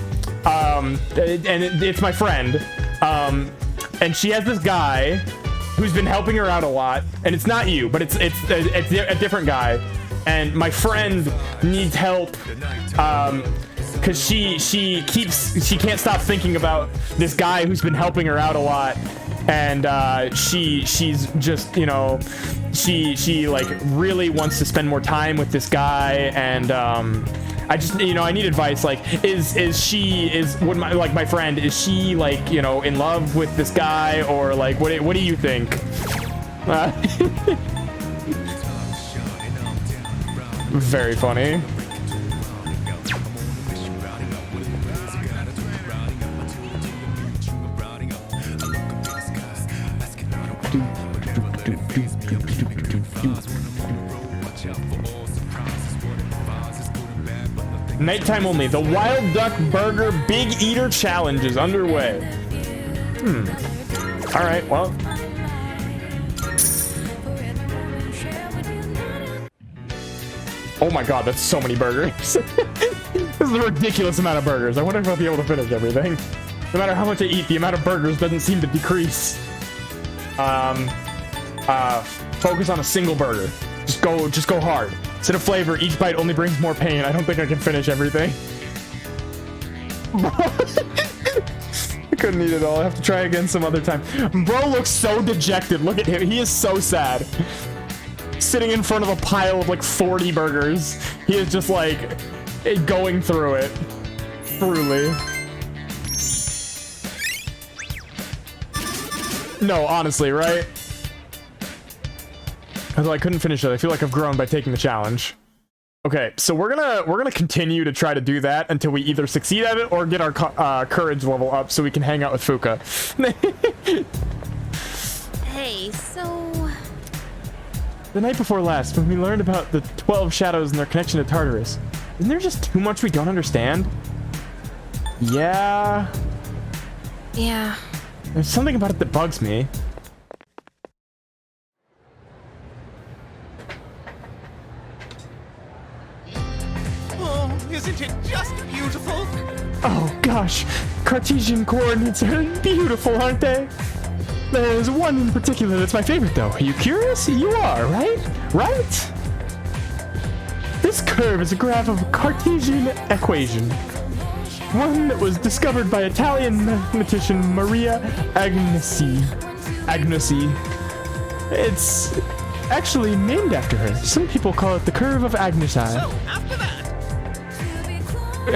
and it's my friend, and she has this guy who's been helping her out a lot, and it's not you, but it's a different guy, and my friend needs help, because she can't stop thinking about this guy who's been helping her out a lot, and she's just, you know, she like really wants to spend more time with this guy, and I just, you know, I need advice. Like, would my friend, is she like, you know, in love with this guy, or like what do you think? Very funny. Nighttime only. The Wild Duck Burger Big Eater Challenge is underway. Alright, well. Oh my god, that's so many burgers. This is a ridiculous amount of burgers. I wonder if I'll be able to finish everything. No matter how much I eat, the amount of burgers doesn't seem to decrease. Focus on a single burger. Just go hard. Instead of flavor, each bite only brings more pain. I don't think I can finish everything. I couldn't eat it all. I have to try again some other time. Bro looks so dejected. Look at him. He is so sad. Sitting in front of a pile of like 40 burgers. He is just like going through it. Truly. No, honestly, right? Although I couldn't finish it, I feel like I've grown by taking the challenge. Okay, so we're gonna continue to try to do that until we either succeed at it or get our courage level up so we can hang out with Fuka. Hey, so... The night before last, when we learned about the 12 shadows and their connection to Tartarus, isn't there just too much we don't understand? Yeah. Yeah. There's something about it that bugs me. Isn't it just beautiful? Oh gosh, Cartesian coordinates are beautiful, aren't they? There's one in particular that's my favorite though. Are you curious? You are, right? Right? This curve is a graph of a Cartesian equation. One that was discovered by Italian mathematician Maria Agnesi. It's actually named after her. Some people call it the curve of Agnesi. So, after that...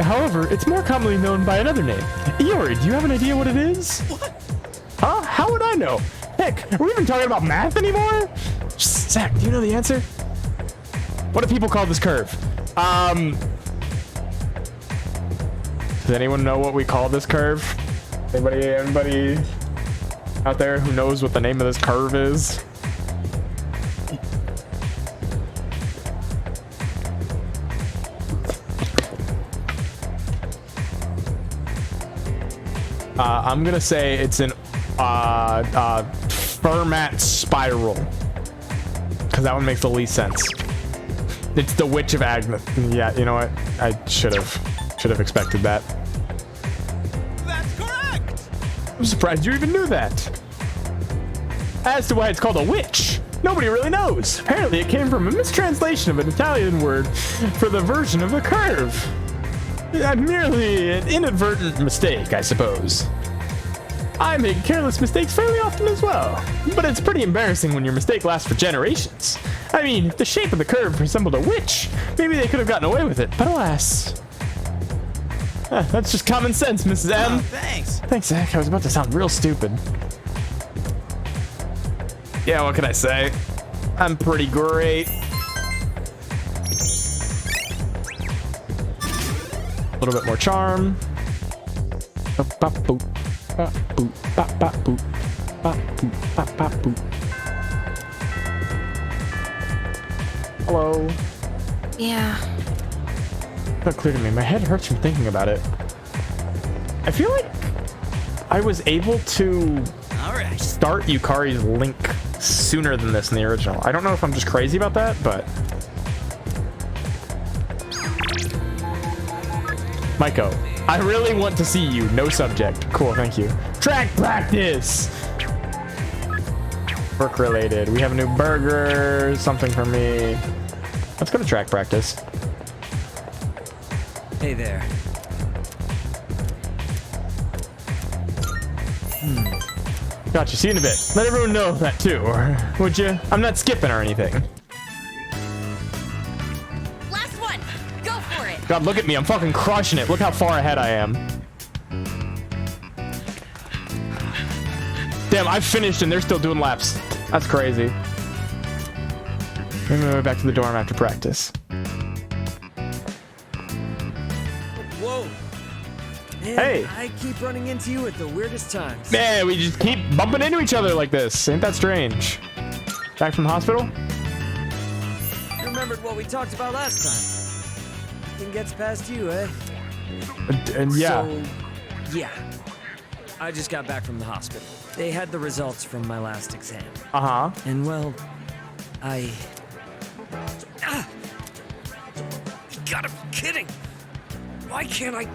However, it's more commonly known by another name. Iori, do you have an idea what it is? What? Huh? How would I know? Heck, are we even talking about math anymore? Zach, do you know the answer? What do people call this curve? Does anyone know what we call this curve? Anybody out there who knows what the name of this curve is? I'm gonna say it's an Fermat spiral, because that one makes the least sense. It's the Witch of Agnes. Yeah, you know what? I should have expected that. That's correct! I'm surprised you even knew that. As to why it's called a witch, nobody really knows. Apparently it came from a mistranslation of an Italian word for the version of the curve. Merely an inadvertent mistake, I suppose. I make careless mistakes fairly often as well, but it's pretty embarrassing when your mistake lasts for generations. I mean, if the shape of the curve resembled a witch, maybe they could have gotten away with it, but alas. That's just common sense, Mrs. M. Oh, thanks. Thanks, Zach. I was about to sound real stupid. Yeah, what can I say? I'm pretty great. A little bit more charm. Hello. Yeah. It's not clear to me. My head hurts from thinking about it. I feel like I was able to start Yukari's Link sooner than this in the original. I don't know if I'm just crazy about that, but... Maiko, I really want to see you. No subject. Cool, thank you. Track practice! Work related. We have a new burger. Something for me. Let's go to track practice. Hey there. Gotcha. See you in a bit. Let everyone know that too, or would you? I'm not skipping or anything. Last one. Go for it. God, look at me. I'm fucking crushing it. Look how far ahead I am. Damn, I've finished and they're still doing laps. That's crazy. Maybe we'll back to the dorm after practice. Whoa. Man, hey. I keep running into you at the weirdest times. Man, we just keep bumping into each other like this. Ain't that strange? Back from the hospital? You remembered what we talked about last time. Nothing gets past you, eh? And yeah. So, yeah. I just got back from the hospital. They had the results from my last exam. Uh-huh. And well, I... You gotta be kidding! Why can't I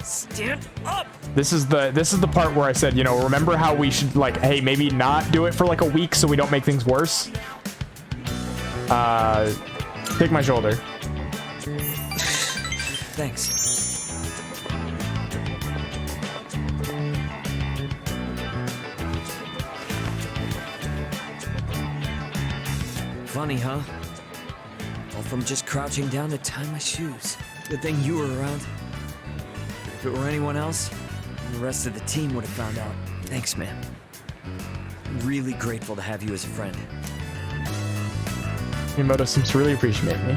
stand up? This is the part where I said, you know, remember how we should, like, hey, maybe not do it for like a week so we don't make things worse? Take my shoulder. Thanks. Funny, huh? All from just crouching down to tie my shoes. Good thing you were around. If it were anyone else, the rest of the team would have found out. Thanks, man. I'm really grateful to have you as a friend. Miyamoto seems to really appreciate me.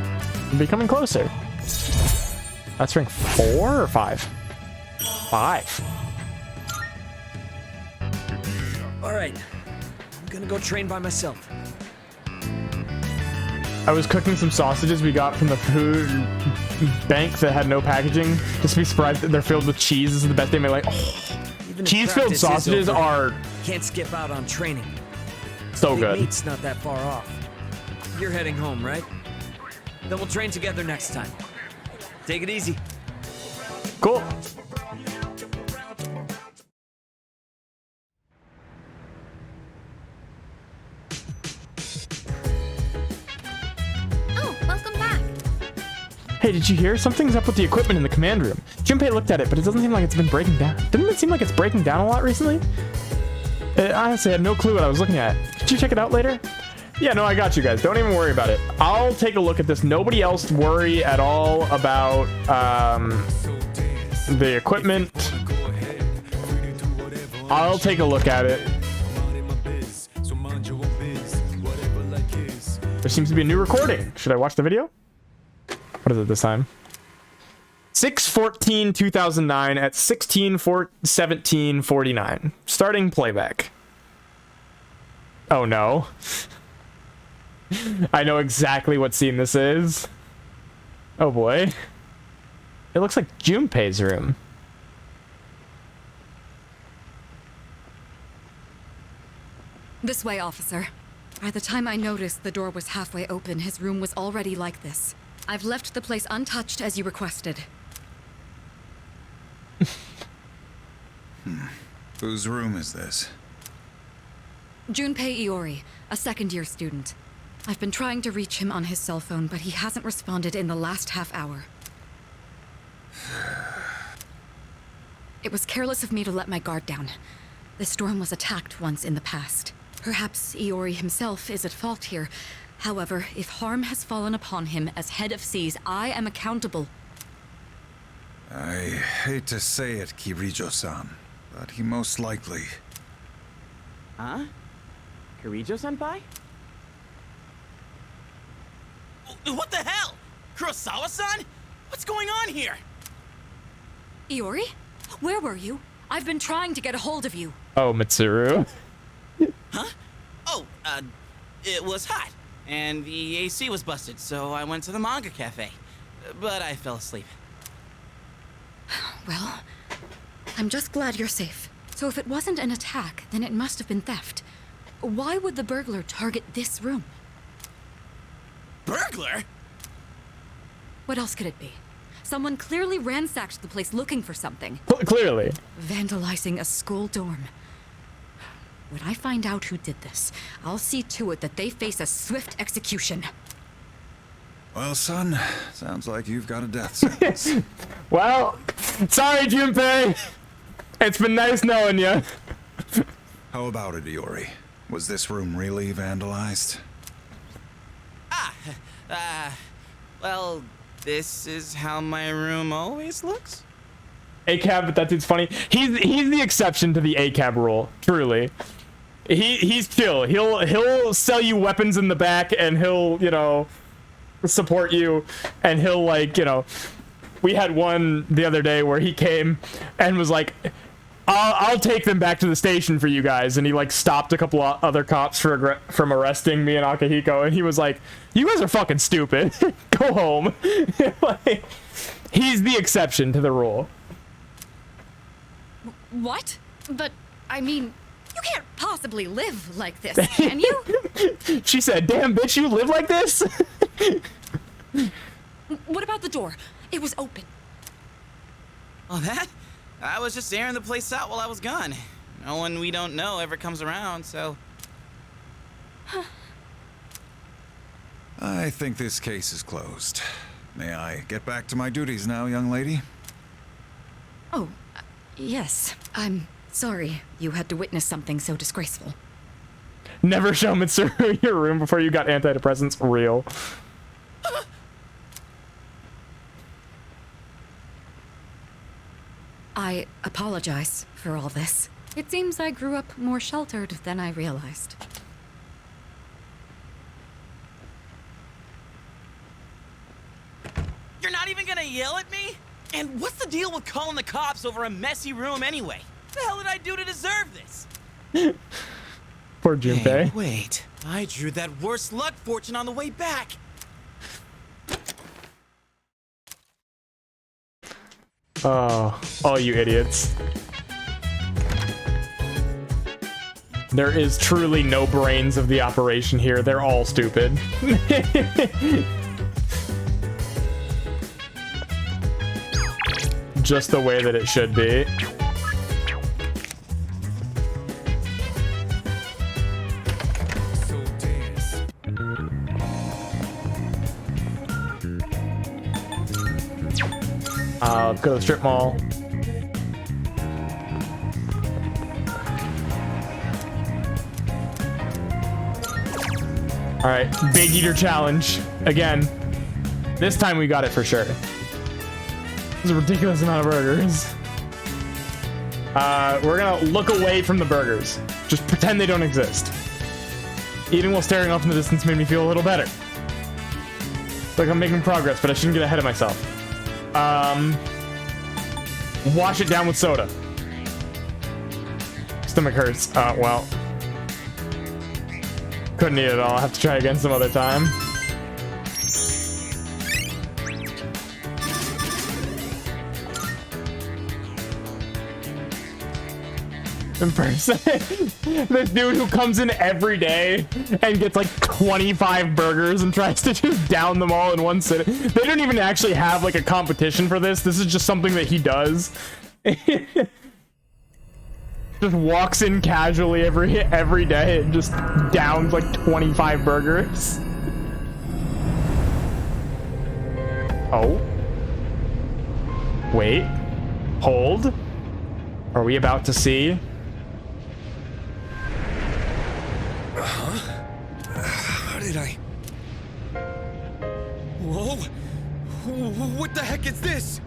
I'm becoming closer. That's rank 4 or 5? 5. All right, I'm gonna go train by myself. I was cooking some sausages we got from the food bank that had no packaging. Just to be surprised that they're filled with cheese. This is the best day of my life. Oh, cheese-filled sausages are... Can't skip out on training. So Big good. Meat's not that far off. You're heading home, right? Then we'll train together next time. Take it easy. Cool. Oh, welcome back. Hey, did you hear? Something's up with the equipment in the command room. Junpei looked at it, but it doesn't seem like it's been breaking down. Doesn't it seem like it's breaking down a lot recently? I honestly had no clue what I was looking at. Did you check it out later? Yeah, no, I got you guys. Don't even worry about it. I'll take a look at this. Nobody else worry at all about the equipment. I'll take a look at it. There seems to be a new recording. Should I watch the video? What is it this time? 6/14/2009 at 16/17/49. Starting playback. Oh no. I know exactly what scene this is. Oh boy. It looks like Junpei's room. This way, officer. By the time I noticed the door was halfway open, his room was already like this. I've left the place untouched as you requested. Whose room is this? Junpei Iori, a second-year student. I've been trying to reach him on his cell phone, but he hasn't responded in the last half hour. It was careless of me to let my guard down. This dorm was attacked once in the past. Perhaps Iori himself is at fault here. However, if harm has fallen upon him as head of SEAS, I am accountable. I hate to say it, Kirijo-san, but he most likely... Huh? Kirijo-senpai? What the hell? Kurosawa-san? What's going on here? Iori? Where were you? I've been trying to get a hold of you. Oh, Mitsuru. Huh? Oh, it was hot, and the AC was busted, so I went to the manga cafe. But I fell asleep. Well, I'm just glad you're safe. So if it wasn't an attack, then it must have been theft. Why would the burglar target this room? Burglar? What else could it be? Someone clearly ransacked the place looking for something. Clearly. Vandalizing a school dorm. When I find out who did this, I'll see to it that they face a swift execution. Well, son, sounds like you've got a death sentence. Well, sorry, Junpei. It's been nice knowing you. How about it, Iori? Was this room really vandalized? Well, this is how my room always looks. ACAB, but that dude's funny. He's the exception to the ACAB rule, truly. He's chill. He'll sell you weapons in the back, and he'll, you know, support you, and he'll, like, you know, we had one the other day where he came and was like, I'll take them back to the station for you guys, and he, like, stopped a couple of other cops from arresting me and Akihiko, and he was like, you guys are fucking stupid. Go home. Like, he's the exception to the rule. What? But, I mean, you can't possibly live like this, can you? She said, damn bitch, you live like this? What about the door? It was open. Oh, that? I was just airing the place out while I was gone. No one we don't know ever comes around, so... I think this case is closed. May I get back to my duties now, young lady? Oh, yes. I'm sorry you had to witness something so disgraceful. Never show Mitsuru your room before you got antidepressants. Real. I apologize for all this. It seems I grew up more sheltered than I realized. You're not even gonna yell at me? And what's the deal with calling the cops over a messy room anyway? What the hell did I do to deserve this? Poor Junpei. Hey, wait. I drew that worst luck fortune on the way back. Oh, all you idiots. There is truly no brains of the operation here. They're all stupid. just the way that it should be. Let's go to the strip mall. All right, Big Eater Challenge again. This time we got it for sure. It's a ridiculous amount of burgers. We're gonna look away from the burgers. Just pretend they don't exist. Eating while staring off in the distance made me feel a little better. It's like I'm making progress, but I shouldn't get ahead of myself. Wash it down with soda. Stomach hurts. Well. Couldn't eat it all. I'll have to try again some other time. In person. This dude who comes in every day and gets like 25 burgers and tries to just down them all in one sitting. They don't even actually have like a competition for this. This is just something that he does. Just walks in casually every day and just downs like 25 burgers. Oh. Wait. Hold. Are we about to see? How did I? Whoa! What the heck is this?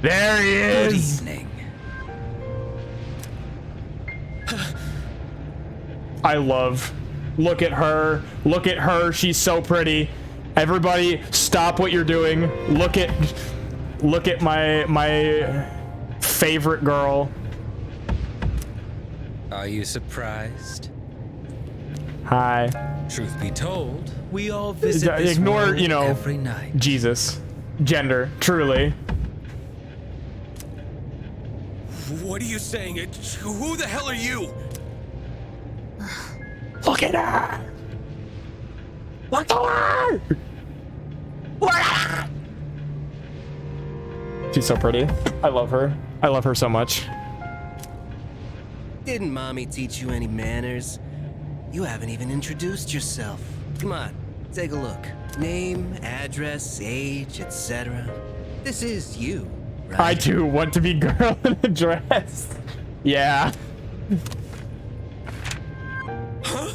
There he is! Good evening. I love. Look at her. Look at her. She's so pretty. Everybody, stop what you're doing. Look at my favorite girl. Are you surprised? Hi. Truth be told, we all visit this Ignore, world you know, every night. Jesus. Gender. Truly. What are you saying? Who the hell are you? Look at her! Look at her! Look at her! She's so pretty. I love her. I love her so much. Didn't Mommy teach you any manners? You haven't even introduced yourself. Come on, take a look. Name, address, age, etc. This is you, right? I too want to be girl in a dress. Yeah. Huh?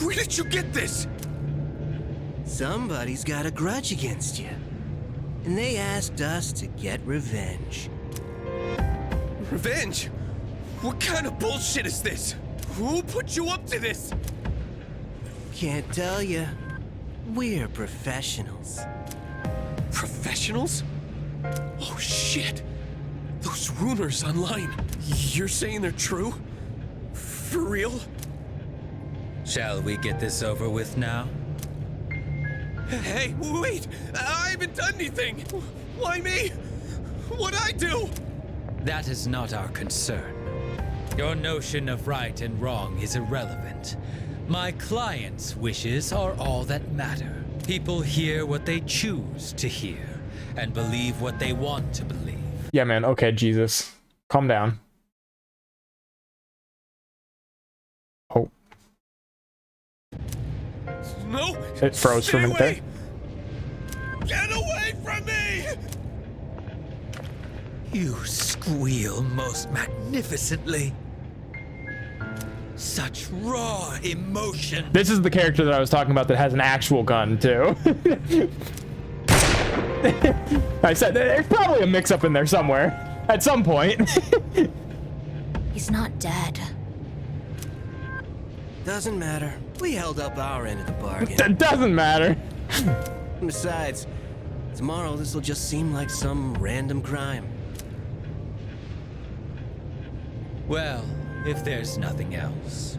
Where did you get this? Somebody's got a grudge against you. And they asked us to get revenge. Revenge? What kind of bullshit is this? Who put you up to this? Can't tell you. We're professionals. Professionals? Oh shit. Those rumors online. You're saying they're true? For real? Shall we get this over with now? Hey, wait! I haven't done anything! Why me? What'd I do? That is not our concern. Your notion of right and wrong is irrelevant. My client's wishes are all that matter. People hear what they choose to hear and believe what they want to believe. Yeah, man. Okay, Jesus. Calm down. Oh. No! It froze for a minute there. Get away from me! You squeal most magnificently. Such raw emotion. This is the character that I was talking about that has an actual gun, too. I said there's probably a mix-up in there somewhere. At some point. He's not dead. Doesn't matter. We held up our end of the bargain. That doesn't matter. Besides, tomorrow this will just seem like some random crime. Well, if there's nothing else,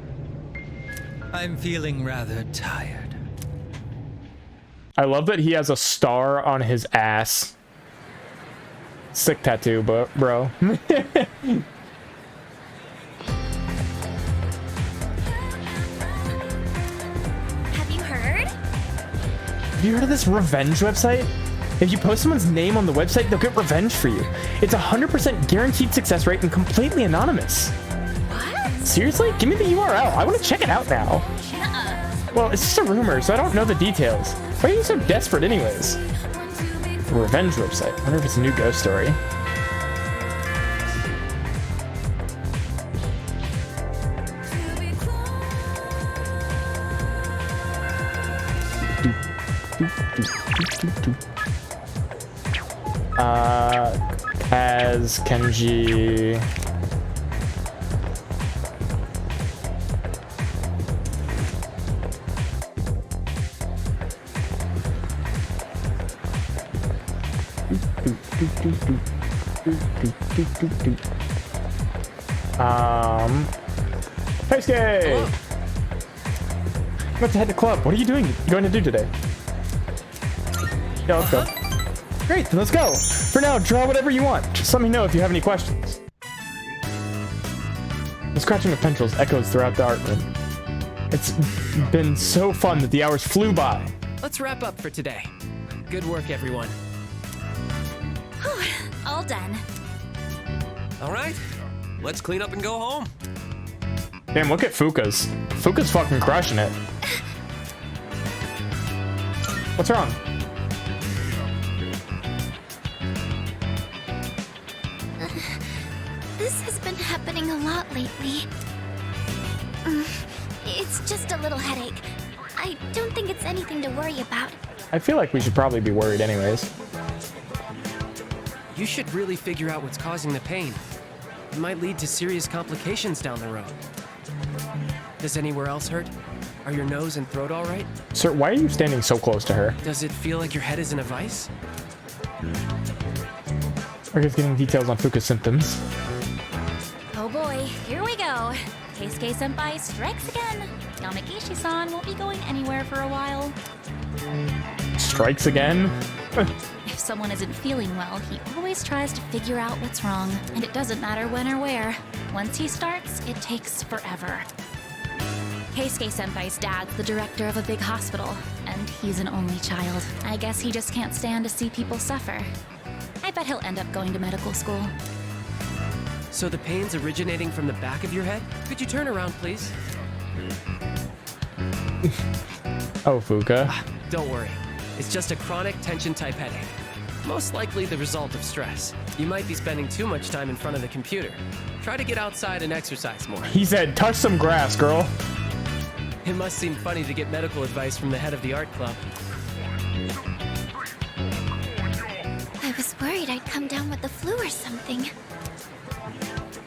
I'm feeling rather tired. I love that he has a star on his ass. Sick tattoo, bro. Have you heard of this revenge website? If you post someone's name on the website, they'll get revenge for you. It's 100% guaranteed success rate and completely anonymous. What? Seriously? Give me the URL. I want to check it out now. Well, it's just a rumor, so I don't know the details. Why are you so desperate anyways? The revenge website. I wonder if it's a new ghost story. As Kenji. Hey, Skate! I'm about to head to club. What are you doing? You going to do today? Yeah, let's go. Great, then let's go. For now, draw whatever you want. Just let me know if you have any questions. The scratching of pencils echoes throughout the art room. It's been so fun that the hours flew by. Let's wrap up for today. Good work, everyone. Whew, all done. All right, let's clean up and go home. Damn, look at Fuka's. Fuka's fucking crushing it. What's wrong? This has been happening a lot lately. It's just a little headache. I don't think it's anything to worry about. I feel like we should probably be worried anyways. You should really figure out what's causing the pain. It might lead to serious complications down the road. Does anywhere else hurt? Are your nose and throat all right? Sir, why are you standing so close to her? Does it feel like your head is in a vice? Arga's getting details on Fuka's symptoms. Oh boy, here we go. Keisuke-senpai strikes again. Yamagishi-san won't be going anywhere for a while. Strikes again? If someone isn't feeling well, he always tries to figure out what's wrong, and it doesn't matter when or where. Once he starts, it takes forever. Keisuke-senpai's dad's the director of a big hospital, and he's an only child. I guess he just can't stand to see people suffer. I bet he'll end up going to medical school. So the pain's originating from the back of your head? Could you turn around, please? Oh, Fuka. Don't worry. It's just a chronic tension-type headache. Most likely the result of stress. You might be spending too much time in front of the computer. Try to get outside and exercise more. He said, touch some grass, girl. It must seem funny to get medical advice from the head of the art club. I was worried I'd come down with the flu or something.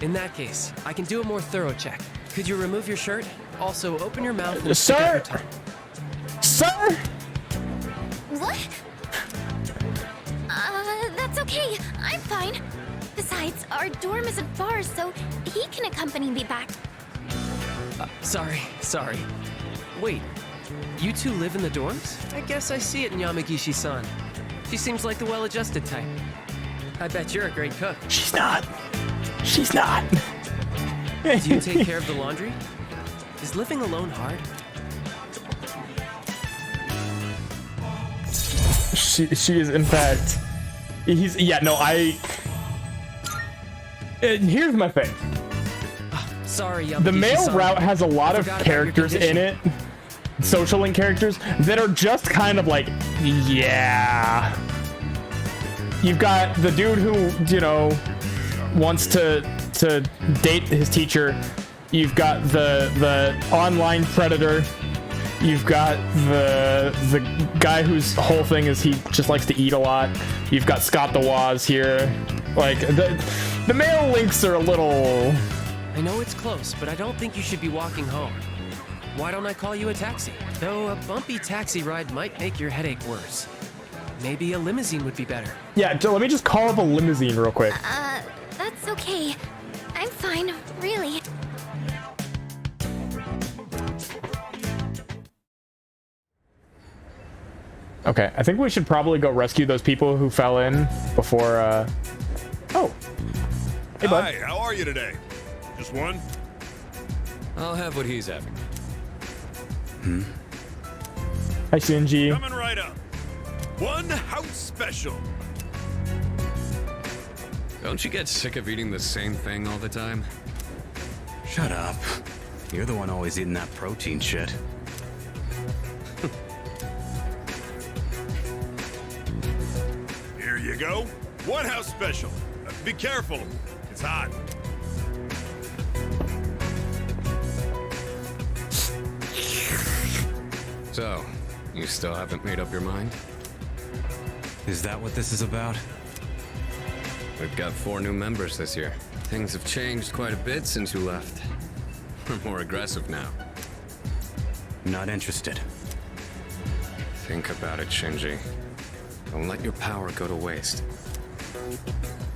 In that case, I can do a more thorough check. Could you remove your shirt? Also, open your mouth and Sir! stick out your tongue. Sir! What? That's okay. I'm fine. Besides, our dorm isn't far, so he can accompany me back. Sorry. Wait, you two live in the dorms? I guess I see it in Yamagishi-san. She seems like the well-adjusted type. I bet you're a great cook. She's not. She's not. Do you take care of the laundry? Is living alone hard? She is, in fact. Here's my thing. Sorry, the male route has a lot of characters in it, social link characters, that are just kind of like, yeah. You've got the dude who, wants to date his teacher. You've got the online predator. You've got the guy whose whole thing is he just likes to eat a lot. You've got Scott the Woz here. Like, the male links are a little... I know it's close, but I don't think you should be walking home. Why don't I call you a taxi? Though a bumpy taxi ride might make your headache worse. Maybe a limousine would be better. Yeah, let me just call up a limousine real quick. That's okay. I'm fine, really. Okay, I think we should probably go rescue those people who fell in before, Oh. Hey, bud. Hi, how are you today? Just one? I'll have what he's having. Hi, Shinji. Coming right up. One house special. Don't you get sick of eating the same thing all the time? Shut up. You're the one always eating that protein shit. Here you go. One house special. Be careful. It's hot. So, you still haven't made up your mind? Is that what this is about? We've got 4 new members this year. Things have changed quite a bit since you left. We're more aggressive now. Not interested. Think about it, Shinji. Don't let your power go to waste.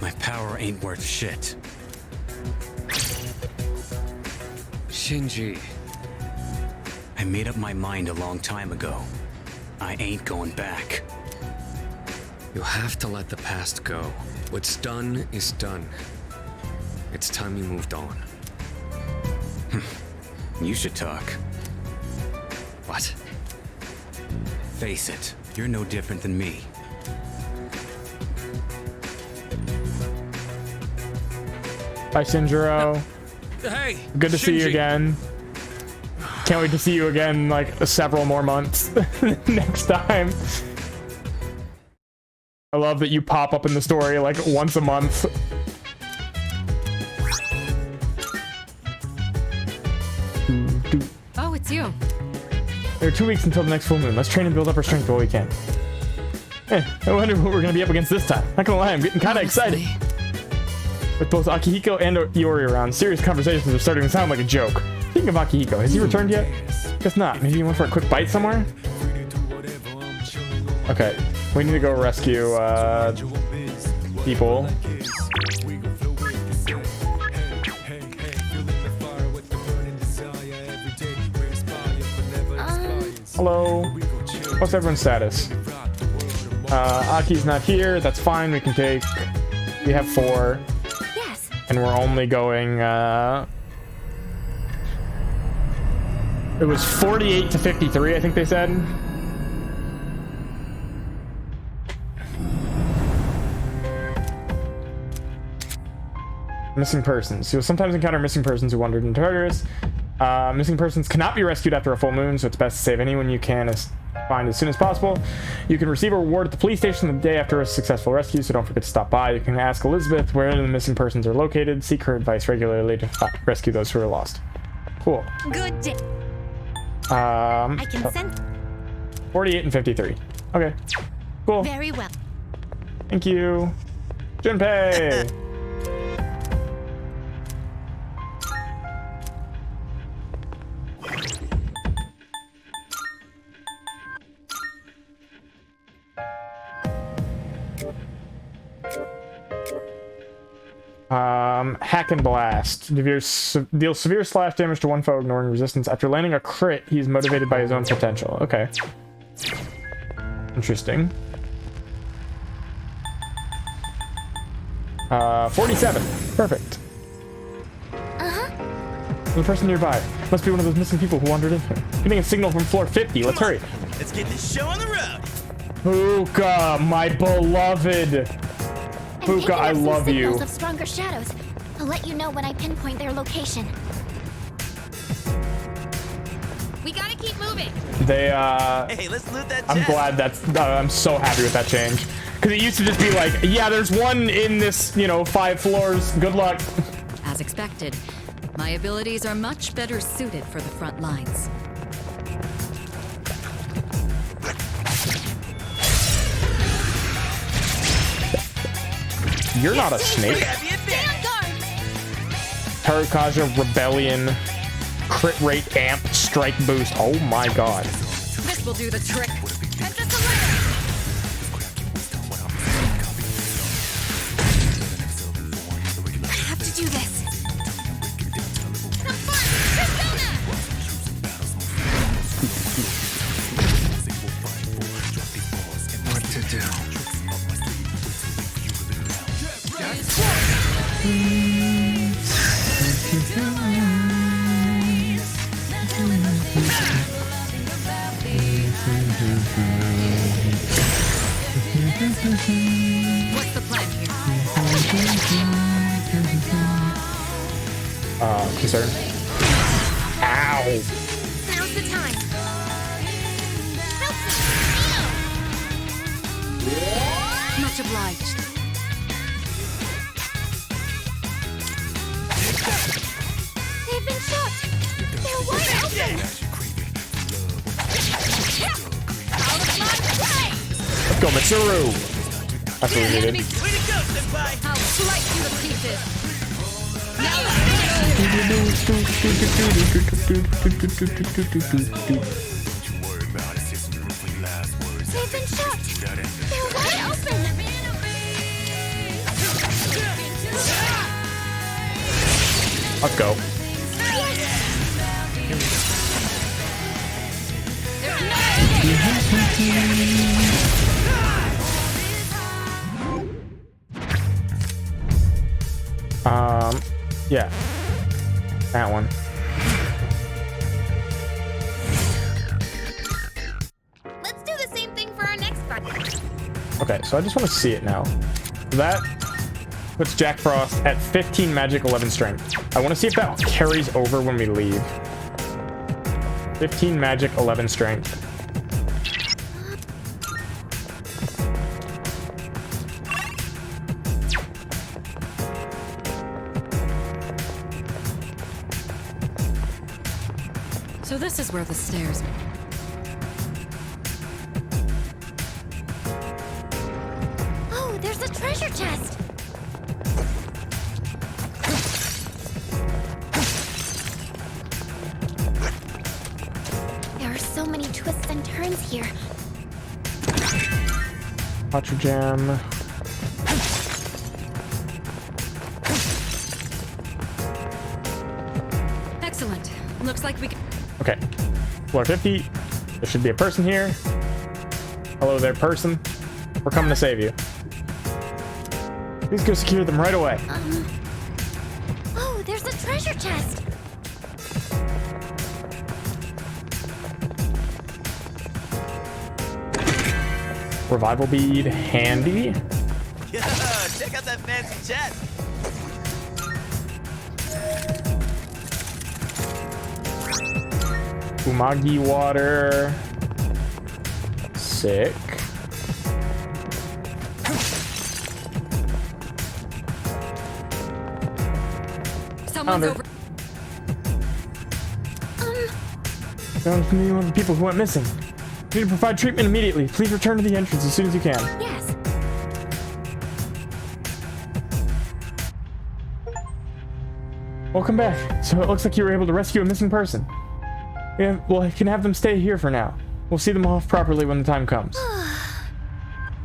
My power ain't worth shit. Shinji. I made up my mind a long time ago. I ain't going back. You have to let the past go. What's done is done. It's time you moved on. You should talk. What? Face it, you're no different than me. Bye, Shinjiro. Hey, good to Shinji. see you again. Can't wait to see you again, like, several more months next time. I love that you pop up in the story, like, once a month. Oh, it's you. There are 2 weeks until the next full moon. Let's train and build up our strength while we can. I wonder what we're gonna be up against this time. Not gonna lie, I'm getting kinda excited. With both Akihiko and Iori around, serious conversations are starting to sound like a joke. Speaking of Akihiko, has he returned yet? Guess not. Maybe you went for a quick bite somewhere? Okay, we need to go rescue, people. Hello. What's everyone's status? Aki's not here. That's fine. We can take... We have 4. Yes. And we're only going, It was 48 to 53, I think they said. Missing persons. You'll sometimes encounter missing persons who wandered into Tartarus. Missing persons cannot be rescued after a full moon, so it's best to save anyone you can find as soon as possible. You can receive a reward at the police station the day after a successful rescue, so don't forget to stop by. You can ask Elizabeth where the missing persons are located. Seek her advice regularly to rescue those who are lost. Cool. Good day. I can send 48 and 53. Okay. Cool. Very well. Thank you. Junpei! Hack and Blast. Deals severe slash damage to one foe, ignoring resistance. After landing a crit, he's motivated by his own potential. Okay. Interesting. 47. Perfect. The person nearby. Must be one of those missing people who wandered in here. Getting a signal from floor 50. Let's hurry. Let's get this show on the road. Puka, my beloved. Puka, I love you. Of stronger shadows. I'll let you know when I pinpoint their location. We gotta keep moving. They, Hey, let's loot that I'm chest. glad that's, I'm so happy with that change. Because it used to just be like, yeah, there's one in this, 5 floors. Good luck. As expected, my abilities are much better suited for the front lines. You're not a snake. Tarakaja Rebellion, crit rate amp, strike boost. Oh my god. This will do the trick. I have to do this. What to do? What's the plan here? Concern. Ow. Now's the time. Much obliged. They've been shot. They're wide open. Let's go, Mitsuru. That's what we needed. Way to go, senpai. I'll slice you to pieces. They've been shot. They're wide open. Let's go. Yeah. That one. Let's do the same thing for our next fight. Okay, so I just want to see it now. That puts Jack Frost at 15 magic, 11 strength. I want to see if that carries over when we leave. 15 magic, 11 strength. So this is where the stairs. Oh, there's a treasure chest. There are so many twists and turns here. Watcher Gem. Excellent. Looks like we can. Okay. Floor 50. There should be a person here. Hello there, person. We're coming to save you. Please go secure them right away. Oh, there's a treasure chest. Revival bead, handy. Yeah, check out that fancy chest. Umagi water. Sick. Someone's over. Found from one of the people who went missing. You need to provide treatment immediately. Please return to the entrance as soon as you can. Yes. Welcome back. So it looks like you were able to rescue a missing person. Yeah, well, I can have them stay here for now. We'll see them off properly when the time comes.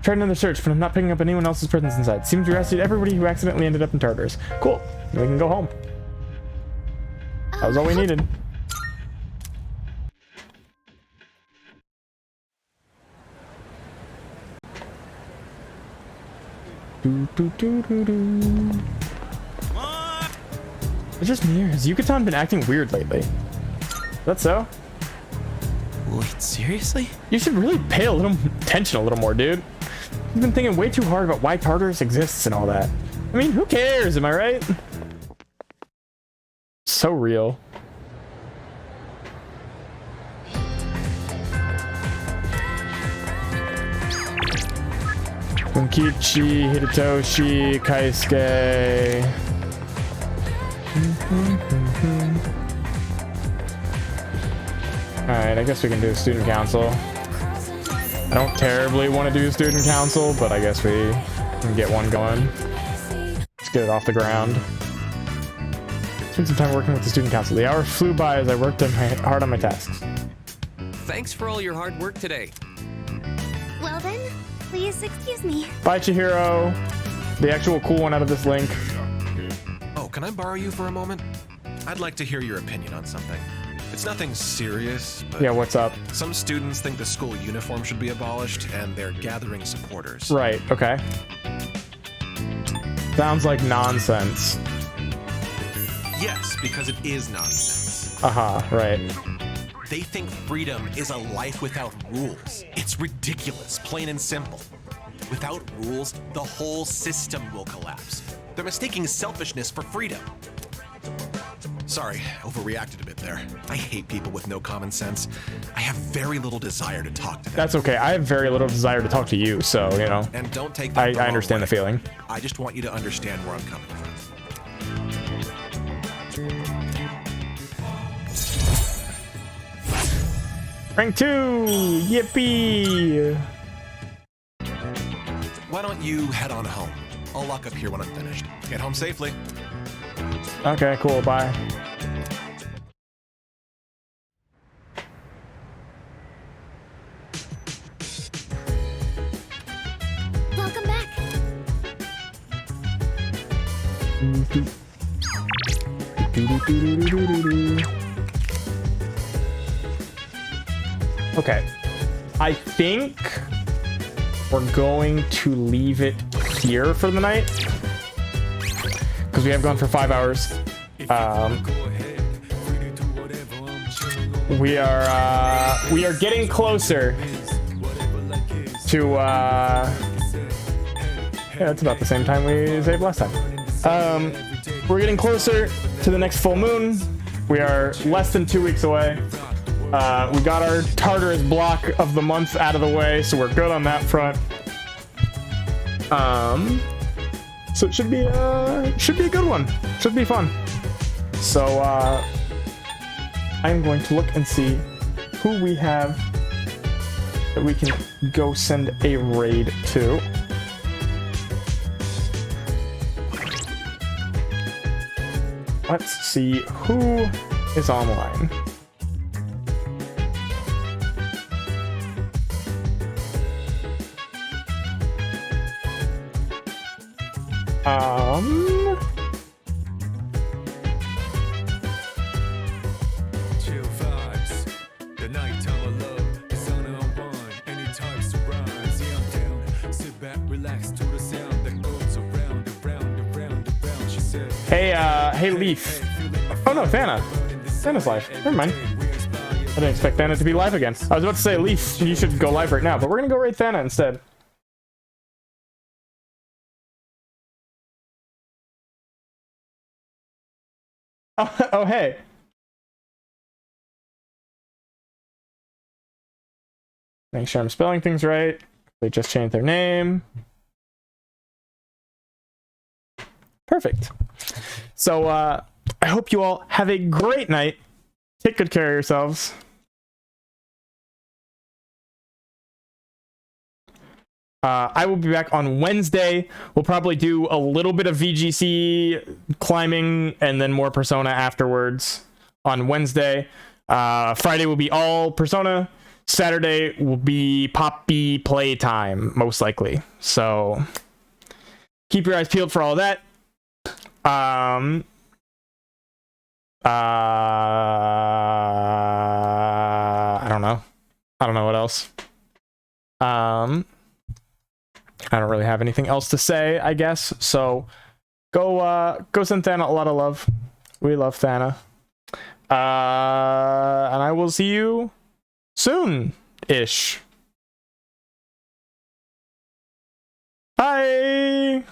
Tried another search, but I'm not picking up anyone else's presence inside. Seems we rescued everybody who accidentally ended up in Tartarus. Cool. Then we can go home. That was all we needed. It's just me, or has Yucatan been acting weird lately? Is that so? Wait, seriously? You should really pay a little attention a little more, dude. You've been thinking way too hard about why Tartarus exists and all that. I mean, who cares, am I right? So real. Bunkichi, Hidetoshi, Kaisuke. Alright, I guess we can do a student council. I don't terribly want to do a student council, but I guess we can get one going. Let's get it off the ground. Spent some time working with the student council. The hour flew by as I worked hard on my tasks. Thanks for all your hard work today. Well then, please excuse me. Bye, Chihiro. The actual cool one out of this link. Oh, can I borrow you for a moment? I'd like to hear your opinion on something. It's nothing serious, but... Yeah, what's up? Some students think the school uniform should be abolished, and they're gathering supporters. Right, okay. Sounds like nonsense. Yes, because it is nonsense. Uh-huh, right. They think freedom is a life without rules. It's ridiculous, plain and simple. Without rules, the whole system will collapse. They're mistaking selfishness for freedom. Sorry, overreacted a bit there. I hate people with no common sense. I have very little desire to talk to them. That's okay. I have very little desire to talk to you, so, you know. And don't take that I understand the feeling. I just want you to understand where I'm coming from. Rank 2! Yippee! Why don't you head on home? I'll lock up here when I'm finished. Get home safely. Okay, cool. Bye. Welcome back. Okay. I think we're going to leave it here for the night because we have gone for 5 hours. We are getting closer to yeah, it's about the same time we saved last time. We're getting closer to the next full moon. We are less than 2 weeks away. We got our Tartarus block of the month out of the way, so we're good on that front. So it should be a good one. Should be fun. So I'm going to look and see who we have that we can go send a raid to. Let's see who is online. Chill vibes. The nighttime of love, the sun unwind. Any types of rise, yeah, I'm down. Sit back, relax to the sound that goes around, around, around, around. She said, Hey Leaf. Oh no, Thana. Thana's live. Never mind. I didn't expect Thana to be live again. I was about to say, Leaf, you should go live right now, but we're gonna go raid Thana instead. Oh, hey. Make sure I'm spelling things right. They just changed their name. Perfect. So, I hope you all have a great night. Take good care of yourselves. I will be back on Wednesday. We'll probably do a little bit of VGC climbing and then more Persona afterwards on Wednesday. Friday will be all Persona. Saturday will be Poppy playtime, most likely. So keep your eyes peeled for all of that. I don't know. I don't know what else. I don't really have anything else to say, I guess. So go send Thana a lot of love. We love Thana. And I will see you soon-ish. Bye!